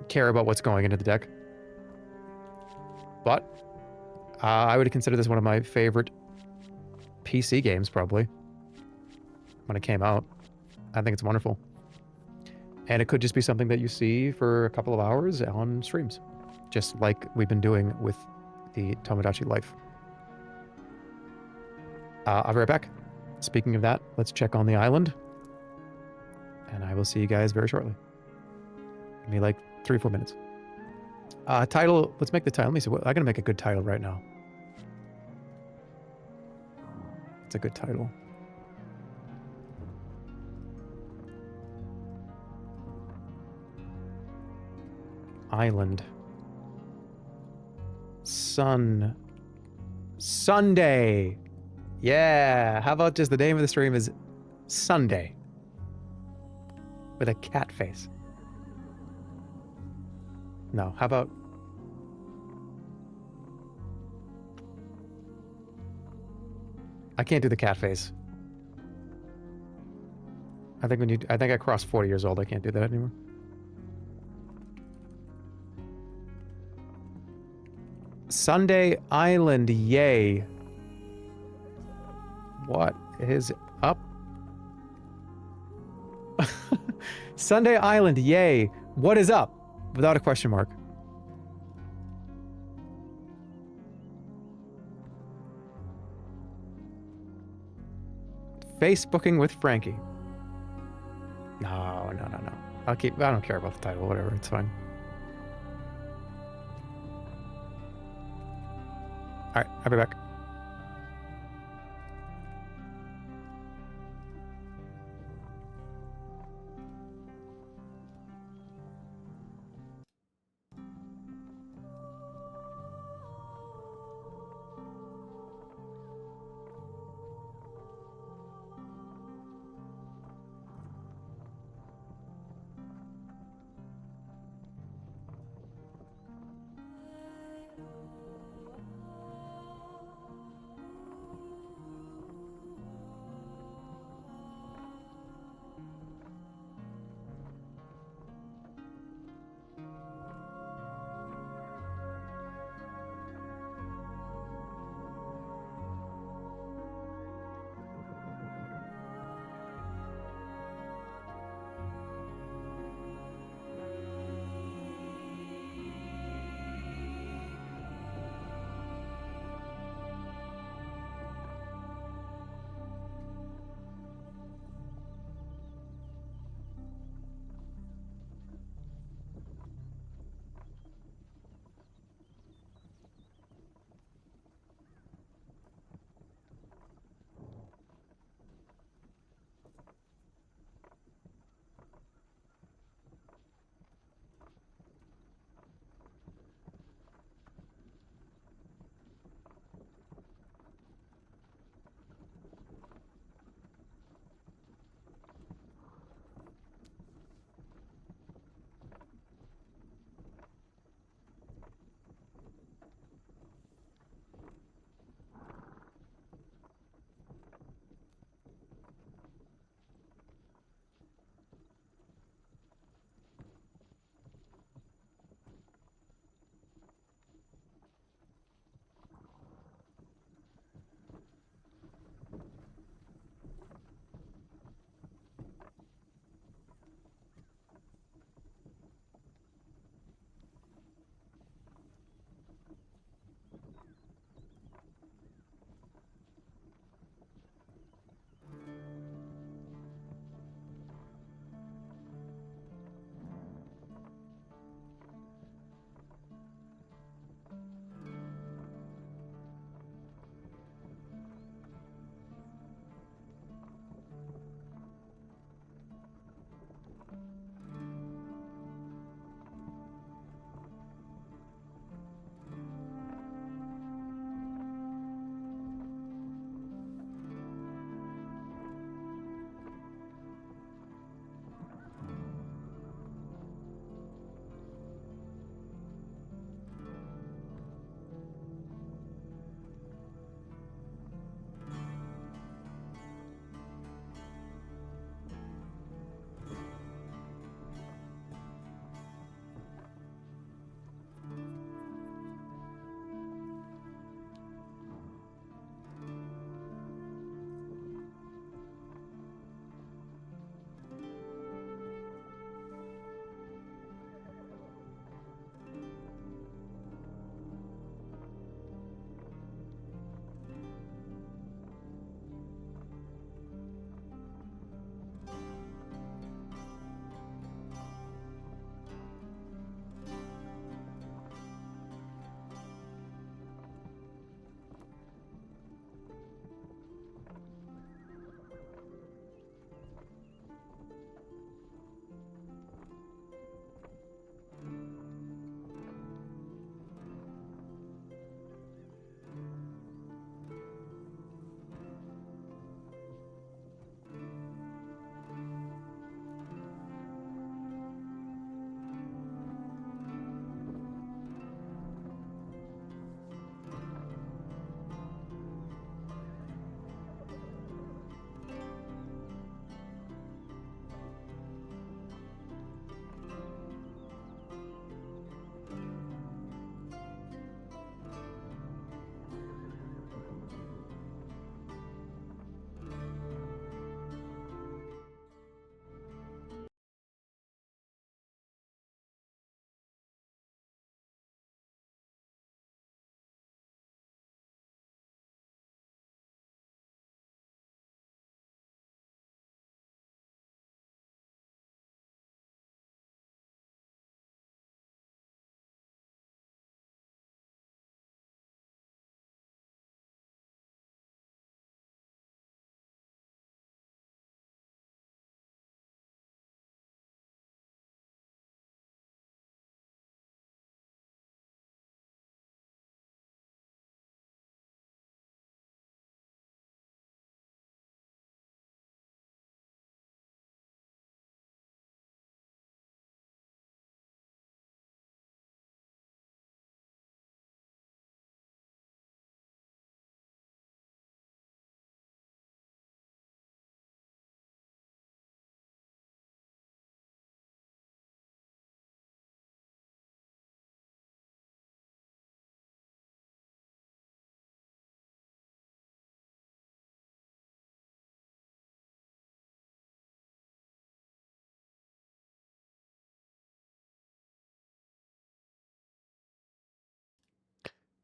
care about what's going into the deck. But I would consider this one of my favorite PC games, probably, when it came out. I think it's wonderful. And it could just be something that you see for a couple of hours on streams, just like we've been doing with the Tomodachi Life. I'll be right back. Speaking of that, let's check on the island. And I will see you guys very shortly. Give me like 3 or 4 minutes. Title. Let's make the title. Let me see. I gotta make a good title right now. It's a good title. Island. Sunday. Yeah. How about just the name of the stream is Sunday with a cat face? No. How about I can't do the cat face. I think I crossed 40 years old. I can't do that anymore. Sundae Island Yay. What is up? Sundae Island Yay. What is up? Without a question mark. Facebooking with Frankie. No. I don't care about the title. Whatever. It's fine. All right. I'll be back.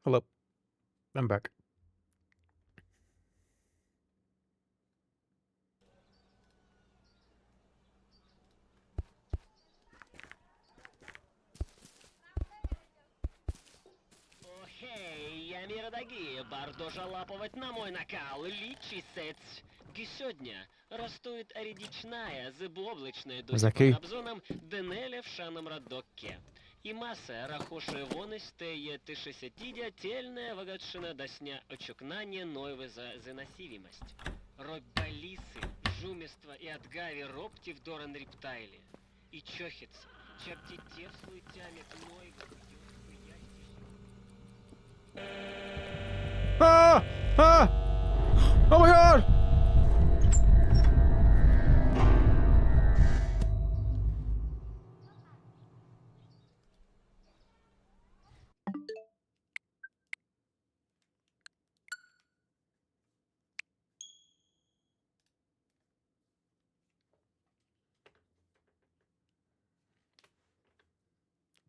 Hello. I'm back. Хей, я мир дорогие, бардожа лаповать на мой накал, личисец. Сегодня растует редичная, зыбоблачная до Закей. обзоном денеля в шаном радокке. И масса рахоши вонестеє тишесятидя тельная вагатшина досня очукнание нойвы за заносивимость. Роббалисы, жумество и отгави робти в доран рептайли. И чохиц, чаптите в слытями нойвы. Ah! Ah! Oh my god!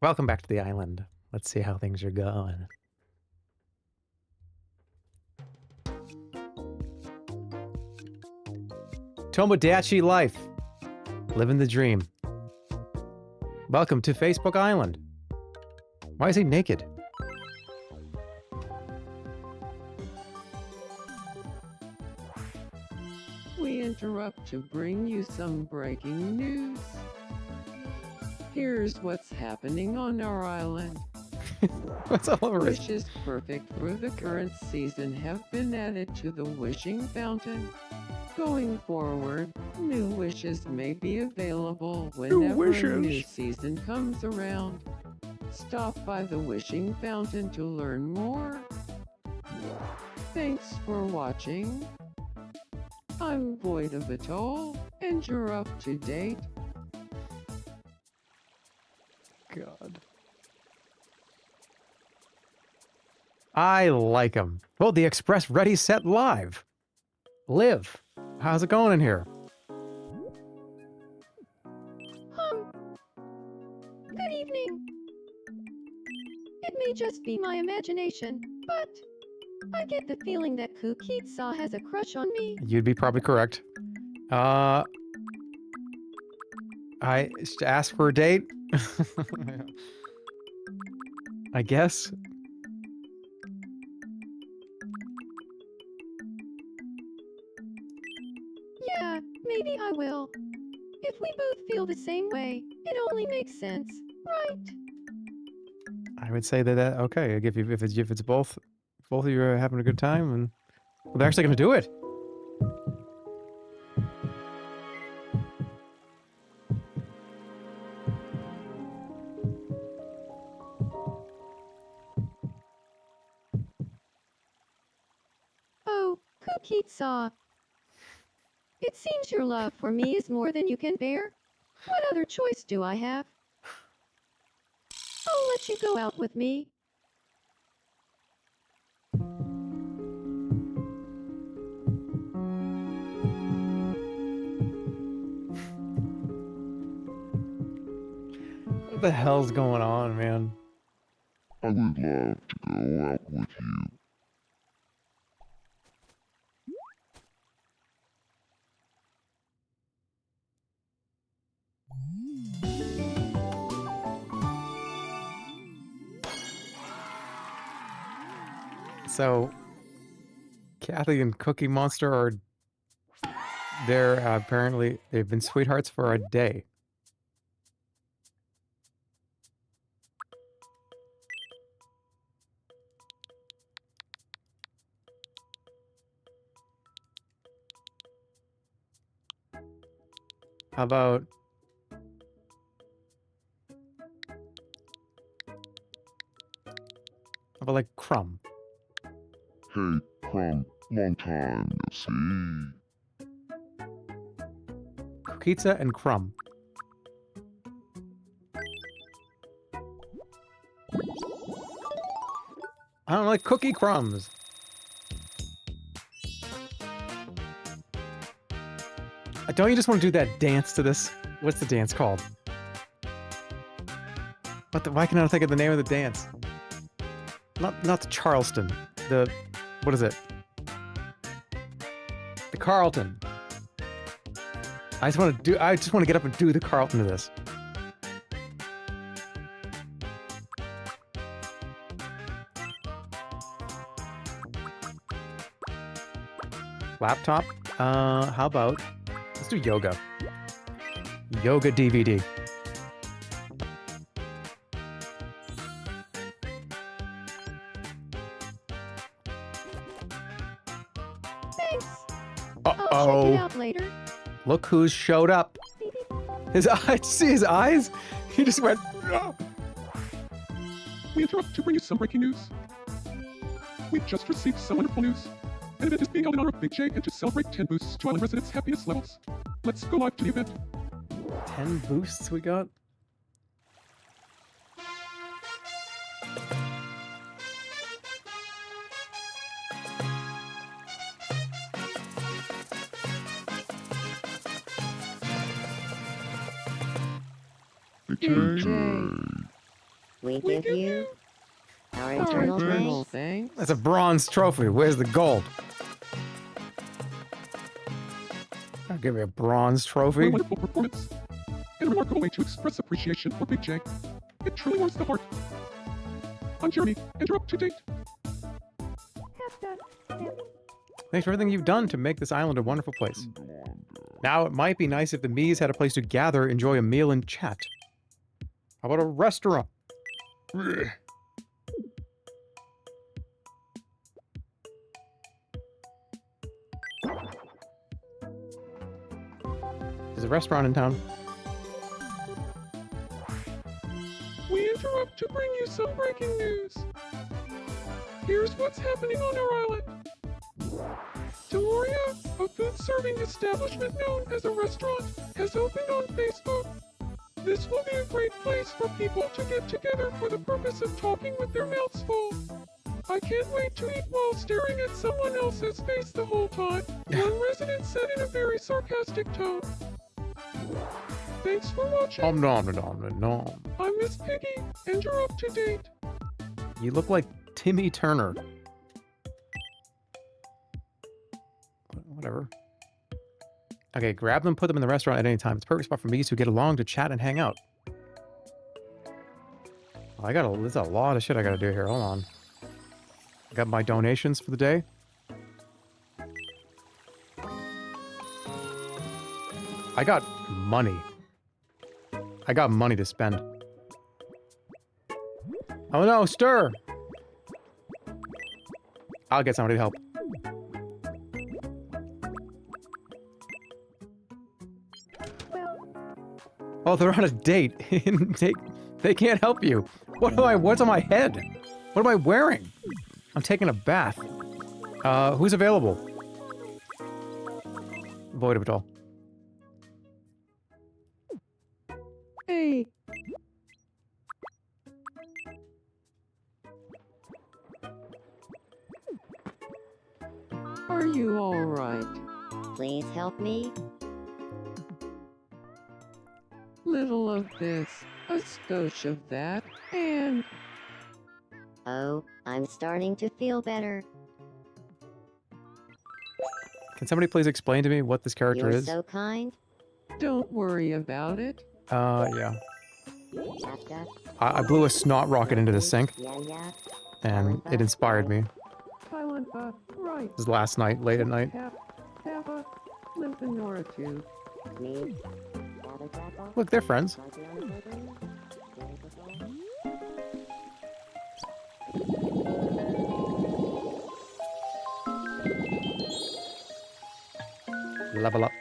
Welcome back to the island. Let's see how things are going. Tomodachi Life. Living the dream. Welcome to Facebook Island. Why is he naked? We interrupt to bring you some breaking news. Here's what's happening on our island. What's all over it? Wishes perfect for the current season have been added to the wishing fountain. Going forward, new wishes may be available whenever a new season comes around. Stop by the wishing fountain to learn more. Thanks for watching. I'm void of it all, and you're up to date. God. I like him. Oh, the Express ready, set, live. Live. How's it going in here? Good evening. It may just be my imagination, but I get the feeling that Kukitsa has a crush on me. You'd be probably correct. I asked for a date. I guess. Yeah, maybe I will. If we both feel the same way, it only makes sense, right? I would say that okay. If it's both of you are having a good time, and well, they're actually going to do it. Oh, Kukitsa. It seems your love for me is more than you can bear. What other choice do I have? I'll let you go out with me. What the hell's going on, man? I would love to go out with you. So, Kathy and Cookie Monster are apparently they've been sweethearts for a day. How about like Crumb? Hey, Crumb, long time no see. Kukitsa and Crumb. I don't like cookie crumbs. Don't you just want to do that dance to this? What's the dance called? Why can I not think of the name of the dance? Not the Charleston. The what is it? The Carlton. I just want to get up and do the Carlton to this. Laptop? How about let's do yoga. Yoga DVD. Thanks. Uh-oh. I'll check it out later. Look who's showed up. His eyes, see his eyes? He just went, "Ah." We interrupt to bring you some breaking news. We've just received some wonderful news. An event is being held in honor of Big J and to celebrate 10 boosts to island residents' happiness levels. Let's go live to the event. 10 boosts we got? We give you our eternal thanks. That's a bronze trophy. Where's the gold? I'll give you a bronze trophy. What a wonderful performance. And a remarkable way to express appreciation for Big J. It truly warms the heart. I'm Jeremy, and you're up to date. Thanks for everything you've done to make this island a wonderful place. Now, it might be nice if the Mies had a place to gather, enjoy a meal, and chat. How about a restaurant? There's a restaurant in town. We interrupt to bring you some breaking news. Here's what's happening on our island. Deloria, a food-serving establishment known as a restaurant, has opened on Facebook. This will be a great place for people to get together for the purpose of talking with their mouths full. I can't wait to eat while staring at someone else's face the whole time, one resident said in a very sarcastic tone. Thanks for watching. No. I'm Miss Piggy, and you're up to date. You look like Timmy Turner. Whatever. Okay, grab them, put them in the restaurant at any time. It's a perfect spot for me to get along, to chat, and hang out. Oh, there's a lot of shit I gotta do here. Hold on. I got my donations for the day. I got money. I got money to spend. Oh no, stir! I'll get somebody to help. Oh, they're on a date. They can't help you. What's on my head? What am I wearing? I'm taking a bath. Who's available? Border Patrol. Hey. Are you all right? Please help me. Little of this, a skosh of that, and... Oh, I'm starting to feel better. Can somebody please explain to me what this character You're is? so kind. Don't worry about it. Yeah. I blew a snot rocket into the sink, and it inspired me. Right. This was last night, late at night. Have a lymphedema too. Look, they're friends. Level up.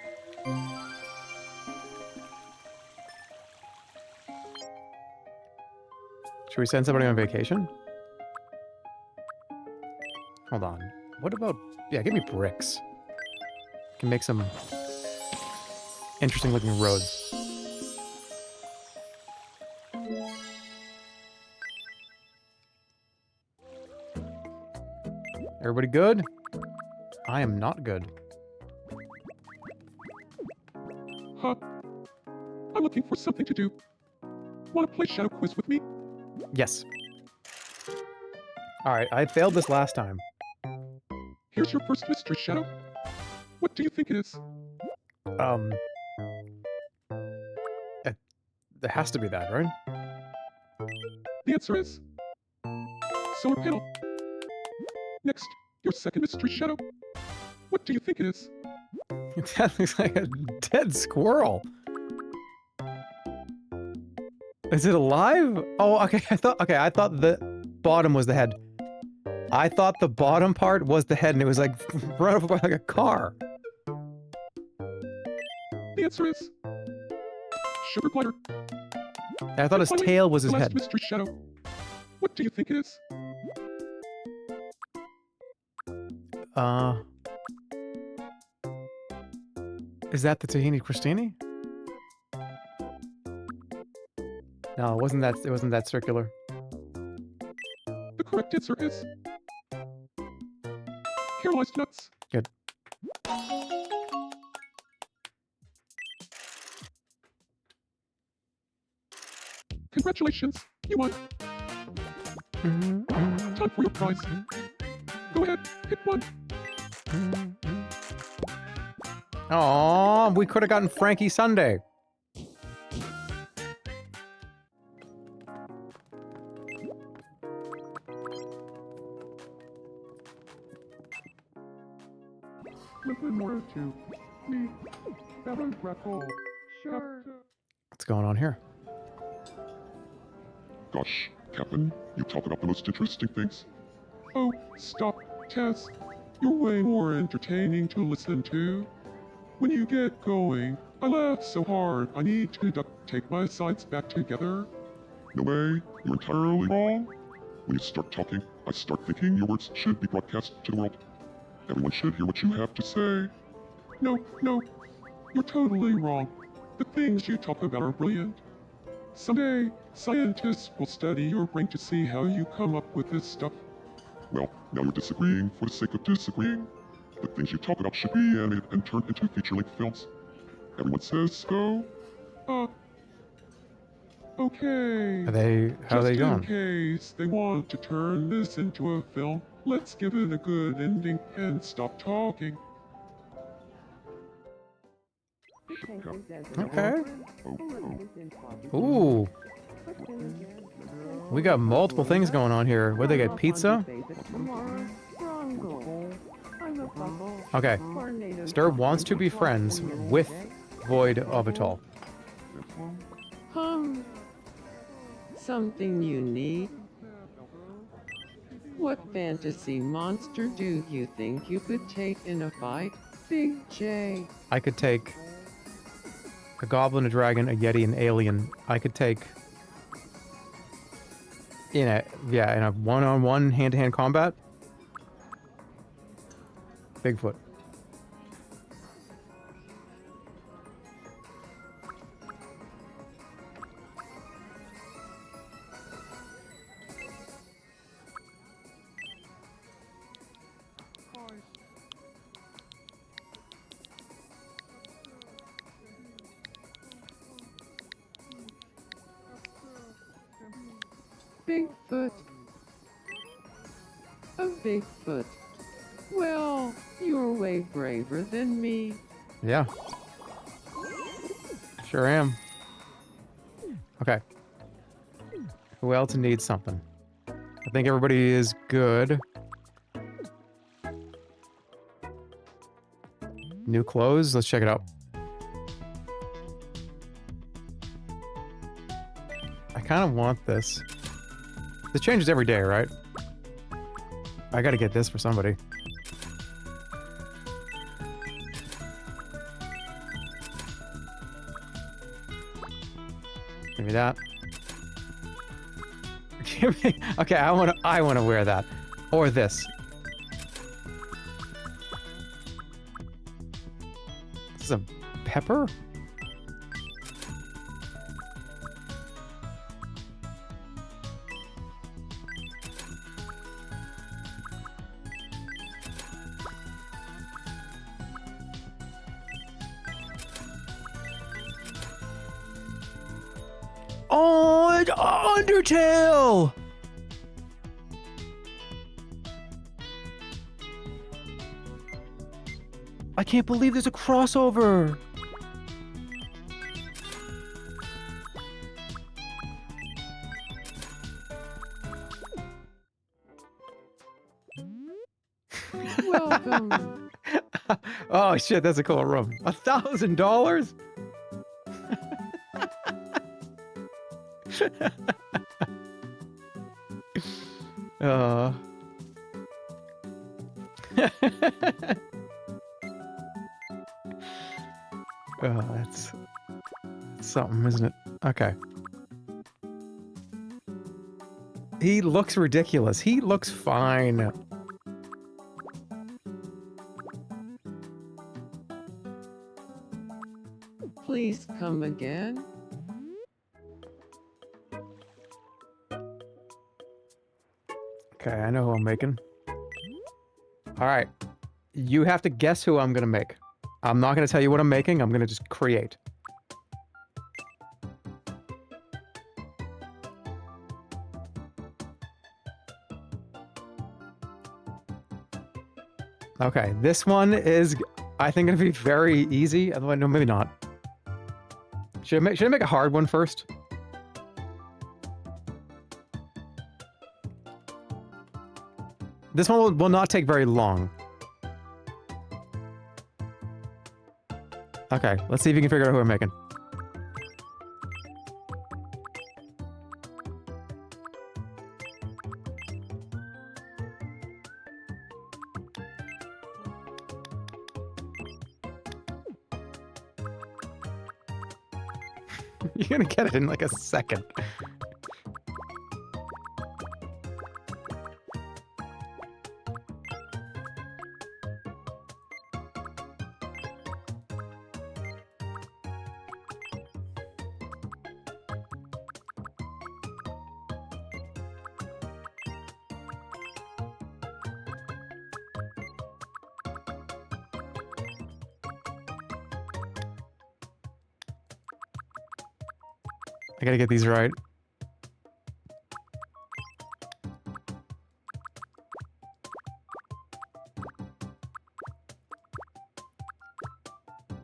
Should we send somebody on vacation? Hold on. What about... Yeah, give me bricks. Can make some interesting looking roads. Everybody good? I am not good. Huh. I'm looking for something to do. Want to play Shadow Quiz with me? Yes. Alright, I failed this last time. Here's your first mystery, Shadow. What do you think it is? There has to be that, right? The answer is... solar panel. Next, your second mystery, Shadow. What do you think it is? That looks like a dead squirrel. Is it alive? Oh, okay. I thought the bottom was the head. I thought the bottom part was the head, and it was like run over by like a car. The answer is sugar glider. I thought his tail was his the last head. mystery, Shadow. What do you think it is? Is that the tahini crostini? No, it wasn't that circular. The correct answer is caramelized nuts. Good. Congratulations, you won. Time for your prize. Go ahead, pick one. Aww, we could have gotten Frankie Sundae. Listen more to me. Baron Grackle. Sure. What's going on here? Gosh, Captain, you talk about the most interesting things. Oh, stop, Tess. You're way more entertaining to listen to. When you get going, I laugh so hard I need to duct tape my sides back together. No way, you're entirely wrong. When you start talking, I start thinking your words should be broadcast to the world. Everyone should hear what you have to say. No, you're totally wrong. The things you talk about are brilliant. Someday, scientists will study your brain to see how you come up with this stuff. Well, now you're disagreeing for the sake of disagreeing. The things you talk about should be animated and turned into feature-length films. Everyone says so. Okay. How are they going? Just in case they want to turn this into a film, let's give it a good ending and stop talking. Okay. Ooh. We got multiple things going on here. Where'd they get pizza? Okay. Stir wants to be friends with Void of Atoll. Something unique? What fantasy monster do you think you could take in a fight, Big J? I could take a goblin, a dragon, a yeti, an alien. I could take in a one-on-one, hand-to-hand combat. Bigfoot. Bigfoot. A Bigfoot. Well, you're way braver than me. Yeah. Sure am. Okay. Who else needs something? I think everybody is good. New clothes? Let's check it out. I kind of want this. This changes every day, right? I gotta get this for somebody. Give me that. Give me. Okay, I wanna wear that, or this. This is a pepper. Oh, it's Undertale! can't believe there's a crossover. Welcome. Oh shit, that's a cool room. $1,000? Oh, that's something, isn't it? Okay. He looks ridiculous. He looks fine. Please come again. Okay, I know who I'm making. Alright. You have to guess who I'm gonna make. I'm not gonna tell you what I'm making, I'm gonna just create. Okay, this one is, I think, gonna be very easy. Otherwise, no, maybe not. Should I make a hard one first? This one will not take very long. Okay, let's see if you can figure out who I'm making. You're gonna get it in like a second. I gotta get these right.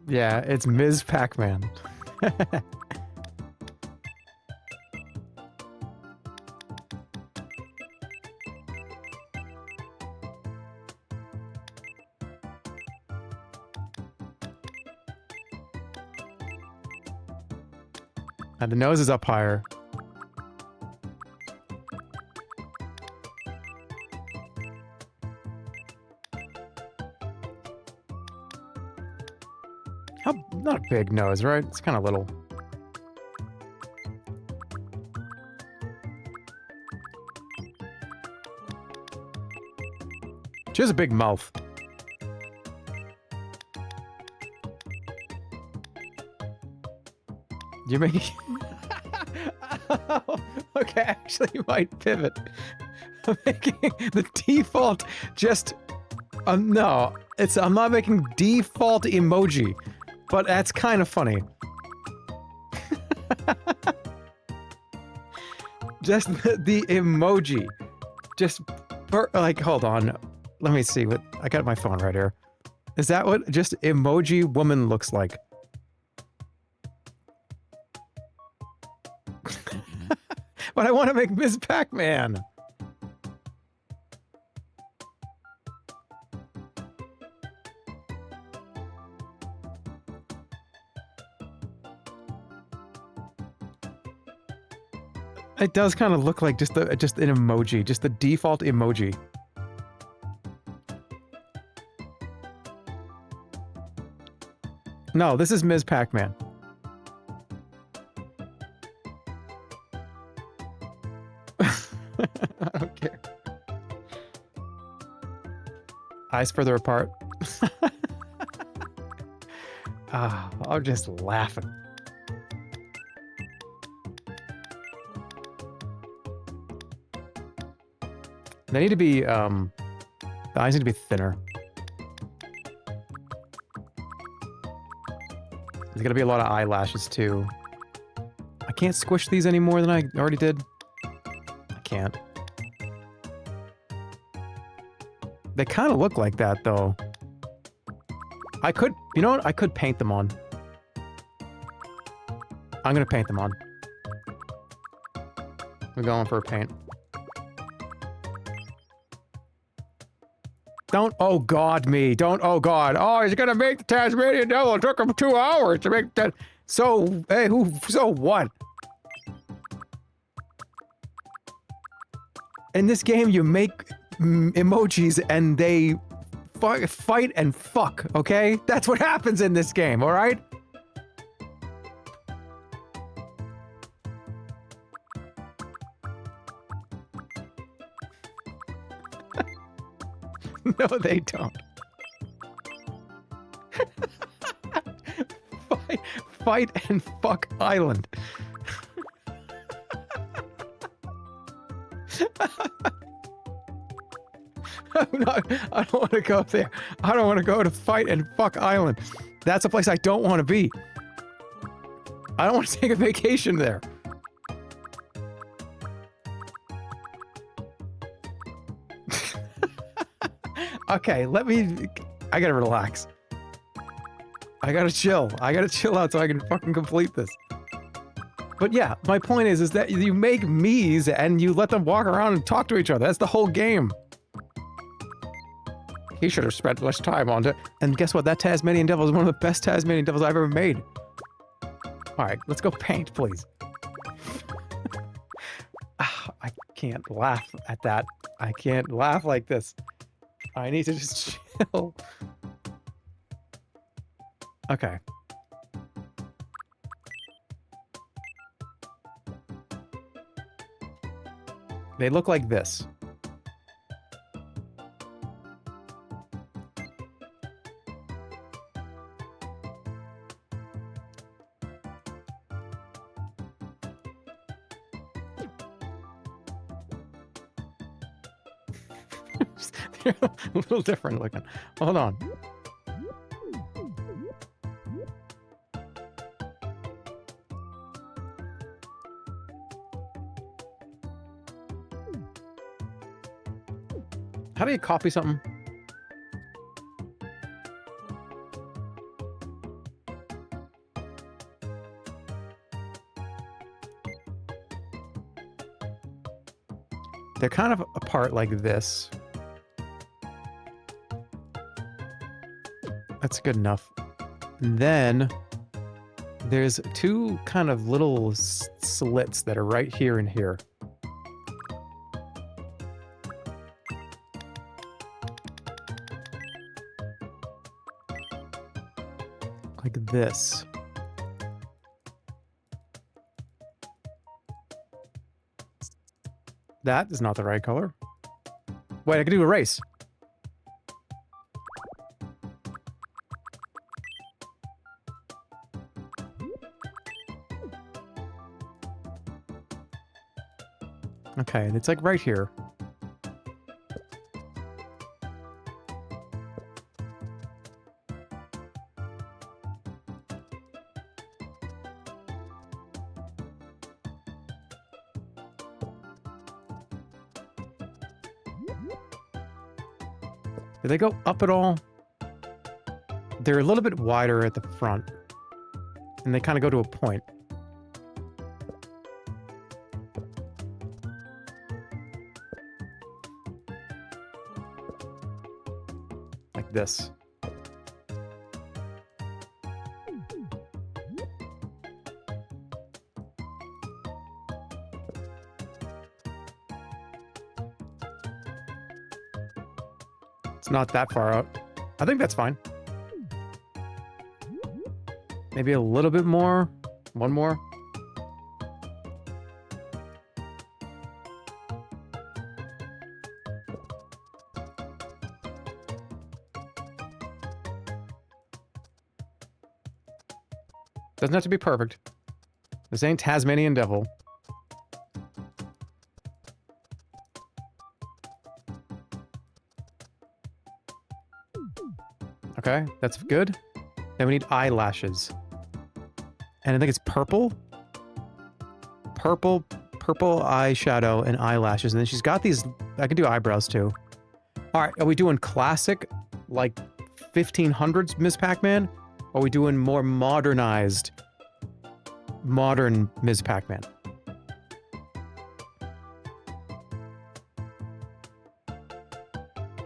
Yeah, it's Ms. Pac-Man. And the nose is up higher. Not a big nose, right? It's kind of little. She has a big mouth. You make okay, actually you might pivot. I'm making the default just no, I'm not making default emoji, but that's kind of funny. Just the emoji. Just like hold on. Let me see what I got my phone right here. Is that what just emoji woman looks like? But I want to make Ms. Pac-Man. It does kind of look like just an emoji, just the default emoji. No, this is Ms. Pac-Man. I don't care. Eyes further apart. I'm just laughing. They need to be, the eyes need to be thinner. There's gonna be a lot of eyelashes, too. I can't squish these any more than I already did. I can't. They kind of look like that, though. I could, you know what? I could paint them on. I'm gonna paint them on. We're going for a paint. Don't oh god me. Don't oh god. Oh, he's gonna make the Tasmanian Devil. It took him 2 hours to make that. So, hey, so what? In this game, you make emojis and they fight and fuck, okay? That's what happens in this game, alright? No, they don't. Fight and fuck island. I don't want to go there. I don't want to go to fight and fuck island. That's a place I don't want to be. I don't want to take a vacation there. Okay, I gotta relax. I gotta chill. I gotta chill out so I can fucking complete this. But yeah, my point is that you make me's and you let them walk around and talk to each other. That's the whole game. He should have spent less time on it. And guess what? That Tasmanian Devil is one of the best Tasmanian Devils I've ever made. Alright, let's go paint, please. I can't laugh at that. I can't laugh like this. I need to just chill. Okay. They look like this. They're a little different looking. Hold on. How do you copy something? They're kind of apart like this. That's good enough. And then there's two kind of little slits that are right here and here. Like this. That is not the right color. Wait, I can do a race. Okay, and it's like right here. Do they go up at all? They're a little bit wider at the front. And they kind of go to a point. Like this. It's not that far out. I think that's fine. Maybe a little bit more. One more. Doesn't have to be perfect. This ain't Tasmanian Devil. Okay, that's good. Then we need eyelashes. And I think it's purple. Purple eyeshadow and eyelashes. And then she's got these, I can do eyebrows too. All right, are we doing classic, like 1500s Ms. Pac-Man? Or are we doing more modernized, modern Ms. Pac-Man?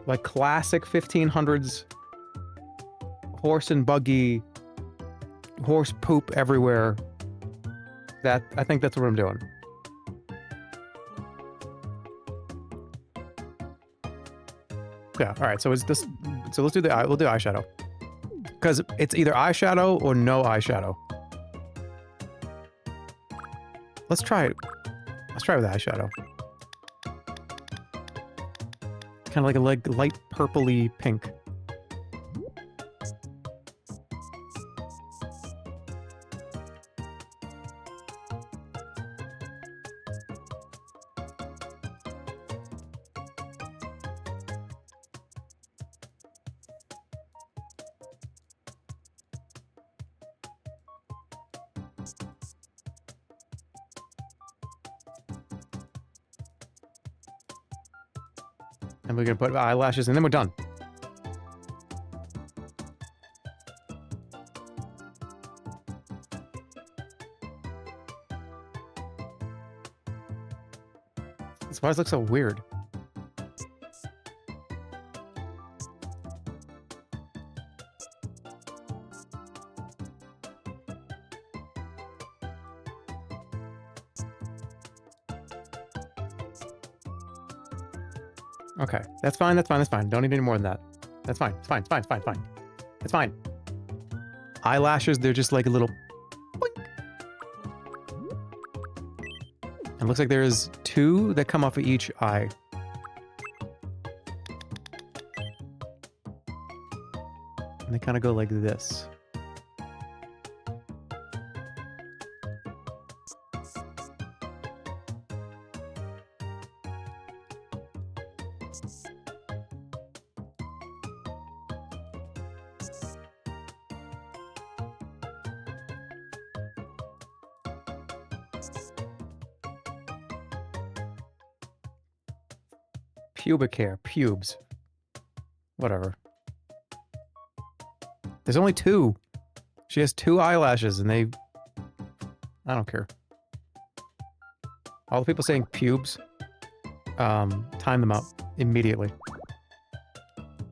Like classic 1500s, horse and buggy, horse poop everywhere. I think that's what I'm doing. Yeah, all right, so it's this, so we'll do eyeshadow. Because it's either eyeshadow or no eyeshadow. Let's try it. Let's try it with eyeshadow. Kind of like a light purpley pink. And we're gonna put eyelashes and then we're done. This eyes look so weird. Okay, that's fine, that's fine, that's fine. Don't need any more than that. That's fine, it's fine, it's fine, it's fine, it's fine. It's fine. Eyelashes, they're just like a little... boink. It looks like there's 2 that come off of each eye. And they kind of go like this. Pubic hair, pubes. Whatever. There's only 2. She has 2 eyelashes and they... I don't care. All the people saying pubes, time them out immediately.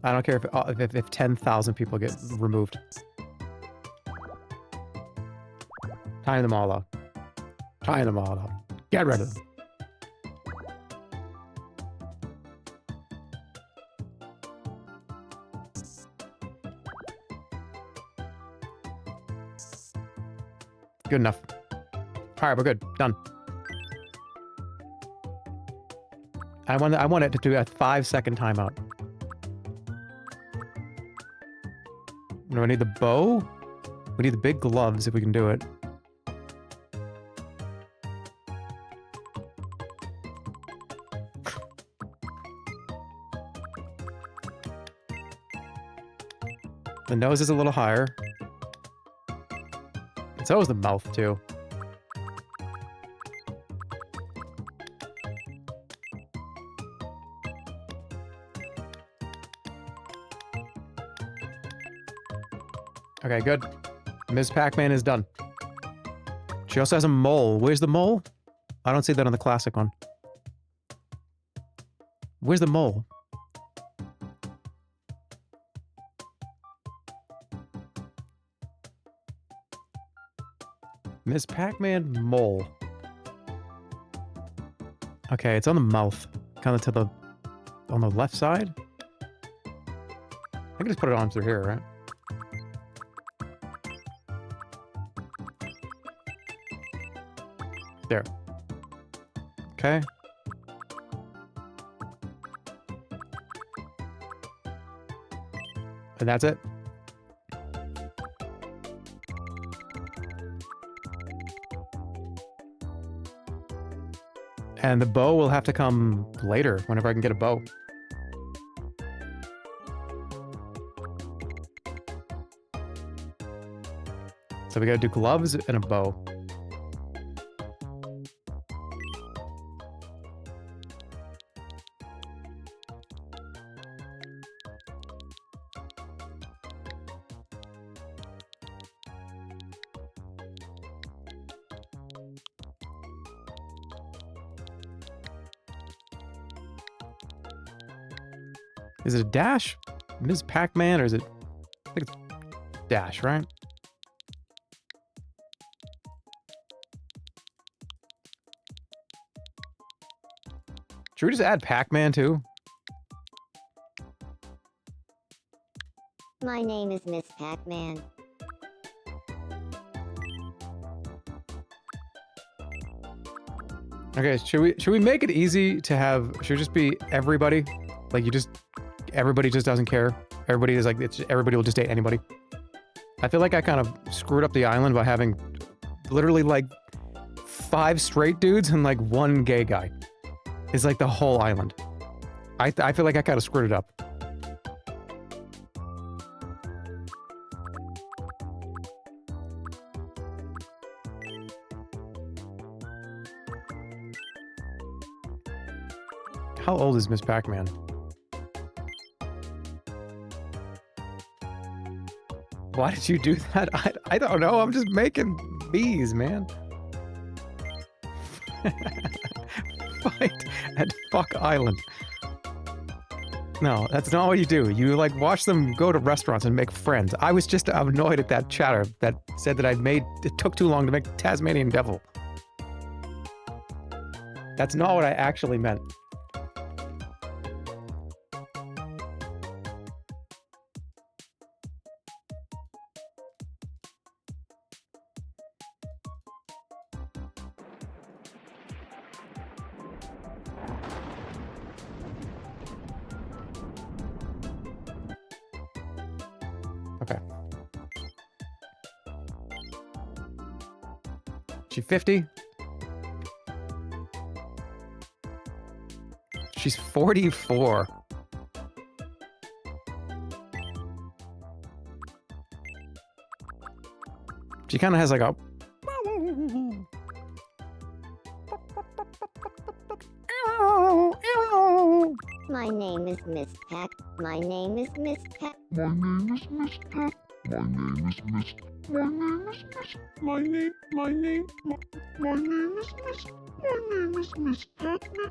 I don't care if 10,000 people get removed. Time them all out. Time them all out. Get rid of them. Good enough. Alright, we're good. Done. I want it to do a 5-second timeout. Do I need the bow? We need the big gloves if we can do it. The nose is a little higher. So is the mouth, too. Okay, good. Ms. Pac-Man is done. She also has a mole. Where's the mole? I don't see that on the classic one. Where's the mole? Ms. Pac-Man mole. Okay, it's on the mouth. Kind of to the... on the left side? I can just put it on through here, right? There. Okay. And that's it. And the bow will have to come later, whenever I can get a bow. So we gotta do gloves and a bow. Is it a dash? Ms. Pac-Man, or is it... I think it's dash, right? Should we just add Pac-Man too? My name is Miss Pac-Man. Okay, should we make it easy to have, should it just be everybody? Like everybody just doesn't care. Everybody is like, everybody will just date anybody. I feel like I kind of screwed up the island by having literally like 5 straight dudes and like 1 gay guy. It's like the whole island. I feel like I kind of screwed it up. How old is Miss Pac-Man? Why did you do that? I don't know. I'm just making bees, man. Fight at Fuck Island. No, that's not what you do. You like watch them go to restaurants and make friends. I was just annoyed at that chatter that said that it took too long to make Tasmanian Devil. That's not what I actually meant. Okay. She 50? She's 44. She kind of has like a... My name is Miss Pac. My name is Miss Pac. My name is Miss Pac. My name is Miss. My name is Miss. My name is Miss. My name is Miss Pac. My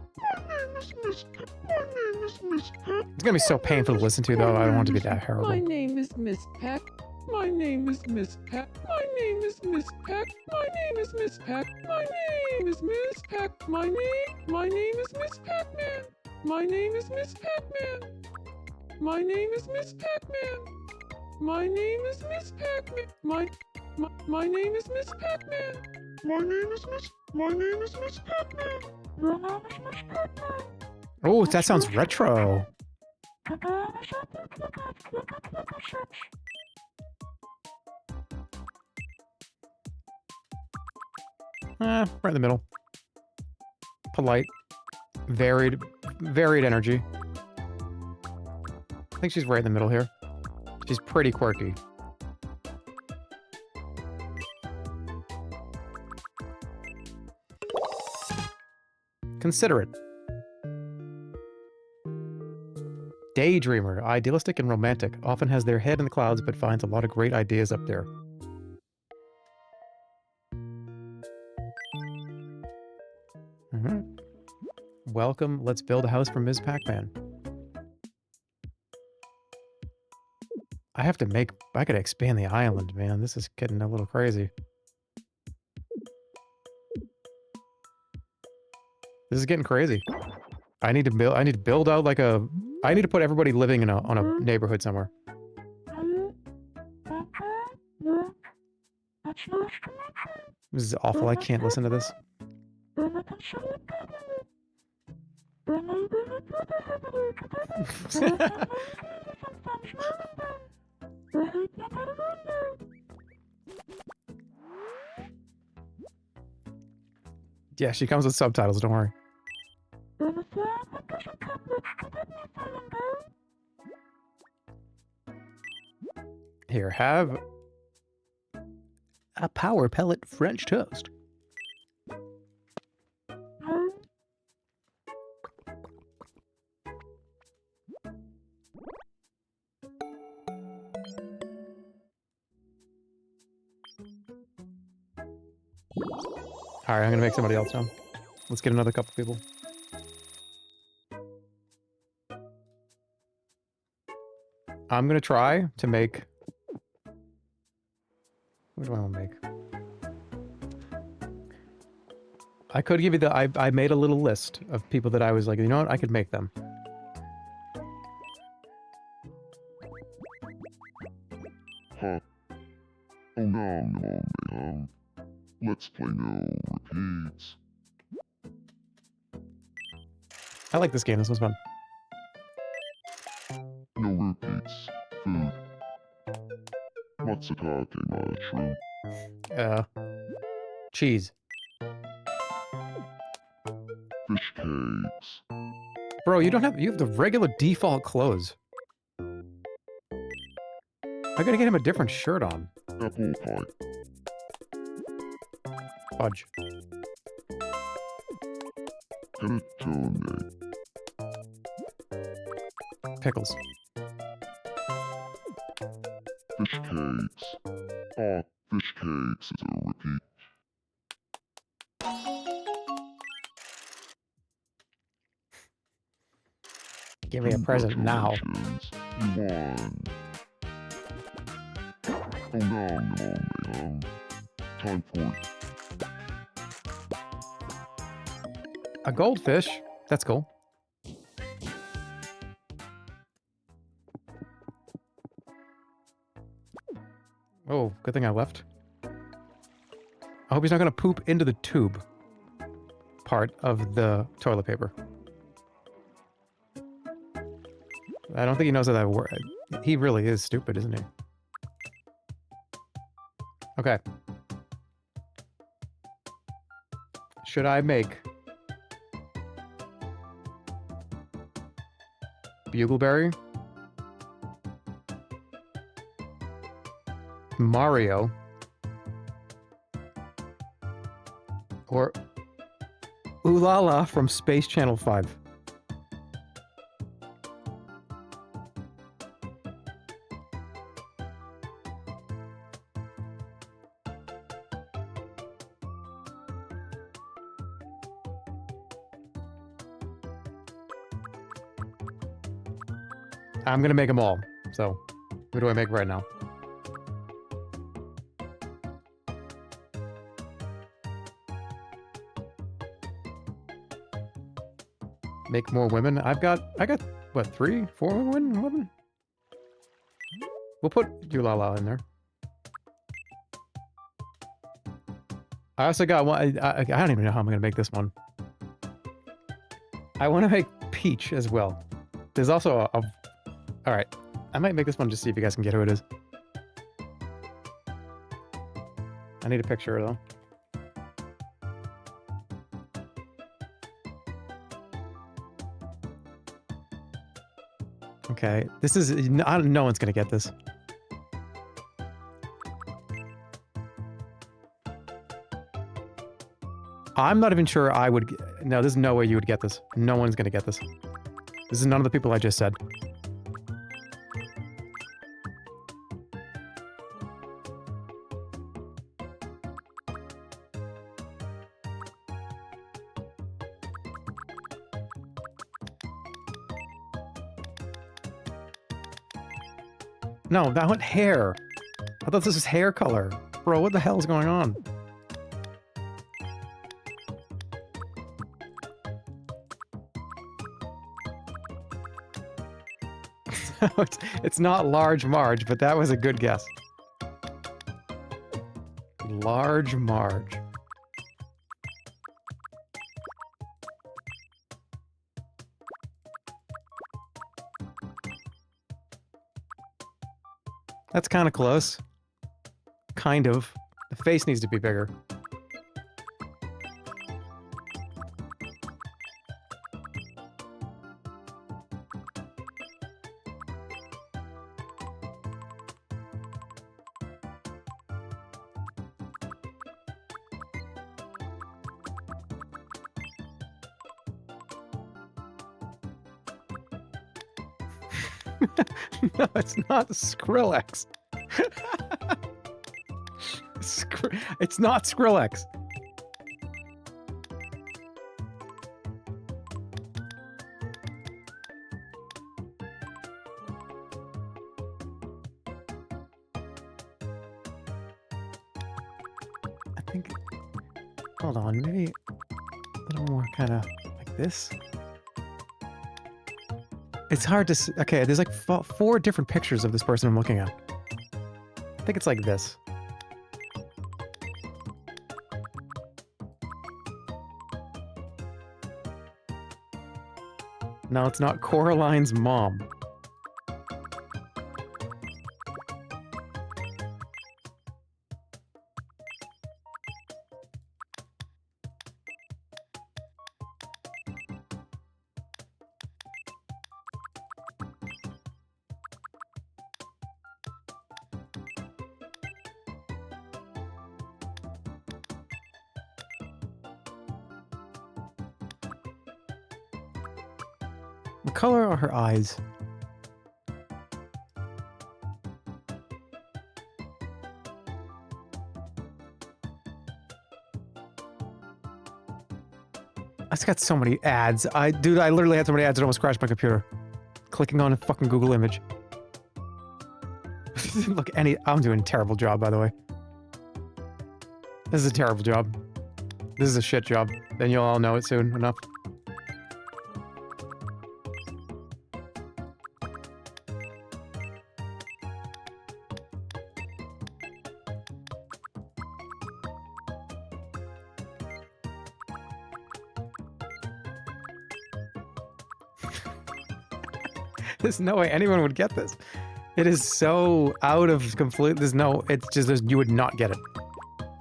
name is Miss Pac. My name is Miss Pac. It's gonna be so painful to listen to, though. I don't want it to be that horrible. My name is Miss Pac. My name is Miss Pac. My name is Miss Pac. My name is Miss Pac. My name is Miss Pac. My name is Miss Pac-Man. My name is Miss Pac-Man. My name is Miss Pac-Man. My name is Miss Pac-Man. My name is Miss Pac-Man. My name is Miss. My name is Miss Pac-Man. Your name is Miss Pac-Man. Oh, that sounds retro. Right in the middle. Polite. Varied energy. I think she's right in the middle here. She's pretty quirky. Considerate. Daydreamer, idealistic and romantic, often has their head in the clouds but finds a lot of great ideas up there. Welcome, let's build a house for Ms. Pac-Man. I gotta expand the island, man. This is getting a little crazy. This is getting crazy. I need to build out like a... I need to put everybody living in on a neighborhood somewhere. This is awful. I can't listen to this. Yeah, she comes with subtitles, don't worry. Here, have a power pellet French toast. Alright, I'm gonna make somebody else now. Let's get another couple people. I'm gonna try to make... What do I want to make? I could give you the... I made a little list of people that I was like, you know what? I could make them. Huh. Oh no. Let's play no repeats. I like this game. This was fun. No repeats. Food. Matsukake mushroom. Cheese. Fish cakes. Bro, you have the regular default clothes. I gotta get him a different shirt on. Apple pie. Fudge. Panettone. Pickles. Fish cakes. Ah, fish cakes is a repeat. Give me a present now. You won. Oh no. Time for A goldfish? That's cool. Oh, good thing I left. I hope he's not gonna poop into the tube part of the toilet paper. I don't think he knows how that works. He really is stupid, isn't he? Okay. Should I make Bugleberry, Mario, or Ooh La La from Space Channel 5? I'm gonna make them all. So, who do I make right now? Make more women. I got what, 3, 4 women? We'll put Yulala in there. I also got one. I don't even know how I'm gonna make this one. I want to make Peach as well. There's also a all right, I might make this one just see if you guys can get who it is. I need a picture though. Okay, this is no one's gonna get this. I'm not even sure I would. No, there's no way you would get this. No one's gonna get this. This is none of the people I just said. No, that went hair. I thought this was hair color. Bro, what the hell is going on? It's not Large Marge, but that was a good guess. Large Marge. That's kind of close. Kind of. The face needs to be bigger. No, it's not Skrillex. It's not Skrillex. think... Hold on, maybe a little more kind of like this. It's hard to... Okay, there's like 4 different pictures of this person I'm looking at. I think it's like this. No, it's not Coraline's mom. What color are her eyes? I just got so many ads. Dude, I literally had so many ads it almost crashed my computer. Clicking on a fucking Google image. Look, I'm doing a terrible job, by the way. This is a terrible job. This is a shit job. And you'll all know it soon enough. There's no way anyone would get this. It is so out of complete... it's just, you would not get it.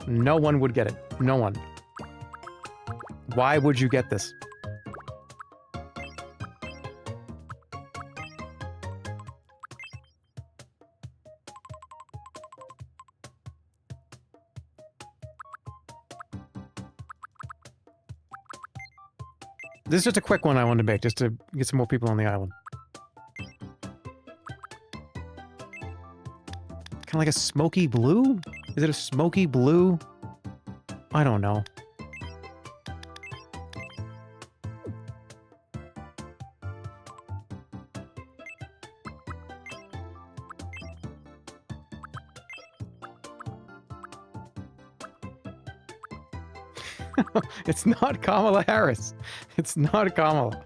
No one would get it. No one. Why would you get this? This is just a quick one I wanted to make, just to get some more people on the island. Kind of like a smoky blue? Is it a smoky blue? I don't know. It's not Kamala Harris. It's not Kamala.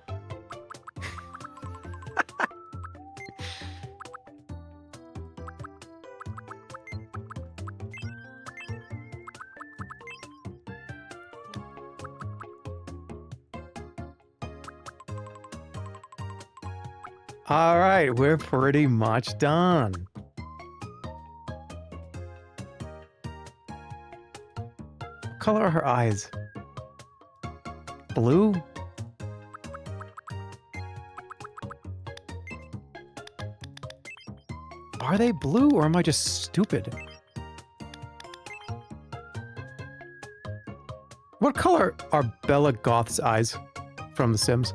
All right, we're pretty much done. What color are her eyes? Blue? Are they blue or am I just stupid? What color are Bella Goth's eyes from The Sims?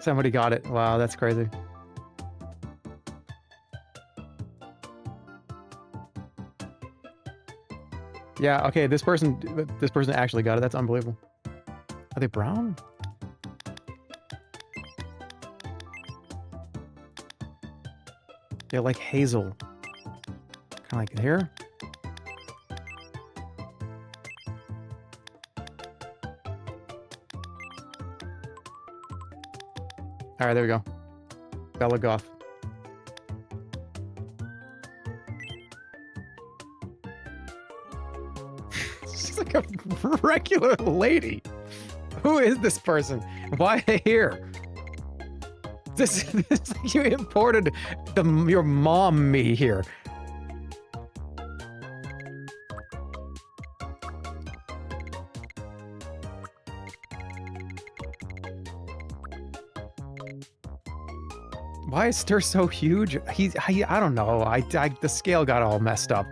Somebody got it. Wow, that's crazy. Yeah, okay, this person actually got it. That's unbelievable. Are they brown? They're like hazel. Kind of like here. All right, there we go. Bella Goth. She's like a regular lady. Who is this person? Why are they here? This you imported your mom me here. Why is Stir so huge? I don't know. The scale got all messed up.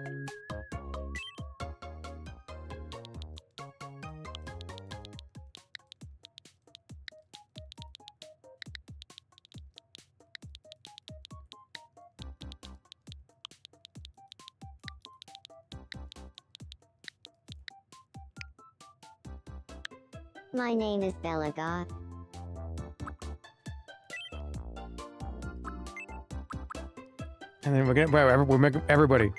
My name is Bella Goth. And then we're making everybody.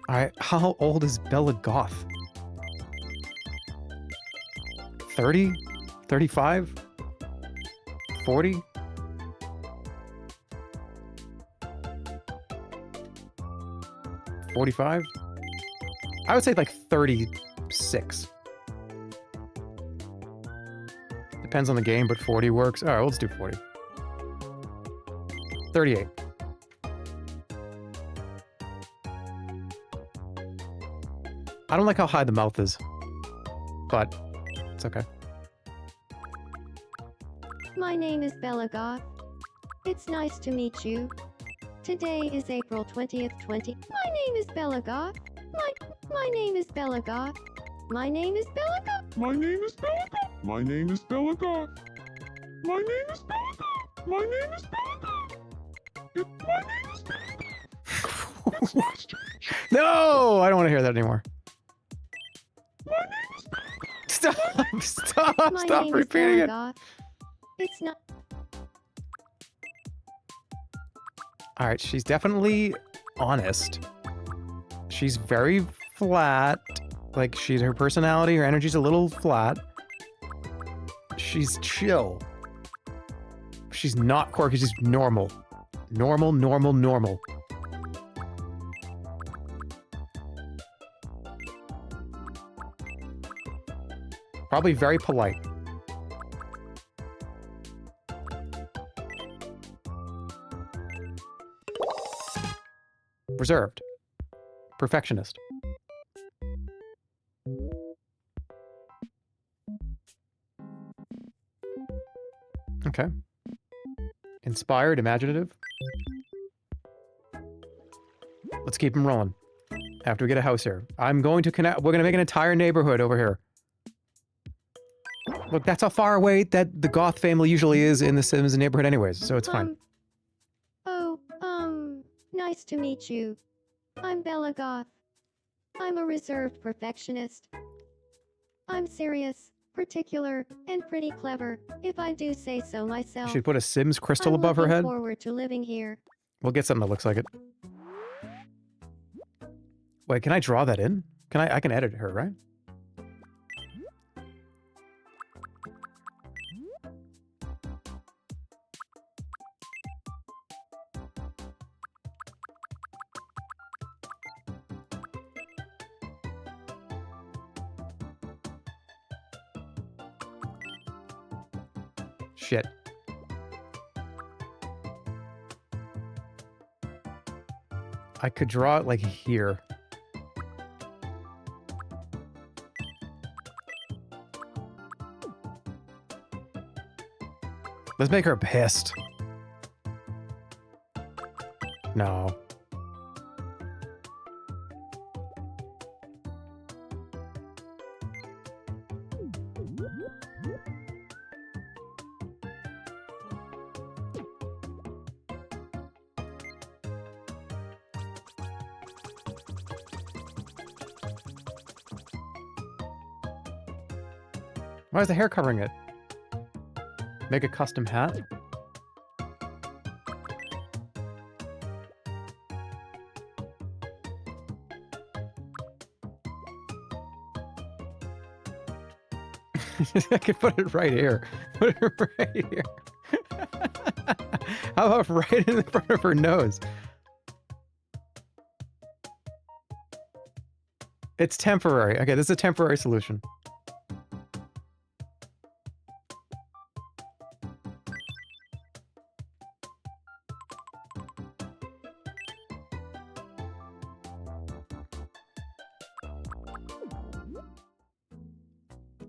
Alright, how old is Bella Goth? 30? 35? 40? $45? I would say like 36. Depends on the game, but 40 works. Alright, let's do 40. 38. I don't like how high the mouth is, but it's okay. My name is Bella Goth. It's nice to meet you. Today is April 20th, My name is Bella Goth. My name is Bella Goth. My name is Bella Goth. My name is Bella Goth. My name is Bella Goth. My name is Bella Goth. My name is Bella Goth. My name is Bella Goth. No! I don't want to hear that anymore. My name is Bella Goth. Stop! My Stop name repeating is it. Bella Goth. It's not. Alright, she's definitely honest. She's very flat. Like, her personality, her energy's a little flat. She's chill. She's not quirky, she's normal. Normal. Probably very polite. Reserved. Perfectionist. Okay. Inspired, imaginative. Let's keep them rolling. After we get a house here. I'm going to connect. We're going to make an entire neighborhood over here. Look, that's how far away that the Goth family usually is in the Sims neighborhood anyways, so it's fine. Nice to meet you. I'm Bella Goth. I'm a reserved perfectionist. I'm serious, particular, and pretty clever, if I do say so myself. Should put a Sims crystal I'm above her head. looking forward to living here. We'll get something that looks like it. Wait, can I draw that in? I can edit her, right? Shit. I could draw it like here. Let's make her pissed. No. Why is the hair covering it? Make a custom hat? I could put it right here. Put it right here. How about right in the front of her nose? It's temporary. Okay, this is a temporary solution.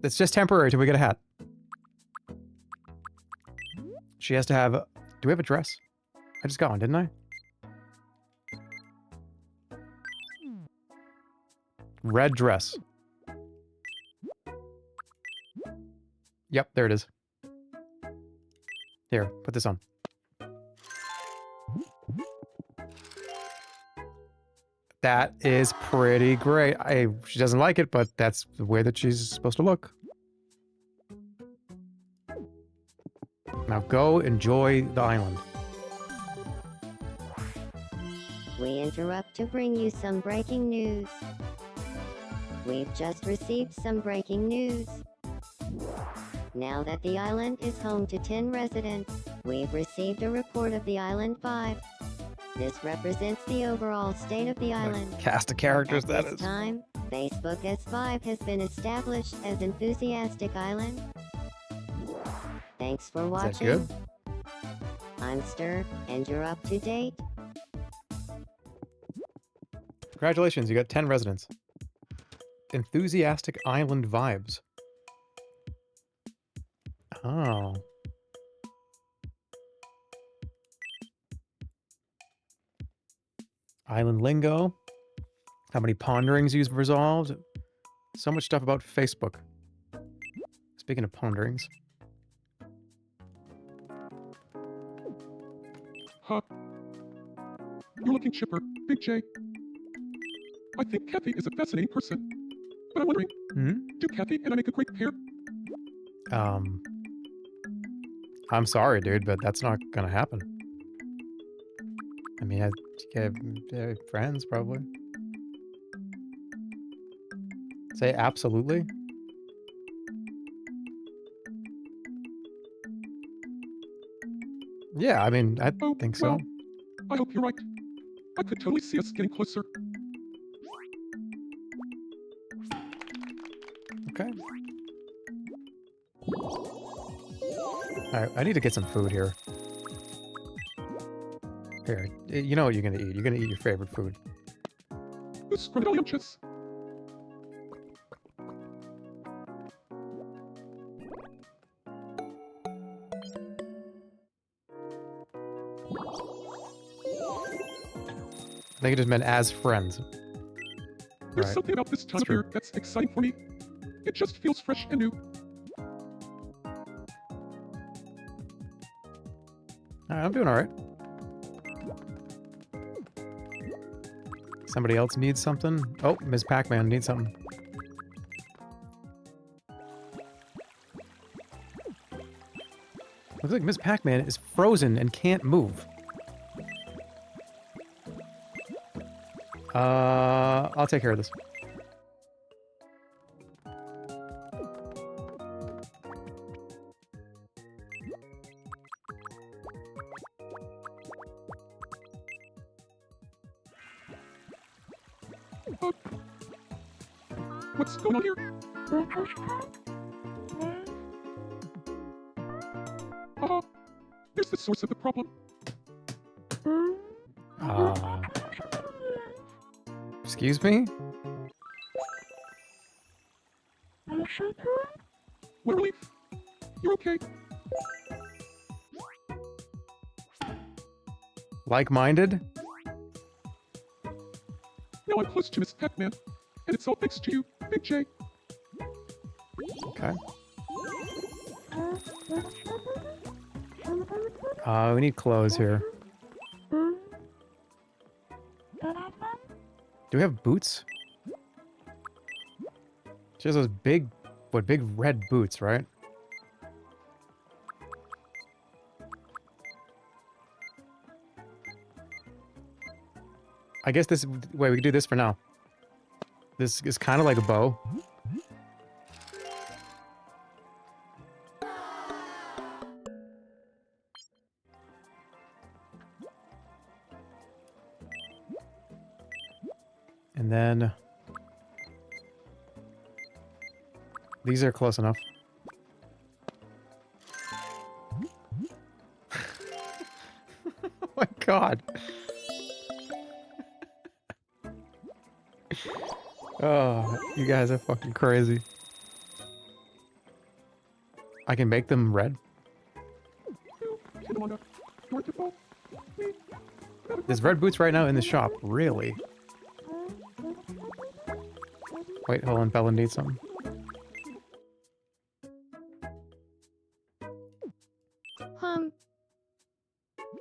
It's just temporary till we get a hat. She has to have... Do we have a dress? I just got one, didn't I? Red dress. Yep, there it is. Here, put this on. That is pretty great. She doesn't like it, but that's the way that she's supposed to look. Now go enjoy the island. We interrupt to bring you some breaking news. We've just received some breaking news. Now that the island is home to 10 residents, we've received a report of the island 5. This represents the overall state of the island. Cast of characters, At that this is. time, Facebook S5 has been established as Enthusiastic Island. Thanks for Is that watching. good? I'm Stir, and you're up to date. Congratulations, you got 10 residents. Enthusiastic island vibes. Oh. Island lingo. How many ponderings you've resolved. So much stuff about Facebook. Speaking of ponderings. Huh. You're looking chipper, Big J. I think Kathy is a fascinating person. But I'm wondering, do Kathy and I make a great pair? I'm sorry, dude, but that's not gonna happen. I mean, I have friends, probably. Say absolutely? Yeah, I mean, I think so. Well, I hope you're right. I could totally see us getting closer. Okay. Alright, I need to get some food here. Here, you know what you're gonna eat. You're gonna eat your favorite food. Scrumdiddlyumptious. I think it just meant as friends. There's something about this time of year that's exciting for me. It just feels fresh and new. I'm doing alright. Somebody else needs something? Oh, Ms. Pac-Man needs something. Looks like Ms. Pac-Man is frozen and can't move. I'll take care of this. What's going on here? There's the source of the problem. Excuse me? What a relief. You're okay. Like-minded? Now I'm close to Miss Pac-Man, and it's all thanks to you, Big J. Okay. We need clothes here. Do we have boots? She has those big, big red boots, right? I guess this, wait, we can do this for now. This is kind of like a bow. And then these are close enough. Oh my god. Oh, you guys are fucking crazy. I can make them red? There's red boots right now in the shop, really? Wait, hold on, Bella needs something.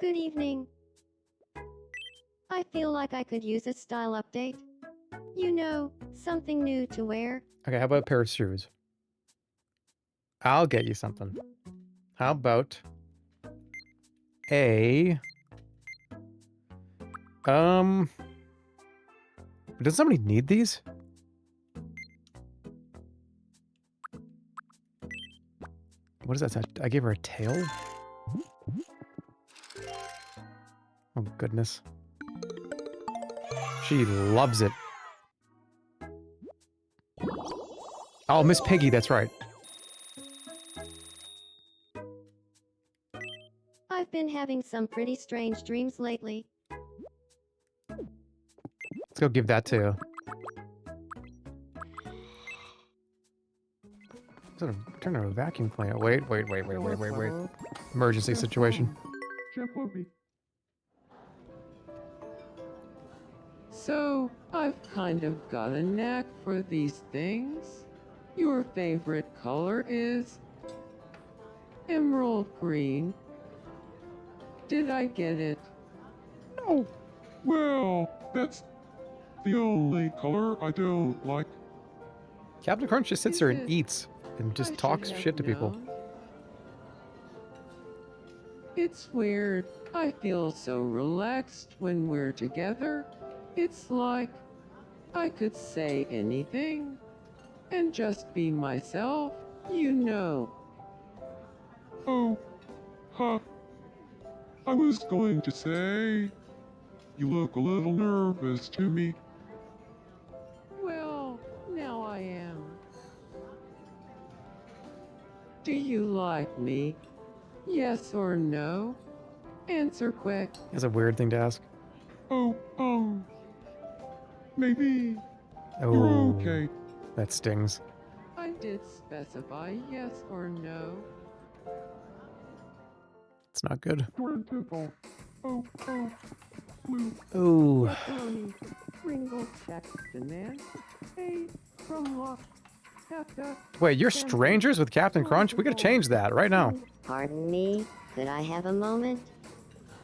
Good evening. I feel like like I could use a style update. You know, something new to wear. Okay, how about a pair of shoes? I'll get you something. How about a does somebody need these? What is that? I gave her a tail? Oh goodness. She loves it. Oh, Miss Piggy, that's right. I've been having some pretty strange dreams lately. Let's go give that to... Turn on a vacuum cleaner. Wait. Emergency situation. So, I've kind of got a knack for these things. Your favorite color is emerald green. Did I get it? No. Well, that's the only color I don't like. Captain Crunch just sits there and eats and just I talks should have shit to people. known. It's weird. I feel so relaxed when we're together. It's like I could say anything and just be myself, you know. Oh, huh. I was going to say, you look a little nervous to me. Well, now I am. Do you like me? Yes or no? Answer quick. That's a weird thing to ask. Oh, maybe. Oh, You're okay. that stings. I did specify yes or no. It's not good. Oh, blue. Ooh. Pepperoni, Pringle Jackson Man. Hey, from Lock. Wait, you're strangers with Captain Crunch? We gotta change that right now. Pardon me, could I have a moment?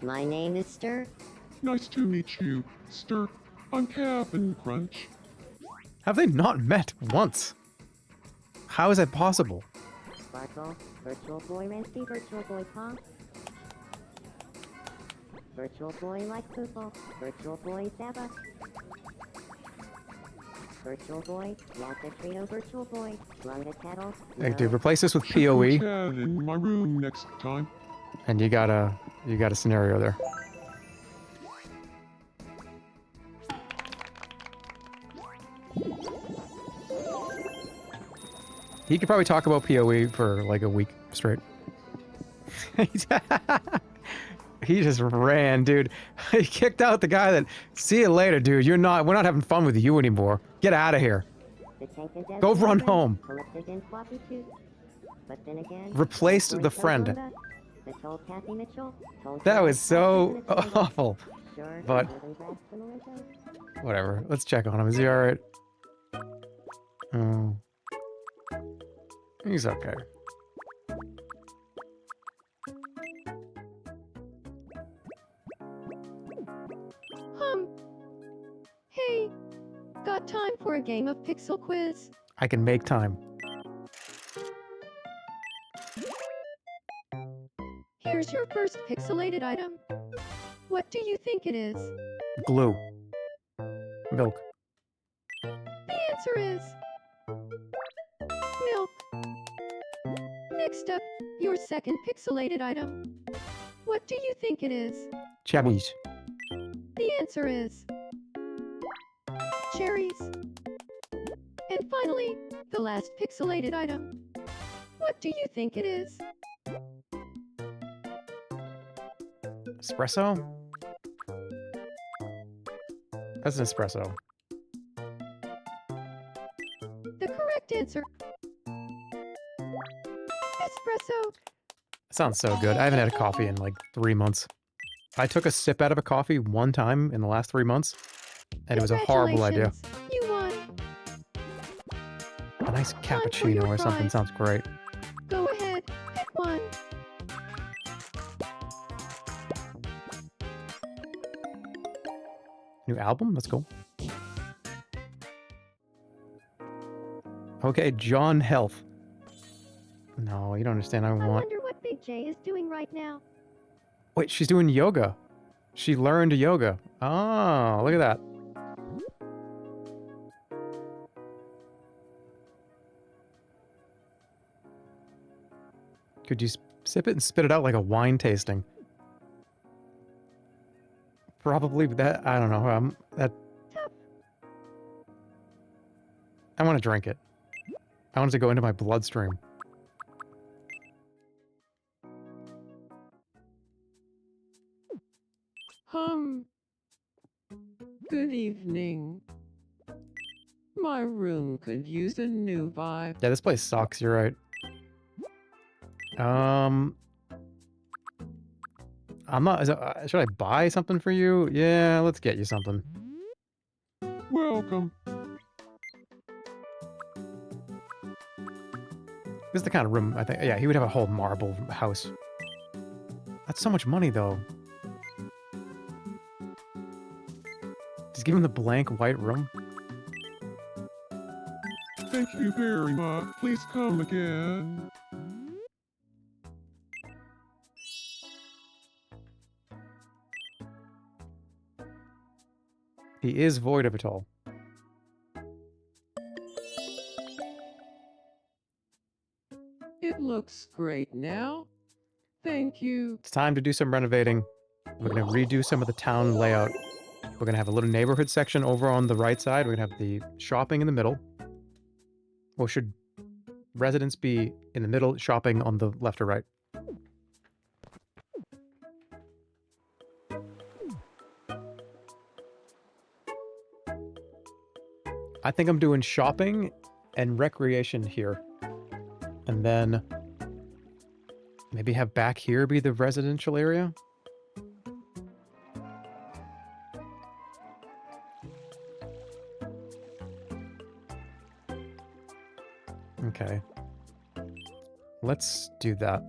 My name is Stir. Nice to meet you, Stir. I'm Captain Crunch. Have they not met once? How is that possible? Sparkle, Virtual Boy Rancy, Virtual Boy Pop. Virtual Boy like Poople, Virtual Boy Saba. Virtual Boy, Yaka Trio, Virtual Boy, Lunga Cattle. Hey, dude, replace this with Chat PoE, in my room next time. and you got a scenario there. He could probably talk about PoE for like a week straight. He just ran, dude. He kicked out the guy that, see you later, dude. We're not having fun with you anymore. Get out of here. Go run home. Replaced the friend. That was so awful. But, whatever. Let's check on him. Is he alright? Oh. He's okay. Hey, got time for a game of pixel quiz? I can make time. Here's your first pixelated item. What do you think it is? Glue. Milk. The answer is milk. Next up, your second pixelated item. What do you think it is? Cherries. The answer is cherries. And finally, the last pixelated item. What do you think it is? Espresso? That's an espresso. The correct answer. Espresso. Sounds so good. I haven't had a coffee in like 3 months. I took a sip out of a coffee one time in the last 3 months, and it was a horrible idea. You won. A nice cappuccino or something sounds great. Go ahead, pick one. New album? Let's go. Okay, John Health. No, you don't understand. I want... wonder what Big J is doing right now. Wait, she's doing yoga. She learned yoga. Oh, look at that. Could you sip it and spit it out like a wine tasting? Probably that. I don't know. That. I want to drink it. I want it to go into my bloodstream. Good evening. My room could use a new vibe. Yeah, this place sucks. You're right. I'm not. Should I buy something for you? Yeah, let's get you something. Welcome. This is the kind of room I think. Yeah, he would have a whole marble house. That's so much money, though. Just give him the blank white room. Thank you very much. Please come again. He is void of it all. It looks great now. Thank you. It's time to do some renovating. We're going to redo some of the town layout. We're going to have a little neighborhood section over on the right side. We're going to have the shopping in the middle. Or should residents be in the middle, shopping on the left or right? I think I'm doing shopping and recreation here. And then maybe have back here be the residential area? Okay. Let's do that.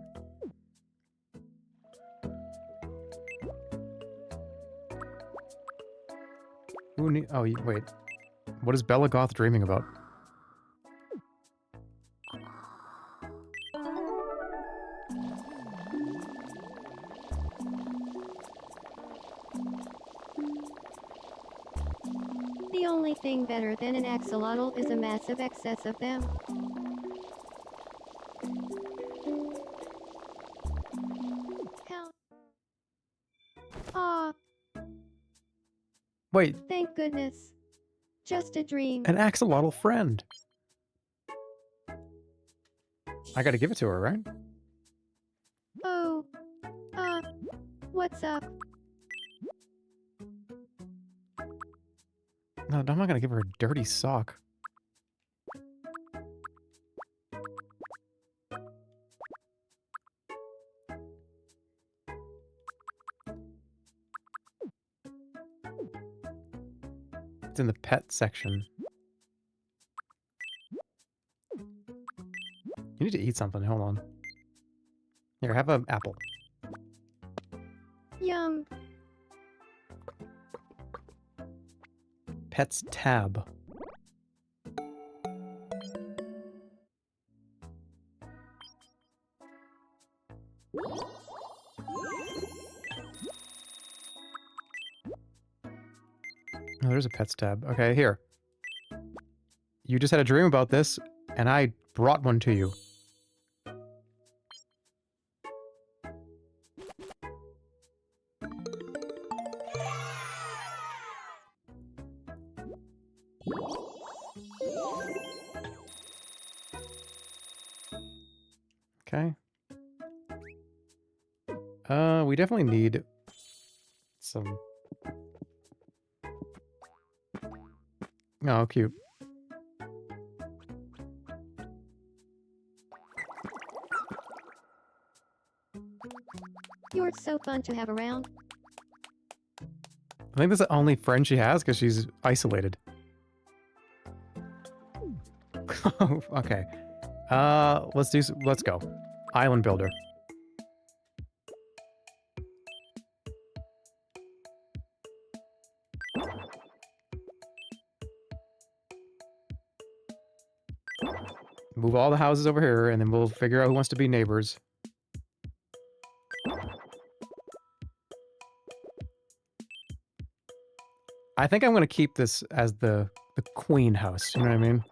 Who need... Oh, wait. What is Bella Goth dreaming about? The only thing better than an axolotl is a massive excess of them. Hell. Aw. Wait. Thank goodness. Just a dream. An axolotl friend. I gotta give it to her, right? Oh. What's up? No, I'm not gonna give her a dirty sock. It's in the pet section. You need to eat something. Hold on. Here, have an apple. Yum. Pets tab. Oh, there's a pets tab. Okay, here. You just had a dream about this, and I brought one to you. Okay. We definitely need some... Oh, cute. You're so fun to have around. I think that's the only friend she has because she's isolated. Okay. Let's go. Island builder. Move all the houses over here, and then we'll figure out who wants to be neighbors. I think I'm going to keep this as the queen house, you know what I mean?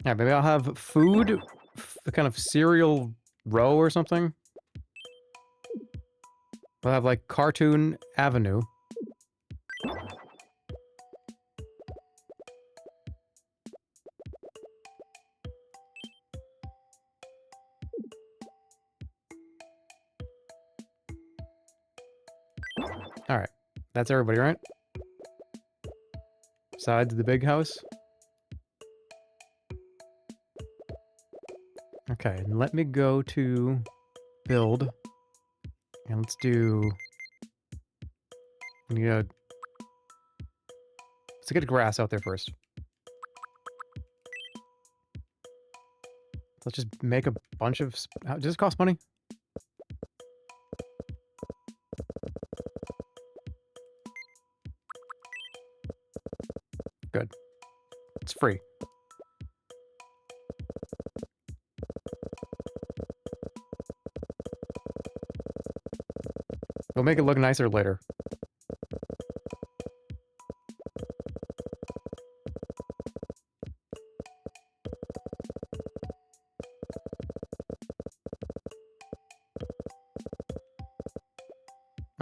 Yeah, maybe I'll have food, the kind of cereal row or something. We'll have like Cartoon Avenue. Alright. That's everybody, right? Besides the big house. Okay, and let me go to build. And let's do... let's get grass out there first. Let's just make a bunch of... does this cost money? Good. It's free. We'll make it look nicer later.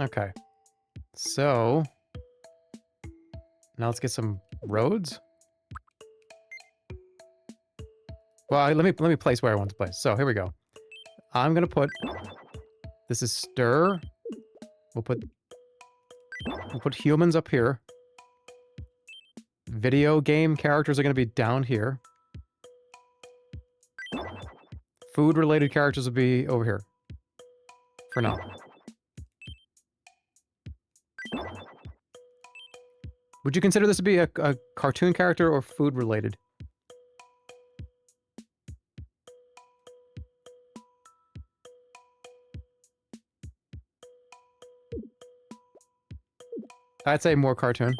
Okay. So... now let's get some roads. Well, let me place where I want to place. So here we go. I'm gonna put... this is stir. We'll put humans up here. Video game characters are gonna be down here. Food-related characters will be over here. For now. Would you consider this to be a cartoon character or food-related? I'd say more cartoon.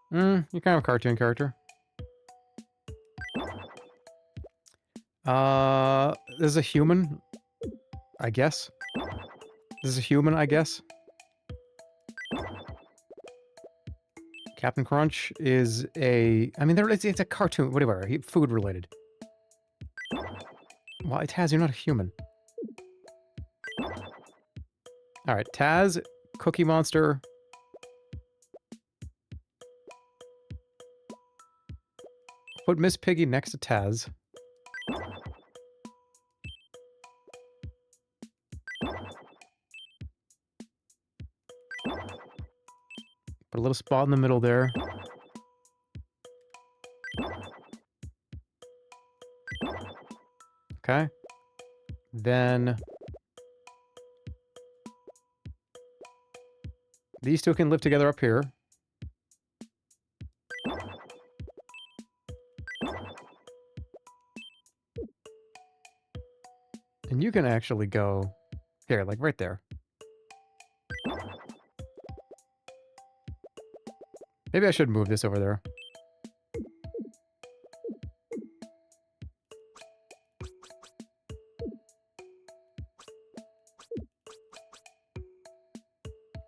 You're kind of a cartoon character. This is a human, I guess. This is a human, I guess. Captain Crunch is a... I mean, it's a cartoon, whatever, food-related. Well, Taz, you're not a human. Alright, Taz, Cookie Monster. Put Miss Piggy next to Taz. Put a little spot in the middle there. Okay. Then... these two can live together up here. And you can actually go... here, like right there. Maybe I should move this over there.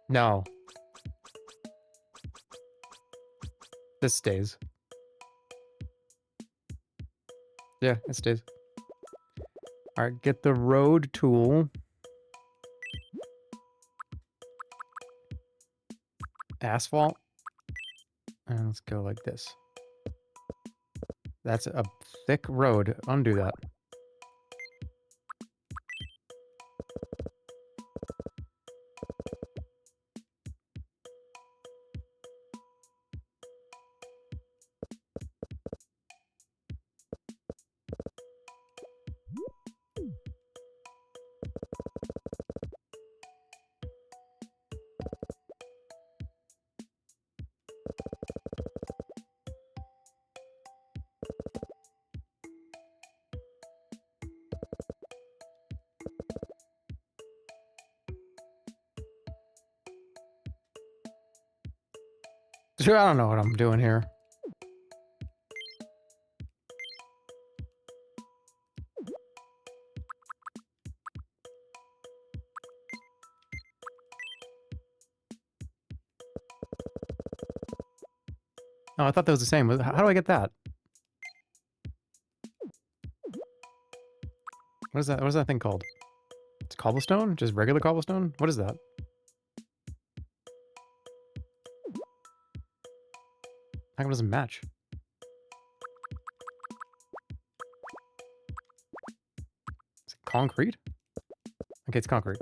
No. This stays. Yeah, it stays. Alright, get the road tool. Asphalt. And let's go like this. That's a thick road. Undo that. don't know what I'm doing here. Oh, I thought that was the same. How do I get that? What is that? What is that thing called? It's cobblestone? Just regular cobblestone? What is that? How come it doesn't match? Is it concrete? Okay, it's concrete.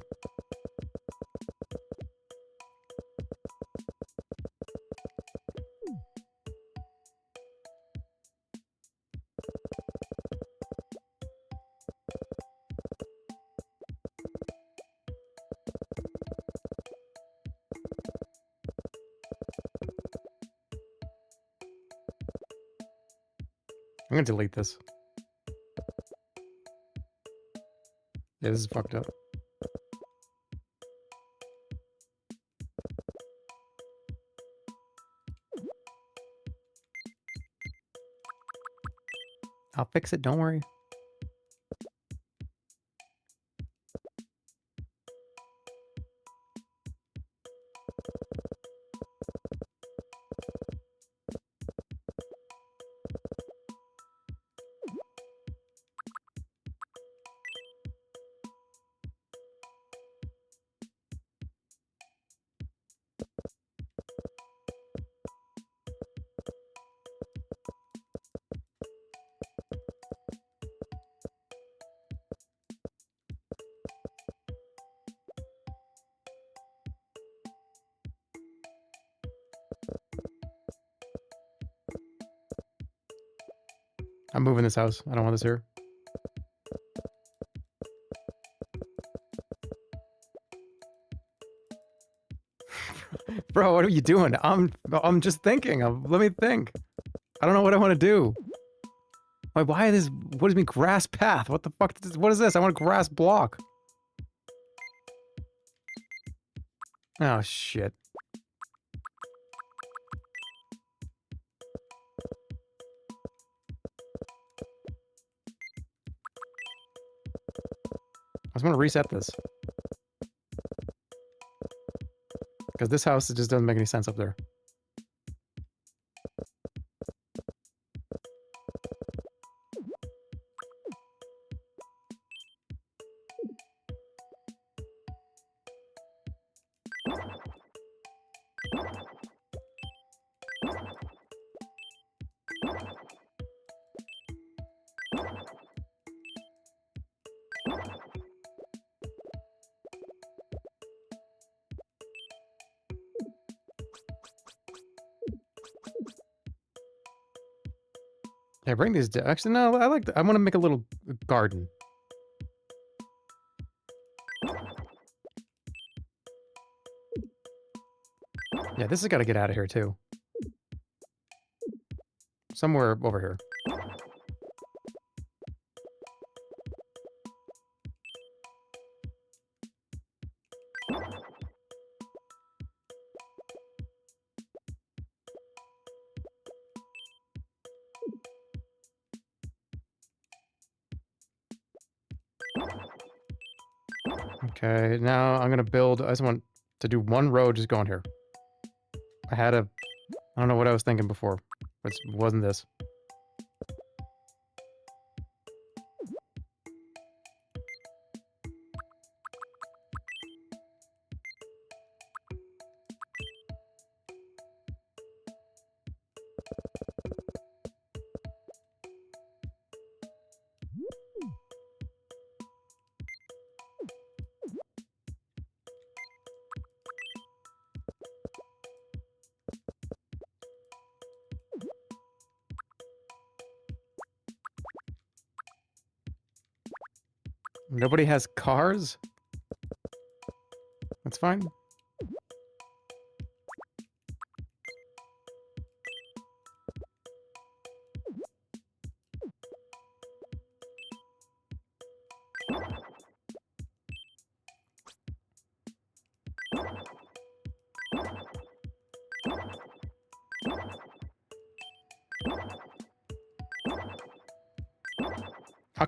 I'm gonna delete this. Yeah, this is fucked up. I'll fix it, don't worry. I'm moving this house. I don't want this here. Bro, what are you doing? I'm just thinking. Let me think. I don't know what I want to do. Why is this? What does it mean grass path? What the fuck? What is this? I want a grass block. Oh shit. I just want to reset this. Because this house, it just doesn't make any sense up there. Yeah, bring these down. Actually, no, I like. I want to make a little garden. Yeah, this has got to get out of here too. Somewhere over here. Okay, now I'm gonna build. I just want to do one road just going here. I don't know what I was thinking before, but it wasn't this. Nobody has cars? That's fine.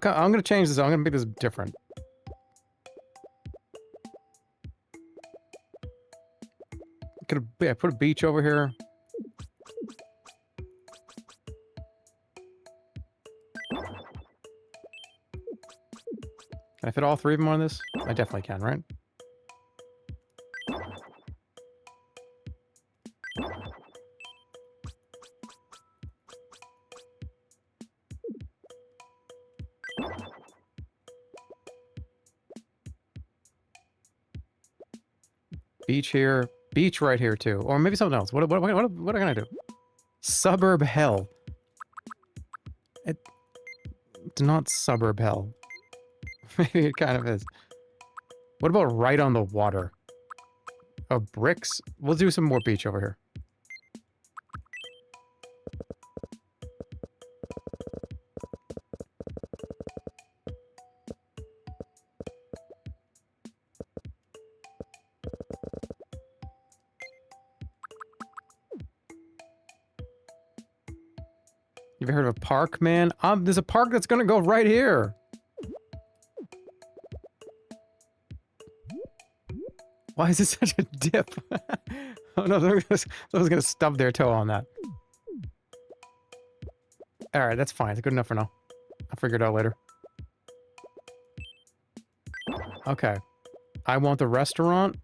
I'm gonna change this. I'm gonna make this different. Put a beach over here. Can I fit all 3 of them on this? I definitely can, right? Beach here. Beach right here, too. Or maybe something else. What am I gonna do? Suburb hell. It's not suburb hell. Maybe it kind of is. What about right on the water? Oh, bricks? We'll do some more beach over here. You ever heard of a park, man? There's a park that's gonna go right here. Why is it such a dip? Oh no, someone's gonna stub their toe on that. Alright, that's fine. It's good enough for now. I'll figure it out later. Okay. I want the restaurant.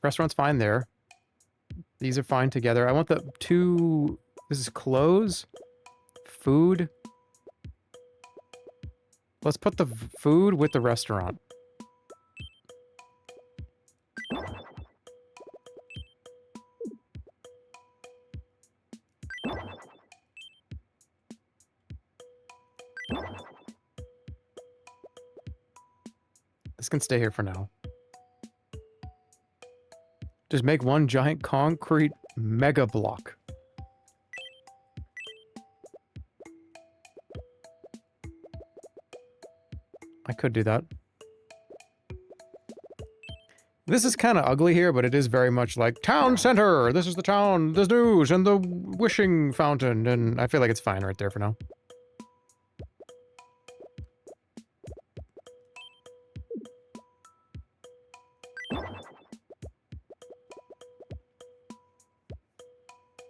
Restaurant's fine there. These are fine together. I want the 2... This is clothes. Food. Let's put the food with the restaurant. This can stay here for now. Just make one giant concrete mega block. I could do that. This is kind of ugly here, but it is very much like town center. This is the town, the news, and the wishing fountain. And I feel like it's fine right there for now.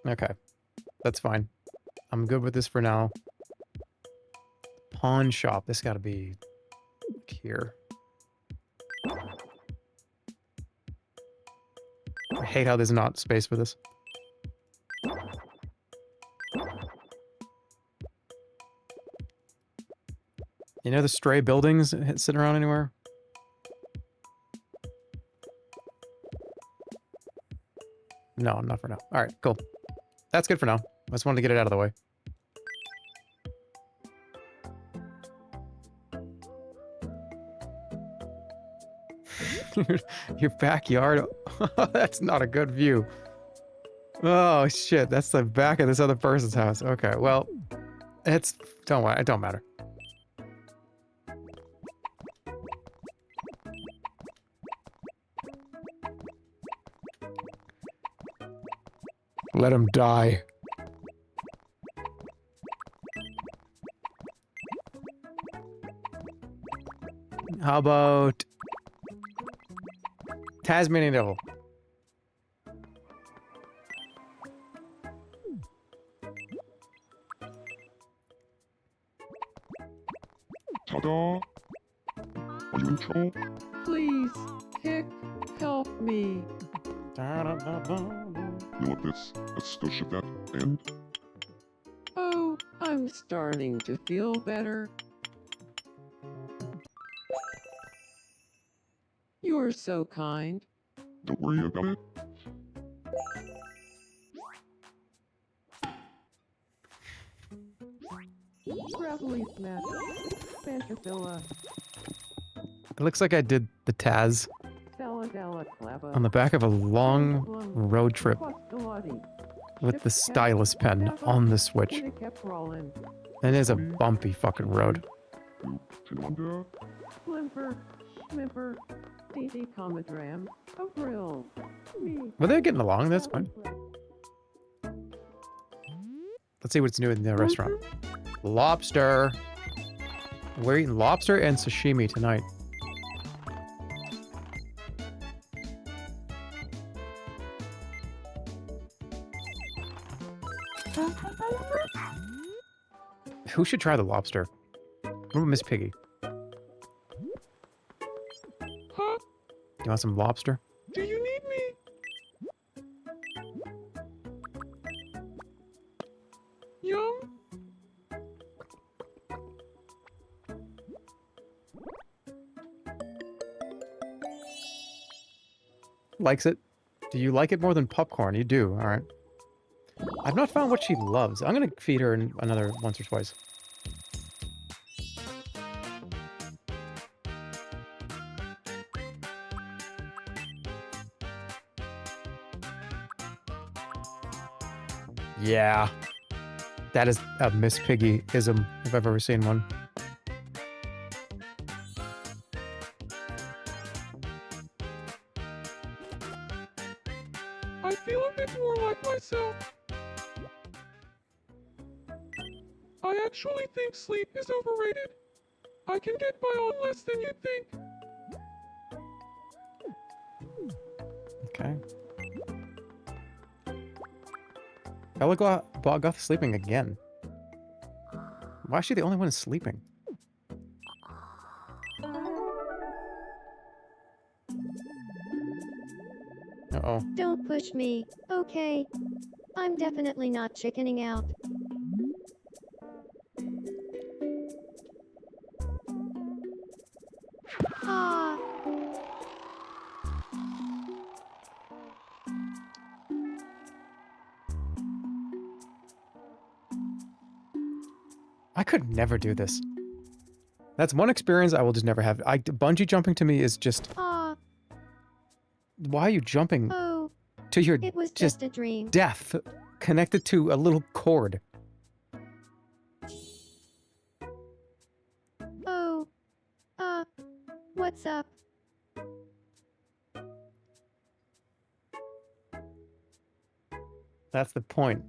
Okay, that's fine. I'm good with this for now. Pawn shop. This got to be here. I hate how there's not space for this. You know the stray buildings sitting around anywhere? No, not for now. All right, cool. That's good for now. I just wanted to get it out of the way. Your backyard? That's not a good view. Oh shit, that's the back of this other person's house. Okay, well, don't worry, it don't matter. Let him die. How about Tasmanian Devil? Ta-da! Are you in trouble? Please, Hick, help me. You know what this? Let's go ship that and... Oh, I'm starting to feel better. You're so kind. Don't worry about it. Gravelly smash. Fantasilla. It looks like I did the Taz on the back of a long road trip with the stylus pen on the Switch. And it is a bumpy fucking road. Flimper, Schmipper, DD Commodram, April. Well, they're getting along. That's fine. Let's see what's new in the restaurant. Lobster. We're eating lobster and sashimi tonight. Who should try the lobster? What about Miss Piggy? Huh? You want some lobster? Do you need me? Yum. Likes it. Do you like it more than popcorn? You do, alright. I've not found what she loves. I'm gonna feed her another once or twice. Yeah. That is a Miss Piggy-ism, if I've ever seen one. I feel a bit more like myself. I actually think sleep is overrated. I can get by on less than you think. Okay. Belagoth sleeping again. Why is she the only one sleeping? Uh-oh. Don't push me, okay? I'm definitely not chickening out. Ah. I could never do this. That's one experience I will just never have. Bungee jumping to me is just... Ah. Why are you jumping Oh. to your It was just a dream. death connected to a little cord? Oh. What's up? That's the point.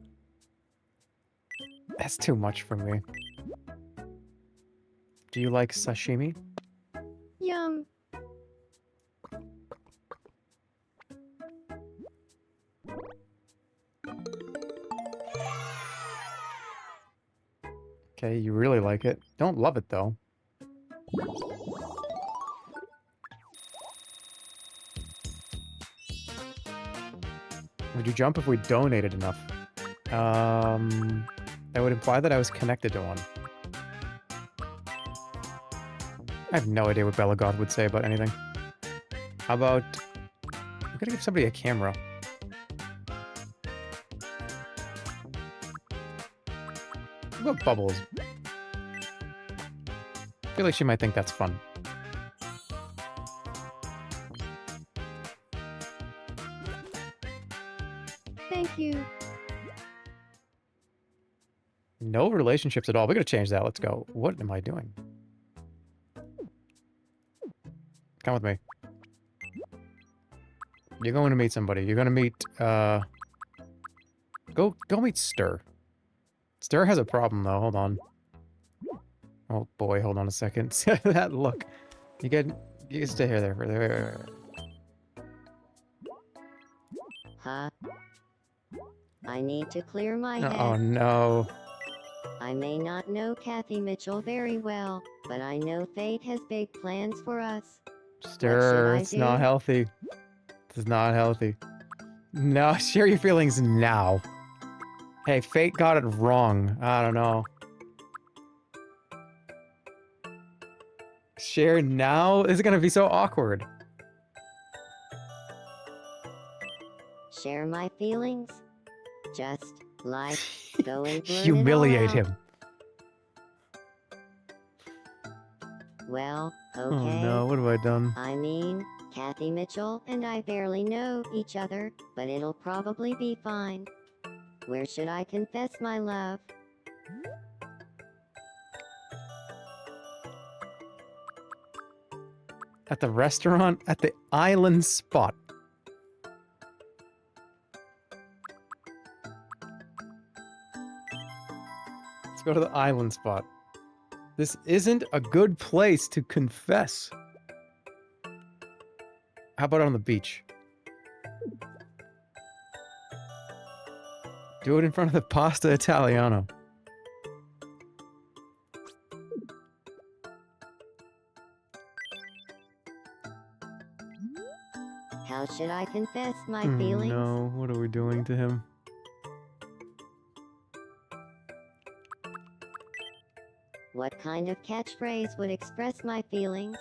That's too much for me. Do you like sashimi? Yum. Okay, you really like it. Don't love it, though. Would you jump if we donated enough? That would imply that I was connected to one. I have no idea what Belagoth would say about anything. How about... I'm gonna give somebody a camera. What about Bubbles? I feel like she might think that's fun. Thank you. No relationships at all. We gotta change that. Let's go. What am I doing? Come with me. You're going to meet somebody. You're gonna meet, Go meet Stir. Stir has a problem, though. Hold on. Oh, boy. Hold on a second. That look. You can stay here there. Huh? I need to clear my head. Oh, no. I may not know Kathy Mitchell very well, but I know fate has big plans for us. Stir, it's not healthy. It's not healthy. No, share your feelings now. Hey, fate got it wrong. I don't know. Share now? This is gonna be so awkward. Share my feelings? Just like go and blurt Humiliate it all out. him. Well, okay. Oh no, what have I done? I mean, Kathy Mitchell and I barely know each other, but it'll probably be fine. Where should I confess my love? At the restaurant? At the island spot. Let's go to the island spot. This isn't a good place to confess. How about on the beach? Do it in front of the Pasta Italiano. How should I confess my feelings? No, what are we doing to him? What kind of catchphrase would express my feelings?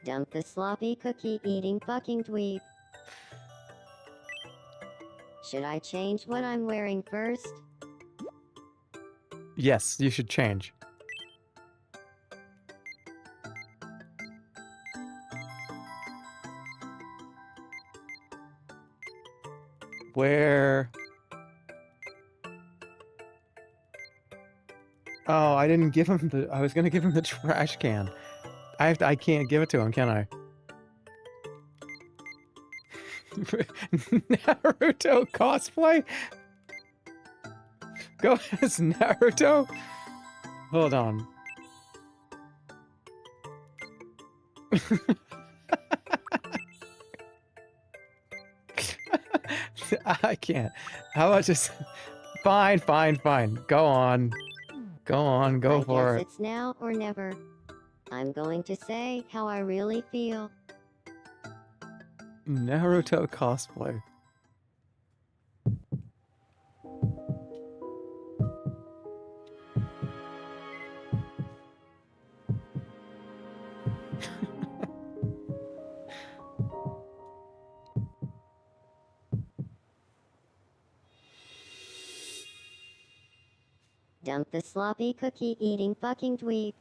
Dump the sloppy cookie eating fucking dweeb. Should I change what I'm wearing first? Yes, you should change. Where? Oh, I didn't give him the... I was gonna give him the trash can. I can't give it to him, can I? Naruto cosplay? Go as Naruto? Hold on. I can't. How about just... Fine, fine, fine. Go on. Go on, go for I it. guess it's now or never. I'm going to say how I really feel. Naruto cosplay. Dump the sloppy cookie eating fucking dweeb.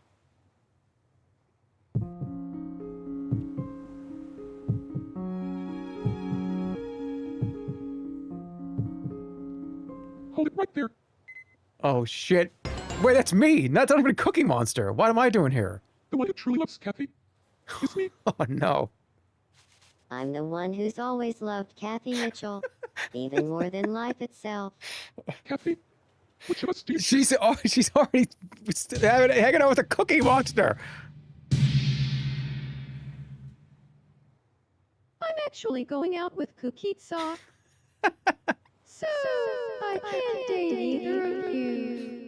Hold it right there. Oh shit. Wait, that's me! That's not even a Cookie Monster! What am I doing here? The one who truly loves Kathy. It's me. Oh no. I'm the one who's always loved Kathy Mitchell, even more than life itself. Kathy, which of us do you... She's already hanging out with a Cookie Monster! I'm actually going out with Kukitsa. So, I can't date either of you.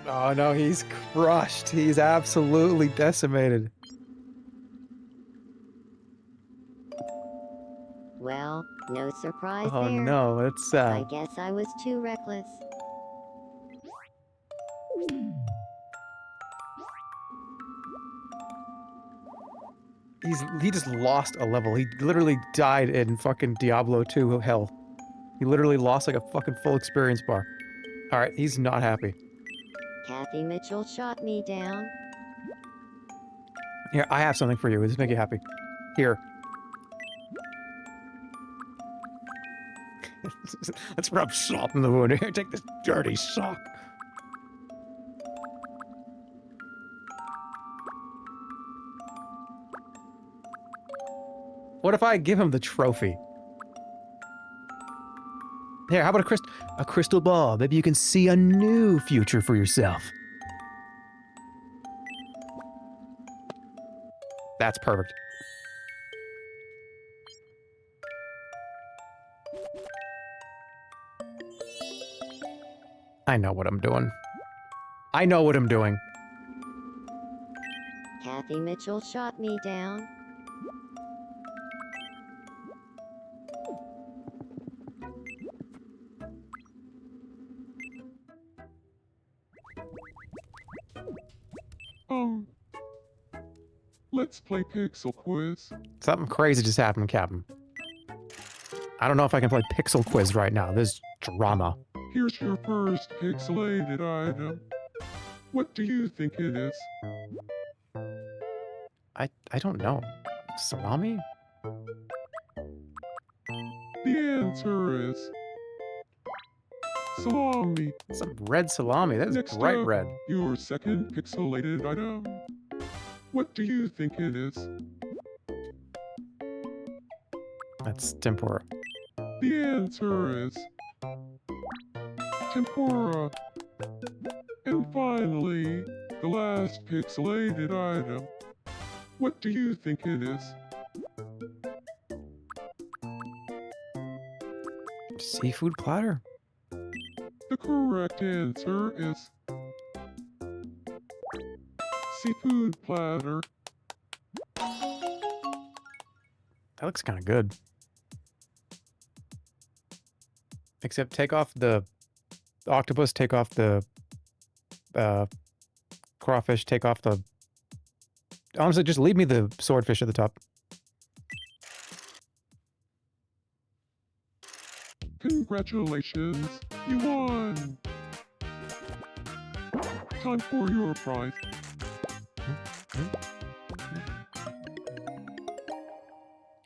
Oh no, he's crushed. He's absolutely decimated. Well, no surprise Oh there. no, that's I sad. guess I was too reckless. He just lost a level. He literally died in fucking Diablo 2 hell. He literally lost like a fucking full experience bar. Alright, he's not happy. Kathy Mitchell shot me down. Here, I have something for you. Will this make you happy? Here. Let's rub salt in the wound. Here, take this dirty sock. What if I give him the trophy? Here, how about a crystal ball? Maybe you can see a new future for yourself. That's perfect. I know what I'm doing. I know what I'm doing. Kathy Mitchell shot me down. Let's play Pixel Quiz. Something crazy just happened, Captain. I don't know if I can play Pixel Quiz right now. There's drama. Here's your first pixelated item. What do you think it is? I don't know. Salami? The answer is salami. Some red salami. That's Next bright up, red. your second pixelated item. What do you think it is? That's tempura. The answer is tempura. And finally, the last pixelated item. What do you think it is? Seafood platter? The correct answer is seafood platter. That looks kind of good. Except take off the octopus, take off the crawfish, take off the... Honestly, just leave me the swordfish at the top. Congratulations, you won! Time for your prize.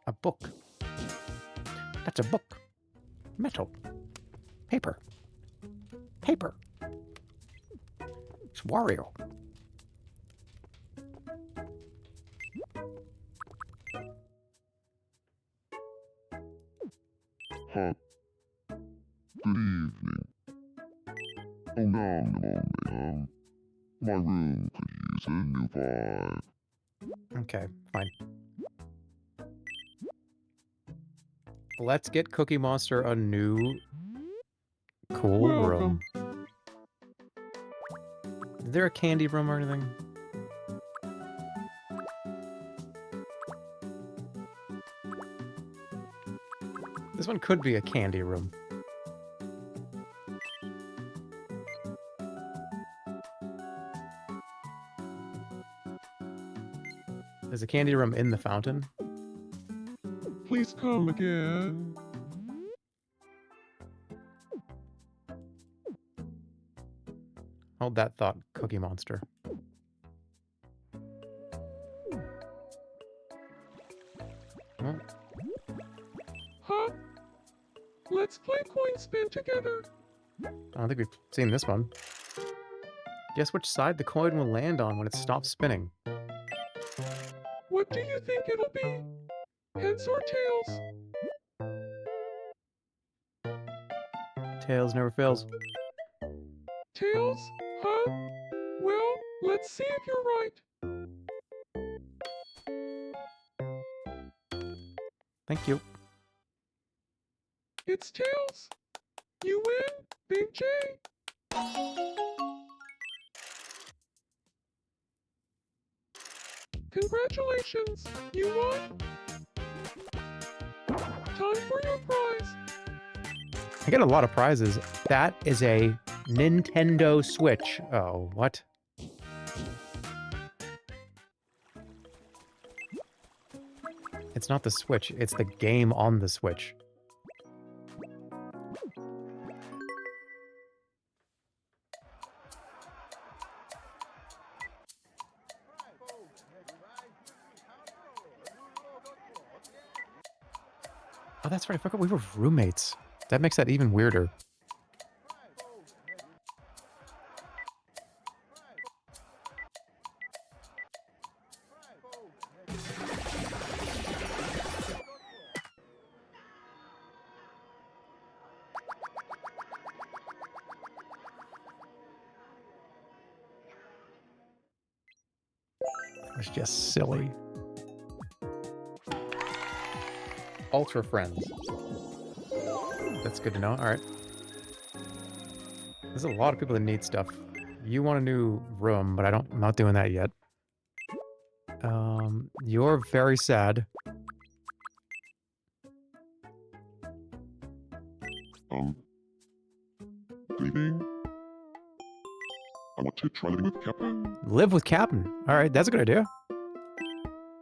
A book. That's a book. Metal. Paper. Paper. It's Wario. Huh. Good evening. Oh, now a moment. My room could use a new vibe. Okay, fine. Let's get Cookie Monster a new cool room. Is there a candy room or anything? This one could be a candy room. There's a candy room in the fountain. Please come again. Hold that thought, Cookie Monster. Well, Huh? Let's play coin spin together. I don't think we've seen this one. Guess which side the coin will land on when it stops spinning. What do you think it'll be? Heads or tails? Tails never fails. Tails? Huh? Well, let's see if you're right. Thank you. It's tails. You win, Big J. Congratulations, you won. Time for your prize. I get a lot of prizes. That is a Nintendo Switch. Oh, what? It's not the Switch, it's the game on the Switch. Oh, that's right. I forgot we were roommates. That makes that even weirder. It was just silly. Ultra Friends. That's good to know. Alright. There's a lot of people that need stuff. You want a new room, but I'm not doing that yet. You're very sad. Sleeping? I want to try living with Captain. Live with Captain. All right, that's a good idea.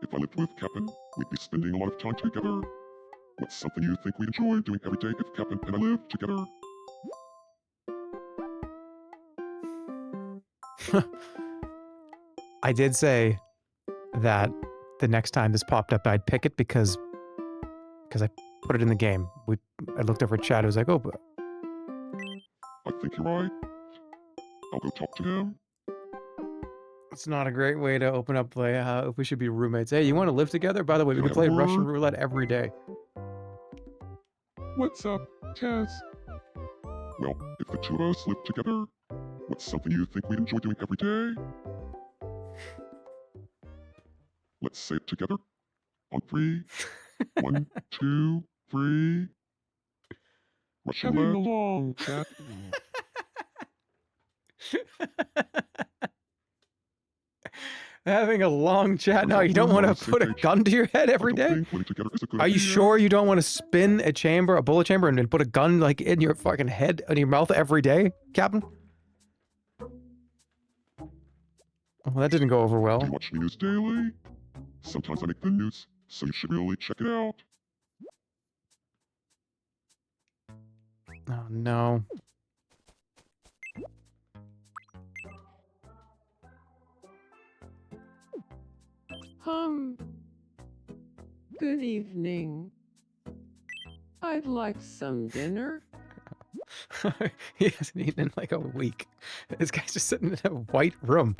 If I lived with Captain, we'd be spending a lot of time together. What's something you think we'd enjoy doing every day if Captain and I lived together? I did say that the next time this popped up, I'd pick it because I put it in the game. I looked over at chat. It was like, oh, but I think you're right. I'll go talk to him. it's not a great way to open up like if we should be roommates. Hey, you want to live together? By the way, we can play Russian roulette every day. What's up, Taz? Well, if the two of us live together, what's something you think we'd enjoy doing every day? Let's say it together. On 3. 1, 2, 3. Russian Having a roulette. long chat. Having a long chat. No, you don't want to put a gun to your head every day. Are you sure you don't want to spin a bullet chamber, and then put a gun like in your fucking head, in your mouth every day, Captain? Well, that didn't go over well. Do you watch news daily? Sometimes I make the news, so you should really check it out. Oh, no. Good evening. I'd like some dinner. He hasn't eaten in like a week. This guy's just sitting in a white room.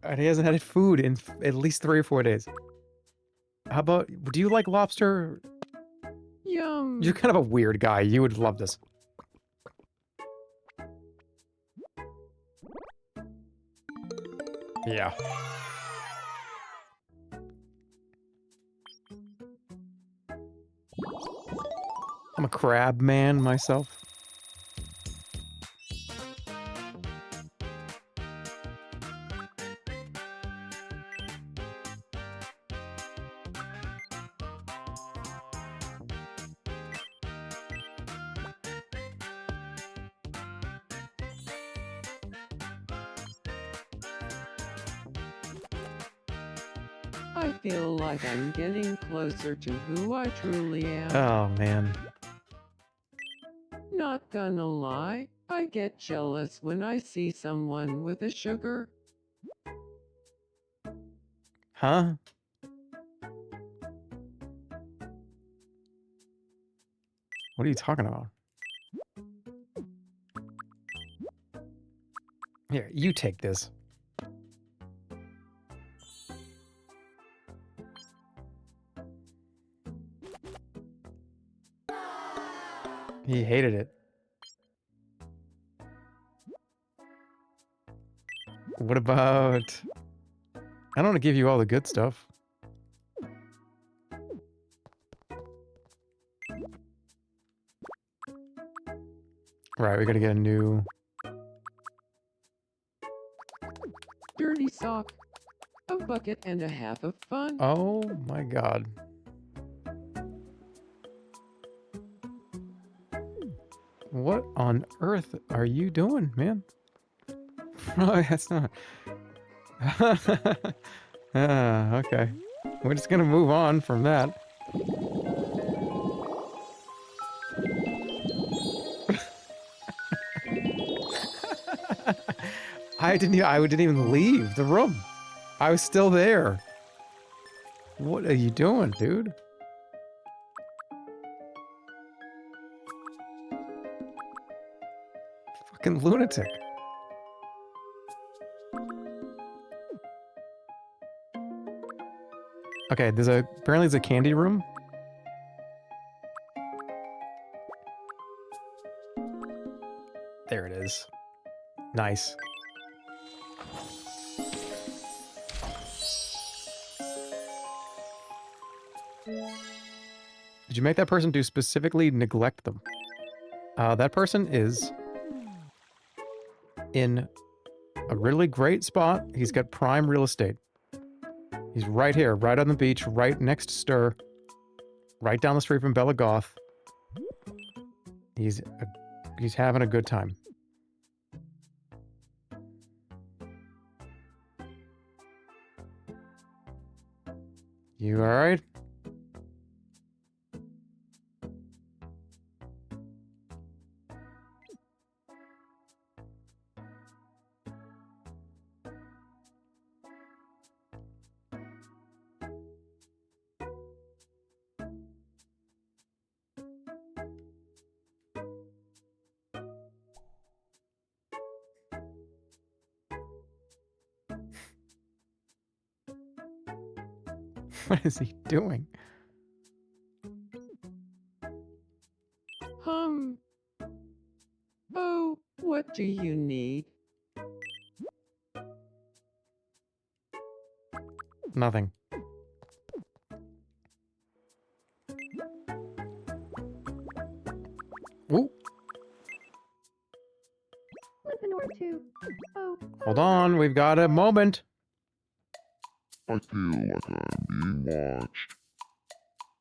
And he hasn't had food in at least 3 or 4 days. How about, do you like lobster? Yum. You're kind of a weird guy. You would love this. Yeah. I'm a crab man myself. I feel like I'm getting closer to who I truly am. Oh, man. Not gonna lie, I get jealous when I see someone with a sugar. Huh? What are you talking about? Here, you take this. He hated it. What about... I don't want to give you all the good stuff. Right, we gotta get a new... Dirty sock. A bucket and a half of fun. Oh my god. What on earth are you doing, man? Oh, that's not... okay. We're just gonna move on from that. I didn't even leave the room. I was still there. What are you doing, dude? Fucking lunatic. Okay, apparently there's a candy room. There it is. Nice. Did you make that person specifically neglect them? That person is in a really great spot. He's got prime real estate. He's right here, right on the beach, right next to Stir, right down the street from Bella Goth. He's having a good time. You alright? What is he doing? Oh, what do you need? Nothing. Ooh. Listen or two. Oh. Hold on, we've got a moment. I feel like I'm being watched.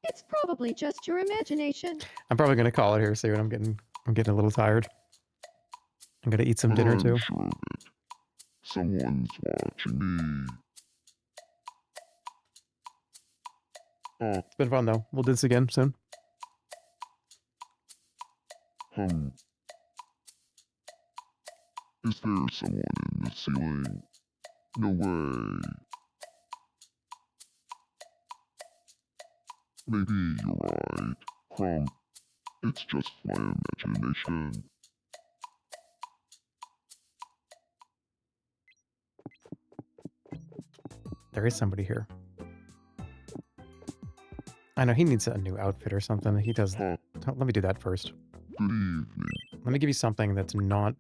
It's probably just your imagination. I'm probably gonna call it here soon. I'm getting a little tired. I'm gonna eat some dinner I'm too. sure of it. Someone's watching me. It's been fun though. We'll do this again soon. Is there someone in the ceiling? No way. Maybe you're right. Crumb. It's just my imagination. There is somebody here. I know he needs a new outfit or something. He does. Let me do that first. Good evening. Let me give you something that's not.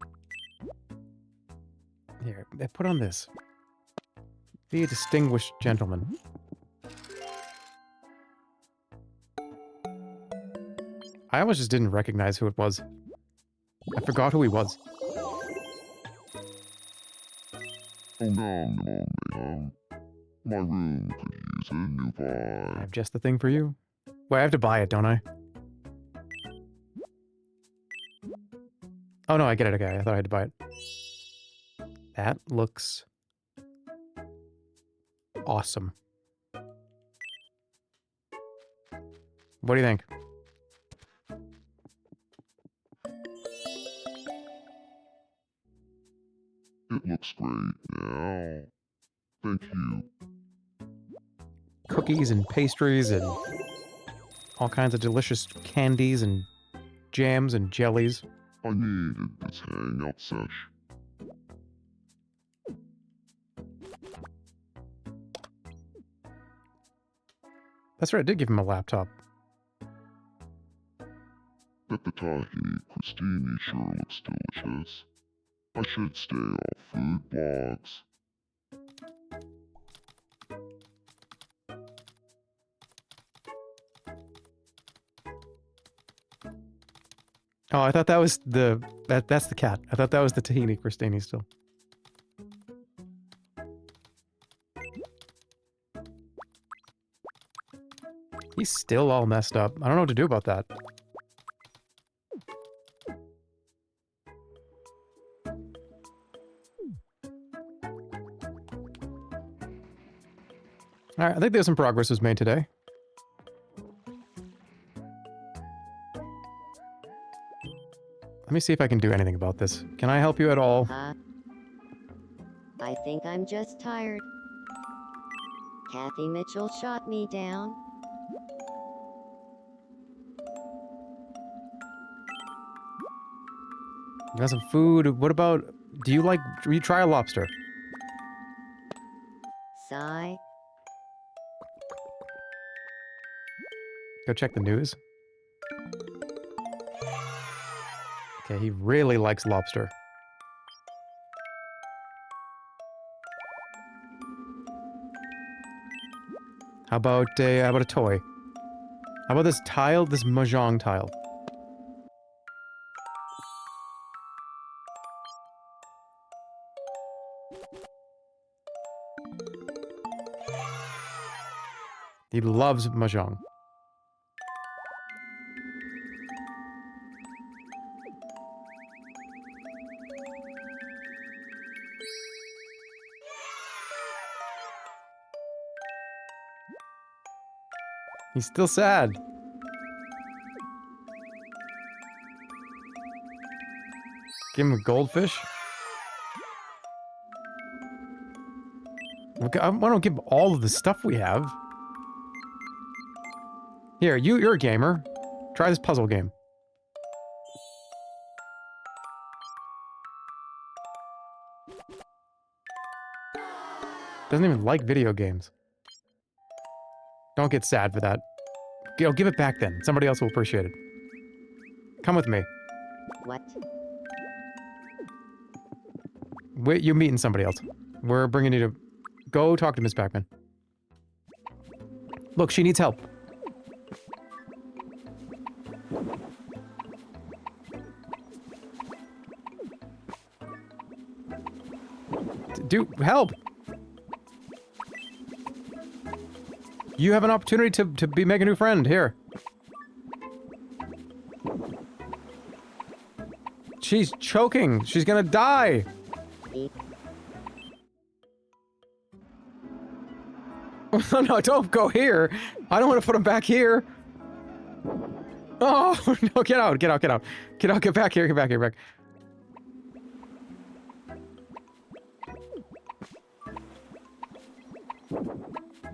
Here, put on this. Be a distinguished gentleman. I almost just didn't recognize who it was. I forgot who he was. Oh no, my room could use a new vibe. I have just the thing for you. Wait, I have to buy it, don't I? Oh no, I get it. Okay, I thought I had to buy it. That looks awesome. What do you think? It looks great now. Thank you. Cookies and pastries and all kinds of delicious candies and jams and jellies. I needed this hangout sesh. That's right, I did give him a laptop. But the tahini crostini sure looks delicious. I should stay off food blogs. Oh, I thought that was the... That's the cat. I thought that was the tahini crostini still. He's still all messed up. I don't know what to do about that. Alright, I think there's some progress was made today. Let me see if I can do anything about this. Can I help you at all? I think I'm just tired. Kathy Mitchell shot me down. You got some food? What about... Do you try a lobster? Sigh. Go check the news. Okay, he really likes lobster. How about a toy? How about this tile, this mahjong tile? He loves mahjong. He's still sad. Give him a goldfish. Okay, I want to give him all of the stuff we have. Here, you're a gamer. Try this puzzle game. Doesn't even like video games. Don't get sad for that. Give it back then. Somebody else will appreciate it. Come with me. What? Wait, you're meeting somebody else. We're bringing you to... Go talk to Miss Pac-Man. Look, she needs help. Dude, help! You have an opportunity to make a new friend. Here. She's choking. She's gonna die. No, don't go here. I don't want to put him back here. Oh, no, get out, get out, get out. Get out, get back here, get back here, back.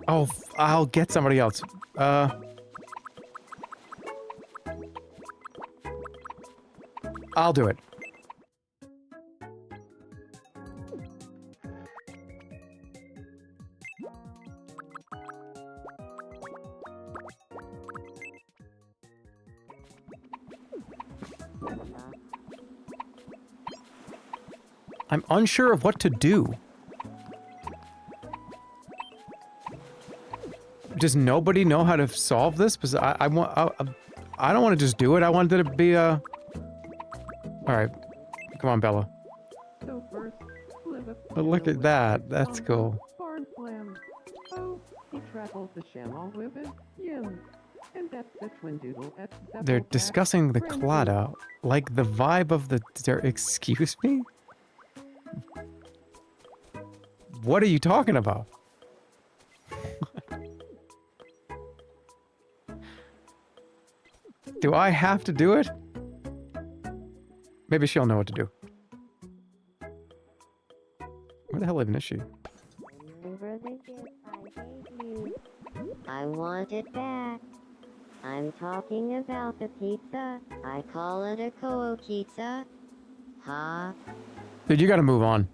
Oh, I'll get somebody else. I'll do it. I'm unsure of what to do. Does nobody know how to solve this? Because I don't want to just do it. I wanted it to be a... Alright. Come on, Bella. So first, Oh, look at that. That's cool. Barn slam. Oh, he traveled the Shamal with it. Yim. And that's the twin doodle at They're discussing the Clada. Like the vibe of the... Excuse me? What are you talking about? Do I have to do it? Maybe she'll know what to do. Where the hell even is she? Remember the gift I gave you. I want it back. I'm talking about the pizza. I call it a Koo-Pizza. Ha. Dude, you gotta move on.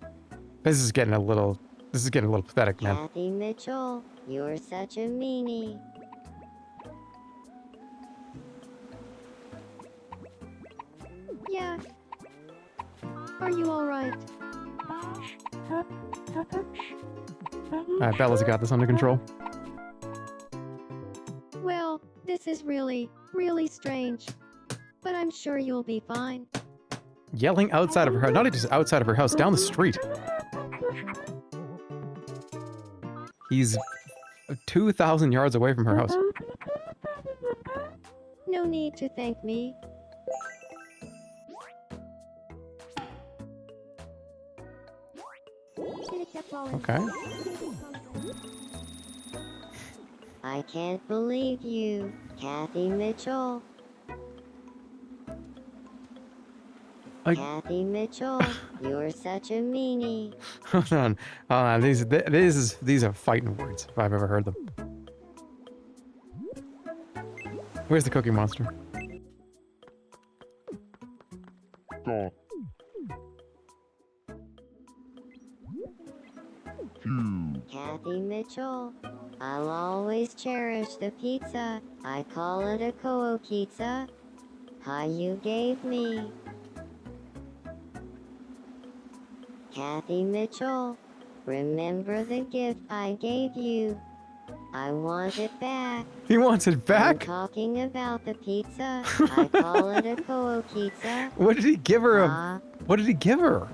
This is getting a little pathetic, man. Kathy Mitchell, you're such a meanie. Yeah. Are you alright? Alright, Bella's got this under control. Well, this is really, really strange. But I'm sure you'll be fine. Yelling outside of her house. Not just outside of her house, down the street. He's 2,000 yards away from her house. No need to thank me. Okay. I can't believe you, Kathy Mitchell. Kathy Mitchell, you're such a meanie. Hold on. These are fighting words, if I've ever heard them. Where's the Cookie Monster? Stop. Kathy Mitchell, I'll always cherish the pizza. I call it a Koo-Pizza. How you gave me. Kathy Mitchell, remember the gift I gave you. I want it back. He wants it back? I'm talking about the pizza. I call it a Koo-Pizza. What did he give her? What did he give her?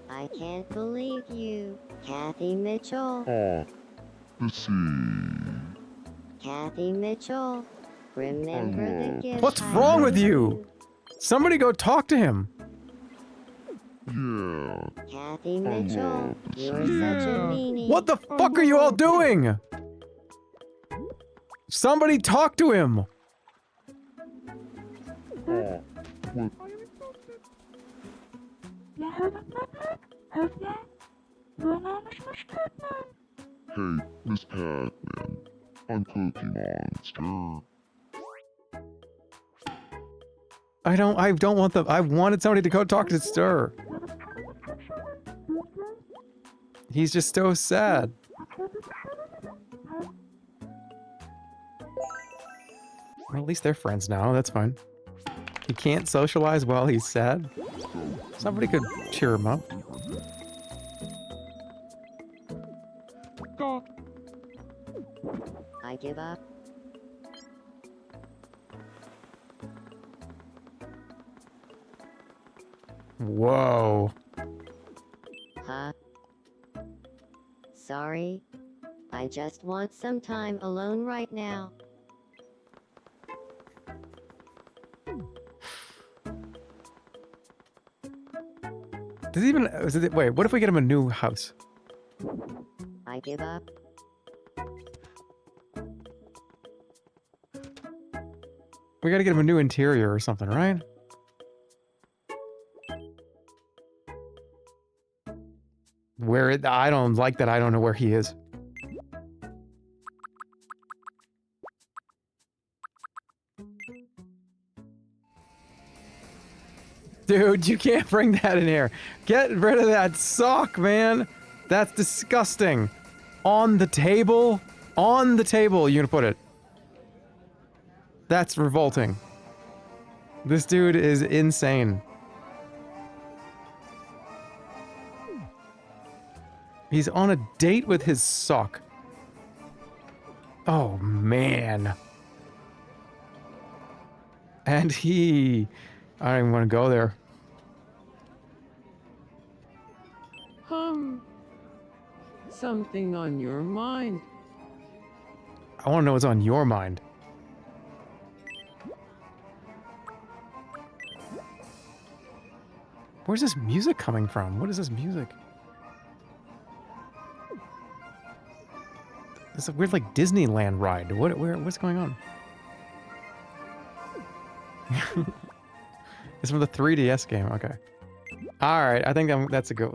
I can't believe you, Kathy Mitchell. Let's see. Kathy Mitchell, remember the gift. What's wrong with you? Somebody go talk to him. Yeah. Kathy Mitchell, you're such a meanie. What the fuck are you all doing? Somebody talk to him! Hey, Miss Pac-Man. I'm Cookie Monster. I don't want I wanted somebody to go talk to Stir. He's just so sad. Well, at least they're friends now, that's fine. He can't socialize while he's sad. Somebody could cheer him up. I give up. Whoa. Huh? Sorry. I just want some time alone right now. Does he even... wait, what if we get him a new house? I give up. We gotta get him a new interior or something, right? I don't like that I don't know where he is. Dude, you can't bring that in here. Get rid of that sock, man. That's disgusting. On the table? On the table, you're gonna put it. That's revolting. This dude is insane. He's on a date with his sock. Oh, man. And I don't even want to go there. Something on your mind. I want to know what's on your mind. Where's this music coming from? What is this music? It's a weird, like, Disneyland ride. What's going on? It's from the 3DS game. Okay. All right. I think that's a good.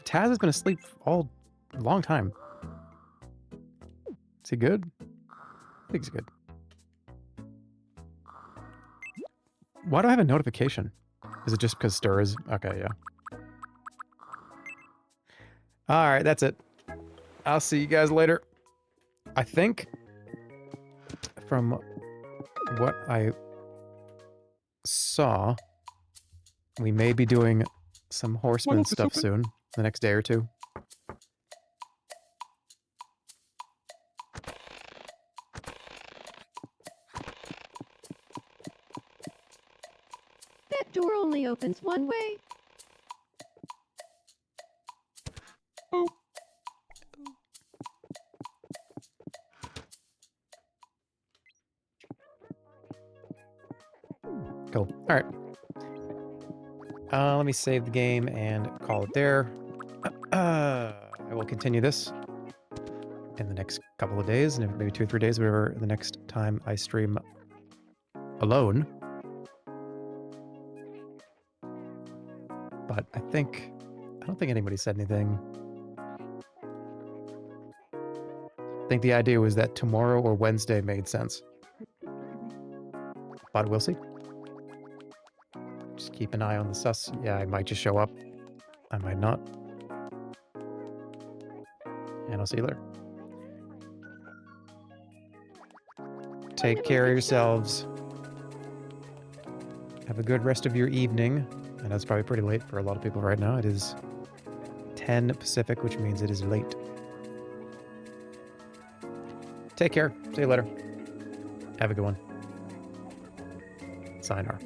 Taz has been asleep all long time. Is he good? I think he's good. Why do I have a notification? Is it just because Stir is? Okay, yeah. All right, that's it. I'll see you guys later. I think from what I saw, we may be doing some horseman stuff soon, the next day or two. That door only opens one way. Cool. All right. Let me save the game and call it there. I will continue this in the next couple of days, and maybe 2 or 3 days, whatever the next time I stream alone. But I don't think anybody said anything. I think the idea was that tomorrow or Wednesday made sense. But we'll see. Just keep an eye on the sus. Yeah, I might just show up. I might not. And I'll see you later. Take care of yourselves. Have a good rest of your evening. I know it's probably pretty late for a lot of people right now. It is 10 Pacific, which means it is late. Take care. See you later. Have a good one. Sayonara.